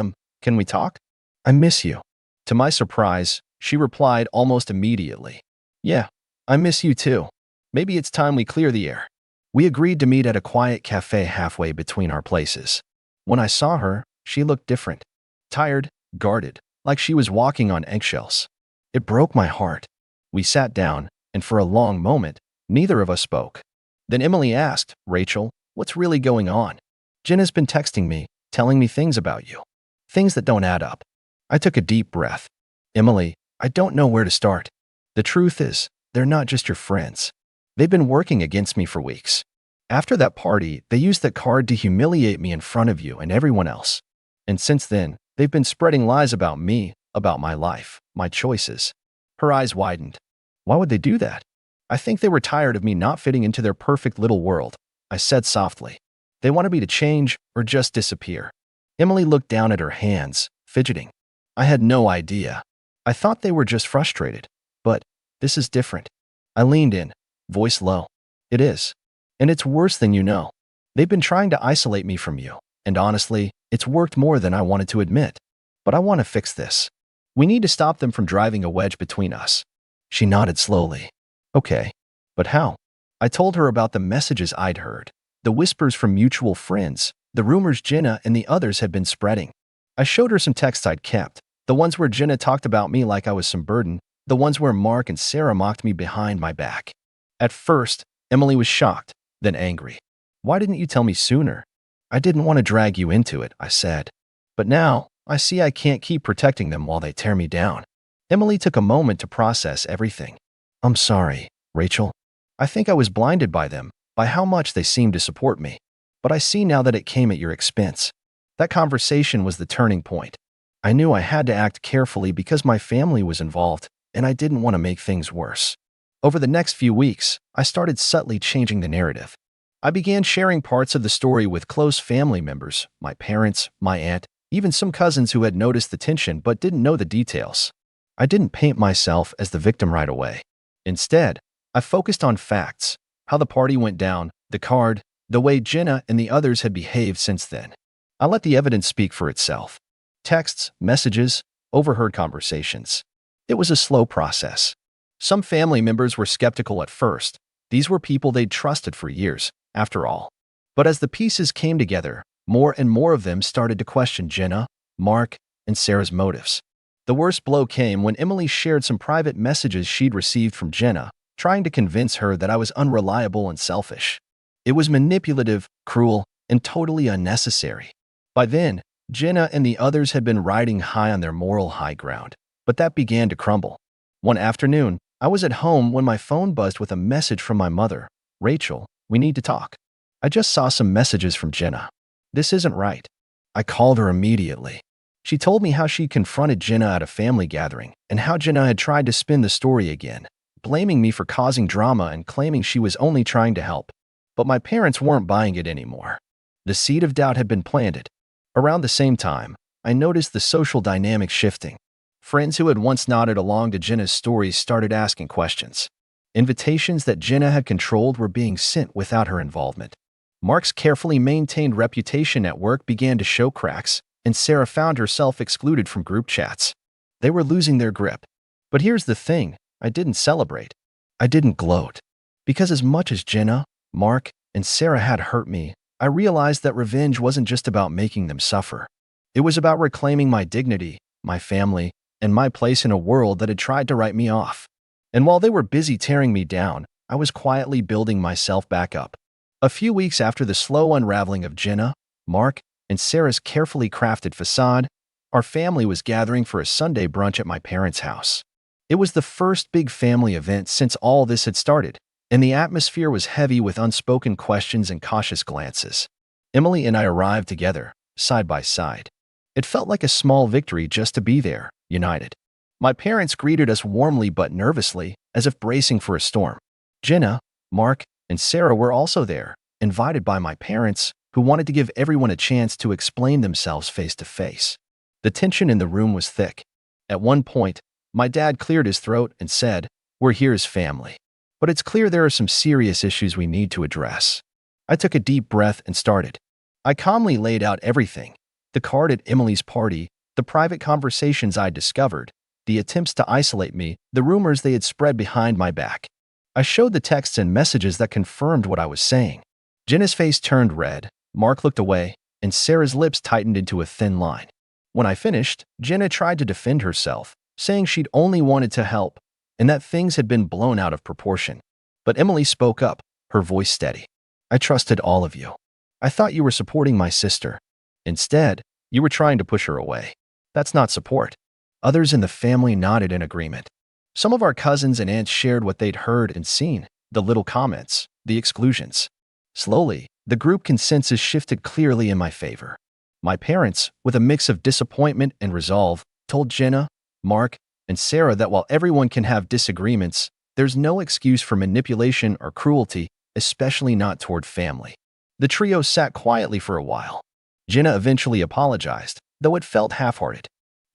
can we talk? I miss you." To my surprise, she replied almost immediately. "Yeah, I miss you too. Maybe it's time we clear the air." We agreed to meet at a quiet cafe halfway between our places. When I saw her, she looked different. Tired, guarded, like she was walking on eggshells. It broke my heart. We sat down, and for a long moment, neither of us spoke. Then Emily asked, "Rachel, what's really going on? Jenna's been texting me, telling me things about you. Things that don't add up." I took a deep breath. "Emily, I don't know where to start. The truth is, they're not just your friends. They've been working against me for weeks. After that party, they used that card to humiliate me in front of you and everyone else. And since then, they've been spreading lies about me, about my life, my choices." Her eyes widened. "Why would they do that?" "I think they were tired of me not fitting into their perfect little world," I said softly. "They wanted me to change or just disappear." Emily looked down at her hands, fidgeting. I had no idea. I thought they were just frustrated. But this is different. I leaned in, voice low. It is. And it's worse than you know. They've been trying to isolate me from you. And honestly, it's worked more than I wanted to admit. But I want to fix this. We need to stop them from driving a wedge between us. She nodded slowly. Okay. But how? I told her about the messages I'd heard, the whispers from mutual friends, the rumors Jenna and the others had been spreading. I showed her some texts I'd kept, the ones where Jenna talked about me like I was some burden, the ones where Mark and Sarah mocked me behind my back. At first, Emily was shocked, then angry. Why didn't you tell me sooner? I didn't want to drag you into it, I said. But now, I see I can't keep protecting them while they tear me down. Emily took a moment to process everything. I'm sorry, Rachel. I think I was blinded by them, by how much they seemed to support me. But I see now that it came at your expense. That conversation was the turning point. I knew I had to act carefully because my family was involved, and I didn't want to make things worse. Over the next few weeks, I started subtly changing the narrative. I began sharing parts of the story with close family members, my parents, my aunt, even some cousins who had noticed the tension but didn't know the details. I didn't paint myself as the victim right away. Instead, I focused on facts, how the party went down, the card, the way Jenna and the others had behaved since then. I let the evidence speak for itself. Texts, messages, overheard conversations. It was a slow process. Some family members were skeptical at first. These were people they'd trusted for years, after all. But as the pieces came together, more and more of them started to question Jenna, Mark, and Sarah's motives. The worst blow came when Emily shared some private messages she'd received from Jenna, trying to convince her that I was unreliable and selfish. It was manipulative, cruel, and totally unnecessary. By then, Jenna and the others had been riding high on their moral high ground, but that began to crumble. One afternoon, I was at home when my phone buzzed with a message from my mother. Rachel, we need to talk. I just saw some messages from Jenna. This isn't right. I called her immediately. She told me how she confronted Jenna at a family gathering and how Jenna had tried to spin the story again, blaming me for causing drama and claiming she was only trying to help. But my parents weren't buying it anymore. The seed of doubt had been planted. Around the same time, I noticed the social dynamic shifting. Friends who had once nodded along to Jenna's stories started asking questions. Invitations that Jenna had controlled were being sent without her involvement. Mark's carefully maintained reputation at work began to show cracks, and Sarah found herself excluded from group chats. They were losing their grip. But here's the thing, I didn't celebrate. I didn't gloat. Because as much as Jenna, Mark, and Sarah had hurt me, I realized that revenge wasn't just about making them suffer. It was about reclaiming my dignity, my family, and my place in a world that had tried to write me off. And while they were busy tearing me down, I was quietly building myself back up. A few weeks after the slow unraveling of Jenna, Mark, and Sarah's carefully crafted facade, our family was gathering for a Sunday brunch at my parents' house. It was the first big family event since all this had started, and the atmosphere was heavy with unspoken questions and cautious glances. Emily and I arrived together, side by side. It felt like a small victory just to be there, united. My parents greeted us warmly but nervously, as if bracing for a storm. Jenna, Mark, and Sarah were also there, invited by my parents, who wanted to give everyone a chance to explain themselves face to face. The tension in the room was thick. At one point, my dad cleared his throat and said, "We're here as family. But it's clear there are some serious issues we need to address." I took a deep breath and started. I calmly laid out everything: the card at Emily's party, the private conversations I'd discovered, the attempts to isolate me, the rumors they had spread behind my back. I showed the texts and messages that confirmed what I was saying. Jenna's face turned red, Mark looked away, and Sarah's lips tightened into a thin line. When I finished, Jenna tried to defend herself, saying she'd only wanted to help, and that things had been blown out of proportion. But Emily spoke up, her voice steady. "I trusted all of you. I thought you were supporting my sister. Instead, you were trying to push her away. That's not support." Others in the family nodded in agreement. Some of our cousins and aunts shared what they'd heard and seen, the little comments, the exclusions. Slowly, the group consensus shifted clearly in my favor. My parents, with a mix of disappointment and resolve, told Jenna, Mark, and Sarah that while everyone can have disagreements, there's no excuse for manipulation or cruelty, especially not toward family. The trio sat quietly for a while. Jenna eventually apologized, though it felt half-hearted.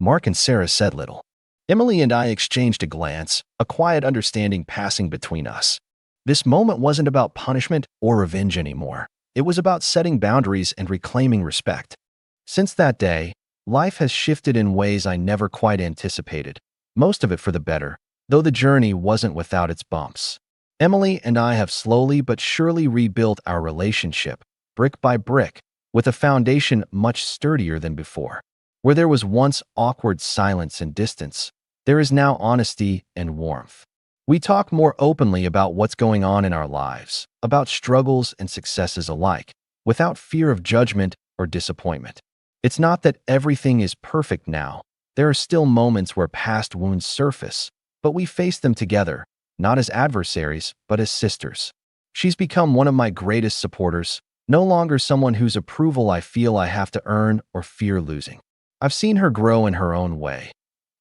Mark and Sarah said little. Emily and I exchanged a glance, a quiet understanding passing between us. This moment wasn't about punishment or revenge anymore. It was about setting boundaries and reclaiming respect. Since that day, life has shifted in ways I never quite anticipated, most of it for the better, though the journey wasn't without its bumps. Emily and I have slowly but surely rebuilt our relationship, brick by brick, with a foundation much sturdier than before. Where there was once awkward silence and distance, there is now honesty and warmth. We talk more openly about what's going on in our lives, about struggles and successes alike, without fear of judgment or disappointment. It's not that everything is perfect now. There are still moments where past wounds surface, but we face them together, not as adversaries, but as sisters. She's become one of my greatest supporters, no longer someone whose approval I feel I have to earn or fear losing. I've seen her grow in her own way.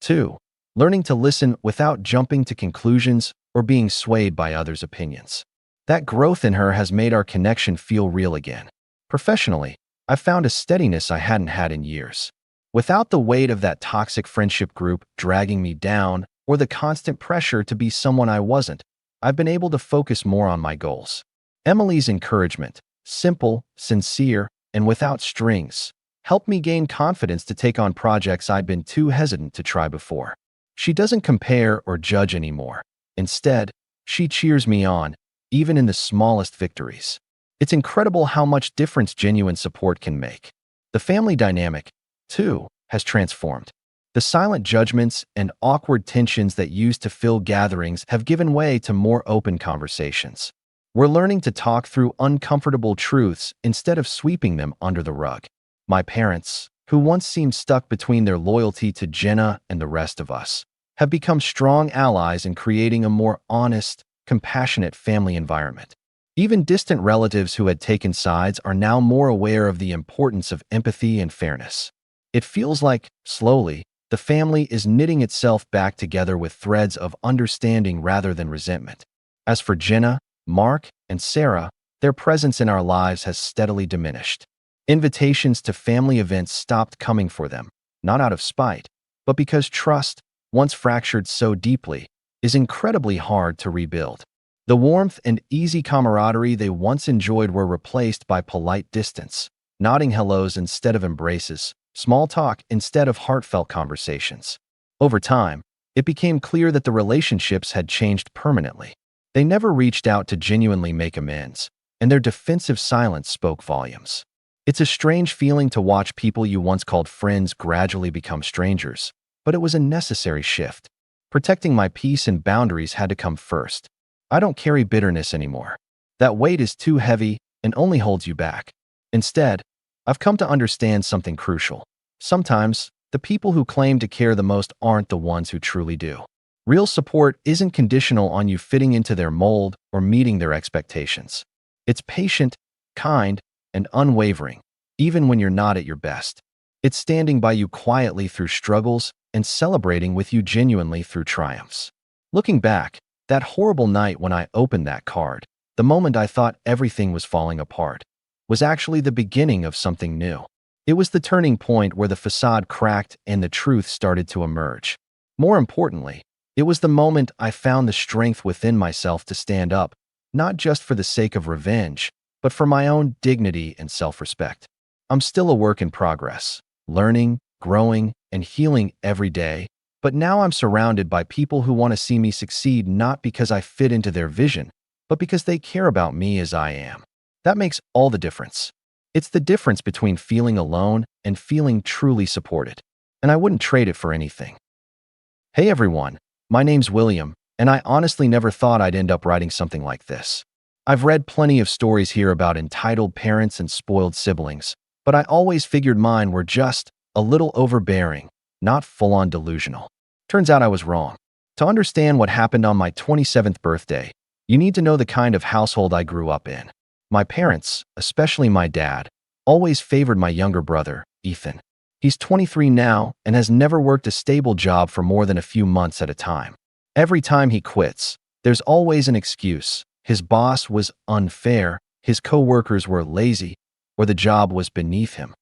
2. Learning to listen without jumping to conclusions or being swayed by others' opinions. That growth in her has made our connection feel real again. Professionally, I've found a steadiness I hadn't had in years. Without the weight of that toxic friendship group dragging me down or the constant pressure to be someone I wasn't, I've been able to focus more on my goals. Emily's encouragement, simple, sincere, and without strings, helped me gain confidence to take on projects I'd been too hesitant to try before. She doesn't compare or judge anymore. Instead, she cheers me on, even in the smallest victories. It's incredible how much difference genuine support can make. The family dynamic, too, has transformed. The silent judgments and awkward tensions that used to fill gatherings have given way to more open conversations. We're learning to talk through uncomfortable truths instead of sweeping them under the rug. My parents, who once seemed stuck between their loyalty to Jenna and the rest of us, have become strong allies in creating a more honest, compassionate family environment. Even distant relatives who had taken sides are now more aware of the importance of empathy and fairness. It feels like, slowly, the family is knitting itself back together with threads of understanding rather than resentment. As for Jenna, Mark, and Sarah, their presence in our lives has steadily diminished. Invitations to family events stopped coming for them, not out of spite, but because trust, once fractured so deeply, is incredibly hard to rebuild. The warmth and easy camaraderie they once enjoyed were replaced by polite distance, nodding hellos instead of embraces, small talk instead of heartfelt conversations. Over time, it became clear that the relationships had changed permanently. They never reached out to genuinely make amends, and their defensive silence spoke volumes. It's a strange feeling to watch people you once called friends gradually become strangers, but it was a necessary shift. Protecting my peace and boundaries had to come first. I don't carry bitterness anymore. That weight is too heavy and only holds you back. Instead, I've come to understand something crucial. Sometimes, the people who claim to care the most aren't the ones who truly do. Real support isn't conditional on you fitting into their mold or meeting their expectations. It's patient, kind, and unwavering, even when you're not at your best. It's standing by you quietly through struggles and celebrating with you genuinely through triumphs. Looking back, that horrible night when I opened that card, the moment I thought everything was falling apart, was actually the beginning of something new. It was the turning point where the facade cracked and the truth started to emerge. More importantly, it was the moment I found the strength within myself to stand up, not just for the sake of revenge, but for my own dignity and self-respect. I'm still a work in progress, learning, growing, and healing every day, but now I'm surrounded by people who want to see me succeed not because I fit into their vision, but because they care about me as I am. That makes all the difference. It's the difference between feeling alone and feeling truly supported, and I wouldn't trade it for anything. Hey everyone, my name's William, and I honestly never thought I'd end up writing something like this. I've read plenty of stories here about entitled parents and spoiled siblings, but I always figured mine were just a little overbearing, not full-on delusional. Turns out I was wrong. To understand what happened on my 27th birthday, you need to know the kind of household I grew up in. My parents, especially my dad, always favored my younger brother, Ethan. He's 23 now and has never worked a stable job for more than a few months at a time. Every time he quits, there's always an excuse. His boss was unfair, his coworkers were lazy, or the job was beneath him.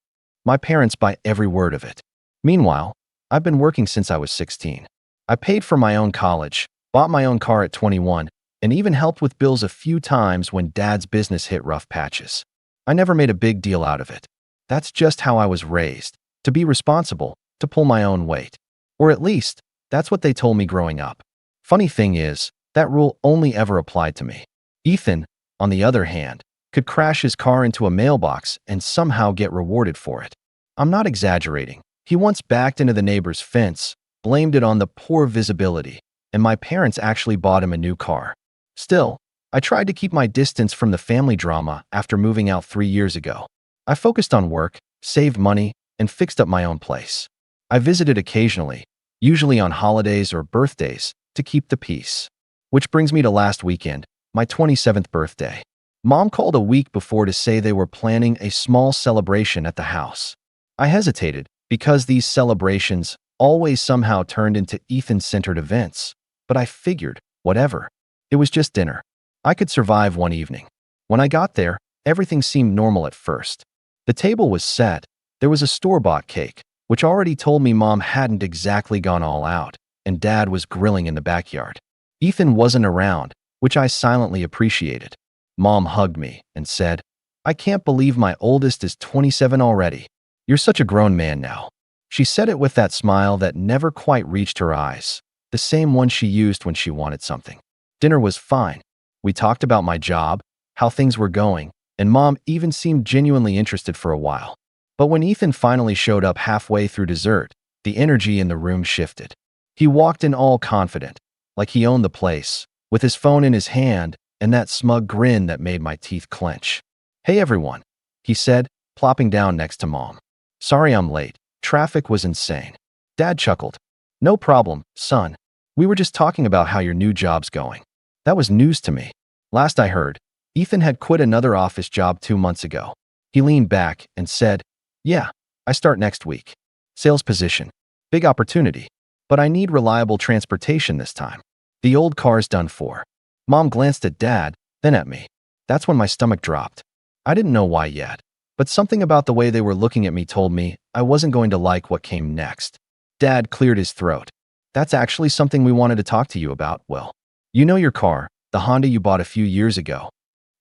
My parents buy every word of it. Meanwhile, I've been working since I was 16. I paid for my own college, bought my own car at 21, and even helped with bills a few times when Dad's business hit rough patches. I never made a big deal out of it. That's just how I was raised, to be responsible, to pull my own weight. Or at least, that's what they told me growing up. Funny thing is, that rule only ever applied to me. Ethan, on the other hand, could crash his car into a mailbox and somehow get rewarded for it. I'm not exaggerating. He once backed into the neighbor's fence, blamed it on the poor visibility, and my parents actually bought him a new car. Still, I tried to keep my distance from the family drama after moving out 3 years ago. I focused on work, saved money, and fixed up my own place. I visited occasionally, usually on holidays or birthdays, to keep the peace. Which brings me to last weekend, my 27th birthday. Mom called a week before to say they were planning a small celebration at the house. I hesitated because these celebrations always somehow turned into Ethan-centered events, but I figured, whatever. It was just dinner. I could survive one evening. When I got there, everything seemed normal at first. The table was set. There was a store-bought cake, which already told me Mom hadn't exactly gone all out, and Dad was grilling in the backyard. Ethan wasn't around, which I silently appreciated. Mom hugged me and said, "I can't believe my oldest is 27 already. You're such a grown man now." She said it with that smile that never quite reached her eyes, the same one she used when she wanted something. Dinner was fine. We talked about my job, how things were going, and Mom even seemed genuinely interested for a while. But when Ethan finally showed up halfway through dessert, the energy in the room shifted. He walked in all confident, like he owned the place, with his phone in his hand and that smug grin that made my teeth clench. "Hey everyone," he said, plopping down next to Mom. "Sorry I'm late. Traffic was insane." Dad chuckled. "No problem, son. We were just talking about how your new job's going." That was news to me. Last I heard, Ethan had quit another office job 2 months ago. He leaned back and said, "Yeah, I start next week. Sales position. Big opportunity. But I need reliable transportation this time. The old car's done for." Mom glanced at Dad, then at me. That's when my stomach dropped. I didn't know why yet, but something about the way they were looking at me told me I wasn't going to like what came next. Dad cleared his throat. "That's actually something we wanted to talk to you about, Will. You know your car, the Honda you bought a few years ago."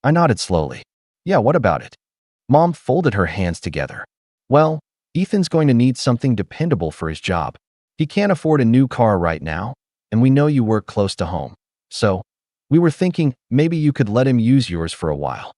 I nodded slowly. "Yeah, what about it?" Mom folded her hands together. "Well, Ethan's going to need something dependable for his job. He can't afford a new car right now, and we know you work close to home. So, we were thinking maybe you could let him use yours for a while."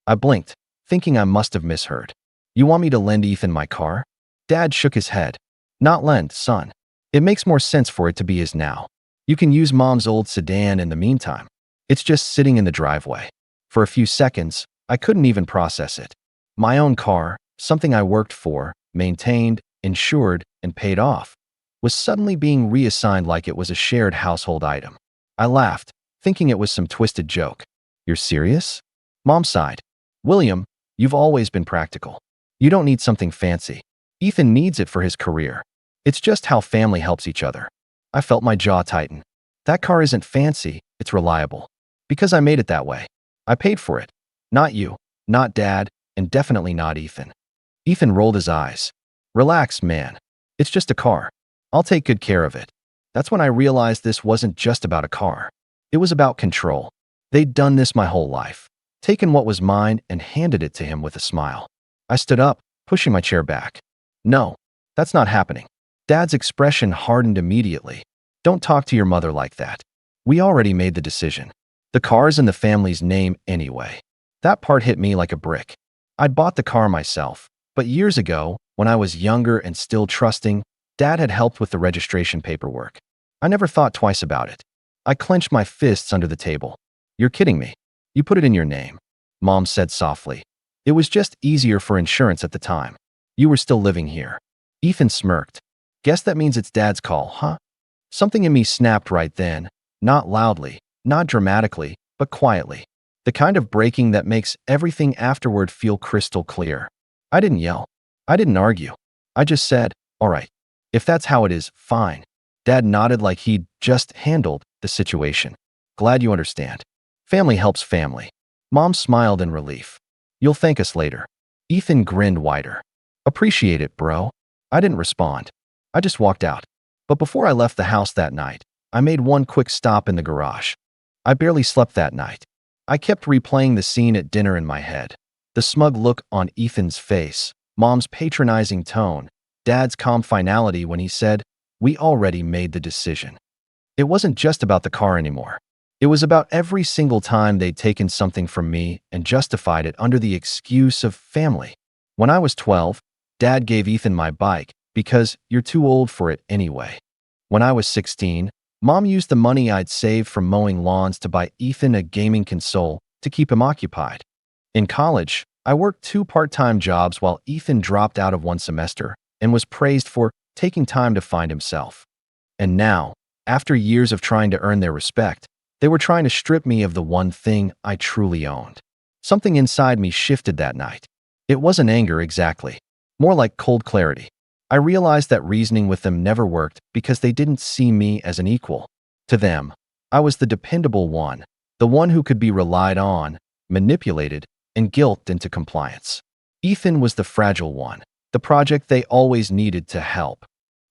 I blinked, thinking I must have misheard. "You want me to lend Ethan my car?" Dad shook his head. "Not lend, son. It makes more sense for it to be his now. You can use Mom's old sedan in the meantime. It's just sitting in the driveway." For a few seconds, I couldn't even process it. My own car, something I worked for, maintained, insured, and paid off, was suddenly being reassigned like it was a shared household item. I laughed, thinking it was some twisted joke. "You're serious?" Mom sighed. "William, you've always been practical. You don't need something fancy. Ethan needs it for his career. It's just how family helps each other." I felt my jaw tighten. "That car isn't fancy, it's reliable. Because I made it that way. I paid for it. Not you, not Dad, and definitely not Ethan." Ethan rolled his eyes. "Relax, man. It's just a car. I'll take good care of it." That's when I realized this wasn't just about a car. It was about control. They'd done this my whole life, taken what was mine and handed it to him with a smile. I stood up, pushing my chair back. "No, that's not happening." Dad's expression hardened immediately. "Don't talk to your mother like that. We already made the decision. The car's in the family's name anyway." That part hit me like a brick. I'd bought the car myself, but years ago, when I was younger and still trusting, Dad had helped with the registration paperwork. I never thought twice about it. I clenched my fists under the table. "You're kidding me. You put it in your name," Mom said softly. "It was just easier for insurance at the time. You were still living here." Ethan smirked. "Guess that means it's Dad's call, huh?" Something in me snapped right then, not loudly, not dramatically, but quietly. The kind of breaking that makes everything afterward feel crystal clear. I didn't yell. I didn't argue. I just said, "All right. If that's how it is, fine." Dad nodded like he'd just handled the situation. "Glad you understand. Family helps family." Mom smiled in relief. "You'll thank us later." Ethan grinned wider. "Appreciate it, bro." I didn't respond. I just walked out. But before I left the house that night, I made one quick stop in the garage. I barely slept that night. I kept replaying the scene at dinner in my head. The smug look on Ethan's face, Mom's patronizing tone, Dad's calm finality when he said, "We already made the decision." It wasn't just about the car anymore. It was about every single time they'd taken something from me and justified it under the excuse of family. When I was 12, Dad gave Ethan my bike because you're too old for it anyway. When I was 16, Mom used the money I'd saved from mowing lawns to buy Ethan a gaming console to keep him occupied. In college, I worked 2 part-time jobs while Ethan dropped out of one semester and was praised for taking time to find himself. And now, after years of trying to earn their respect, they were trying to strip me of the one thing I truly owned. Something inside me shifted that night. It wasn't anger exactly, more like cold clarity. I realized that reasoning with them never worked because they didn't see me as an equal. To them, I was the dependable one, the one who could be relied on, manipulated, and guilted into compliance. Ethan was the fragile one, the project they always needed to help.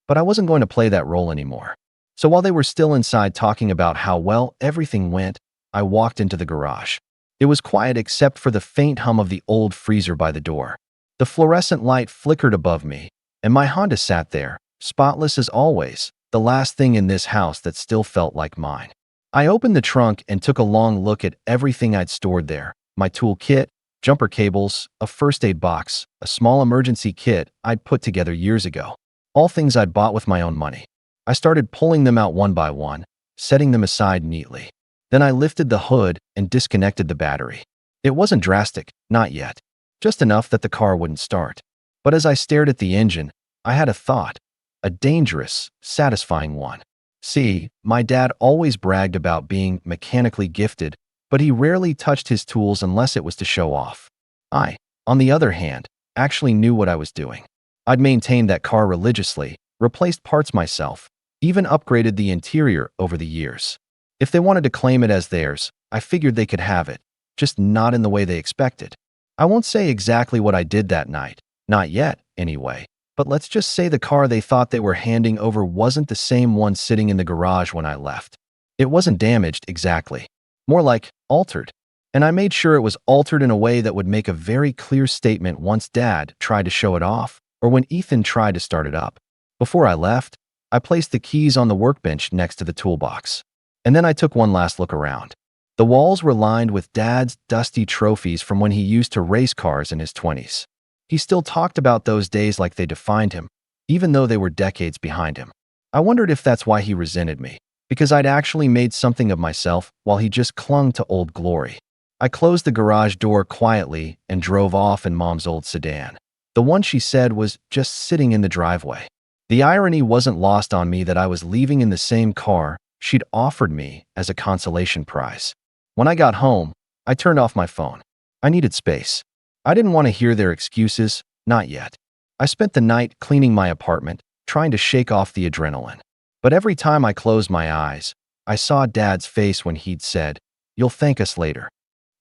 But I wasn't going to play that role anymore. So while they were still inside talking about how well everything went, I walked into the garage. It was quiet except for the faint hum of the old freezer by the door. The fluorescent light flickered above me, and my Honda sat there, spotless as always, the last thing in this house that still felt like mine. I opened the trunk and took a long look at everything I'd stored there: my tool kit, jumper cables, a first aid box, a small emergency kit I'd put together years ago. All things I'd bought with my own money. I started pulling them out one by one, setting them aside neatly. Then I lifted the hood and disconnected the battery. It wasn't drastic, not yet. Just enough that the car wouldn't start. But as I stared at the engine, I had a thought, a dangerous, satisfying one. See, my dad always bragged about being mechanically gifted, but he rarely touched his tools unless it was to show off. I, on the other hand, actually knew what I was doing. I'd maintained that car religiously, replaced parts myself, even upgraded the interior over the years. If they wanted to claim it as theirs, I figured they could have it, just not in the way they expected. I won't say exactly what I did that night, not yet, anyway, but let's just say the car they thought they were handing over wasn't the same one sitting in the garage when I left. It wasn't damaged exactly, more like altered. And I made sure it was altered in a way that would make a very clear statement once Dad tried to show it off or when Ethan tried to start it up. Before I left, I placed the keys on the workbench next to the toolbox. And then I took one last look around. The walls were lined with Dad's dusty trophies from when he used to race cars in his 20s. He still talked about those days like they defined him, even though they were decades behind him. I wondered if that's why he resented me, because I'd actually made something of myself while he just clung to old glory. I closed the garage door quietly and drove off in Mom's old sedan. The one she said was just sitting in the driveway. The irony wasn't lost on me that I was leaving in the same car she'd offered me as a consolation prize. When I got home, I turned off my phone. I needed space. I didn't want to hear their excuses, not yet. I spent the night cleaning my apartment, trying to shake off the adrenaline. But every time I closed my eyes, I saw Dad's face when he'd said, "You'll thank us later."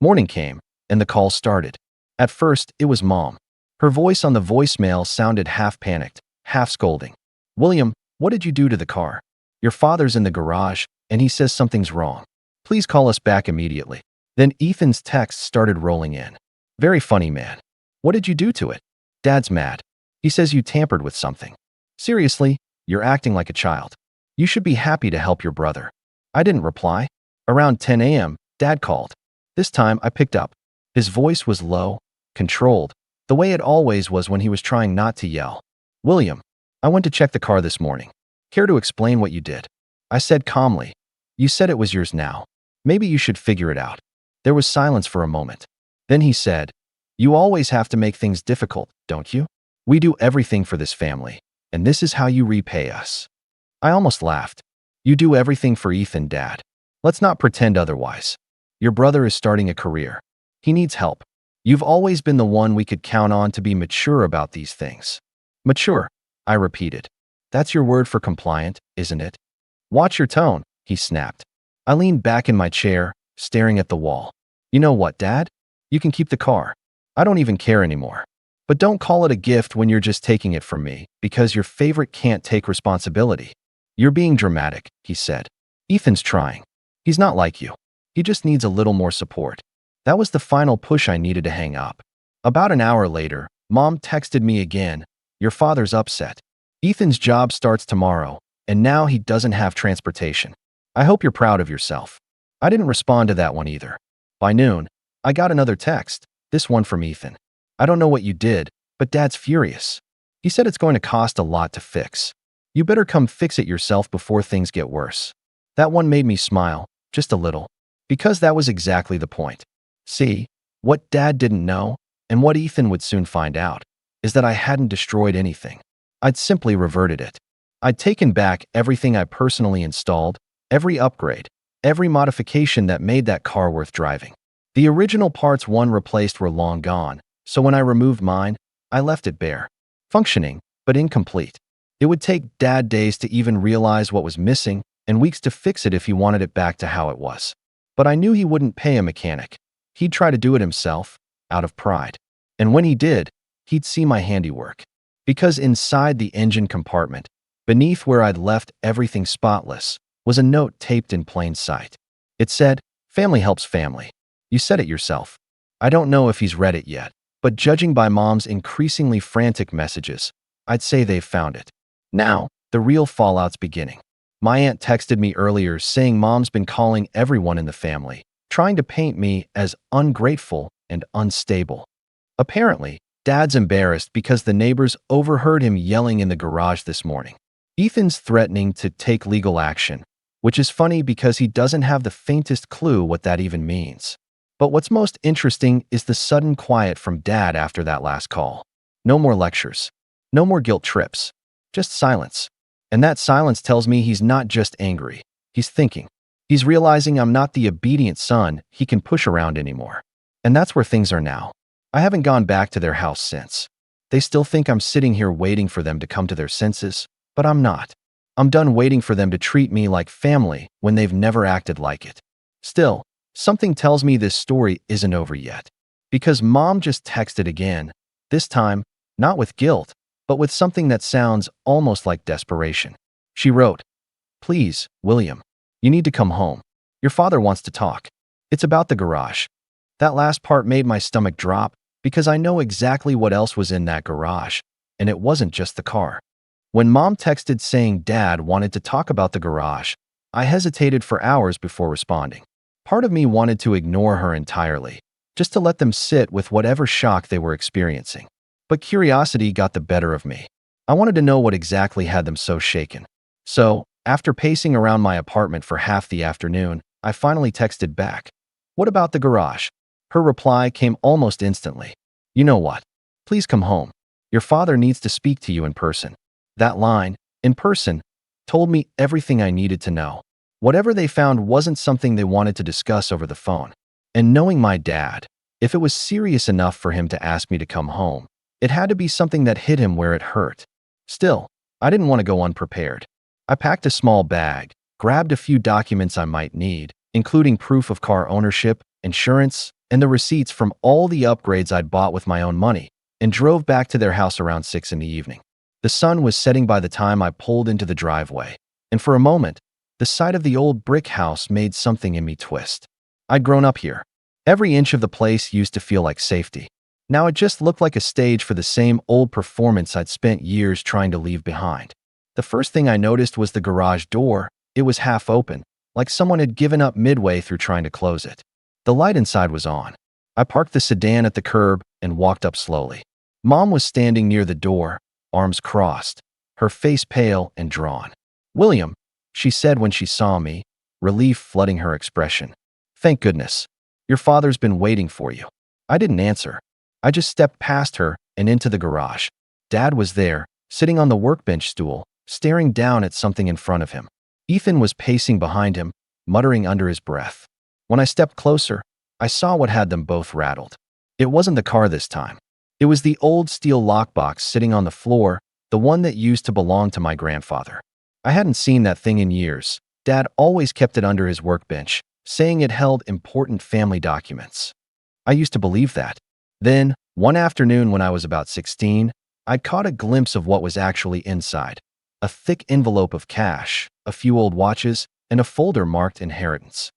Morning came, and the call started. At first, it was Mom. Her voice on the voicemail sounded half panicked, half scolding. "William, what did you do to the car? Your father's in the garage, and he says something's wrong. Please call us back immediately." Then Ethan's texts started rolling in. "Very funny, man. What did you do to it? Dad's mad. He says you tampered with something. Seriously, you're acting like a child. You should be happy to help your brother." I didn't reply. Around 10 a.m., Dad called. This time, I picked up. His voice was low, controlled, the way it always was when he was trying not to yell. "William, I went to check the car this morning. Care to explain what you did?" I said calmly, "You said it was yours now. Maybe you should figure it out." There was silence for a moment. Then he said, "You always have to make things difficult, don't you? We do everything for this family, and this is how you repay us." I almost laughed. "You do everything for Ethan, Dad. Let's not pretend otherwise. Your brother is starting a career. He needs help. You've always been the one we could count on to be mature about these things." "Mature," I repeated. "That's your word for compliant, isn't it?" "Watch your tone," he snapped. I leaned back in my chair, staring at the wall. "You know what, Dad? You can keep the car. I don't even care anymore. But don't call it a gift when you're just taking it from me, because your favorite can't take responsibility. You're being dramatic, he said. Ethan's trying. He's not like you. He just needs a little more support. That was the final push I needed to hang up. About an hour later, Mom texted me again. Your father's upset. Ethan's job starts tomorrow, and now he doesn't have transportation. I hope you're proud of yourself. I didn't respond to that one either. By noon, I got another text, this one from Ethan. I don't know what you did, but Dad's furious. He said it's going to cost a lot to fix. You better come fix it yourself before things get worse. That one made me smile, just a little, because that was exactly the point. See, what Dad didn't know, and what Ethan would soon find out, is that I hadn't destroyed anything. I'd simply reverted it. I'd taken back everything I personally installed, every upgrade, every modification that made that car worth driving. The original parts one replaced were long gone, so when I removed mine, I left it bare. Functioning, but incomplete. It would take Dad days to even realize what was missing, and weeks to fix it if he wanted it back to how it was. But I knew he wouldn't pay a mechanic. He'd try to do it himself, out of pride. And when he did, he'd see my handiwork. Because inside the engine compartment, beneath where I'd left everything spotless, was a note taped in plain sight. It said, "Family helps family. You said it yourself." I don't know if he's read it yet, but judging by Mom's increasingly frantic messages, I'd say they've found it. Now, the real fallout's beginning. My aunt texted me earlier saying Mom's been calling everyone in the family, trying to paint me as ungrateful and unstable. Apparently, Dad's embarrassed because the neighbors overheard him yelling in the garage this morning. Ethan's threatening to take legal action, which is funny because he doesn't have the faintest clue what that even means. But what's most interesting is the sudden quiet from Dad after that last call. No more lectures. No more guilt trips. Just silence. And that silence tells me he's not just angry. He's thinking. He's realizing I'm not the obedient son he can push around anymore. And that's where things are now. I haven't gone back to their house since. They still think I'm sitting here waiting for them to come to their senses, but I'm not. I'm done waiting for them to treat me like family when they've never acted like it. Still, something tells me this story isn't over yet. Because Mom just texted again, this time, not with guilt, but with something that sounds almost like desperation. She wrote, "Please, William, you need to come home. Your father wants to talk. It's about the garage." That last part made my stomach drop because I know exactly what else was in that garage, and it wasn't just the car. When Mom texted saying Dad wanted to talk about the garage, I hesitated for hours before responding. Part of me wanted to ignore her entirely, just to let them sit with whatever shock they were experiencing. But curiosity got the better of me. I wanted to know what exactly had them so shaken. So, after pacing around my apartment for half the afternoon, I finally texted back, "What about the garage?" Her reply came almost instantly. "You know what? Please come home. Your father needs to speak to you in person." That line, "in person," told me everything I needed to know. Whatever they found wasn't something they wanted to discuss over the phone. And knowing my dad, if it was serious enough for him to ask me to come home, it had to be something that hit him where it hurt. Still, I didn't want to go unprepared. I packed a small bag, grabbed a few documents I might need, including proof of car ownership, insurance, and the receipts from all the upgrades I'd bought with my own money, and drove back to their house around 6 in the evening. The sun was setting by the time I pulled into the driveway, and for a moment, the sight of the old brick house made something in me twist. I'd grown up here. Every inch of the place used to feel like safety. Now it just looked like a stage for the same old performance I'd spent years trying to leave behind. The first thing I noticed was the garage door. It was half open, like someone had given up midway through trying to close it. The light inside was on. I parked the sedan at the curb and walked up slowly. Mom was standing near the door, arms crossed, her face pale and drawn. "William," she said when she saw me, relief flooding her expression. "Thank goodness. Your father's been waiting for you." I didn't answer. I just stepped past her and into the garage. Dad was there, sitting on the workbench stool, staring down at something in front of him. Ethan was pacing behind him, muttering under his breath. When I stepped closer, I saw what had them both rattled. It wasn't the car this time. It was the old steel lockbox sitting on the floor, the one that used to belong to my grandfather. I hadn't seen that thing in years. Dad always kept it under his workbench, saying it held important family documents. I used to believe that. Then, One afternoon when I was about 16, I'd caught a glimpse of what was actually inside. A thick envelope of cash, a few old watches, and a folder marked inheritance.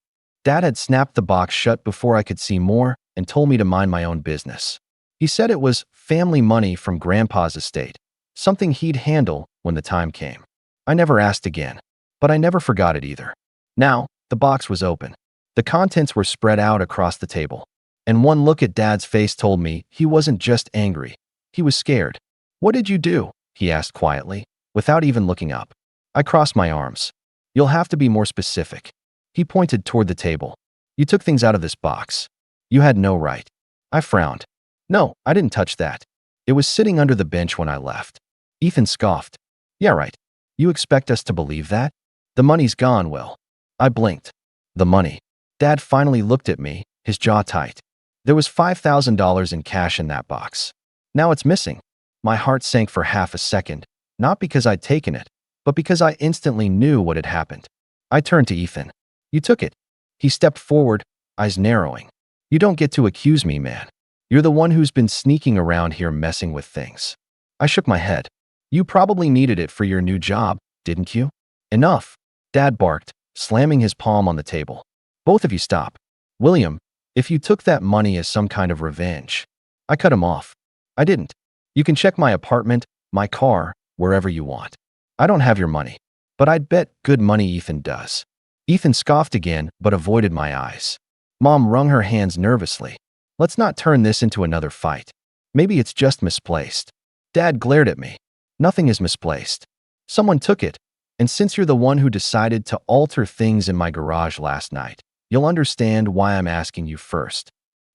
Dad had snapped the box shut before I could see more and told me to mind my own business. He said it was family money from Grandpa's estate, something he'd handle when the time came. I never asked again, but I never forgot it either. Now, the box was open. The contents were spread out across the table, and one look at Dad's face told me he wasn't just angry. He was scared. "What did you do?" he asked quietly, without even looking up. I crossed my arms. "You'll have to be more specific." He pointed toward the table. "You took things out of this box. You had no right." I frowned. "No, I didn't touch that. It was sitting under the bench when I left." Ethan scoffed. "Yeah, right. You expect us to believe that? The money's gone, Will." I blinked. The money. Dad finally looked at me, his jaw tight. There was $5,000 in cash in that box. Now it's missing. My heart sank for half a second, not because I'd taken it, but because I instantly knew what had happened. I turned to Ethan. "You took it." He stepped forward, eyes narrowing. "You don't get to accuse me, man. You're the one who's been sneaking around here messing with things." I shook my head. "You probably needed it for your new job, didn't you?" "Enough," Dad barked, slamming his palm on the table. "Both of you stop. William, if you took that money as some kind of revenge." I cut him off. "I didn't. You can check my apartment, my car, wherever you want. I don't have your money, but I'd bet good money Ethan does." Ethan scoffed again, but avoided my eyes. Mom wrung her hands nervously. "Let's not turn this into another fight. Maybe it's just misplaced." Dad glared at me. "Nothing is misplaced. Someone took it, and since you're the one who decided to alter things in my garage last night, you'll understand why I'm asking you first."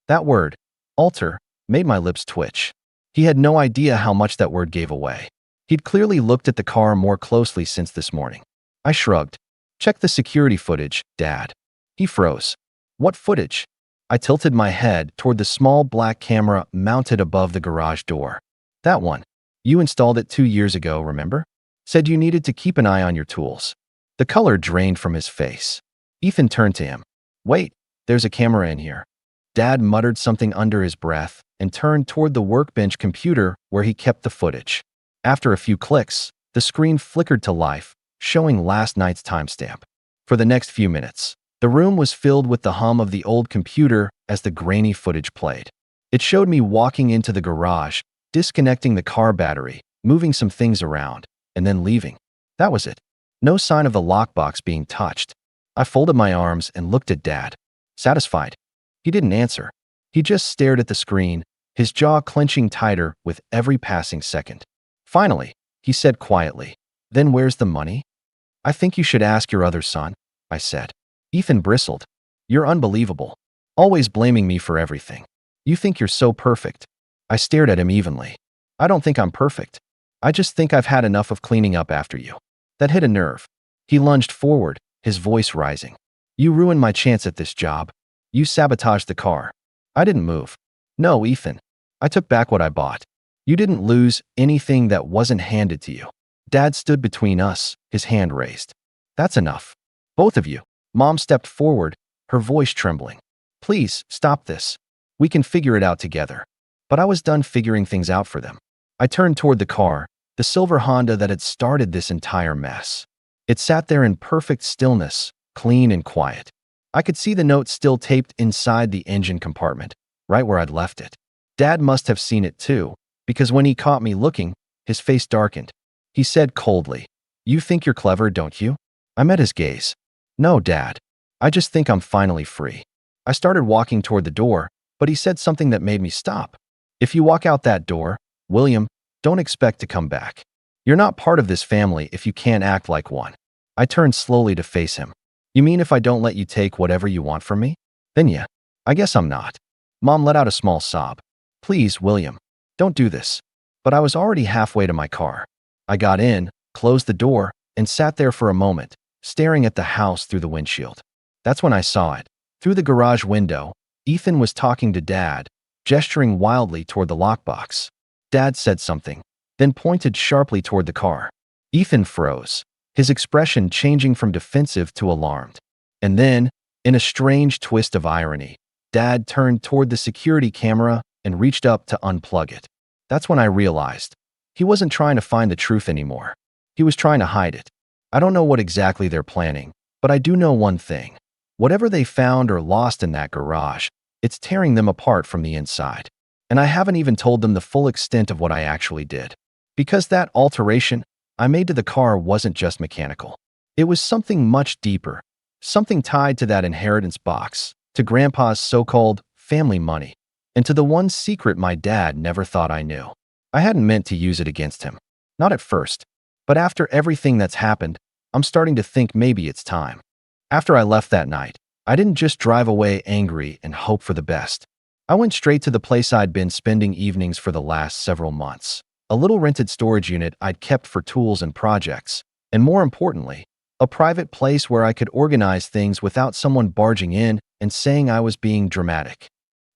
That word, alter, made my lips twitch. He had no idea how much that word gave away. He'd clearly looked at the car more closely since this morning. I shrugged. "Check the security footage, Dad." He froze. "What footage?" I tilted my head toward the small black camera mounted above the garage door. "That one. You installed it 2 years ago, remember? Said you needed to keep an eye on your tools." The color drained from his face. Ethan turned to him. "Wait, there's a camera in here." Dad muttered something under his breath and turned toward the workbench computer where he kept the footage. After a few clicks, the screen flickered to life, showing last night's timestamp. For the next few minutes, the room was filled with the hum of the old computer as the grainy footage played. It showed me walking into the garage, disconnecting the car battery, moving some things around, and then leaving. That was it. No sign of the lockbox being touched. I folded my arms and looked at Dad. Satisfied. He didn't answer. He just stared at the screen, his jaw clenching tighter with every passing second. Finally, he said quietly, "Then where's the money?" "I think you should ask your other son," I said. Ethan bristled. "You're unbelievable. Always blaming me for everything. You think you're so perfect." I stared at him evenly. "I don't think I'm perfect. I just think I've had enough of cleaning up after you." That hit a nerve. He lunged forward, his voice rising. "You ruined my chance at this job. You sabotaged the car." I didn't move. "No, Ethan. I took back what I bought. You didn't lose anything that wasn't handed to you." Dad stood between us, his hand raised. "That's enough. Both of you." Mom stepped forward, her voice trembling. "Please, stop this. We can figure it out together." But I was done figuring things out for them. I turned toward the car, the silver Honda that had started this entire mess. It sat there in perfect stillness, clean and quiet. I could see the note still taped inside the engine compartment, right where I'd left it. Dad must have seen it too, because when he caught me looking, his face darkened. He said coldly, "You think you're clever, don't you?" I met his gaze. "No, Dad. I just think I'm finally free." I started walking toward the door, but he said something that made me stop. "If you walk out that door, William, don't expect to come back. You're not part of this family if you can't act like one." I turned slowly to face him. "You mean if I don't let you take whatever you want from me? Then yeah, I guess I'm not." Mom let out a small sob. "Please, William, don't do this." But I was already halfway to my car. I got in, closed the door, and sat there for a moment, staring at the house through the windshield. That's when I saw it. Through the garage window, Ethan was talking to Dad, gesturing wildly toward the lockbox. Dad said something, then pointed sharply toward the car. Ethan froze, his expression changing from defensive to alarmed. And then, in a strange twist of irony, Dad turned toward the security camera and reached up to unplug it. That's when I realized he wasn't trying to find the truth anymore. He was trying to hide it. I don't know what exactly they're planning, but I do know one thing. Whatever they found or lost in that garage, it's tearing them apart from the inside. And I haven't even told them the full extent of what I actually did. Because that alteration I made to the car wasn't just mechanical. It was something much deeper, something tied to that inheritance box, to Grandpa's so-called family money, and to the one secret my dad never thought I knew. I hadn't meant to use it against him. Not at first. But after everything that's happened, I'm starting to think maybe it's time. After I left that night, I didn't just drive away angry and hope for the best. I went straight to the place I'd been spending evenings for the last several months. A little rented storage unit I'd kept for tools and projects. And more importantly, a private place where I could organize things without someone barging in and saying I was being dramatic.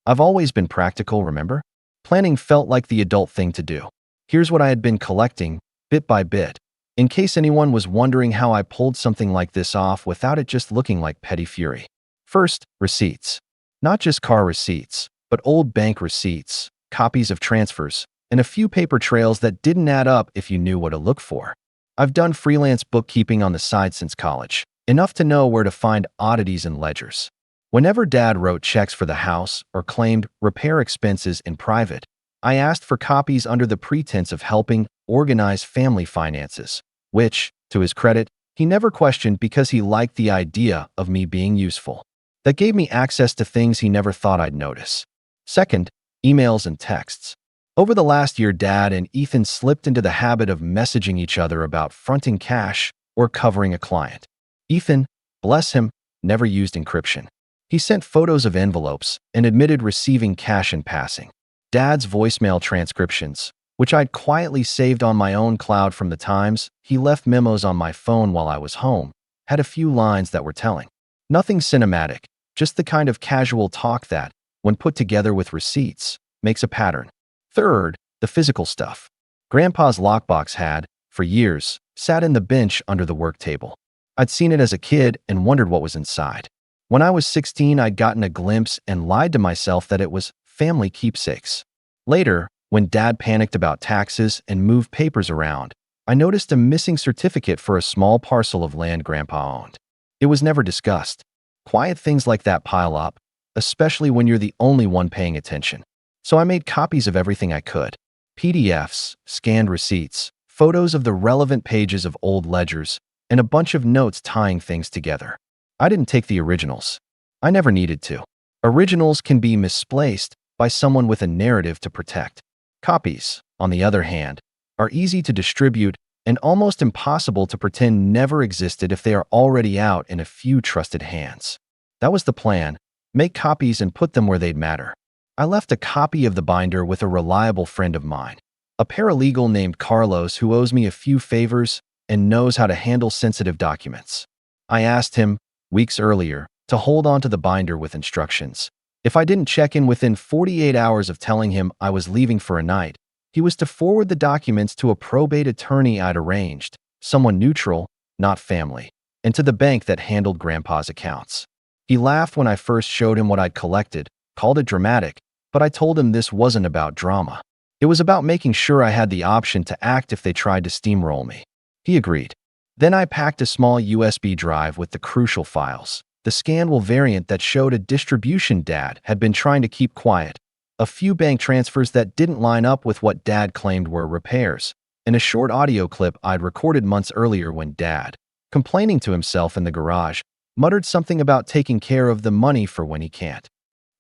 I've always been practical, remember? Planning felt like the adult thing to do. Here's what I had been collecting, bit by bit, in case anyone was wondering how I pulled something like this off without it just looking like petty fury. First, receipts. Not just car receipts, but old bank receipts, copies of transfers, and a few paper trails that didn't add up if you knew what to look for. I've done freelance bookkeeping on the side since college, enough to know where to find oddities and ledgers. Whenever Dad wrote checks for the house or claimed repair expenses in private, I asked for copies under the pretense of helping organize family finances, which, to his credit, he never questioned because he liked the idea of me being useful. That gave me access to things he never thought I'd notice. Second, emails and texts. Over the last year, Dad and Ethan slipped into the habit of messaging each other about fronting cash or covering a client. Ethan, bless him, never used encryption. He sent photos of envelopes and admitted receiving cash in passing. Dad's voicemail transcriptions, which I'd quietly saved on my own cloud from the times he left memos on my phone while I was home, had a few lines that were telling. Nothing cinematic, just the kind of casual talk that, when put together with receipts, makes a pattern. Third, the physical stuff. Grandpa's lockbox had, for years, sat in the bench under the work table. I'd seen it as a kid and wondered what was inside. When I was 16, I'd gotten a glimpse and lied to myself that it was family keepsakes. Later, when Dad panicked about taxes and moved papers around, I noticed a missing certificate for a small parcel of land Grandpa owned. It was never discussed. Quiet things like that pile up, especially when you're the only one paying attention. So I made copies of everything I could. PDFs, scanned receipts, photos of the relevant pages of old ledgers, and a bunch of notes tying things together. I didn't take the originals. I never needed to. Originals can be misplaced by someone with a narrative to protect. Copies, on the other hand, are easy to distribute and almost impossible to pretend never existed if they are already out in a few trusted hands. That was the plan. Make copies and put them where they'd matter. I left a copy of the binder with a reliable friend of mine, a paralegal named Carlos who owes me a few favors and knows how to handle sensitive documents. I asked him, weeks earlier, to hold on to the binder with instructions. If I didn't check in within 48 hours of telling him I was leaving for a night, he was to forward the documents to a probate attorney I'd arranged, someone neutral, not family, and to the bank that handled Grandpa's accounts. He laughed when I first showed him what I'd collected, called it dramatic, but I told him this wasn't about drama. It was about making sure I had the option to act if they tried to steamroll me. He agreed. Then I packed a small USB drive with the crucial files, the scannable variant that showed a distribution Dad had been trying to keep quiet, a few bank transfers that didn't line up with what Dad claimed were repairs, and a short audio clip I'd recorded months earlier when Dad, complaining to himself in the garage, muttered something about taking care of the money for when he can't.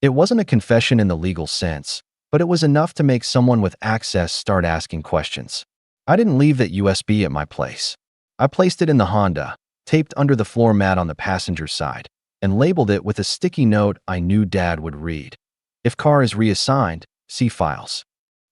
It wasn't a confession in the legal sense, but it was enough to make someone with access start asking questions. I didn't leave that USB at my place. I placed it in the Honda, taped under the floor mat on the passenger side, and labeled it with a sticky note I knew Dad would read. If car is reassigned, see files.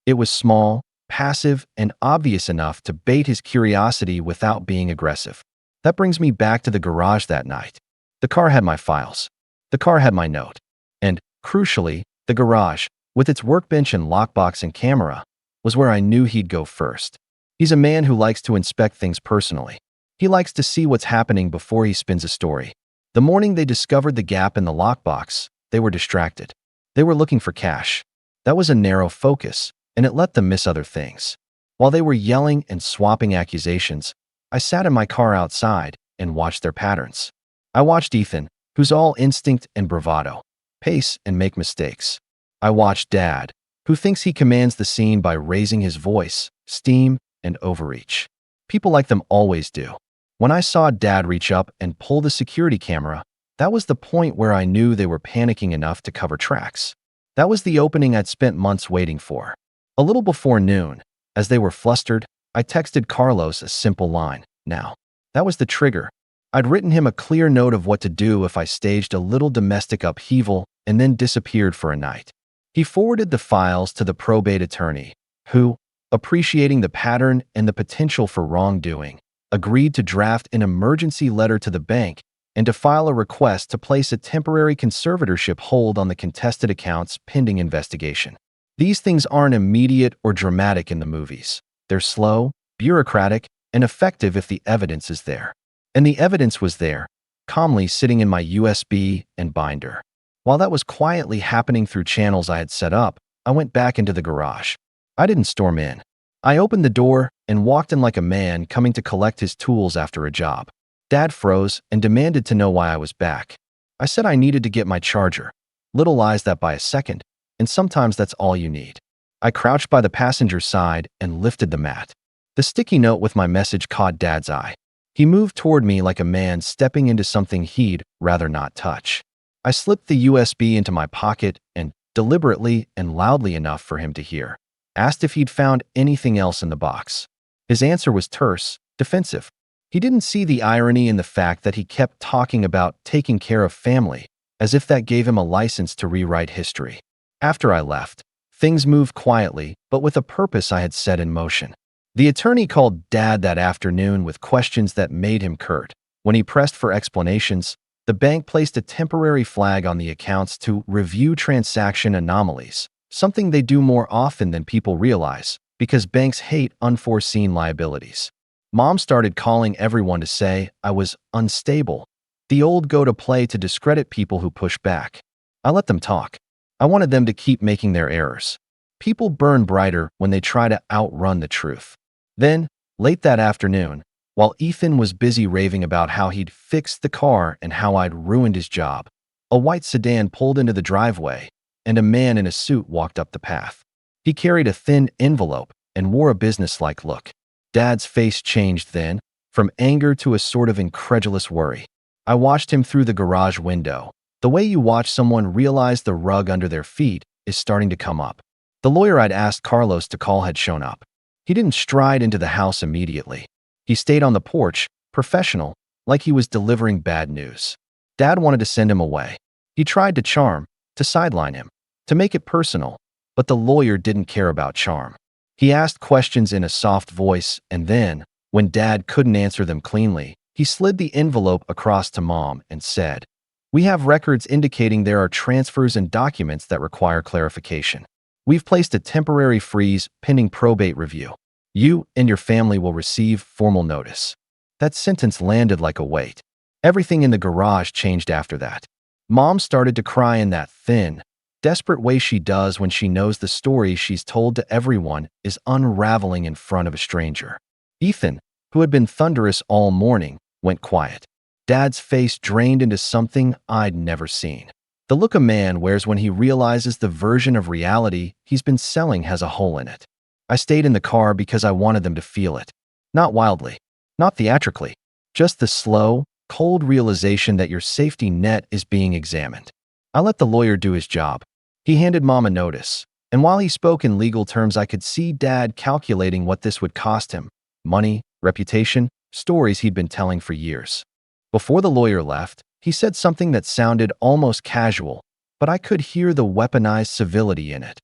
It was small, passive, and obvious enough to bait his curiosity without being aggressive. That brings me back to the garage that night. The car had my files. The car had my note. And, crucially, the garage, with its workbench and lockbox and camera, was where I knew he'd go first. He's a man who likes to inspect things personally. He likes to see what's happening before he spins a story. The morning they discovered the gap in the lockbox, they were distracted. They were looking for cash. That was a narrow focus, and it let them miss other things. While they were yelling and swapping accusations, I sat in my car outside and watched their patterns. I watched Ethan, who's all instinct and bravado, pace and make mistakes. I watched Dad, who thinks he commands the scene by raising his voice, steam, and overreach. People like them always do. When I saw Dad reach up and pull the security camera, that was the point where I knew they were panicking enough to cover tracks. That was the opening I'd spent months waiting for. A little before noon, as they were flustered, I texted Carlos a simple line, "Now." That was the trigger. I'd written him a clear note of what to do if I staged a little domestic upheaval and then disappeared for a night. He forwarded the files to the probate attorney, who, appreciating the pattern and the potential for wrongdoing, agreed to draft an emergency letter to the bank and to file a request to place a temporary conservatorship hold on the contested accounts pending investigation. These things aren't immediate or dramatic in the movies. They're slow, bureaucratic, and effective if the evidence is there. And the evidence was there, calmly sitting in my USB and binder. While that was quietly happening through channels I had set up, I went back into the garage. I didn't storm in. I opened the door and walked in like a man coming to collect his tools after a job. Dad froze and demanded to know why I was back. I said I needed to get my charger. Little lies that by a second, and sometimes that's all you need. I crouched by the passenger side and lifted the mat. The sticky note with my message caught Dad's eye. He moved toward me like a man stepping into something he'd rather not touch. I slipped the USB into my pocket and, deliberately and loudly enough for him to hear, asked if he'd found anything else in the box. His answer was terse, defensive. He didn't see the irony in the fact that he kept talking about taking care of family, as if that gave him a license to rewrite history. After I left, things moved quietly, but with a purpose I had set in motion. The attorney called Dad that afternoon with questions that made him curt. When he pressed for explanations, the bank placed a temporary flag on the accounts to review transaction anomalies, something they do more often than people realize, because banks hate unforeseen liabilities. Mom started calling everyone to say I was unstable, the old go-to-play to discredit people who push back. I let them talk. I wanted them to keep making their errors. People burn brighter when they try to outrun the truth. Then, late that afternoon, while Ethan was busy raving about how he'd fixed the car and how I'd ruined his job, a white sedan pulled into the driveway, and a man in a suit walked up the path. He carried a thin envelope and wore a businesslike look. Dad's face changed then, from anger to a sort of incredulous worry. I watched him through the garage window, the way you watch someone realize the rug under their feet is starting to come up. The lawyer I'd asked Carlos to call had shown up. He didn't stride into the house immediately. He stayed on the porch, professional, like he was delivering bad news. Dad wanted to send him away. He tried to charm, to sideline him, to make it personal, but the lawyer didn't care about charm. He asked questions in a soft voice, and then, when Dad couldn't answer them cleanly, he slid the envelope across to Mom and said, "We have records indicating there are transfers and documents that require clarification. We've placed a temporary freeze pending probate review. You and your family will receive formal notice." That sentence landed like a weight. Everything in the garage changed after that. Mom started to cry in that thin, desperate way she does when she knows the story she's told to everyone is unraveling in front of a stranger. Ethan, who had been thunderous all morning, went quiet. Dad's face drained into something I'd never seen. The look a man wears when he realizes the version of reality he's been selling has a hole in it. I stayed in the car because I wanted them to feel it. Not wildly, not theatrically, just the slow, cold realization that your safety net is being examined. I let the lawyer do his job. He handed Mom a notice, and while he spoke in legal terms, I could see Dad calculating what this would cost him: money, reputation, stories he'd been telling for years. Before the lawyer left, he said something that sounded almost casual, but I could hear the weaponized civility in it.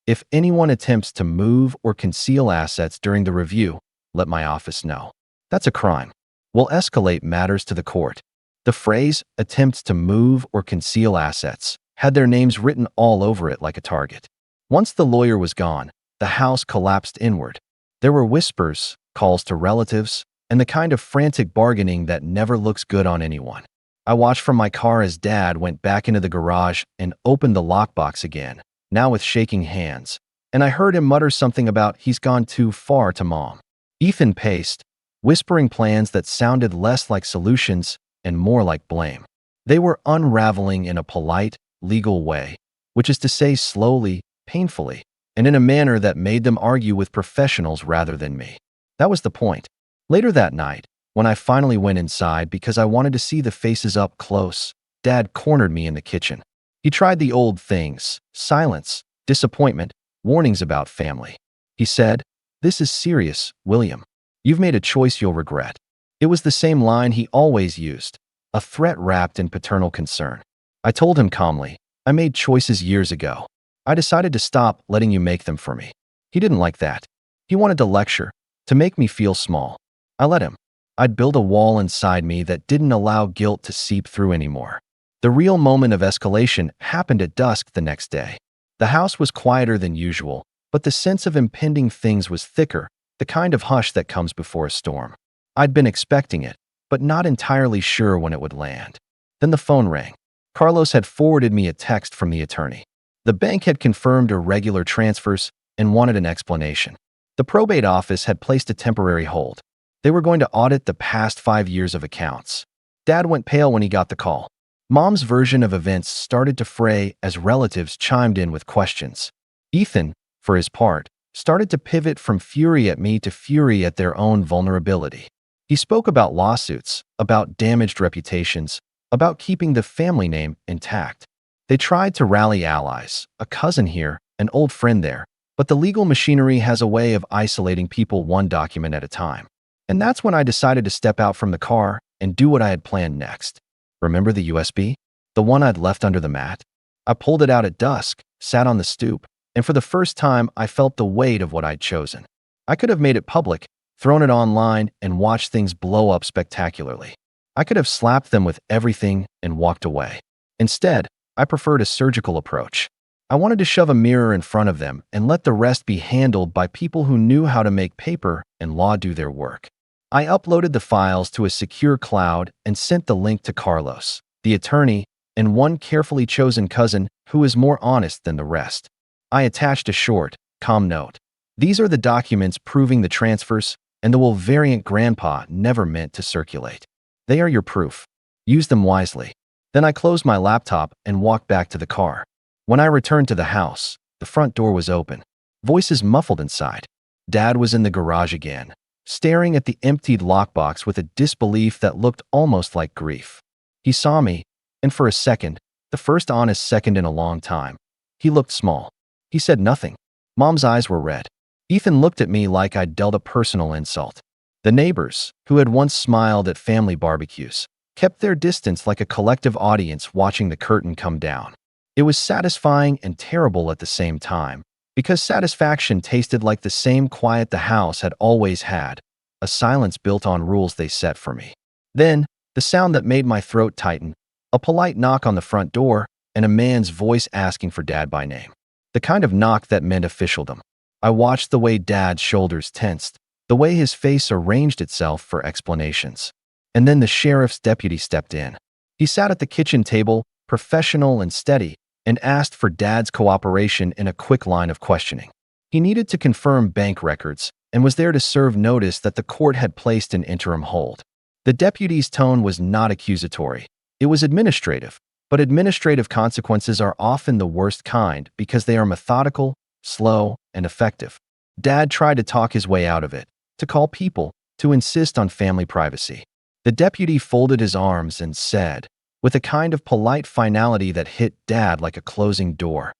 "If anyone attempts to move or conceal assets during the review, let my office know. That's a crime. We'll escalate matters to the court." The phrase, "attempts to move or conceal assets," had their names written all over it like a target. Once the lawyer was gone, the house collapsed inward. There were whispers, calls to relatives, and the kind of frantic bargaining that never looks good on anyone. I watched from my car as Dad went back into the garage and opened the lockbox again, now with shaking hands, and I heard him mutter something about he's gone too far to Mom. Ethan paced, whispering plans that sounded less like solutions and more like blame. They were unraveling in a polite, legal way, which is to say slowly, painfully, and in a manner that made them argue with professionals rather than me. That was the point. Later that night, when I finally went inside because I wanted to see the faces up close, Dad cornered me in the kitchen. He tried the old things: silence, disappointment, warnings about family. He said, "This is serious, William. You've made a choice you'll regret." It was the same line he always used, a threat wrapped in paternal concern. I told him calmly, "I made choices years ago. I decided to stop letting you make them for me." He didn't like that. He wanted to lecture, to make me feel small. I let him. I'd build a wall inside me that didn't allow guilt to seep through anymore. The real moment of escalation happened at dusk the next day. The house was quieter than usual, but the sense of impending things was thicker, the kind of hush that comes before a storm. I'd been expecting it, but not entirely sure when it would land. Then the phone rang. Carlos had forwarded me a text from the attorney. The bank had confirmed irregular transfers and wanted an explanation. The probate office had placed a temporary hold. They were going to audit the past 5 years of accounts. Dad went pale when he got the call. Mom's version of events started to fray as relatives chimed in with questions. Ethan, for his part, started to pivot from fury at me to fury at their own vulnerability. He spoke about lawsuits, about damaged reputations, about keeping the family name intact. They tried to rally allies, a cousin here, an old friend there, but the legal machinery has a way of isolating people one document at a time. And that's when I decided to step out from the car and do what I had planned next. Remember the USB? The one I'd left under the mat? I pulled it out at dusk, sat on the stoop, and for the first time I felt the weight of what I'd chosen. I could have made it public, thrown it online, and watched things blow up spectacularly. I could have slapped them with everything and walked away. Instead, I preferred a surgical approach. I wanted to shove a mirror in front of them and let the rest be handled by people who knew how to make paper and law do their work. I uploaded the files to a secure cloud and sent the link to Carlos, the attorney, and one carefully chosen cousin who is more honest than the rest. I attached a short, calm note. These are the documents proving the transfers, and the will variant grandpa never meant to circulate. They are your proof. Use them wisely. Then I closed my laptop and walked back to the car. When I returned to the house, the front door was open. Voices muffled inside. Dad was in the garage again, staring at the emptied lockbox with a disbelief that looked almost like grief. He saw me, and for a second, the first honest second in a long time, he looked small. He said nothing. Mom's eyes were red. Ethan looked at me like I'd dealt a personal insult. The neighbors, who had once smiled at family barbecues, kept their distance like a collective audience watching the curtain come down. It was satisfying and terrible at the same time, because satisfaction tasted like the same quiet the house had always had, a silence built on rules they set for me. Then, the sound that made my throat tighten, a polite knock on the front door, and a man's voice asking for Dad by name. The kind of knock that meant officialdom. I watched the way Dad's shoulders tensed, the way his face arranged itself for explanations. And then the sheriff's deputy stepped in. He sat at the kitchen table, professional and steady, and asked for Dad's cooperation in a quick line of questioning. He needed to confirm bank records and was there to serve notice that the court had placed an interim hold. The deputy's tone was not accusatory. It was administrative, but administrative consequences are often the worst kind because they are methodical, slow, and effective. Dad tried to talk his way out of it, to call people, to insist on family privacy. The deputy folded his arms and said, with a kind of polite finality that hit Dad like a closing door,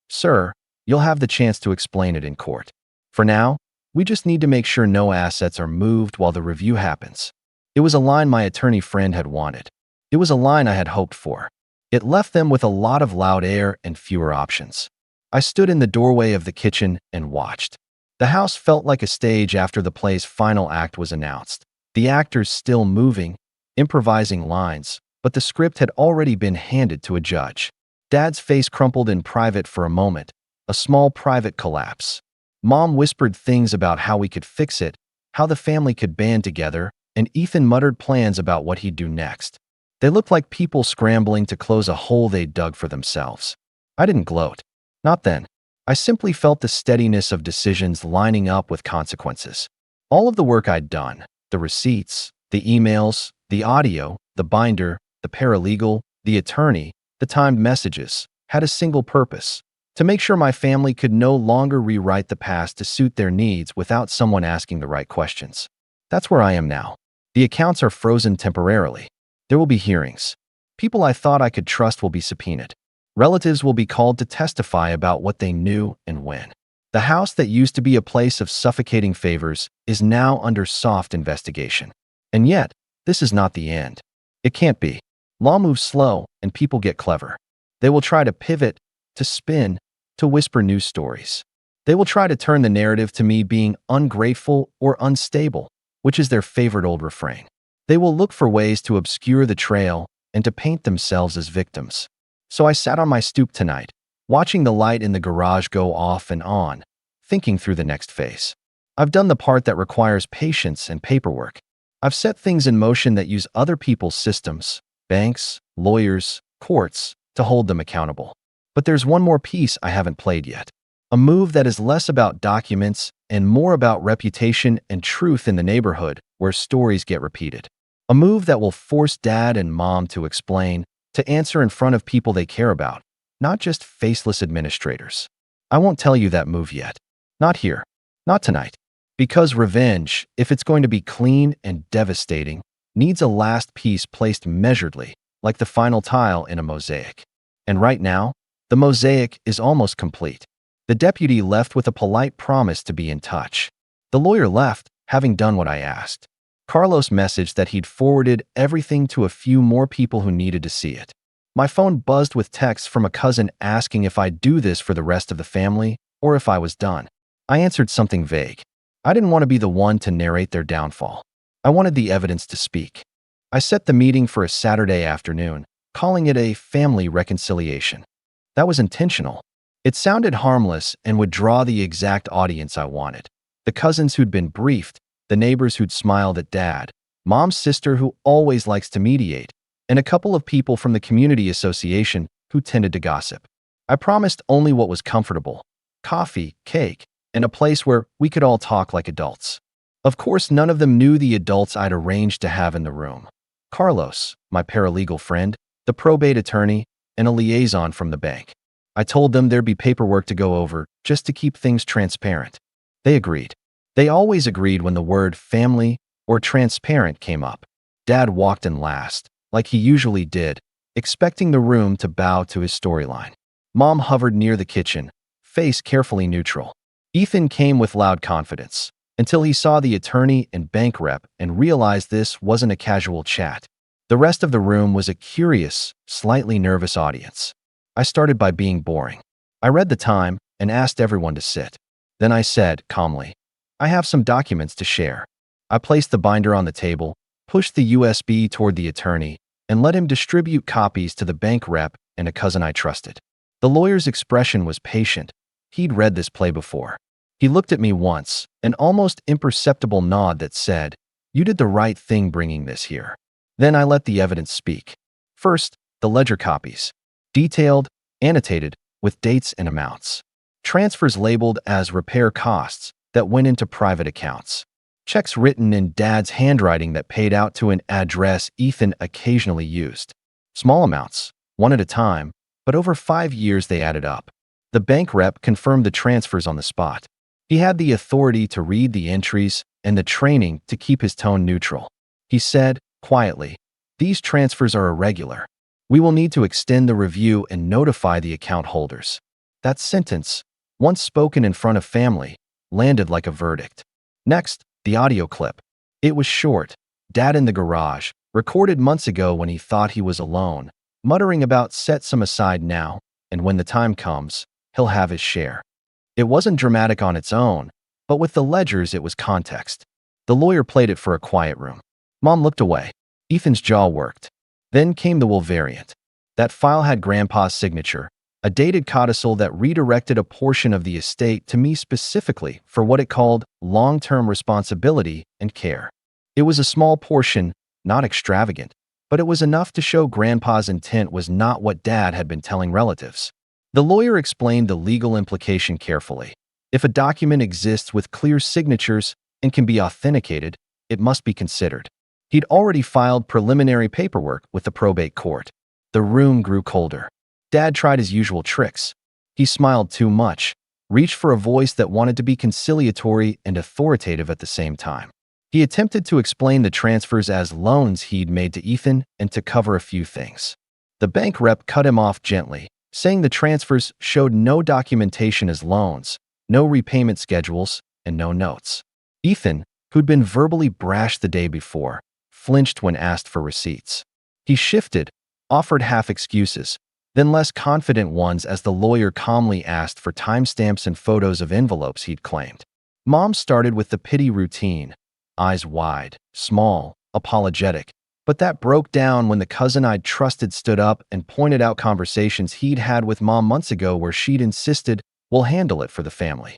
"Sir, you'll have the chance to explain it in court. For now, we just need to make sure no assets are moved while the review happens." It was a line my attorney friend had wanted. It was a line I had hoped for. It left them with a lot of loud air and fewer options. I stood in the doorway of the kitchen and watched. The house felt like a stage after the play's final act was announced. The actors still moving, improvising lines, but the script had already been handed to a judge. Dad's face crumpled in private for a moment, a small private collapse. Mom whispered things about how we could fix it, how the family could band together, and Ethan muttered plans about what he'd do next. They looked like people scrambling to close a hole they'd dug for themselves. I didn't gloat. Not then. I simply felt the steadiness of decisions lining up with consequences. All of the work I'd done, the receipts, the emails, the audio, the binder, the paralegal, the attorney, the timed messages, had a single purpose: to make sure my family could no longer rewrite the past to suit their needs without someone asking the right questions. That's where I am now. The accounts are frozen temporarily. There will be hearings. People I thought I could trust will be subpoenaed. Relatives will be called to testify about what they knew and when. The house that used to be a place of suffocating favors is now under soft investigation. And yet, this is not the end. It can't be. Law moves slow, and people get clever. They will try to pivot, to spin, to whisper news stories. They will try to turn the narrative to me being ungrateful or unstable, which is their favorite old refrain. They will look for ways to obscure the trail and to paint themselves as victims. So I sat on my stoop tonight, watching the light in the garage go off and on, thinking through the next phase. I've done the part that requires patience and paperwork. I've set things in motion that use other people's systems, banks, lawyers, courts, to hold them accountable. But there's one more piece I haven't played yet. A move that is less about documents and more about reputation and truth in the neighborhood where stories get repeated. A move that will force Dad and Mom to explain, to answer in front of people they care about, not just faceless administrators. I won't tell you that move yet. Not here. Not tonight. Because revenge, if it's going to be clean and devastating, needs a last piece placed measuredly, like the final tile in a mosaic. And right now, the mosaic is almost complete. The deputy left with a polite promise to be in touch. The lawyer left, having done what I asked. Carlos messaged that he'd forwarded everything to a few more people who needed to see it. My phone buzzed with texts from a cousin asking if I'd do this for the rest of the family or if I was done. I answered something vague. I didn't want to be the one to narrate their downfall. I wanted the evidence to speak. I set the meeting for a Saturday afternoon, calling it a family reconciliation. That was intentional. It sounded harmless and would draw the exact audience I wanted. The cousins who'd been briefed, the neighbors who'd smiled at Dad, Mom's sister who always likes to mediate, and a couple of people from the community association who tended to gossip. I promised only what was comfortable: coffee, cake, and a place where we could all talk like adults. Of course, none of them knew the adults I'd arranged to have in the room. Carlos, my paralegal friend, the probate attorney, and a liaison from the bank. I told them there'd be paperwork to go over just to keep things transparent. They agreed. They always agreed when the word family or transparent came up. Dad walked in last, like he usually did, expecting the room to bow to his storyline. Mom hovered near the kitchen, face carefully neutral. Ethan came with loud confidence, until he saw the attorney and bank rep and realized this wasn't a casual chat. The rest of the room was a curious, slightly nervous audience. I started by being boring. I read the time and asked everyone to sit. Then I said, calmly, I have some documents to share. I placed the binder on the table, pushed the USB toward the attorney, and let him distribute copies to the bank rep and a cousin I trusted. The lawyer's expression was patient. He'd read this play before. He looked at me once, an almost imperceptible nod that said, "You did the right thing bringing this here." Then I let the evidence speak. First, the ledger copies. Detailed, annotated, with dates and amounts. Transfers labeled as repair costs that went into private accounts. Checks written in Dad's handwriting that paid out to an address Ethan occasionally used. Small amounts, one at a time, but over 5 years they added up. The bank rep confirmed the transfers on the spot. He had the authority to read the entries and the training to keep his tone neutral. He said, quietly, "These transfers are irregular. We will need to extend the review and notify the account holders." That sentence, once spoken in front of family, landed like a verdict. Next, the audio clip. It was short. Dad in the garage, recorded months ago when he thought he was alone, muttering about set some aside now, and when the time comes, he'll have his share. It wasn't dramatic on its own, but with the ledgers it was context. The lawyer played it for a quiet room. Mom looked away. Ethan's jaw worked. Then came the will variant. That file had Grandpa's signature, a dated codicil that redirected a portion of the estate to me specifically for what it called long-term responsibility and care. It was a small portion, not extravagant, but it was enough to show Grandpa's intent was not what Dad had been telling relatives. The lawyer explained the legal implication carefully. If a document exists with clear signatures and can be authenticated, it must be considered. He'd already filed preliminary paperwork with the probate court. The room grew colder. Dad tried his usual tricks. He smiled too much, reached for a voice that wanted to be conciliatory and authoritative at the same time. He attempted to explain the transfers as loans he'd made to Ethan and to cover a few things. The bank rep cut him off gently, saying the transfers showed no documentation as loans, no repayment schedules, and no notes. Ethan, who'd been verbally brash the day before, flinched when asked for receipts. He shifted, offered half excuses, then less confident ones as the lawyer calmly asked for timestamps and photos of envelopes he'd claimed. Mom started with the pity routine, eyes wide, small, apologetic, but that broke down when the cousin I'd trusted stood up and pointed out conversations he'd had with Mom months ago where she'd insisted, "We'll handle it for the family."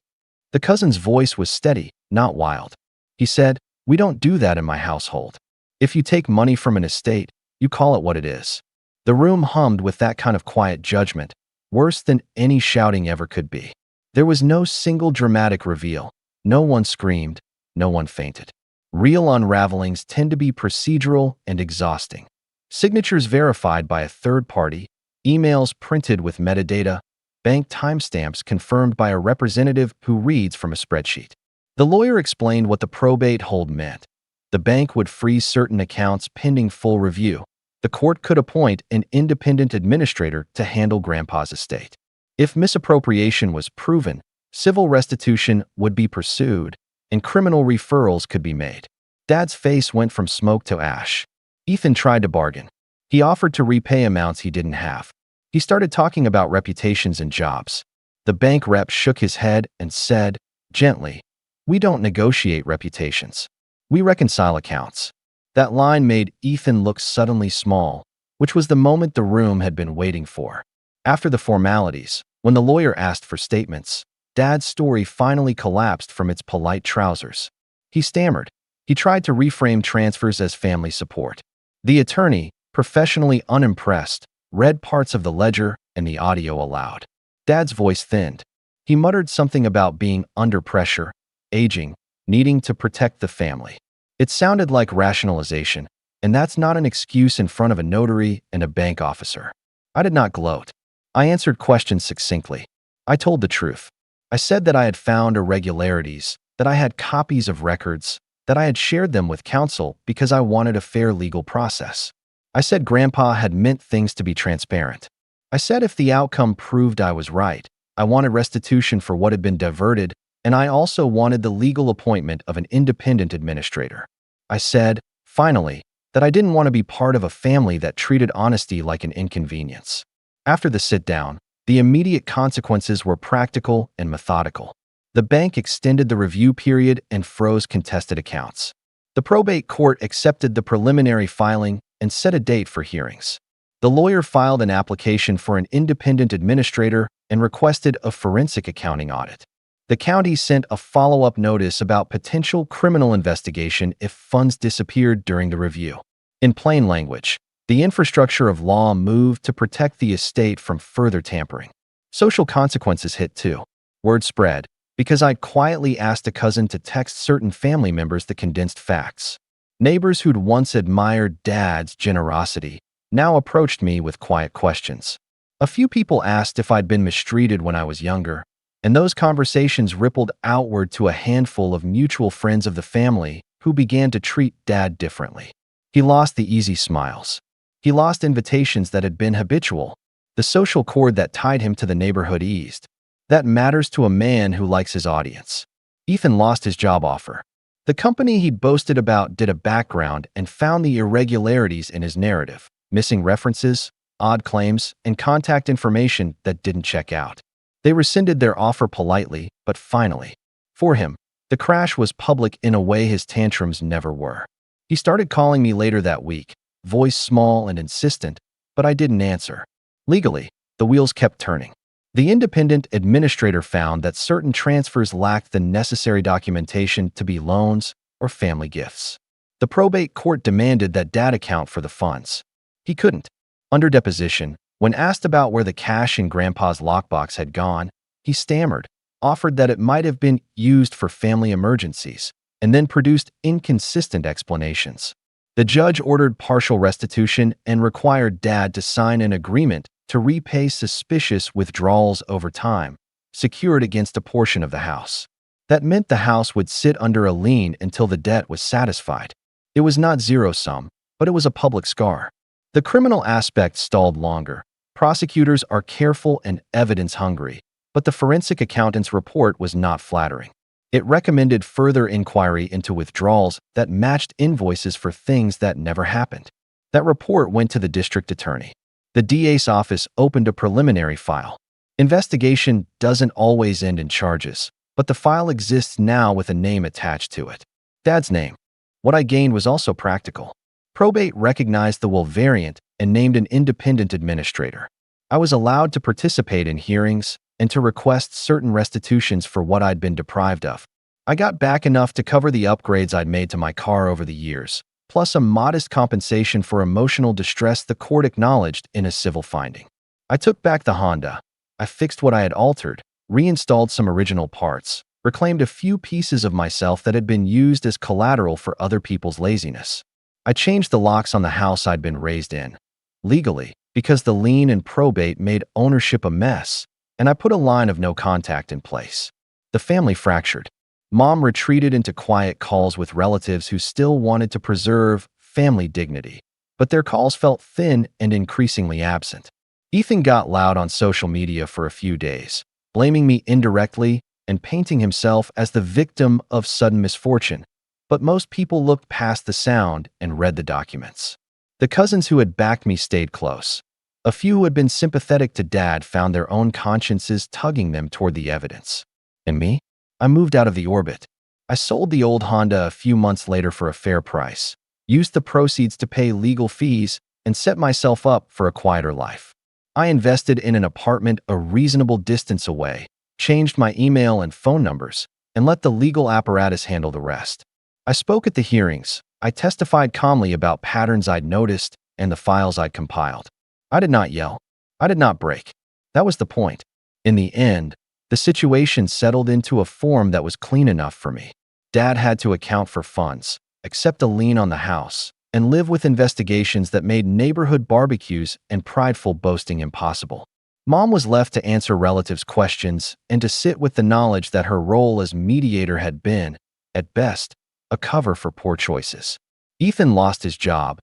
The cousin's voice was steady, not wild. He said, "We don't do that in my household. If you take money from an estate, you call it what it is." The room hummed with that kind of quiet judgment, worse than any shouting ever could be. There was no single dramatic reveal. No one screamed, no one fainted. Real unravelings tend to be procedural and exhausting. Signatures verified by a third party, emails printed with metadata, bank timestamps confirmed by a representative who reads from a spreadsheet. The lawyer explained what the probate hold meant. The bank would freeze certain accounts pending full review. The court could appoint an independent administrator to handle Grandpa's estate. If misappropriation was proven, civil restitution would be pursued, and criminal referrals could be made. Dad's face went from smoke to ash. Ethan tried to bargain. He offered to repay amounts he didn't have. He started talking about reputations and jobs. The bank rep shook his head and said, gently, "We don't negotiate reputations. We reconcile accounts." That line made Ethan look suddenly small, which was the moment the room had been waiting for. After the formalities, when the lawyer asked for statements, Dad's story finally collapsed from its polite trousers. He stammered. He tried to reframe transfers as family support. The attorney, professionally unimpressed, read parts of the ledger and the audio aloud. Dad's voice thinned. He muttered something about being under pressure, aging, needing to protect the family. It sounded like rationalization, and that's not an excuse in front of a notary and a bank officer. I did not gloat. I answered questions succinctly. I told the truth. I said that I had found irregularities, that I had copies of records, that I had shared them with counsel because I wanted a fair legal process. I said Grandpa had meant things to be transparent. I said if the outcome proved I was right, I wanted restitution for what had been diverted, and I also wanted the legal appointment of an independent administrator. I said, finally, that I didn't want to be part of a family that treated honesty like an inconvenience. After the sit-down, the immediate consequences were practical and methodical. The bank extended the review period and froze contested accounts. The probate court accepted the preliminary filing and set a date for hearings. The lawyer filed an application for an independent administrator and requested a forensic accounting audit. The county sent a follow-up notice about potential criminal investigation if funds disappeared during the review. In plain language, the infrastructure of law moved to protect the estate from further tampering. Social consequences hit too. Word spread, because I'd quietly asked a cousin to text certain family members the condensed facts. Neighbors who'd once admired Dad's generosity now approached me with quiet questions. A few people asked if I'd been mistreated when I was younger, and those conversations rippled outward to a handful of mutual friends of the family who began to treat Dad differently. He lost the easy smiles. He lost invitations that had been habitual. The social cord that tied him to the neighborhood eased. That matters to a man who likes his audience. Ethan lost his job offer. The company he'd boasted about did a background and found the irregularities in his narrative, missing references, odd claims, and contact information that didn't check out. They rescinded their offer politely, but finally. For him, the crash was public in a way his tantrums never were. He started calling me later that week, voice small and insistent, but I didn't answer. Legally, the wheels kept turning. The independent administrator found that certain transfers lacked the necessary documentation to be loans or family gifts. The probate court demanded that Dad account for the funds. He couldn't. Under deposition, When asked about where the cash in Grandpa's lockbox had gone, he stammered, offered that it might have been used for family emergencies, and then produced inconsistent explanations. The judge ordered partial restitution and required Dad to sign an agreement to repay suspicious withdrawals over time, secured against a portion of the house. That meant the house would sit under a lien until the debt was satisfied. It was not zero-sum, but it was a public scar. The criminal aspect stalled longer. Prosecutors are careful and evidence-hungry, but the forensic accountant's report was not flattering. It recommended further inquiry into withdrawals that matched invoices for things that never happened. That report went to the district attorney. The DA's office opened a preliminary file. Investigation doesn't always end in charges, but the file exists now with a name attached to it. Dad's name. What I gained was also practical. Probate recognized the will variant and named an independent administrator. I was allowed to participate in hearings and to request certain restitutions for what I'd been deprived of. I got back enough to cover the upgrades I'd made to my car over the years, plus a modest compensation for emotional distress the court acknowledged in a civil finding. I took back the Honda. I fixed what I had altered, reinstalled some original parts, reclaimed a few pieces of myself that had been used as collateral for other people's laziness. I changed the locks on the house I'd been raised in, legally, because the lien and probate made ownership a mess, and I put a line of no contact in place. The family fractured. Mom retreated into quiet calls with relatives who still wanted to preserve family dignity, but their calls felt thin and increasingly absent. Ethan got loud on social media for a few days, blaming me indirectly and painting himself as the victim of sudden misfortune, but most people looked past the sound and read the documents. The cousins who had backed me stayed close. A few who had been sympathetic to Dad found their own consciences tugging them toward the evidence. And me? I moved out of the orbit. I sold the old Honda a few months later for a fair price, used the proceeds to pay legal fees, and set myself up for a quieter life. I invested in an apartment a reasonable distance away, changed my email and phone numbers, and let the legal apparatus handle the rest. I spoke at the hearings. I testified calmly about patterns I'd noticed and the files I'd compiled. I did not yell. I did not break. That was the point. In the end, the situation settled into a form that was clean enough for me. Dad had to account for funds, accept a lien on the house, and live with investigations that made neighborhood barbecues and prideful boasting impossible. Mom was left to answer relatives' questions and to sit with the knowledge that her role as mediator had been, at best, a cover for poor choices. Ethan lost his job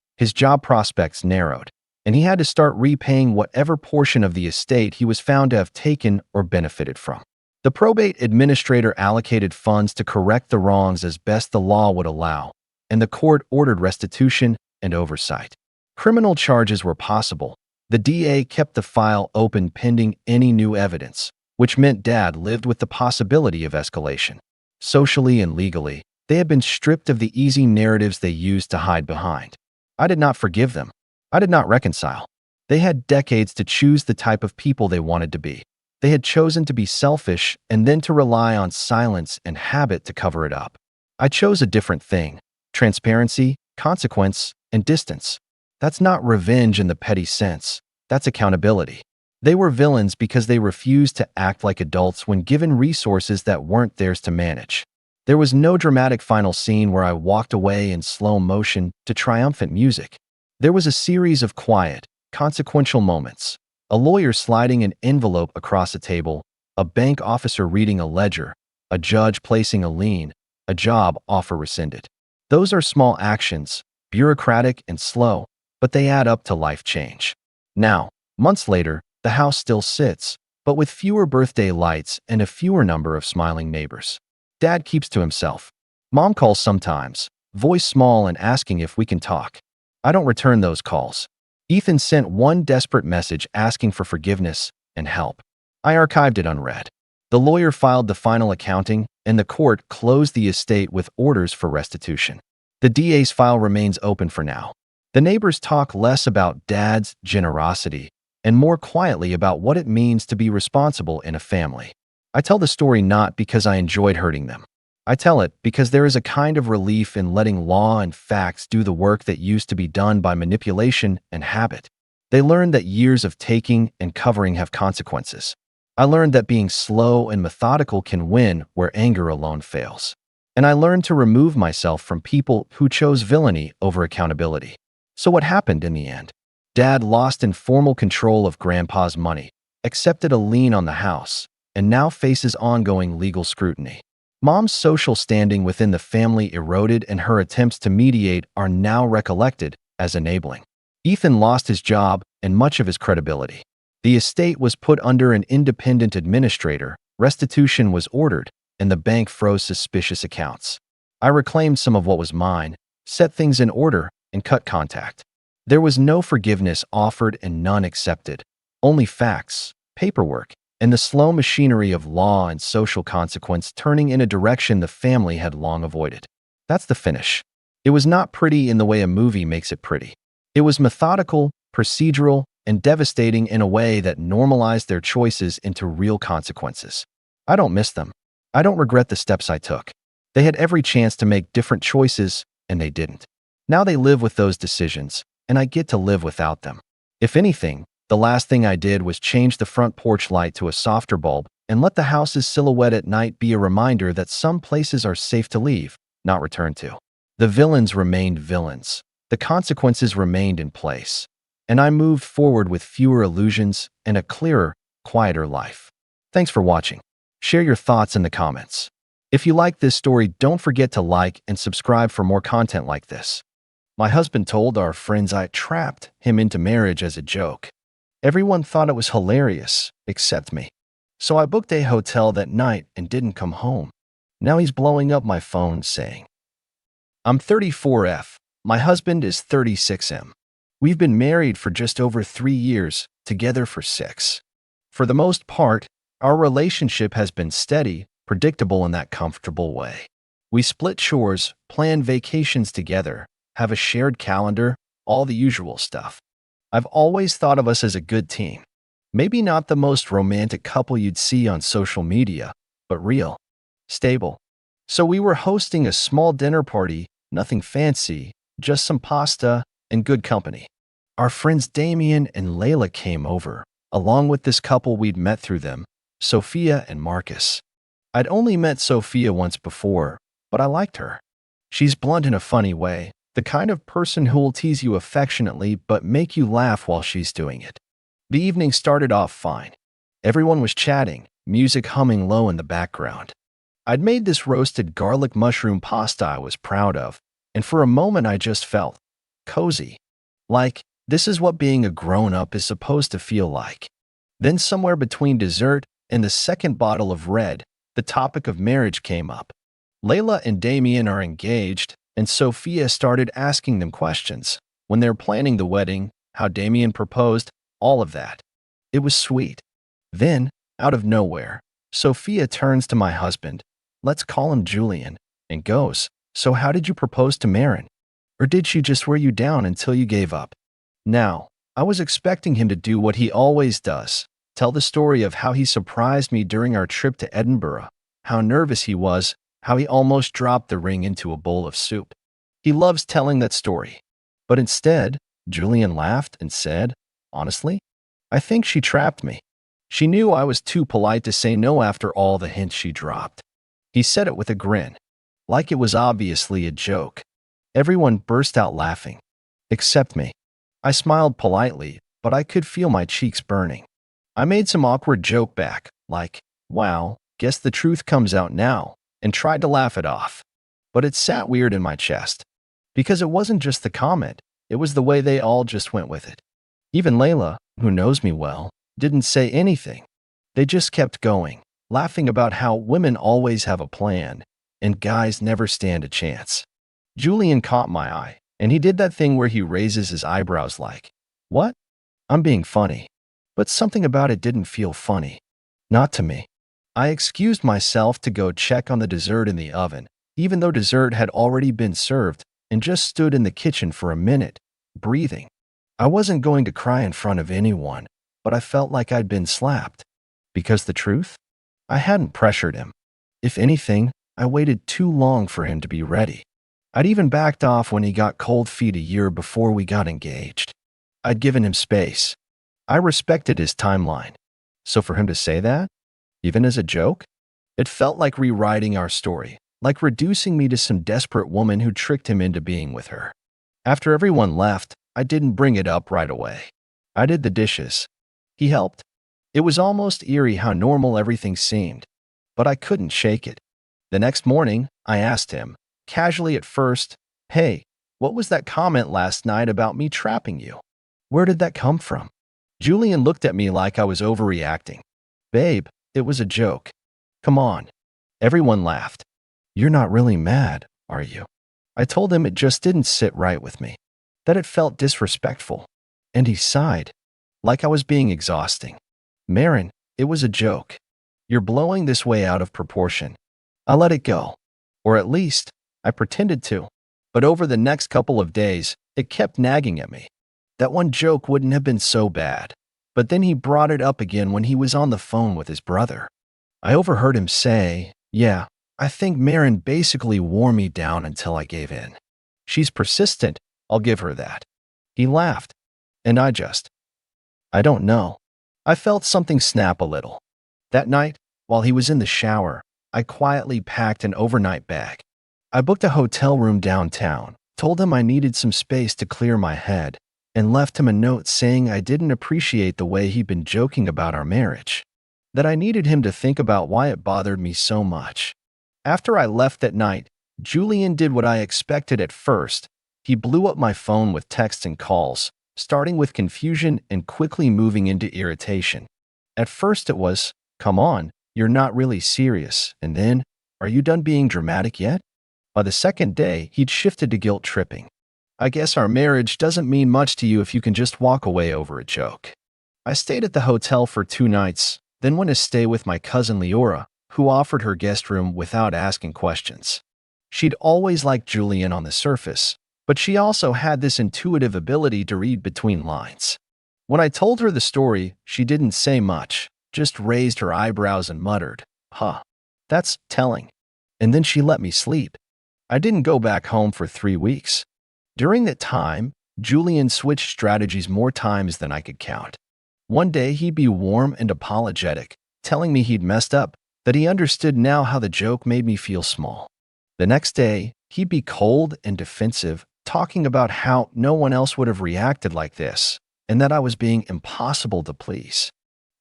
prospects narrowed, and he had to start repaying whatever portion of the estate he was found to have taken or benefited from. The probate administrator allocated funds to correct the wrongs as best the law would allow, and the court ordered restitution and oversight. Criminal charges were possible. The DA kept the file open pending any new evidence, which meant Dad lived with the possibility of escalation. Socially and legally, they had been stripped of the easy narratives they used to hide behind. I did not forgive them. I did not reconcile. They had decades to choose the type of people they wanted to be. They had chosen to be selfish and then to rely on silence and habit to cover it up. I chose a different thing: transparency, consequence, and distance. That's not revenge in the petty sense. That's accountability. They were villains because they refused to act like adults when given resources that weren't theirs to manage. There was no dramatic final scene where I walked away in slow motion to triumphant music. There was a series of quiet, consequential moments. A lawyer sliding an envelope across a table, a bank officer reading a ledger, a judge placing a lien, a job offer rescinded. Those are small actions, bureaucratic and slow, but they add up to life change. Now, months later, the house still sits, but with fewer birthday lights and a fewer number of smiling neighbors. Dad keeps to himself. Mom calls sometimes, voice small and asking if we can talk. I don't return those calls. Ethan sent one desperate message asking for forgiveness and help. I archived it unread. The lawyer filed the final accounting, and the court closed the estate with orders for restitution. The DA's file remains open for now. The neighbors talk less about Dad's generosity and more quietly about what it means to be responsible in a family. I tell the story not because I enjoyed hurting them. I tell it because there is a kind of relief in letting law and facts do the work that used to be done by manipulation and habit. They learned that years of taking and covering have consequences. I learned that being slow and methodical can win where anger alone fails. And I learned to remove myself from people who chose villainy over accountability. So what happened in the end? Dad lost informal control of Grandpa's money, accepted a lien on the house, and now faces ongoing legal scrutiny. Mom's social standing within the family eroded, and her attempts to mediate are now recollected as enabling. Ethan lost his job and much of his credibility. The estate was put under an independent administrator, restitution was ordered, and the bank froze suspicious accounts. I reclaimed some of what was mine, set things in order, and cut contact. There was no forgiveness offered and none accepted, only facts, paperwork, and the slow machinery of law and social consequence turning in a direction the family had long avoided. That's the finish. It was not pretty in the way a movie makes it pretty. It was methodical, procedural, and devastating in a way that normalized their choices into real consequences. I don't miss them. I don't regret the steps I took. They had every chance to make different choices, and they didn't. Now they live with those decisions, and I get to live without them. If anything, the last thing I did was change the front porch light to a softer bulb and let the house's silhouette at night be a reminder that some places are safe to leave, not return to. The villains remained villains. The consequences remained in place. And I moved forward with fewer illusions and a clearer, quieter life. Thanks for watching. Share your thoughts in the comments. If you like this story, don't forget to like and subscribe for more content like this. My husband told our friends I trapped him into marriage as a joke. Everyone thought it was hilarious, except me. So I booked a hotel that night and didn't come home. Now he's blowing up my phone saying, "I'm 34F. My husband is 36M. We've been married for just over 3 years, together for 6. For the most part, our relationship has been steady, predictable in that comfortable way. We split chores, plan vacations together, have a shared calendar, all the usual stuff. I've always thought of us as a good team. Maybe not the most romantic couple you'd see on social media, but real, stable. So we were hosting a small dinner party, nothing fancy, just some pasta and good company. Our friends Damien and Layla came over, along with this couple we'd met through them, Sophia and Marcus. I'd only met Sophia once before, but I liked her. She's blunt in a funny way, the kind of person who will tease you affectionately but make you laugh while she's doing it. The evening started off fine. Everyone was chatting, music humming low in the background. I'd made this roasted garlic mushroom pasta I was proud of, and for a moment I just felt cozy. Like, this is what being a grown-up is supposed to feel like. Then somewhere between dessert and the second bottle of red, the topic of marriage came up. Layla and Damien are engaged, and Sophia started asking them questions. When they're planning the wedding, how Damien proposed, all of that. It was sweet. Then, out of nowhere, Sophia turns to my husband, let's call him Julian, and goes, "So how did you propose to Marin? Or did she just wear you down until you gave up?" Now, I was expecting him to do what he always does, tell the story of how he surprised me during our trip to Edinburgh, how nervous he was, how he almost dropped the ring into a bowl of soup. He loves telling that story. But instead, Julian laughed and said, "Honestly, I think she trapped me. She knew I was too polite to say no after all the hints she dropped." He said it with a grin, like it was obviously a joke. Everyone burst out laughing, except me. I smiled politely, but I could feel my cheeks burning. I made some awkward joke back, like, "Wow, guess the truth comes out now," and tried to laugh it off. But it sat weird in my chest. Because it wasn't just the comment, it was the way they all just went with it. Even Layla, who knows me well, didn't say anything. They just kept going, laughing about how women always have a plan, and guys never stand a chance. Julian caught my eye, and he did that thing where he raises his eyebrows like, "What?" I'm being funny. But something about it didn't feel funny. Not to me. I excused myself to go check on the dessert in the oven, even though dessert had already been served, and just stood in the kitchen for a minute, breathing. I wasn't going to cry in front of anyone, but I felt like I'd been slapped. Because the truth? I hadn't pressured him. If anything, I waited too long for him to be ready. I'd even backed off when he got cold feet a year before we got engaged. I'd given him space. I respected his timeline. So for him to say that, even as a joke, it felt like rewriting our story, like reducing me to some desperate woman who tricked him into being with her. After everyone left, I didn't bring it up right away. I did the dishes. He helped. It was almost eerie how normal everything seemed, but I couldn't shake it. The next morning, I asked him, casually at first, "Hey, what was that comment last night about me trapping you? Where did that come from?" Julian looked at me like I was overreacting. "Babe, it was a joke. Come on." Everyone laughed. "You're not really mad, are you?" I told him it just didn't sit right with me, that it felt disrespectful. And he sighed, like I was being exhausting. "Marin, it was a joke. You're blowing this way out of proportion." I let it go. Or at least, I pretended to. But over the next couple of days, it kept nagging at me. That one joke wouldn't have been so bad. But then he brought it up again when he was on the phone with his brother. I overheard him say, "Yeah, I think Marin basically wore me down until I gave in. She's persistent, I'll give her that." He laughed. And I don't know. I felt something snap a little. That night, while he was in the shower, I quietly packed an overnight bag. I booked a hotel room downtown, told him I needed some space to clear my head, and left him a note saying I didn't appreciate the way he'd been joking about our marriage, that I needed him to think about why it bothered me so much. After I left that night, Julian did what I expected at first. He blew up my phone with texts and calls, starting with confusion and quickly moving into irritation. At first it was, "Come on, you're not really serious," and then, "Are you done being dramatic yet?" By the second day, he'd shifted to guilt tripping. "I guess our marriage doesn't mean much to you if you can just walk away over a joke." I stayed at the hotel for 2 nights, then went to stay with my cousin Leora, who offered her guest room without asking questions. She'd always liked Julian on the surface, but she also had this intuitive ability to read between lines. When I told her the story, she didn't say much, just raised her eyebrows and muttered, "Huh, that's telling." And then she let me sleep. I didn't go back home for 3 weeks. During that time, Julian switched strategies more times than I could count. One day he'd be warm and apologetic, telling me he'd messed up, that he understood now how the joke made me feel small. The next day, he'd be cold and defensive, talking about how no one else would have reacted like this, and that I was being impossible to please.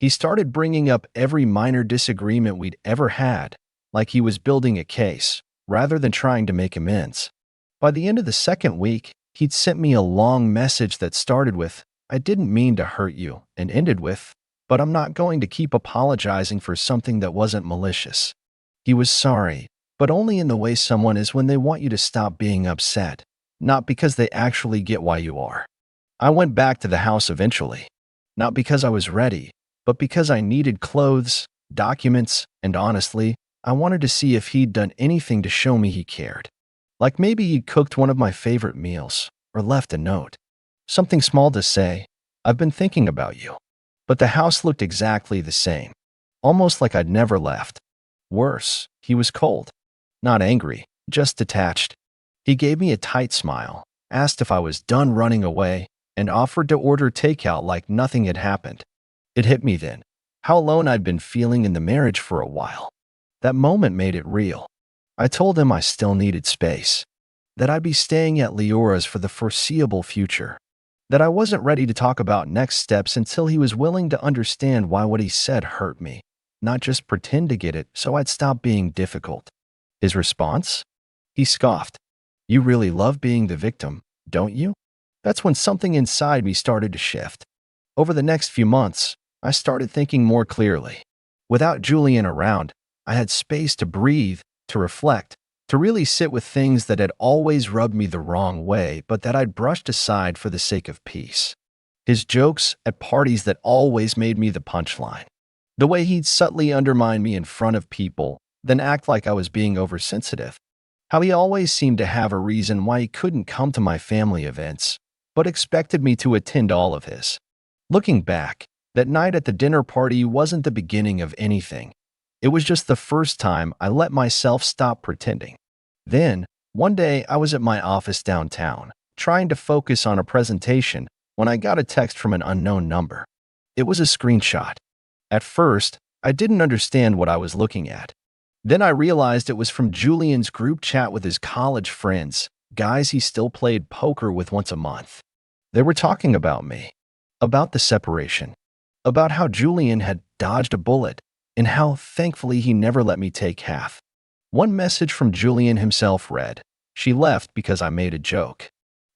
He started bringing up every minor disagreement we'd ever had, like he was building a case, rather than trying to make amends. By the end of the second week, he'd sent me a long message that started with, "I didn't mean to hurt you," and ended with, "But I'm not going to keep apologizing for something that wasn't malicious." He was sorry, but only in the way someone is when they want you to stop being upset, not because they actually get why you are. I went back to the house eventually, not because I was ready, but because I needed clothes, documents, and honestly, I wanted to see if he'd done anything to show me he cared. Like maybe he'd cooked one of my favorite meals, or left a note. Something small to say, "I've been thinking about you." But the house looked exactly the same, almost like I'd never left. Worse, he was cold. Not angry, just detached. He gave me a tight smile, asked if I was done running away, and offered to order takeout like nothing had happened. It hit me then, how alone I'd been feeling in the marriage for a while. That moment made it real. I told him I still needed space, that I'd be staying at Leora's for the foreseeable future, that I wasn't ready to talk about next steps until he was willing to understand why what he said hurt me, not just pretend to get it so I'd stop being difficult. His response? He scoffed. "You really love being the victim, don't you?" That's when something inside me started to shift. Over the next few months, I started thinking more clearly. Without Julian around, I had space to breathe, to reflect, to really sit with things that had always rubbed me the wrong way, but that I'd brushed aside for the sake of peace. His jokes at parties that always made me the punchline. The way he'd subtly undermine me in front of people, then act like I was being oversensitive. How he always seemed to have a reason why he couldn't come to my family events, but expected me to attend all of his. Looking back, that night at the dinner party wasn't the beginning of anything. It was just the first time I let myself stop pretending. Then, one day I was at my office downtown, trying to focus on a presentation, when I got a text from an unknown number. It was a screenshot. At first, I didn't understand what I was looking at. Then I realized it was from Julian's group chat with his college friends, guys he still played poker with once a month. They were talking about me, about the separation, about how Julian had dodged a bullet, and how thankfully he never let me take half. One message from Julian himself read, "She left because I made a joke."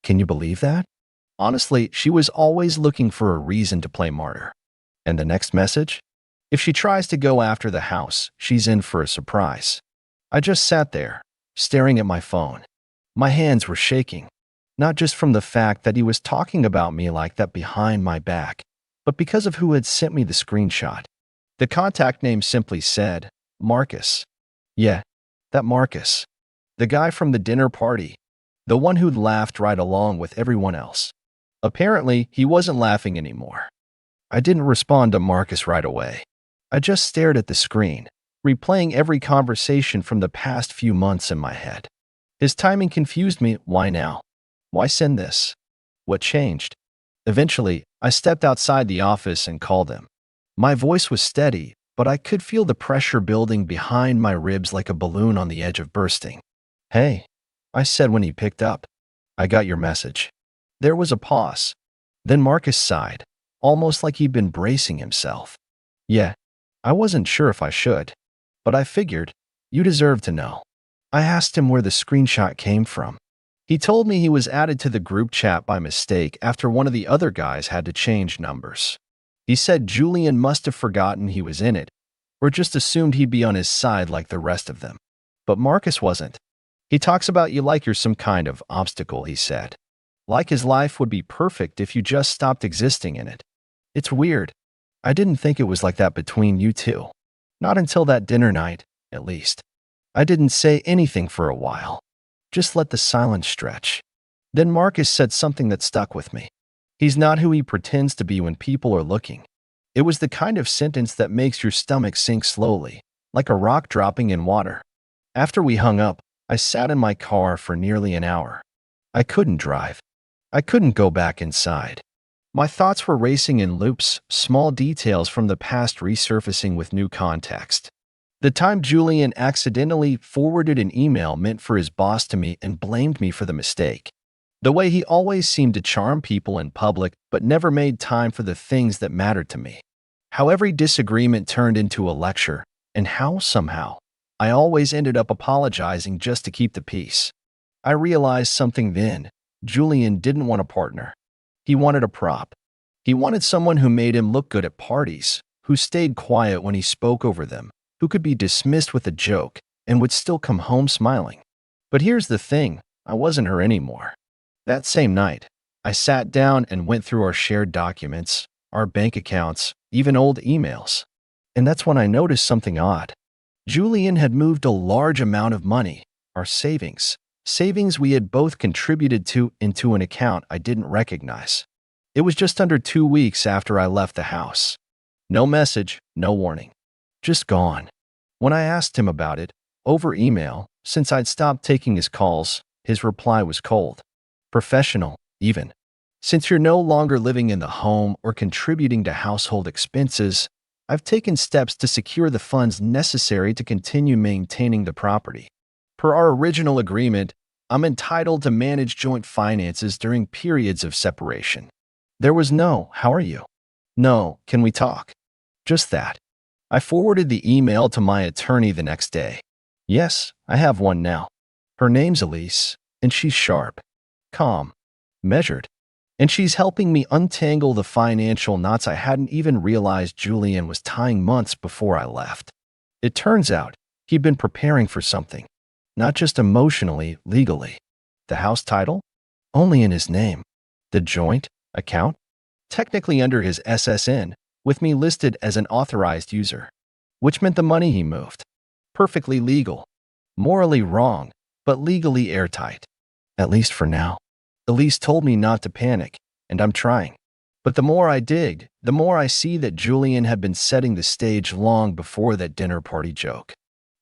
Can you believe that? Honestly, she was always looking for a reason to play martyr. And the next message? "If she tries to go after the house, she's in for a surprise." I just sat there, staring at my phone. My hands were shaking, not just from the fact that he was talking about me like that behind my back, but because of who had sent me the screenshot. The contact name simply said, Marcus. Yeah, that Marcus. The guy from the dinner party. The one who'd laughed right along with everyone else. Apparently, he wasn't laughing anymore. I didn't respond to Marcus right away. I just stared at the screen, replaying every conversation from the past few months in my head. His timing confused me. Why now? Why send this? What changed? Eventually, I stepped outside the office and called him. My voice was steady, but I could feel the pressure building behind my ribs like a balloon on the edge of bursting. "Hey," I said when he picked up. "I got your message." There was a pause. Then Marcus sighed, almost like he'd been bracing himself. "Yeah, I wasn't sure if I should, but I figured you deserve to know." I asked him where the screenshot came from. He told me he was added to the group chat by mistake after one of the other guys had to change numbers. He said Julian must have forgotten he was in it, or just assumed he'd be on his side like the rest of them. But Marcus wasn't. "He talks about you like you're some kind of obstacle," he said. "Like his life would be perfect if you just stopped existing in it." It's weird. I didn't think it was like that between you two. Not until that dinner night, at least. I didn't say anything for a while. Just let the silence stretch. Then Marcus said something that stuck with me. He's not who he pretends to be when people are looking. It was the kind of sentence that makes your stomach sink slowly, like a rock dropping in water. After we hung up, I sat in my car for nearly an hour. I couldn't drive. I couldn't go back inside. My thoughts were racing in loops, small details from the past resurfacing with new context. The time Julian accidentally forwarded an email meant for his boss to me and blamed me for the mistake. The way he always seemed to charm people in public but never made time for the things that mattered to me. How every disagreement turned into a lecture, and how, somehow, I always ended up apologizing just to keep the peace. I realized something then. Julian didn't want a partner. He wanted a prop. He wanted someone who made him look good at parties, who stayed quiet when he spoke over them, who could be dismissed with a joke and would still come home smiling. But here's the thing, I wasn't her anymore. That same night, I sat down and went through our shared documents, our bank accounts, even old emails. And that's when I noticed something odd. Julian had moved a large amount of money, our savings we had both contributed to, into an account I didn't recognize. It was just under 2 weeks after I left the house. No message, no warning. Just gone. When I asked him about it, over email, since I'd stopped taking his calls, his reply was cold. Professional, even. "Since you're no longer living in the home or contributing to household expenses, I've taken steps to secure the funds necessary to continue maintaining the property. Per our original agreement, I'm entitled to manage joint finances during periods of separation." There was no, "How are you?" No, "Can we talk?" Just that. I forwarded the email to my attorney the next day. Yes, I have one now. Her name's Elise, and she's sharp, calm, measured, and she's helping me untangle the financial knots I hadn't even realized Julian was tying months before I left. It turns out he'd been preparing for something, not just emotionally, legally. The house title? Only in his name. The joint account? Technically under his SSN, with me listed as an authorized user, which meant the money he moved. Perfectly legal. Morally wrong, but legally airtight. At least for now. Elise told me not to panic, and I'm trying. But the more I dig, the more I see that Julian had been setting the stage long before that dinner party joke.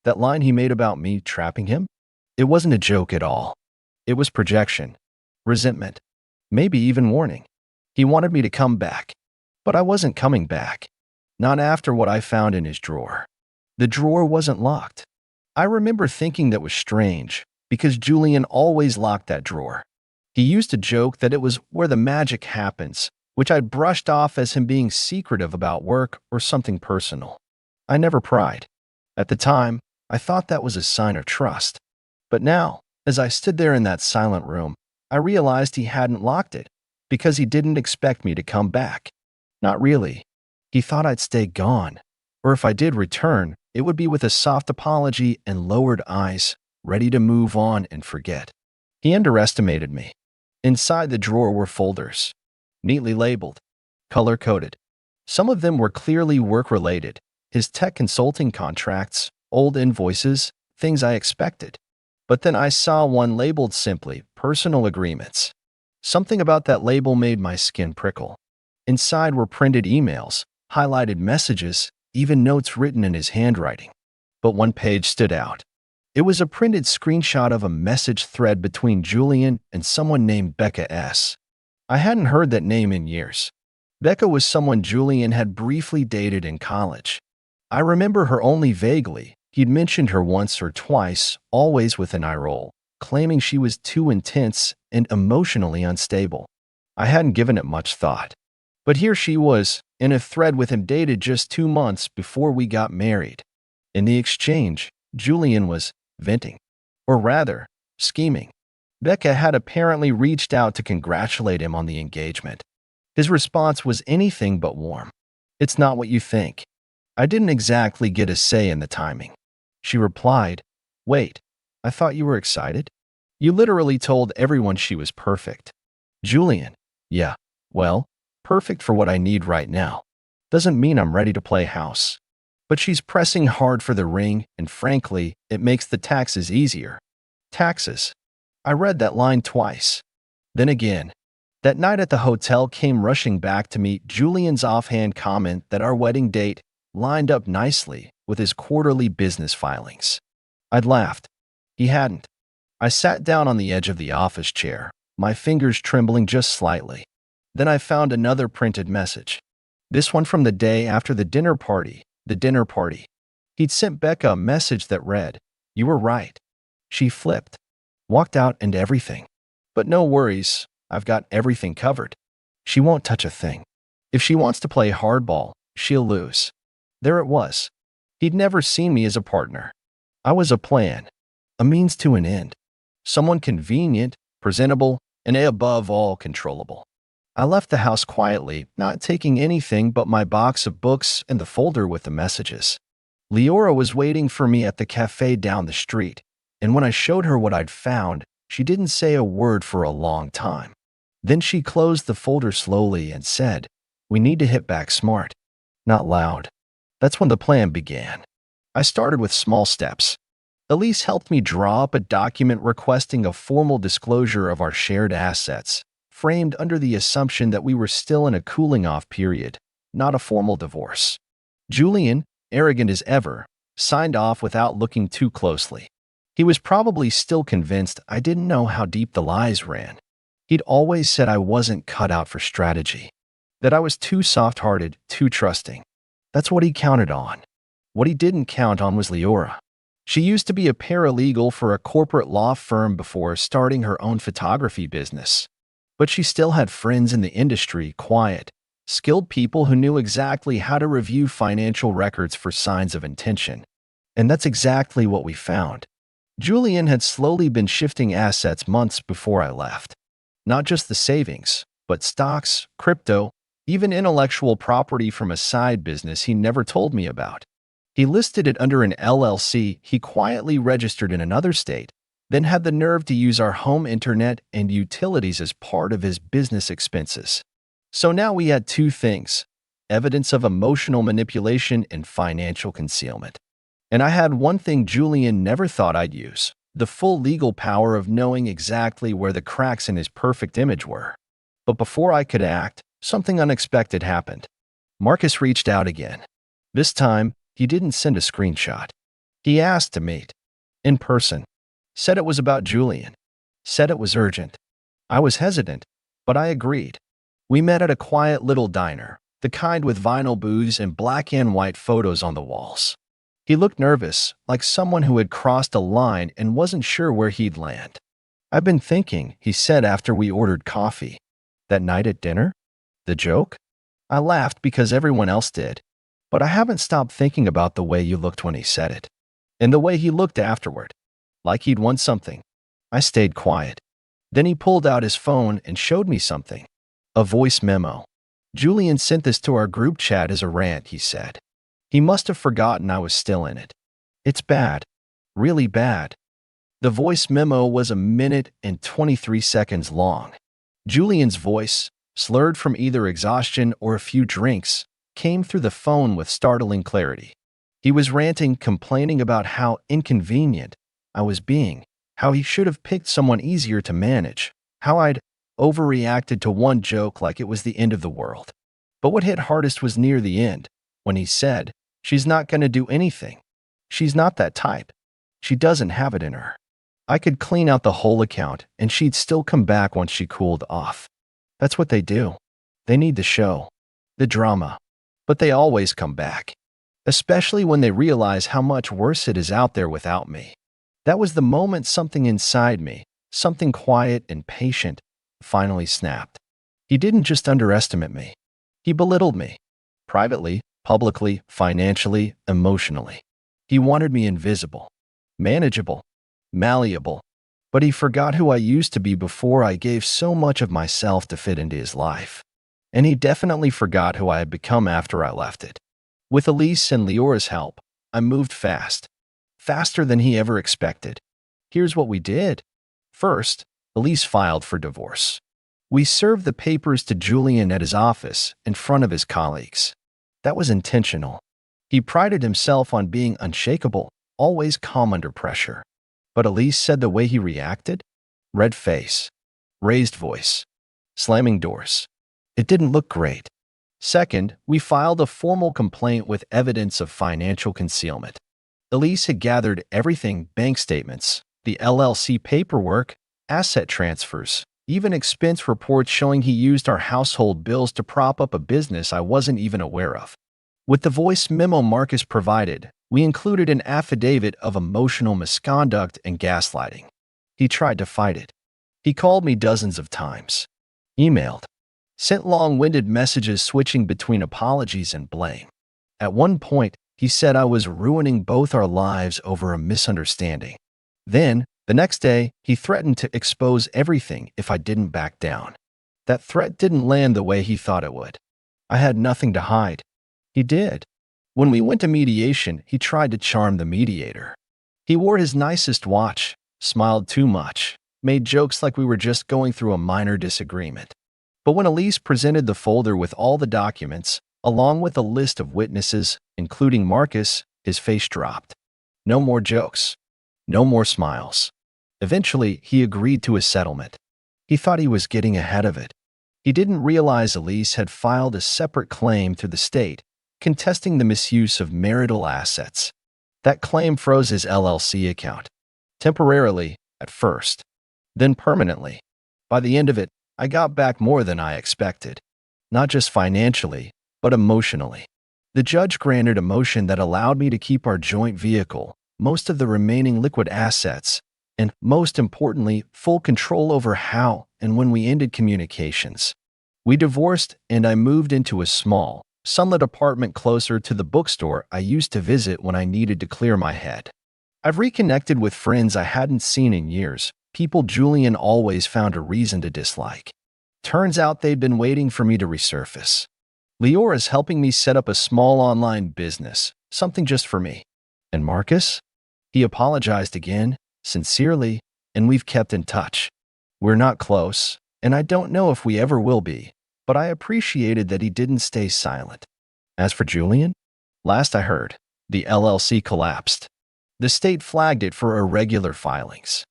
That line he made about me trapping him? It wasn't a joke at all. It was projection, resentment, maybe even warning. He wanted me to come back, but I wasn't coming back. Not after what I found in his drawer. The drawer wasn't locked. I remember thinking that was strange, because Julian always locked that drawer. He used to joke that it was where the magic happens, which I'd brushed off as him being secretive about work or something personal. I never pried. At the time, I thought that was a sign of trust. But now, as I stood there in that silent room, I realized he hadn't locked it, because he didn't expect me to come back. Not really. He thought I'd stay gone, or if I did return, it would be with a soft apology and lowered eyes, ready to move on and forget. He underestimated me. Inside the drawer were folders, neatly labeled, color-coded. Some of them were clearly work-related, his tech consulting contracts, old invoices, things I expected. But then I saw one labeled simply, personal agreements. Something about that label made my skin prickle. Inside were printed emails, highlighted messages, even notes written in his handwriting. But one page stood out. It was a printed screenshot of a message thread between Julian and someone named Becca S. I hadn't heard that name in years. Becca was someone Julian had briefly dated in college. I remember her only vaguely. He'd mentioned her once or twice, always with an eye roll, claiming she was too intense and emotionally unstable. I hadn't given it much thought. But here she was, in a thread with him dated just 2 months before we got married. In the exchange, Julian was venting. Or rather, scheming. Becca had apparently reached out to congratulate him on the engagement. His response was anything but warm. "It's not what you think." I didn't exactly get a say in the timing. She replied, "Wait, I thought you were excited? You literally told everyone she was perfect." Julian, "Yeah, well, perfect for what I need right now. Doesn't mean I'm ready to play house. But she's pressing hard for the ring, and frankly, it makes the taxes easier." Taxes. I read that line twice. Then again. That night at the hotel came rushing back to me Julian's offhand comment that our wedding date lined up nicely with his quarterly business filings. I'd laughed. He hadn't. I sat down on the edge of the office chair, my fingers trembling just slightly. Then I found another printed message. This one from the day after the dinner party. He'd sent Becca a message that read, "You were right." She flipped, walked out and everything. "But no worries, I've got everything covered. She won't touch a thing. If she wants to play hardball, she'll lose." There it was. He'd never seen me as a partner. I was a plan, a means to an end. Someone convenient, presentable, and above all controllable. I left the house quietly, not taking anything but my box of books and the folder with the messages. Leora was waiting for me at the cafe down the street, and when I showed her what I'd found, she didn't say a word for a long time. Then she closed the folder slowly and said, "We need to hit back smart." Not loud. That's when the plan began. I started with small steps. Elise helped me draw up a document requesting a formal disclosure of our shared assets, framed under the assumption that we were still in a cooling-off period, not a formal divorce. Julian, arrogant as ever, signed off without looking too closely. He was probably still convinced I didn't know how deep the lies ran. He'd always said I wasn't cut out for strategy, that I was too soft-hearted, too trusting. That's what he counted on. What he didn't count on was Leora. She used to be a paralegal for a corporate law firm before starting her own photography business. But she still had friends in the industry, quiet, skilled people who knew exactly how to review financial records for signs of intention. And that's exactly what we found. Julian had slowly been shifting assets months before I left. Not just the savings, but stocks, crypto, even intellectual property from a side business he never told me about. He listed it under an LLC he quietly registered in another state, then had the nerve to use our home internet and utilities as part of his business expenses. So now we had two things: evidence of emotional manipulation and financial concealment. And I had one thing Julian never thought I'd use: the full legal power of knowing exactly where the cracks in his perfect image were. But before I could act, something unexpected happened. Marcus reached out again. This time, he didn't send a screenshot. He asked to meet. In person. Said it was about Julian. Said it was urgent. I was hesitant, but I agreed. We met at a quiet little diner, the kind with vinyl booths and black and white photos on the walls. He looked nervous, like someone who had crossed a line and wasn't sure where he'd land. "I've been thinking," he said after we ordered coffee. "That night at dinner? The joke?" I laughed because everyone else did. But I haven't stopped thinking about the way you looked when he said it. And the way he looked afterward. Like he'd won something. I stayed quiet. Then he pulled out his phone and showed me something. A voice memo. "Julian sent this to our group chat as a rant," he said. He must have forgotten I was still in it. "It's bad. Really bad." The voice memo was 1 minute and 23 seconds long. Julian's voice, slurred from either exhaustion or a few drinks, came through the phone with startling clarity. He was ranting, complaining about how inconvenient I was being, how he should have picked someone easier to manage, how I'd overreacted to one joke like it was the end of the world. But what hit hardest was near the end, when he said, "She's not going to do anything. She's not that type. She doesn't have it in her. I could clean out the whole account and she'd still come back once she cooled off. That's what they do. They need the show, the drama. But they always come back. Especially when they realize how much worse it is out there without me." That was the moment something inside me, something quiet and patient, finally snapped. He didn't just underestimate me. He belittled me. Privately, publicly, financially, emotionally. He wanted me invisible, manageable, malleable. But he forgot who I used to be before I gave so much of myself to fit into his life. And he definitely forgot who I had become after I left it. With Elise and Leora's help, I moved fast. Faster than he ever expected. Here's what we did. First, Elise filed for divorce. We served the papers to Julian at his office in front of his colleagues. That was intentional. He prided himself on being unshakable, always calm under pressure. But Elise said the way he reacted? Red face, raised voice, slamming doors. It didn't look great. Second, we filed a formal complaint with evidence of financial concealment. Elise had gathered everything: bank statements, the LLC paperwork, asset transfers, even expense reports showing he used our household bills to prop up a business I wasn't even aware of. With the voice memo Marcus provided, we included an affidavit of emotional misconduct and gaslighting. He tried to fight it. He called me dozens of times, emailed, sent long-winded messages switching between apologies and blame. At one point, he said I was ruining both our lives over a misunderstanding. Then, the next day, he threatened to expose everything if I didn't back down. That threat didn't land the way he thought it would. I had nothing to hide. He did. When we went to mediation, he tried to charm the mediator. He wore his nicest watch, smiled too much, made jokes like we were just going through a minor disagreement. But when Elise presented the folder with all the documents, along with a list of witnesses, including Marcus, his face dropped. No more jokes. No more smiles. Eventually, he agreed to a settlement. He thought he was getting ahead of it. He didn't realize Elise had filed a separate claim through the state, contesting the misuse of marital assets. That claim froze his LLC account. Temporarily, at first. Then permanently. By the end of it, I got back more than I expected. Not just financially, but emotionally. The judge granted a motion that allowed me to keep our joint vehicle, most of the remaining liquid assets, and, most importantly, full control over how and when we ended communications. We divorced, and I moved into a small, sunlit apartment closer to the bookstore I used to visit when I needed to clear my head. I've reconnected with friends I hadn't seen in years, people Julian always found a reason to dislike. Turns out they'd been waiting for me to resurface. Leora's helping me set up a small online business, something just for me. And Marcus? He apologized again, sincerely, and we've kept in touch. We're not close, and I don't know if we ever will be, but I appreciated that he didn't stay silent. As for Julian, last I heard, the LLC collapsed. The state flagged it for irregular filings.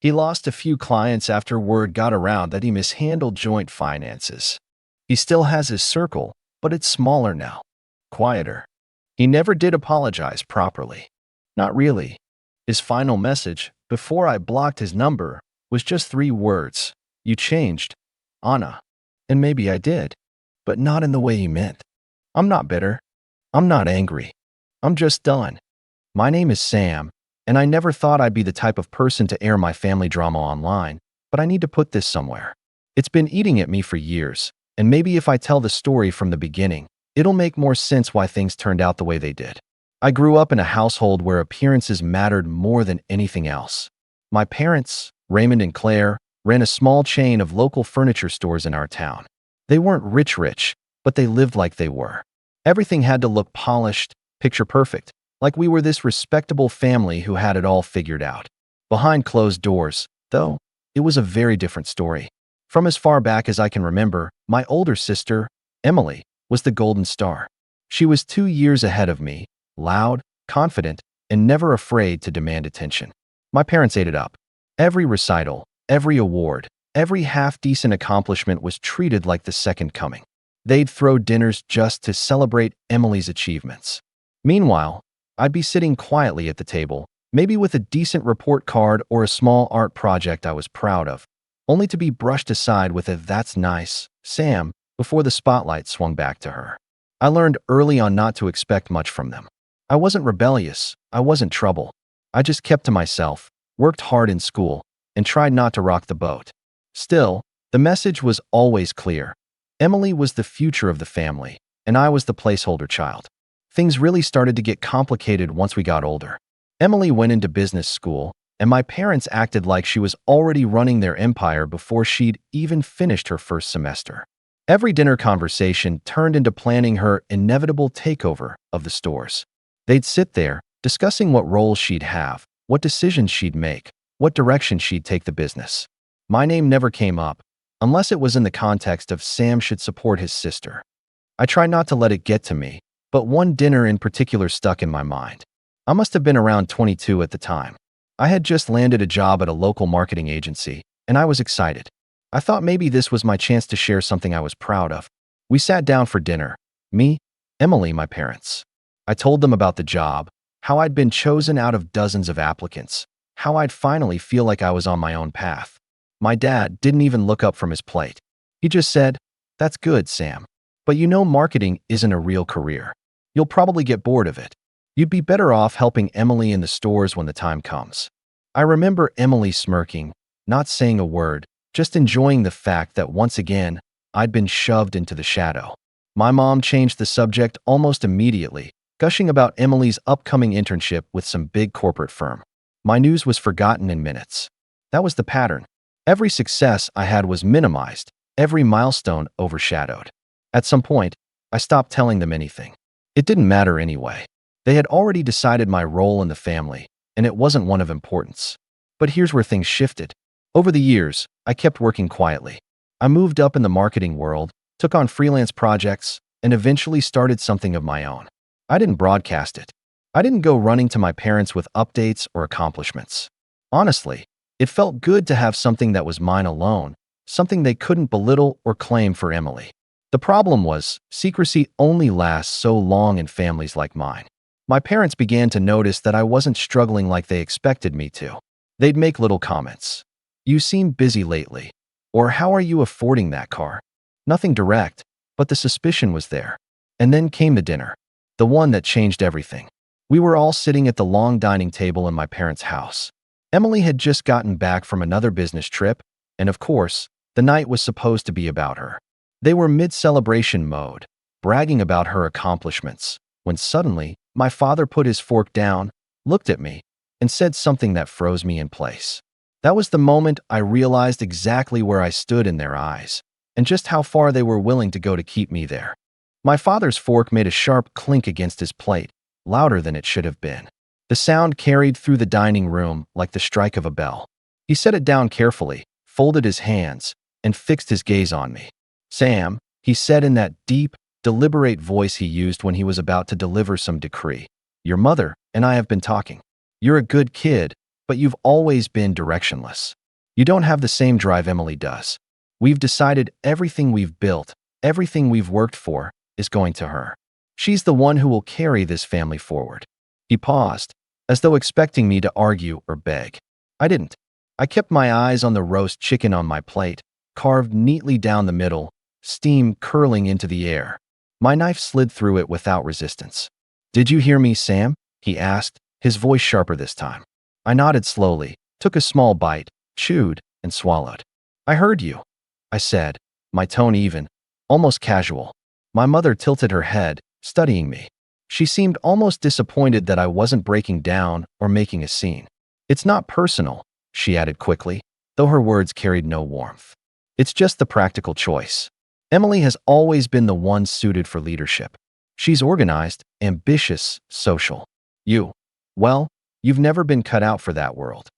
He lost a few clients after word got around that he mishandled joint finances. He still has his circle, but it's smaller now, quieter. He never did apologize properly. Not really. His final message, before I blocked his number, was just 3 words. "You changed, Anna." And maybe I did, but not in the way you meant. I'm not bitter. I'm not angry. I'm just done. My name is Sam, and I never thought I'd be the type of person to air my family drama online, but I need to put this somewhere. It's been eating at me for years, and maybe if I tell the story from the beginning, it'll make more sense why things turned out the way they did. I grew up in a household where appearances mattered more than anything else. My parents, Raymond and Claire, ran a small chain of local furniture stores in our town. They weren't rich, but they lived like they were. Everything had to look polished, picture perfect, like we were this respectable family who had it all figured out. Behind closed doors, though, it was a very different story. From as far back as I can remember, my older sister, Emily, was the golden star. She was 2 years ahead of me, loud, confident, and never afraid to demand attention. My parents ate it up. Every recital, every award, every half-decent accomplishment was treated like the second coming. They'd throw dinners just to celebrate Emily's achievements. Meanwhile, I'd be sitting quietly at the table, maybe with a decent report card or a small art project I was proud of, only to be brushed aside with a "that's nice, Sam," before the spotlight swung back to her. I learned early on not to expect much from them. I wasn't rebellious, I wasn't trouble. I just kept to myself, worked hard in school, and tried not to rock the boat. Still, the message was always clear. Emily was the future of the family, and I was the placeholder child. Things really started to get complicated once we got older. Emily went into business school, and my parents acted like she was already running their empire before she'd even finished her first semester. Every dinner conversation turned into planning her inevitable takeover of the stores. They'd sit there, discussing what roles she'd have, what decisions she'd make, what direction she'd take the business. My name never came up, unless it was in the context of Sam should support his sister. I tried not to let it get to me, but one dinner in particular stuck in my mind. I must have been around 22 at the time. I had just landed a job at a local marketing agency, and I was excited. I thought maybe this was my chance to share something I was proud of. We sat down for dinner. Me, Emily, my parents. I told them about the job, how I'd been chosen out of dozens of applicants, how I'd finally feel like I was on my own path. My dad didn't even look up from his plate. He just said, "That's good, Sam. But you know marketing isn't a real career. You'll probably get bored of it. You'd be better off helping Emily in the stores when the time comes." I remember Emily smirking, not saying a word, just enjoying the fact that once again, I'd been shoved into the shadow. My mom changed the subject almost immediately, gushing about Emily's upcoming internship with some big corporate firm. My news was forgotten in minutes. That was the pattern. Every success I had was minimized, every milestone overshadowed. At some point, I stopped telling them anything. It didn't matter anyway. They had already decided my role in the family, and it wasn't one of importance. But here's where things shifted. Over the years, I kept working quietly. I moved up in the marketing world, took on freelance projects, and eventually started something of my own. I didn't broadcast it. I didn't go running to my parents with updates or accomplishments. Honestly, it felt good to have something that was mine alone, something they couldn't belittle or claim for Emily. The problem was, secrecy only lasts so long in families like mine. My parents began to notice that I wasn't struggling like they expected me to. They'd make little comments. "You seem busy lately," or "How are you affording that car?" Nothing direct, but the suspicion was there. And then came the dinner, the one that changed everything. We were all sitting at the long dining table in my parents' house. Emily had just gotten back from another business trip, and of course, the night was supposed to be about her. They were mid-celebration mode, bragging about her accomplishments, when suddenly, my father put his fork down, looked at me, and said something that froze me in place. That was the moment I realized exactly where I stood in their eyes, and just how far they were willing to go to keep me there. My father's fork made a sharp clink against his plate, louder than it should have been. The sound carried through the dining room like the strike of a bell. He set it down carefully, folded his hands, and fixed his gaze on me. "Sam," he said in that deep, deliberate voice he used when he was about to deliver some decree, "Your mother and I have been talking. You're a good kid, but you've always been directionless. You don't have the same drive Emily does. We've decided everything we've built, everything we've worked for, is going to her. She's the one who will carry this family forward." He paused, as though expecting me to argue or beg. I didn't. I kept my eyes on the roast chicken on my plate, carved neatly down the middle, steam curling into the air. My knife slid through it without resistance. "Did you hear me, Sam?" he asked, his voice sharper this time. I nodded slowly, took a small bite, chewed, and swallowed. "I heard you," I said, my tone even, almost casual. My mother tilted her head, studying me. She seemed almost disappointed that I wasn't breaking down or making a scene. "It's not personal," she added quickly, though her words carried no warmth. "It's just the practical choice. Emily has always been the one suited for leadership. She's organized, ambitious, social. Well, you've never been cut out for that world."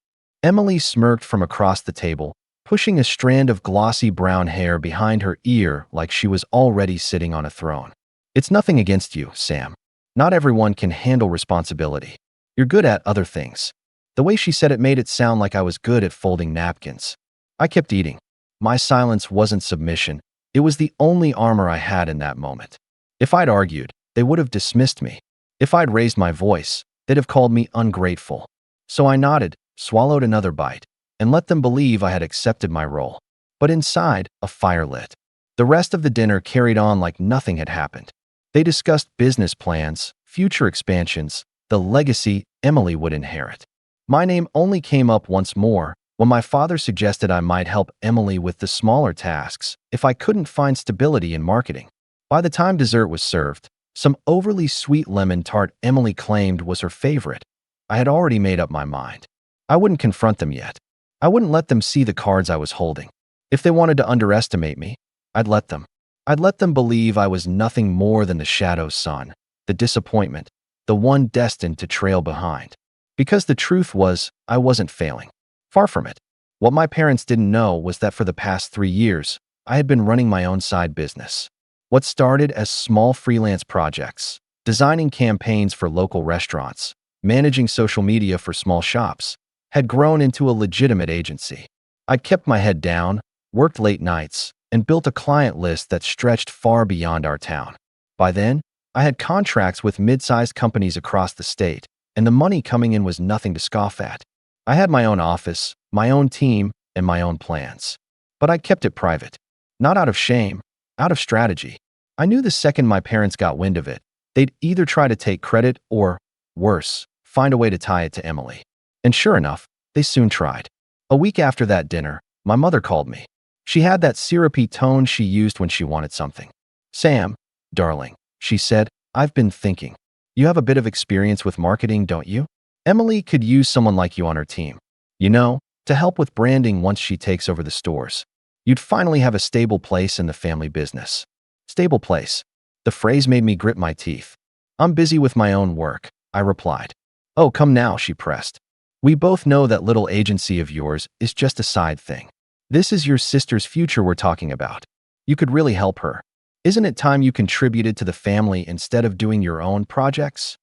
Emily smirked from across the table, pushing a strand of glossy brown hair behind her ear like she was already sitting on a throne. "It's nothing against you, Sam. Not everyone can handle responsibility. You're good at other things." The way she said it made it sound like I was good at folding napkins. I kept eating. My silence wasn't submission. It was the only armor I had in that moment. If I'd argued, they would have dismissed me. If I'd raised my voice, they'd have called me ungrateful. So I nodded, swallowed another bite, and let them believe I had accepted my role. But inside, a fire lit. The rest of the dinner carried on like nothing had happened. They discussed business plans, future expansions, the legacy Emily would inherit. My name only came up once more when my father suggested I might help Emily with the smaller tasks if I couldn't find stability in marketing. By the time dessert was served, some overly sweet lemon tart Emily claimed was her favorite, I had already made up my mind. I wouldn't confront them yet. I wouldn't let them see the cards I was holding. If they wanted to underestimate me, I'd let them. I'd let them believe I was nothing more than the shadow son, the disappointment, the one destined to trail behind. Because the truth was, I wasn't failing. Far from it. What my parents didn't know was that for the past 3 years, I had been running my own side business. What started as small freelance projects, designing campaigns for local restaurants, managing social media for small shops, had grown into a legitimate agency. I'd kept my head down, worked late nights, and built a client list that stretched far beyond our town. By then, I had contracts with mid-sized companies across the state, and the money coming in was nothing to scoff at. I had my own office, my own team, and my own plans. But I kept it private. Not out of shame, out of strategy. I knew the second my parents got wind of it, they'd either try to take credit or, worse, find a way to tie it to Emily. And sure enough, they soon tried. A week after that dinner, my mother called me. She had that syrupy tone she used when she wanted something. "Sam, darling," she said, "I've been thinking. You have a bit of experience with marketing, don't you? Emily could use someone like you on her team. To help with branding once she takes over the stores. You'd finally have a stable place in the family business." Stable place. The phrase made me grit my teeth. "I'm busy with my own work," I replied. "Oh, come now," she pressed. "We both know that little agency of yours is just a side thing. This is your sister's future we're talking about. You could really help her. Isn't it time you contributed to the family instead of doing your own projects?"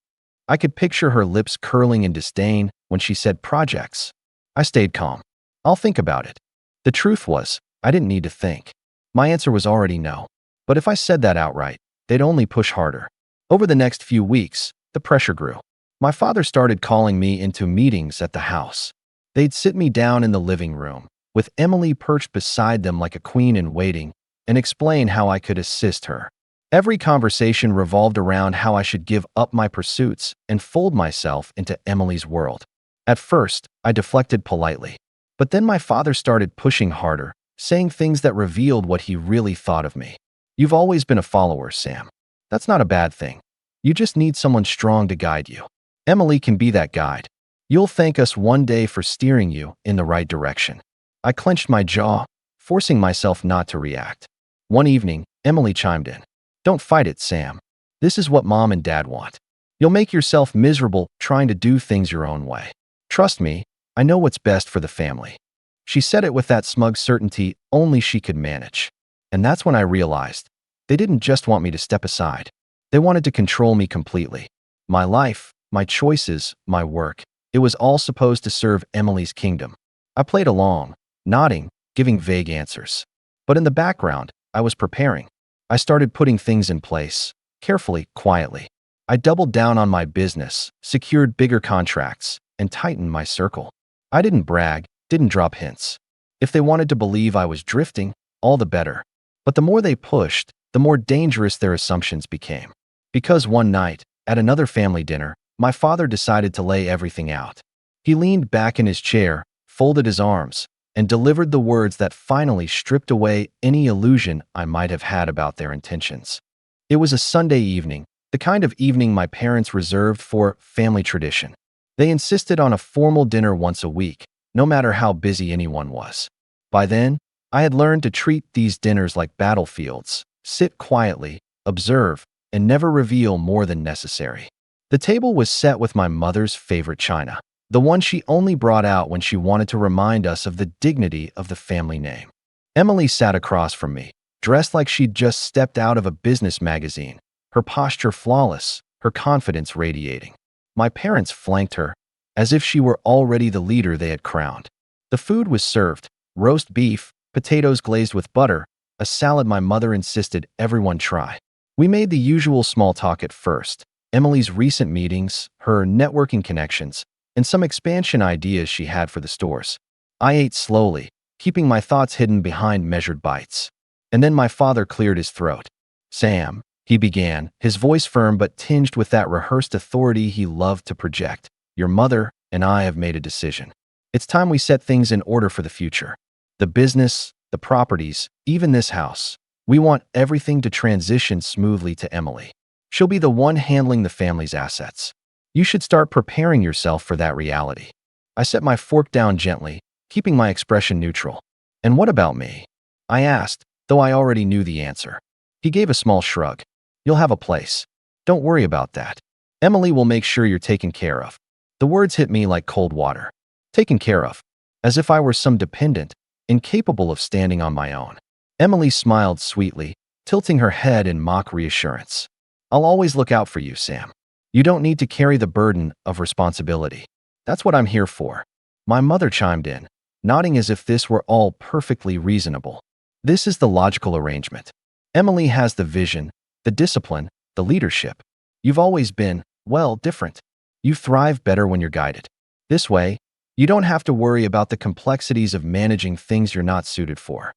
I could picture her lips curling in disdain when she said projects. I stayed calm. "I'll think about it." The truth was, I didn't need to think. My answer was already no. But if I said that outright, they'd only push harder. Over the next few weeks, the pressure grew. My father started calling me into meetings at the house. They'd sit me down in the living room, with Emily perched beside them like a queen in waiting, and explain how I could assist her. Every conversation revolved around how I should give up my pursuits and fold myself into Emily's world. At first, I deflected politely. But then my father started pushing harder, saying things that revealed what he really thought of me. "You've always been a follower, Sam. That's not a bad thing. You just need someone strong to guide you. Emily can be that guide. You'll thank us one day for steering you in the right direction." I clenched my jaw, forcing myself not to react. One evening, Emily chimed in. "Don't fight it, Sam. This is what Mom and Dad want. You'll make yourself miserable trying to do things your own way. Trust me, I know what's best for the family." She said it with that smug certainty only she could manage. And that's when I realized they didn't just want me to step aside. They wanted to control me completely. My life, my choices, my work, it was all supposed to serve Emily's kingdom. I played along, nodding, giving vague answers. But in the background, I was preparing. I started putting things in place, carefully, quietly. I doubled down on my business, secured bigger contracts, and tightened my circle. I didn't brag, didn't drop hints. If they wanted to believe I was drifting, all the better. But the more they pushed, the more dangerous their assumptions became. Because one night, at another family dinner, my father decided to lay everything out. He leaned back in his chair, folded his arms, and delivered the words that finally stripped away any illusion I might have had about their intentions. It was a Sunday evening, the kind of evening my parents reserved for family tradition. They insisted on a formal dinner once a week, no matter how busy anyone was. By then, I had learned to treat these dinners like battlefields, sit quietly, observe, and never reveal more than necessary. The table was set with my mother's favorite china, the one she only brought out when she wanted to remind us of the dignity of the family name. Emily sat across from me, dressed like she'd just stepped out of a business magazine, her posture flawless, her confidence radiating. My parents flanked her, as if she were already the leader they had crowned. The food was served: roast beef, potatoes glazed with butter, a salad my mother insisted everyone try. We made the usual small talk at first: Emily's recent meetings, her networking connections, and some expansion ideas she had for the stores. I ate slowly, keeping my thoughts hidden behind measured bites. And then my father cleared his throat. "Sam," he began, his voice firm but tinged with that rehearsed authority he loved to project, "your mother and I have made a decision. It's time we set things in order for the future. The business, the properties, even this house. We want everything to transition smoothly to Emily. She'll be the one handling the family's assets. You should start preparing yourself for that reality." I set my fork down gently, keeping my expression neutral. "And what about me?" I asked, though I already knew the answer. He gave a small shrug. "You'll have a place. Don't worry about that. Emily will make sure you're taken care of." The words hit me like cold water. Taken care of. As if I were some dependent, incapable of standing on my own. Emily smiled sweetly, tilting her head in mock reassurance. "I'll always look out for you, Sam. You don't need to carry the burden of responsibility. That's what I'm here for." My mother chimed in, nodding as if this were all perfectly reasonable. "This is the logical arrangement. Emily has the vision, the discipline, the leadership. You've always been, well, different. You thrive better when you're guided. This way, you don't have to worry about the complexities of managing things you're not suited for."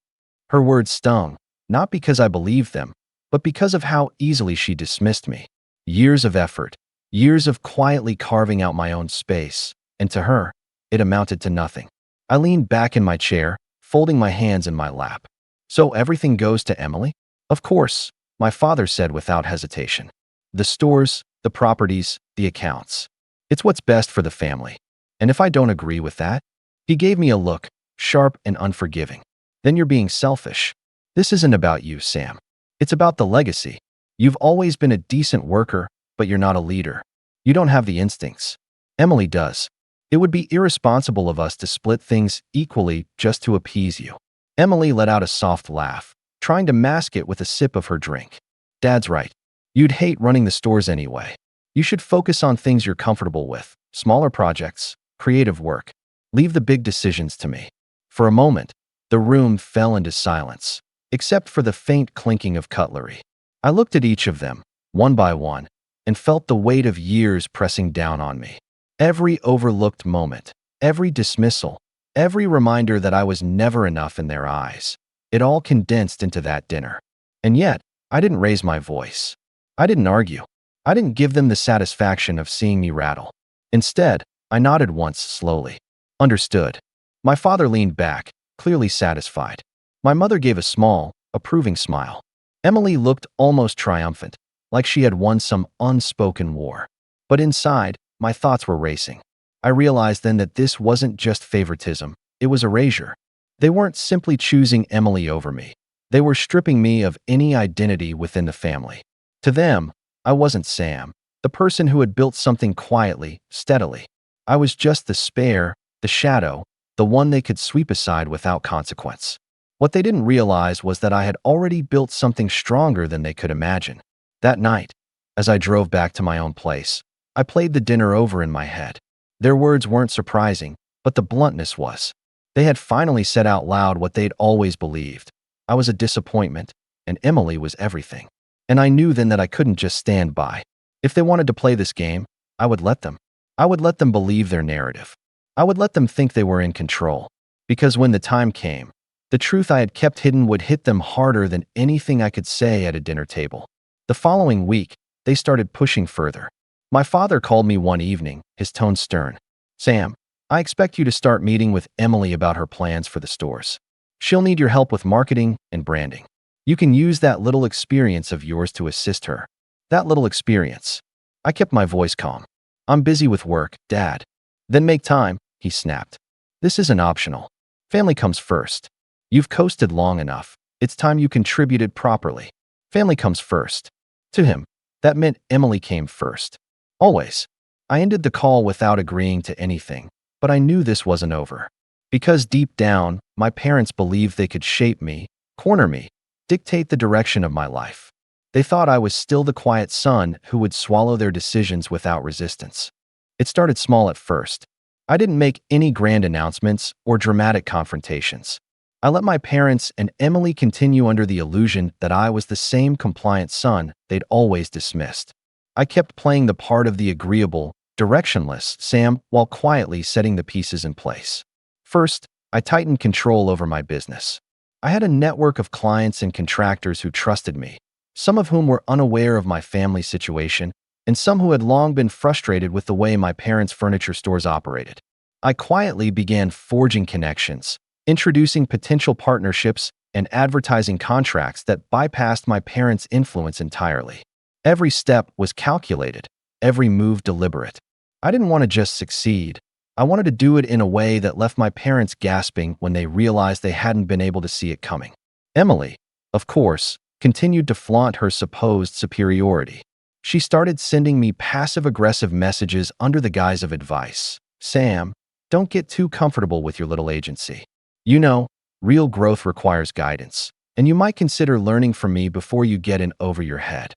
Her words stung, not because I believed them, but because of how easily she dismissed me. Years of effort, years of quietly carving out my own space, and to her, it amounted to nothing. I leaned back in my chair, folding my hands in my lap. "So everything goes to Emily?" "Of course," my father said without hesitation. "The stores, the properties, the accounts. It's what's best for the family. And if I don't agree with that?" He gave me a look, sharp and unforgiving. "Then you're being selfish. This isn't about you, Sam. It's about the legacy. You've always been a decent worker, but you're not a leader. You don't have the instincts. Emily does. It would be irresponsible of us to split things equally just to appease you." Emily let out a soft laugh, trying to mask it with a sip of her drink. "Dad's right. You'd hate running the stores anyway. You should focus on things you're comfortable with, smaller projects, creative work. Leave the big decisions to me." For a moment, the room fell into silence, except for the faint clinking of cutlery. I looked at each of them, one by one, and felt the weight of years pressing down on me. Every overlooked moment, every dismissal, every reminder that I was never enough in their eyes. It all condensed into that dinner. And yet, I didn't raise my voice. I didn't argue. I didn't give them the satisfaction of seeing me rattle. Instead, I nodded once slowly. "Understood." My father leaned back, clearly satisfied. My mother gave a small, approving smile. Emily looked almost triumphant, like she had won some unspoken war. But inside, my thoughts were racing. I realized then that this wasn't just favoritism, it was erasure. They weren't simply choosing Emily over me. They were stripping me of any identity within the family. To them, I wasn't Sam, the person who had built something quietly, steadily. I was just the spare, the shadow, the one they could sweep aside without consequence. What they didn't realize was that I had already built something stronger than they could imagine. That night, as I drove back to my own place, I played the dinner over in my head. Their words weren't surprising, but the bluntness was. They had finally said out loud what they'd always believed. I was a disappointment, and Emily was everything. And I knew then that I couldn't just stand by. If they wanted to play this game, I would let them. I would let them believe their narrative. I would let them think they were in control. Because when the time came, The truth I had kept hidden would hit them harder than anything I could say at a dinner table. The following week, they started pushing further. My father called me one evening, his tone stern. "Sam, I expect you to start meeting with Emily about her plans for the stores. She'll need your help with marketing and branding. You can use that little experience of yours to assist her." That little experience. I kept my voice calm. "I'm busy with work, Dad." "Then make time," he snapped. "This isn't optional. Family comes first. You've coasted long enough. It's time you contributed properly. Family comes first." To him, that meant Emily came first. Always. I ended the call without agreeing to anything, but I knew this wasn't over. Because deep down, my parents believed they could shape me, corner me, dictate the direction of my life. They thought I was still the quiet son who would swallow their decisions without resistance. It started small at first. I didn't make any grand announcements or dramatic confrontations. I let my parents and Emily continue under the illusion that I was the same compliant son they'd always dismissed. I kept playing the part of the agreeable, directionless Sam while quietly setting the pieces in place. First, I tightened control over my business. I had a network of clients and contractors who trusted me, some of whom were unaware of my family situation, and some who had long been frustrated with the way my parents' furniture stores operated. I quietly began forging connections, introducing potential partnerships, and advertising contracts that bypassed my parents' influence entirely. Every step was calculated, every move deliberate. I didn't want to just succeed. I wanted to do it in a way that left my parents gasping when they realized they hadn't been able to see it coming. Emily, of course, continued to flaunt her supposed superiority. She started sending me passive-aggressive messages under the guise of advice. "Sam, don't get too comfortable with your little agency. You know, real growth requires guidance, and you might consider learning from me before you get in over your head."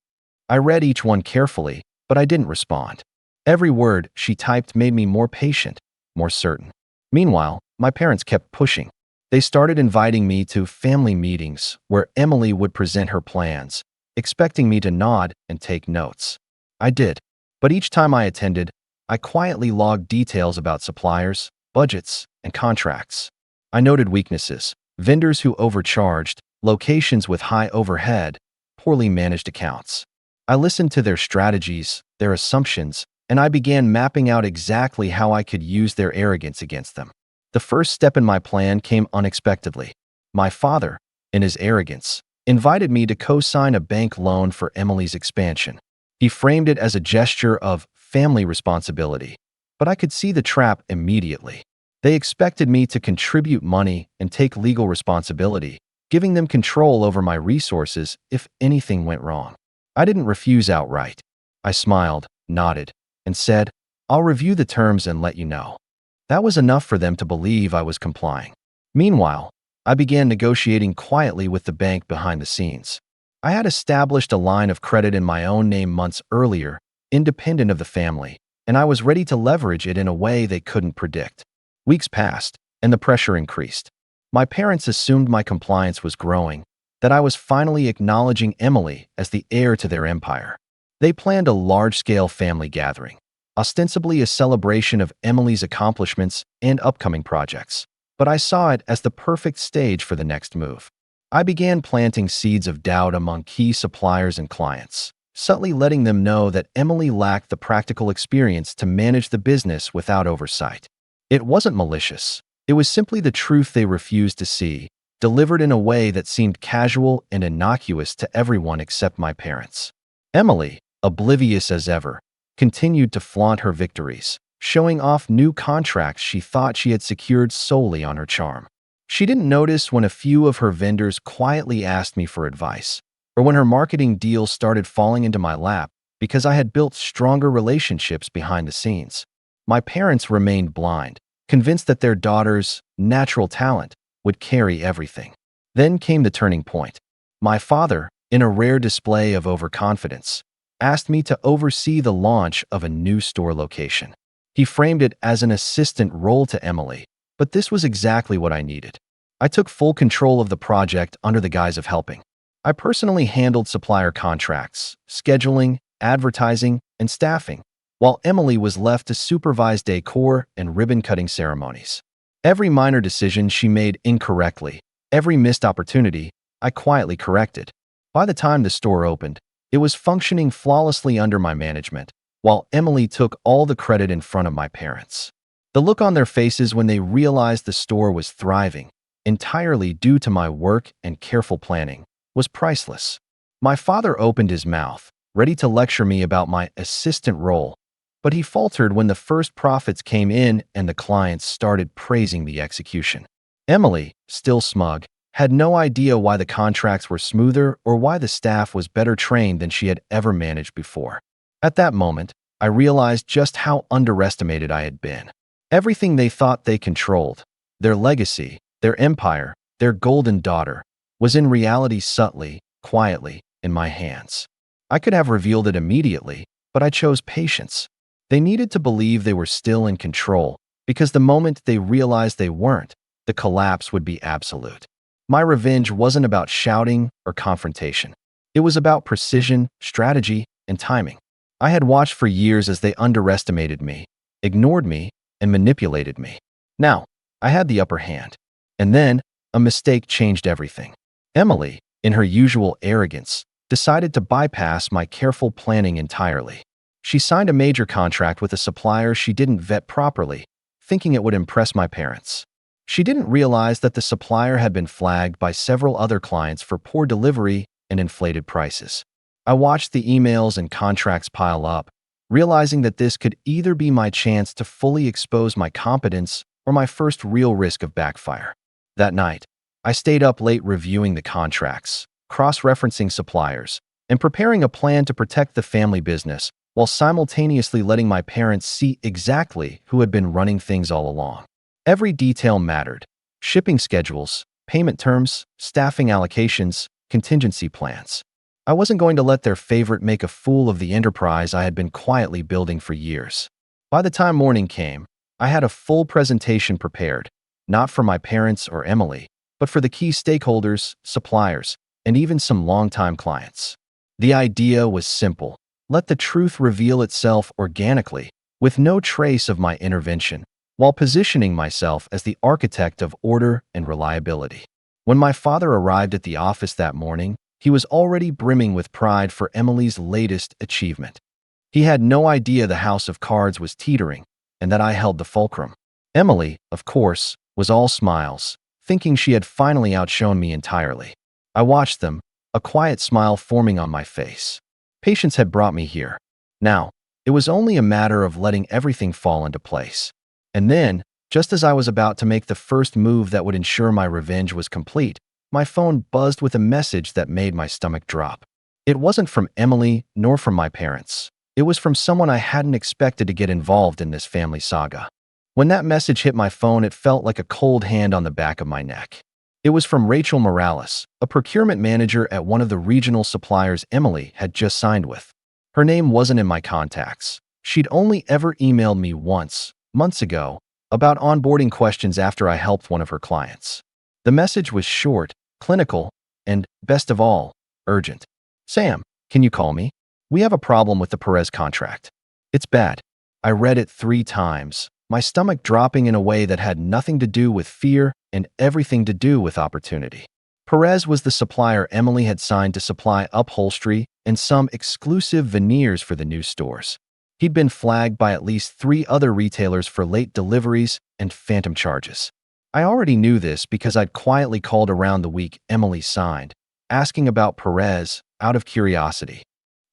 I read each one carefully, but I didn't respond. Every word she typed made me more patient, more certain. Meanwhile, my parents kept pushing. They started inviting me to family meetings where Emily would present her plans, expecting me to nod and take notes. I did, but each time I attended, I quietly logged details about suppliers, budgets, and contracts. I noted weaknesses, vendors who overcharged, locations with high overhead, poorly managed accounts. I listened to their strategies, their assumptions, and I began mapping out exactly how I could use their arrogance against them. The first step in my plan came unexpectedly. My father, in his arrogance, invited me to co-sign a bank loan for Emily's expansion. He framed it as a gesture of family responsibility, but I could see the trap immediately. They expected me to contribute money and take legal responsibility, giving them control over my resources if anything went wrong. I didn't refuse outright. I smiled, nodded, and said, "I'll review the terms and let you know." That was enough for them to believe I was complying. Meanwhile, I began negotiating quietly with the bank behind the scenes. I had established a line of credit in my own name months earlier, independent of the family, and I was ready to leverage it in a way they couldn't predict. Weeks passed, and the pressure increased. My parents assumed my compliance was growing, that I was finally acknowledging Emily as the heir to their empire. They planned a large-scale family gathering, ostensibly a celebration of Emily's accomplishments and upcoming projects, but I saw it as the perfect stage for the next move. I began planting seeds of doubt among key suppliers and clients, subtly letting them know that Emily lacked the practical experience to manage the business without oversight. It wasn't malicious. It was simply the truth they refused to see, delivered in a way that seemed casual and innocuous to everyone except my parents. Emily, oblivious as ever, continued to flaunt her victories, showing off new contracts she thought she had secured solely on her charm. She didn't notice when a few of her vendors quietly asked me for advice, or when her marketing deals started falling into my lap because I had built stronger relationships behind the scenes. My parents remained blind, convinced that their daughter's natural talent would carry everything. Then came the turning point. My father, in a rare display of overconfidence, asked me to oversee the launch of a new store location. He framed it as an assistant role to Emily, but this was exactly what I needed. I took full control of the project under the guise of helping. I personally handled supplier contracts, scheduling, advertising, and staffing, while Emily was left to supervise decor and ribbon-cutting ceremonies. Every minor decision she made incorrectly, Every missed opportunity, I quietly corrected. By the time the store opened, it was functioning flawlessly under my management, while Emily took all the credit in front of my parents. The look on their faces when they realized the store was thriving, entirely due to my work and careful planning, was priceless. My father opened his mouth, ready to lecture me about my assistant role, but he faltered when the first profits came in and the clients started praising the execution. Emily, still smug, had no idea why the contracts were smoother or why the staff was better trained than she had ever managed before. At that moment, I realized just how underestimated I had been. Everything they thought they controlled, their legacy, their empire, their golden daughter, was in reality subtly, quietly, in my hands. I could have revealed it immediately, but I chose patience. They needed to believe they were still in control, because the moment they realized they weren't, the collapse would be absolute. My revenge wasn't about shouting or confrontation. It was about precision, strategy, and timing. I had watched for years as they underestimated me, ignored me, and manipulated me. Now, I had the upper hand. And then, a mistake changed everything. Emily, in her usual arrogance, decided to bypass my careful planning entirely. She signed a major contract with a supplier she didn't vet properly, thinking it would impress my parents. She didn't realize that the supplier had been flagged by several other clients for poor delivery and inflated prices. I watched the emails and contracts pile up, realizing that this could either be my chance to fully expose my competence or my first real risk of backfire. That night, I stayed up late reviewing the contracts, cross-referencing suppliers, and preparing a plan to protect the family business while simultaneously letting my parents see exactly who had been running things all along. Every detail mattered: shipping schedules, payment terms, staffing allocations, contingency plans. I wasn't going to let their favorite make a fool of the enterprise I had been quietly building for years. By the time morning came, I had a full presentation prepared, not for my parents or Emily, but for the key stakeholders, suppliers, and even some longtime clients. The idea was simple: let the truth reveal itself organically, with no trace of my intervention, while positioning myself as the architect of order and reliability. When my father arrived at the office that morning, he was already brimming with pride for Emily's latest achievement. He had no idea the house of cards was teetering and that I held the fulcrum. Emily, of course, was all smiles, thinking she had finally outshone me entirely. I watched them, a quiet smile forming on my face. Patience had brought me here. Now, it was only a matter of letting everything fall into place. And then, just as I was about to make the first move that would ensure my revenge was complete, my phone buzzed with a message that made my stomach drop. It wasn't from Emily nor from my parents. It was from someone I hadn't expected to get involved in this family saga. When that message hit my phone, it felt like a cold hand on the back of my neck. It was from Rachel Morales, a procurement manager at one of the regional suppliers Emily had just signed with. Her name wasn't in my contacts. She'd only ever emailed me once, months ago, about onboarding questions after I helped one of her clients. The message was short, clinical, and, best of all, urgent. "Sam, can you call me? We have a problem with the Perez contract. It's bad." I read it 3 times, my stomach dropping in a way that had nothing to do with fear and everything to do with opportunity. Perez was the supplier Emily had signed to supply upholstery and some exclusive veneers for the new stores. He'd been flagged by at least 3 other retailers for late deliveries and phantom charges. I already knew this because I'd quietly called around the week Emily signed, asking about Perez out of curiosity.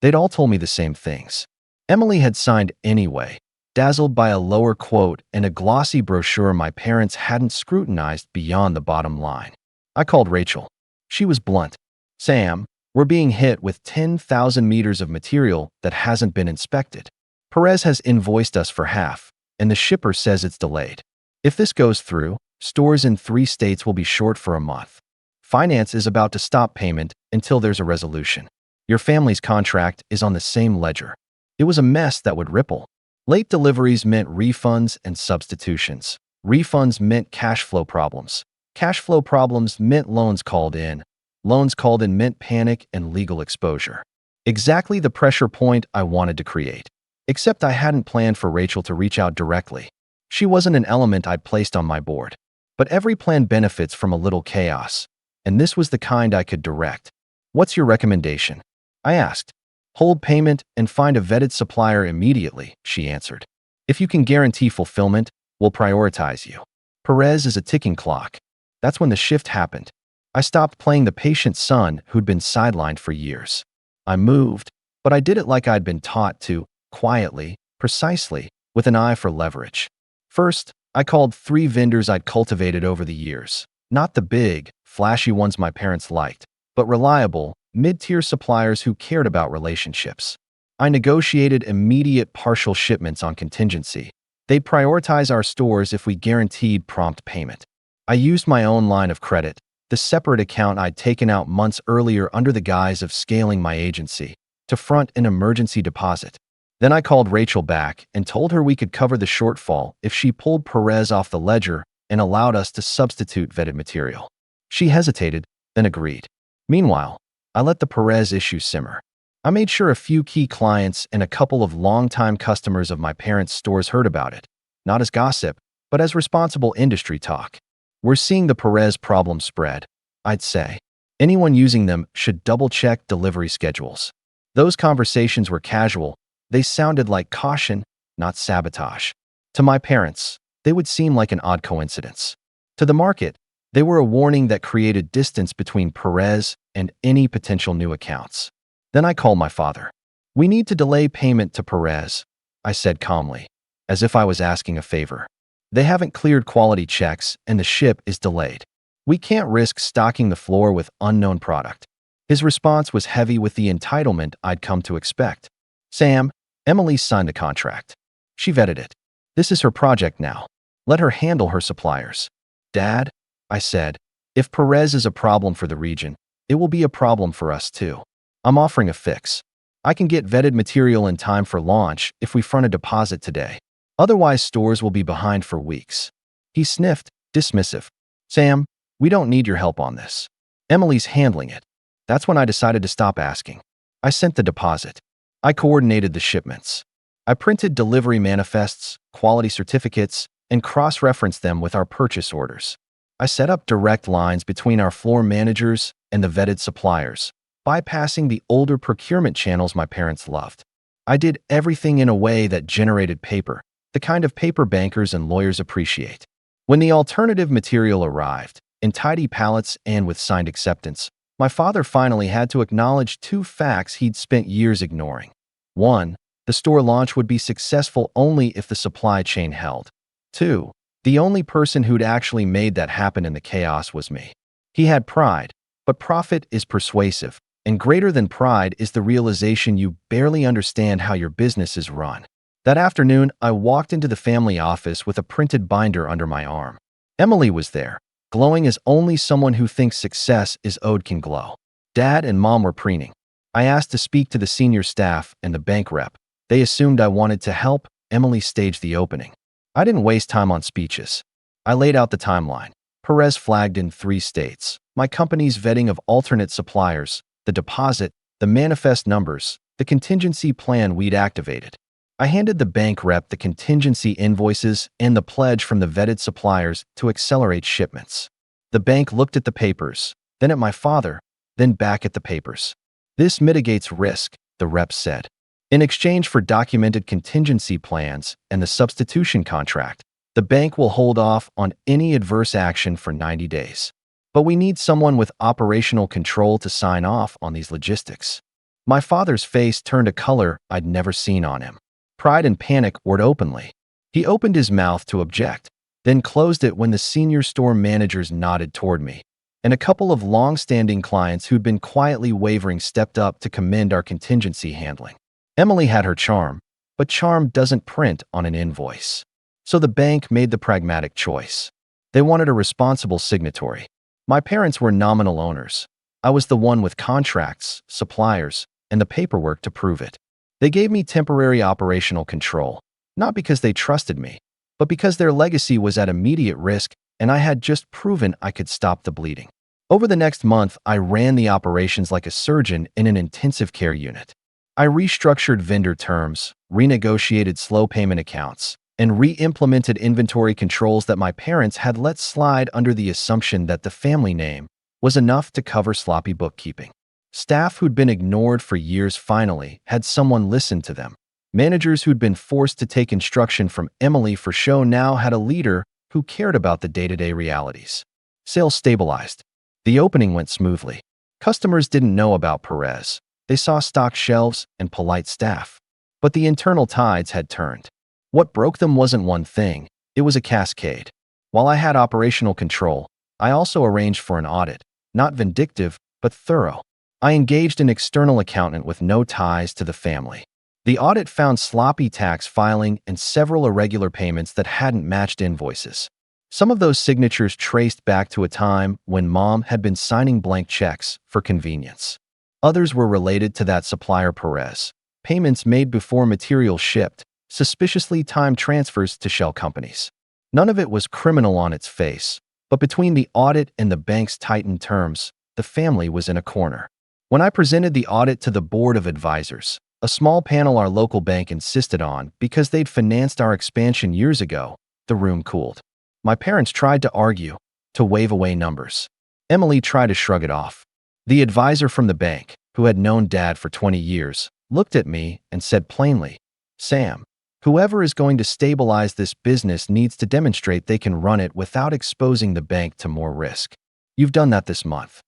They'd all told me the same things. Emily had signed anyway, dazzled by a lower quote and a glossy brochure my parents hadn't scrutinized beyond the bottom line. I called Rachel. She was blunt. "Sam, we're being hit with 10,000 meters of material that hasn't been inspected. Perez has invoiced us for half, and the shipper says it's delayed. If this goes through, stores in 3 states will be short for a month. Finance is about to stop payment until there's a resolution. Your family's contract is on the same ledger." It was a mess that would ripple. Late deliveries meant refunds and substitutions. Refunds meant cash flow problems. Cash flow problems meant loans called in. Loans called in meant panic and legal exposure. Exactly the pressure point I wanted to create. Except I hadn't planned for Rachel to reach out directly. She wasn't an element I'd placed on my board. But every plan benefits from a little chaos, and this was the kind I could direct. What's your recommendation? I asked. Hold payment and find a vetted supplier immediately, she answered. If you can guarantee fulfillment, we'll prioritize you. Perez is a ticking clock. That's when the shift happened. I stopped playing the patient son who'd been sidelined for years. I moved, but I did it like I'd been taught to, quietly, precisely, with an eye for leverage. First, I called 3 vendors I'd cultivated over the years. Not the big, flashy ones my parents liked, but reliable, mid-tier suppliers who cared about relationships. I negotiated immediate partial shipments on contingency. They'd prioritize our stores if we guaranteed prompt payment. I used my own line of credit, the separate account I'd taken out months earlier under the guise of scaling my agency, to front an emergency deposit. Then I called Rachel back and told her we could cover the shortfall if she pulled Perez off the ledger and allowed us to substitute vetted material. She hesitated, then agreed. Meanwhile, I let the Perez issue simmer. I made sure a few key clients and a couple of longtime customers of my parents' stores heard about it, not as gossip, but as responsible industry talk. We're seeing the Perez problem spread, I'd say. Anyone using them should double-check delivery schedules. Those conversations were casual. They sounded like caution, not sabotage. To my parents, they would seem like an odd coincidence. To the market, they were a warning that created distance between Perez and any potential new accounts. Then I called my father. We need to delay payment to Perez, I said calmly, as if I was asking a favor. They haven't cleared quality checks and the ship is delayed. We can't risk stocking the floor with unknown product. His response was heavy with the entitlement I'd come to expect. Sam, Emily signed the contract. She vetted it. This is her project now. Let her handle her suppliers. Dad, I said, if Perez is a problem for the region, it will be a problem for us too. I'm offering a fix. I can get vetted material in time for launch if we front a deposit today. Otherwise, stores will be behind for weeks. He sniffed, dismissive. Sam, we don't need your help on this. Emily's handling it. That's when I decided to stop asking. I sent the deposit. I coordinated the shipments. I printed delivery manifests, quality certificates, and cross-referenced them with our purchase orders. I set up direct lines between our floor managers and the vetted suppliers, bypassing the older procurement channels my parents loved. I did everything in a way that generated paper, the kind of paper bankers and lawyers appreciate. When the alternative material arrived, in tidy pallets and with signed acceptance, my father finally had to acknowledge 2 facts he'd spent years ignoring. 1, the store launch would be successful only if the supply chain held. 2, the only person who'd actually made that happen in the chaos was me. He had pride, but profit is persuasive, and greater than pride is the realization you barely understand how your business is run. That afternoon, I walked into the family office with a printed binder under my arm. Emily was there, glowing as only someone who thinks success is owed can glow. Dad and Mom were preening. I asked to speak to the senior staff and the bank rep. They assumed I wanted to help. Emily staged the opening. I didn't waste time on speeches. I laid out the timeline. Perez flagged in 3 states. My company's vetting of alternate suppliers, the deposit, the manifest numbers, the contingency plan we'd activated. I handed the bank rep the contingency invoices and the pledge from the vetted suppliers to accelerate shipments. The bank looked at the papers, then at my father, then back at the papers. This mitigates risk, the rep said. In exchange for documented contingency plans and the substitution contract, the bank will hold off on any adverse action for 90 days. But we need someone with operational control to sign off on these logistics. My father's face turned a color I'd never seen on him. Pride and panic were openly. He opened his mouth to object, then closed it when the senior store managers nodded toward me, and a couple of long-standing clients who'd been quietly wavering stepped up to commend our contingency handling. Emily had her charm, but charm doesn't print on an invoice. So the bank made the pragmatic choice. They wanted a responsible signatory. My parents were nominal owners. I was the one with contracts, suppliers, and the paperwork to prove it. They gave me temporary operational control, not because they trusted me, but because their legacy was at immediate risk and I had just proven I could stop the bleeding. Over the next month, I ran the operations like a surgeon in an intensive care unit. I restructured vendor terms, renegotiated slow payment accounts, and re-implemented inventory controls that my parents had let slide under the assumption that the family name was enough to cover sloppy bookkeeping. Staff who'd been ignored for years finally had someone listen to them. Managers who'd been forced to take instruction from Emily for show now had a leader who cared about the day-to-day realities. Sales stabilized. The opening went smoothly. Customers didn't know about Perez. They saw stocked shelves and polite staff. But the internal tides had turned. What broke them wasn't one thing, it was a cascade. While I had operational control, I also arranged for an audit, not vindictive, but thorough. I engaged an external accountant with no ties to the family. The audit found sloppy tax filing and several irregular payments that hadn't matched invoices. Some of those signatures traced back to a time when Mom had been signing blank checks for convenience. Others were related to that supplier Perez. Payments made before materials shipped, suspiciously timed transfers to shell companies. None of it was criminal on its face, but between the audit and the bank's tightened terms, the family was in a corner. When I presented the audit to the board of advisors, a small panel our local bank insisted on because they'd financed our expansion years ago, the room cooled. My parents tried to argue, to wave away numbers. Emily tried to shrug it off. The advisor from the bank, who had known Dad for 20 years, looked at me and said plainly, "Sam, whoever is going to stabilize this business needs to demonstrate they can run it without exposing the bank to more risk. You've done that this month."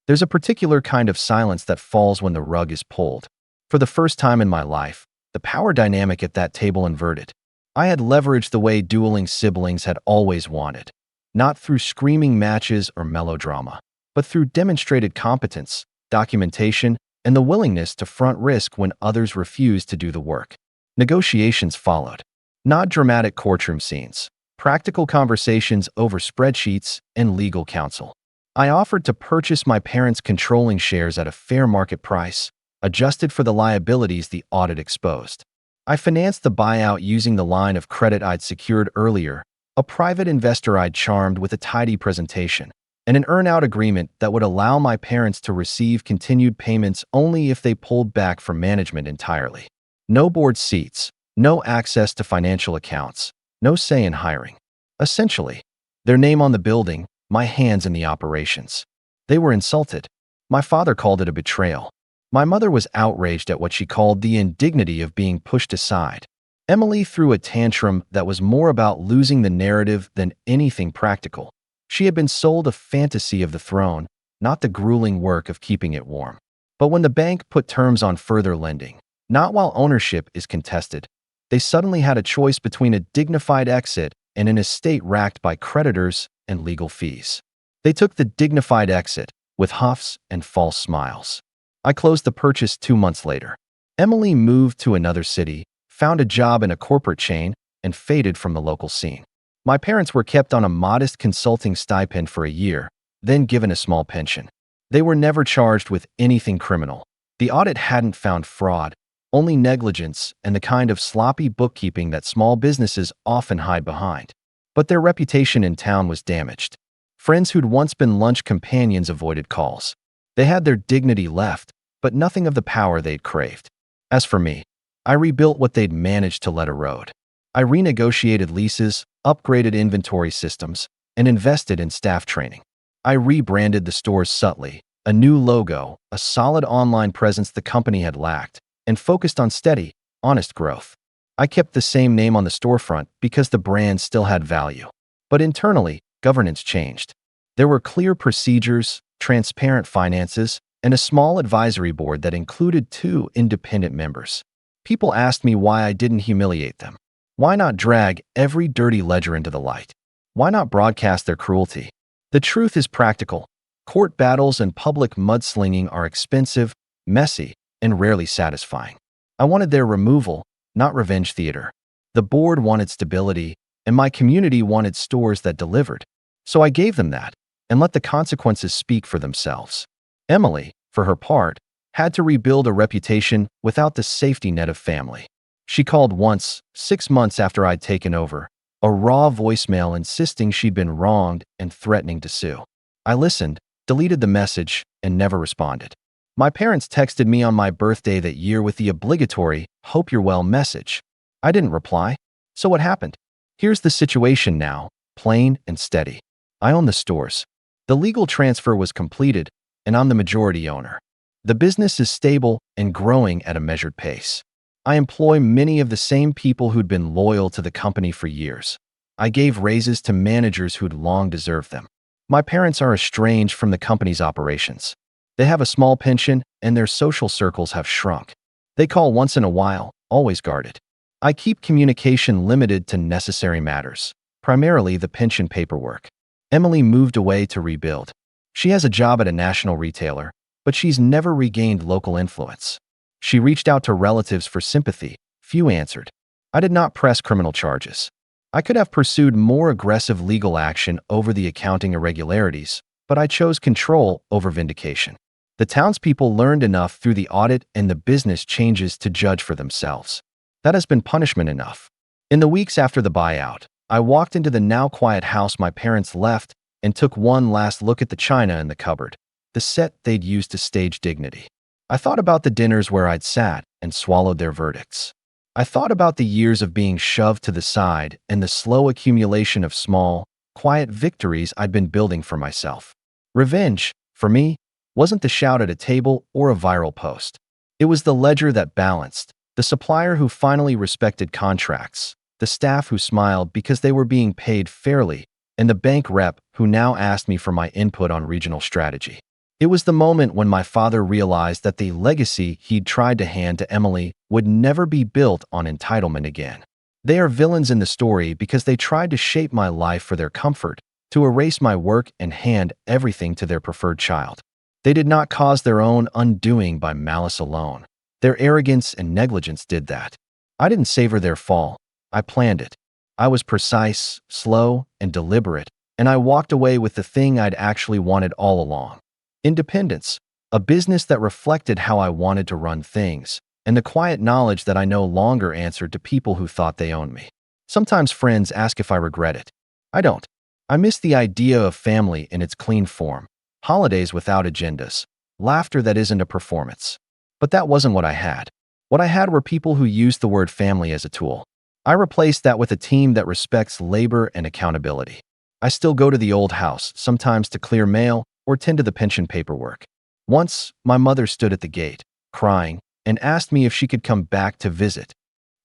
There's a particular kind of silence that falls when the rug is pulled. For the first time in my life, the power dynamic at that table inverted. I had leveraged the way dueling siblings had always wanted, not through screaming matches or melodrama, but through demonstrated competence, documentation, and the willingness to front risk when others refused to do the work. Negotiations followed. Not dramatic courtroom scenes, practical conversations over spreadsheets and legal counsel. I offered to purchase my parents' controlling shares at a fair market price, adjusted for the liabilities the audit exposed. I financed the buyout using the line of credit I'd secured earlier, a private investor I'd charmed with a tidy presentation, and an earn-out agreement that would allow my parents to receive continued payments only if they pulled back from management entirely. No board seats, no access to financial accounts, no say in hiring. Essentially, their name on the building, my hands in the operations. They were insulted. My father called it a betrayal. My mother was outraged at what she called the indignity of being pushed aside. Emily threw a tantrum that was more about losing the narrative than anything practical. She had been sold a fantasy of the throne, not the grueling work of keeping it warm. But when the bank put terms on further lending, not while ownership is contested, they suddenly had a choice between a dignified exit and an estate racked by creditors and legal fees. They took the dignified exit, with huffs and false smiles. I closed the purchase 2 months later. Emily moved to another city, found a job in a corporate chain, and faded from the local scene. My parents were kept on a modest consulting stipend for a year, then given a small pension. They were never charged with anything criminal. The audit hadn't found fraud, only negligence and the kind of sloppy bookkeeping that small businesses often hide behind. But their reputation in town was damaged. Friends who'd once been lunch companions avoided calls. They had their dignity left, but nothing of the power they'd craved. As for me, I rebuilt what they'd managed to let erode. I renegotiated leases, upgraded inventory systems, and invested in staff training. I rebranded the stores subtly, a new logo, a solid online presence the company had lacked, and focused on steady, honest growth. I kept the same name on the storefront because the brand still had value. But internally, governance changed. There were clear procedures, transparent finances, and a small advisory board that included 2 independent members. People asked me why I didn't humiliate them. Why not drag every dirty ledger into the light? Why not broadcast their cruelty? The truth is practical. Court battles and public mudslinging are expensive, messy, and rarely satisfying. I wanted their removal, not revenge theater. The board wanted stability, and my community wanted stores that delivered. So I gave them that, and let the consequences speak for themselves. Emily, for her part, had to rebuild a reputation without the safety net of family. She called once, 6 months after I'd taken over, a raw voicemail insisting she'd been wronged and threatening to sue. I listened, deleted the message, and never responded. My parents texted me on my birthday that year with the obligatory "Hope you're well" message. I didn't reply. So what happened? Here's the situation now, plain and steady. I own the stores. The legal transfer was completed, and I'm the majority owner. The business is stable and growing at a measured pace. I employ many of the same people who'd been loyal to the company for years. I gave raises to managers who'd long deserved them. My parents are estranged from the company's operations. They have a small pension, and their social circles have shrunk. They call once in a while, always guarded. I keep communication limited to necessary matters, primarily the pension paperwork. Emily moved away to rebuild. She has a job at a national retailer, but she's never regained local influence. She reached out to relatives for sympathy. Few answered. I did not press criminal charges. I could have pursued more aggressive legal action over the accounting irregularities, but I chose control over vindication. The townspeople learned enough through the audit and the business changes to judge for themselves. That has been punishment enough. In the weeks after the buyout, I walked into the now quiet house my parents left and took one last look at the china in the cupboard, the set they'd used to stage dignity. I thought about the dinners where I'd sat and swallowed their verdicts. I thought about the years of being shoved to the side and the slow accumulation of small, quiet victories I'd been building for myself. Revenge, for me, wasn't the shout at a table or a viral post. It was the ledger that balanced, the supplier who finally respected contracts, the staff who smiled because they were being paid fairly, and the bank rep who now asked me for my input on regional strategy. It was the moment when my father realized that the legacy he'd tried to hand to Emily would never be built on entitlement again. They are villains in the story because they tried to shape my life for their comfort, to erase my work and hand everything to their preferred child. They did not cause their own undoing by malice alone. Their arrogance and negligence did that. I didn't savor their fall. I planned it. I was precise, slow, and deliberate, and I walked away with the thing I'd actually wanted all along. Independence, a business that reflected how I wanted to run things, and the quiet knowledge that I no longer answered to people who thought they owned me. Sometimes friends ask if I regret it. I don't. I miss the idea of family in its clean form, holidays without agendas, laughter that isn't a performance. But that wasn't what I had. What I had were people who used the word family as a tool. I replaced that with a team that respects labor and accountability. I still go to the old house, sometimes to clear mail or tend to the pension paperwork. Once, my mother stood at the gate, crying, and asked me if she could come back to visit.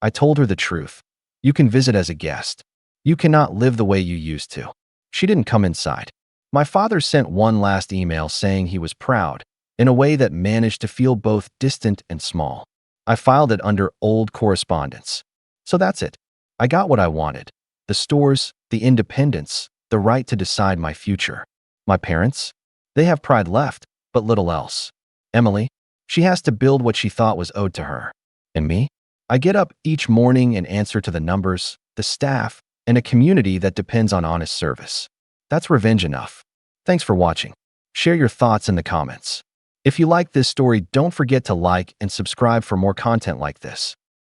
I told her the truth. You can visit as a guest. You cannot live the way you used to. She didn't come inside. My father sent one last email saying he was proud, in a way that managed to feel both distant and small. I filed it under old correspondence. So that's it. I got what I wanted. The stores, the independence, the right to decide my future. My parents? They have pride left, but little else. Emily? She has to build what she thought was owed to her. And me? I get up each morning and answer to the numbers, the staff, and a community that depends on honest service. That's revenge enough. Thanks for watching. Share your thoughts in the comments. If you like this story, don't forget to like and subscribe for more content like this.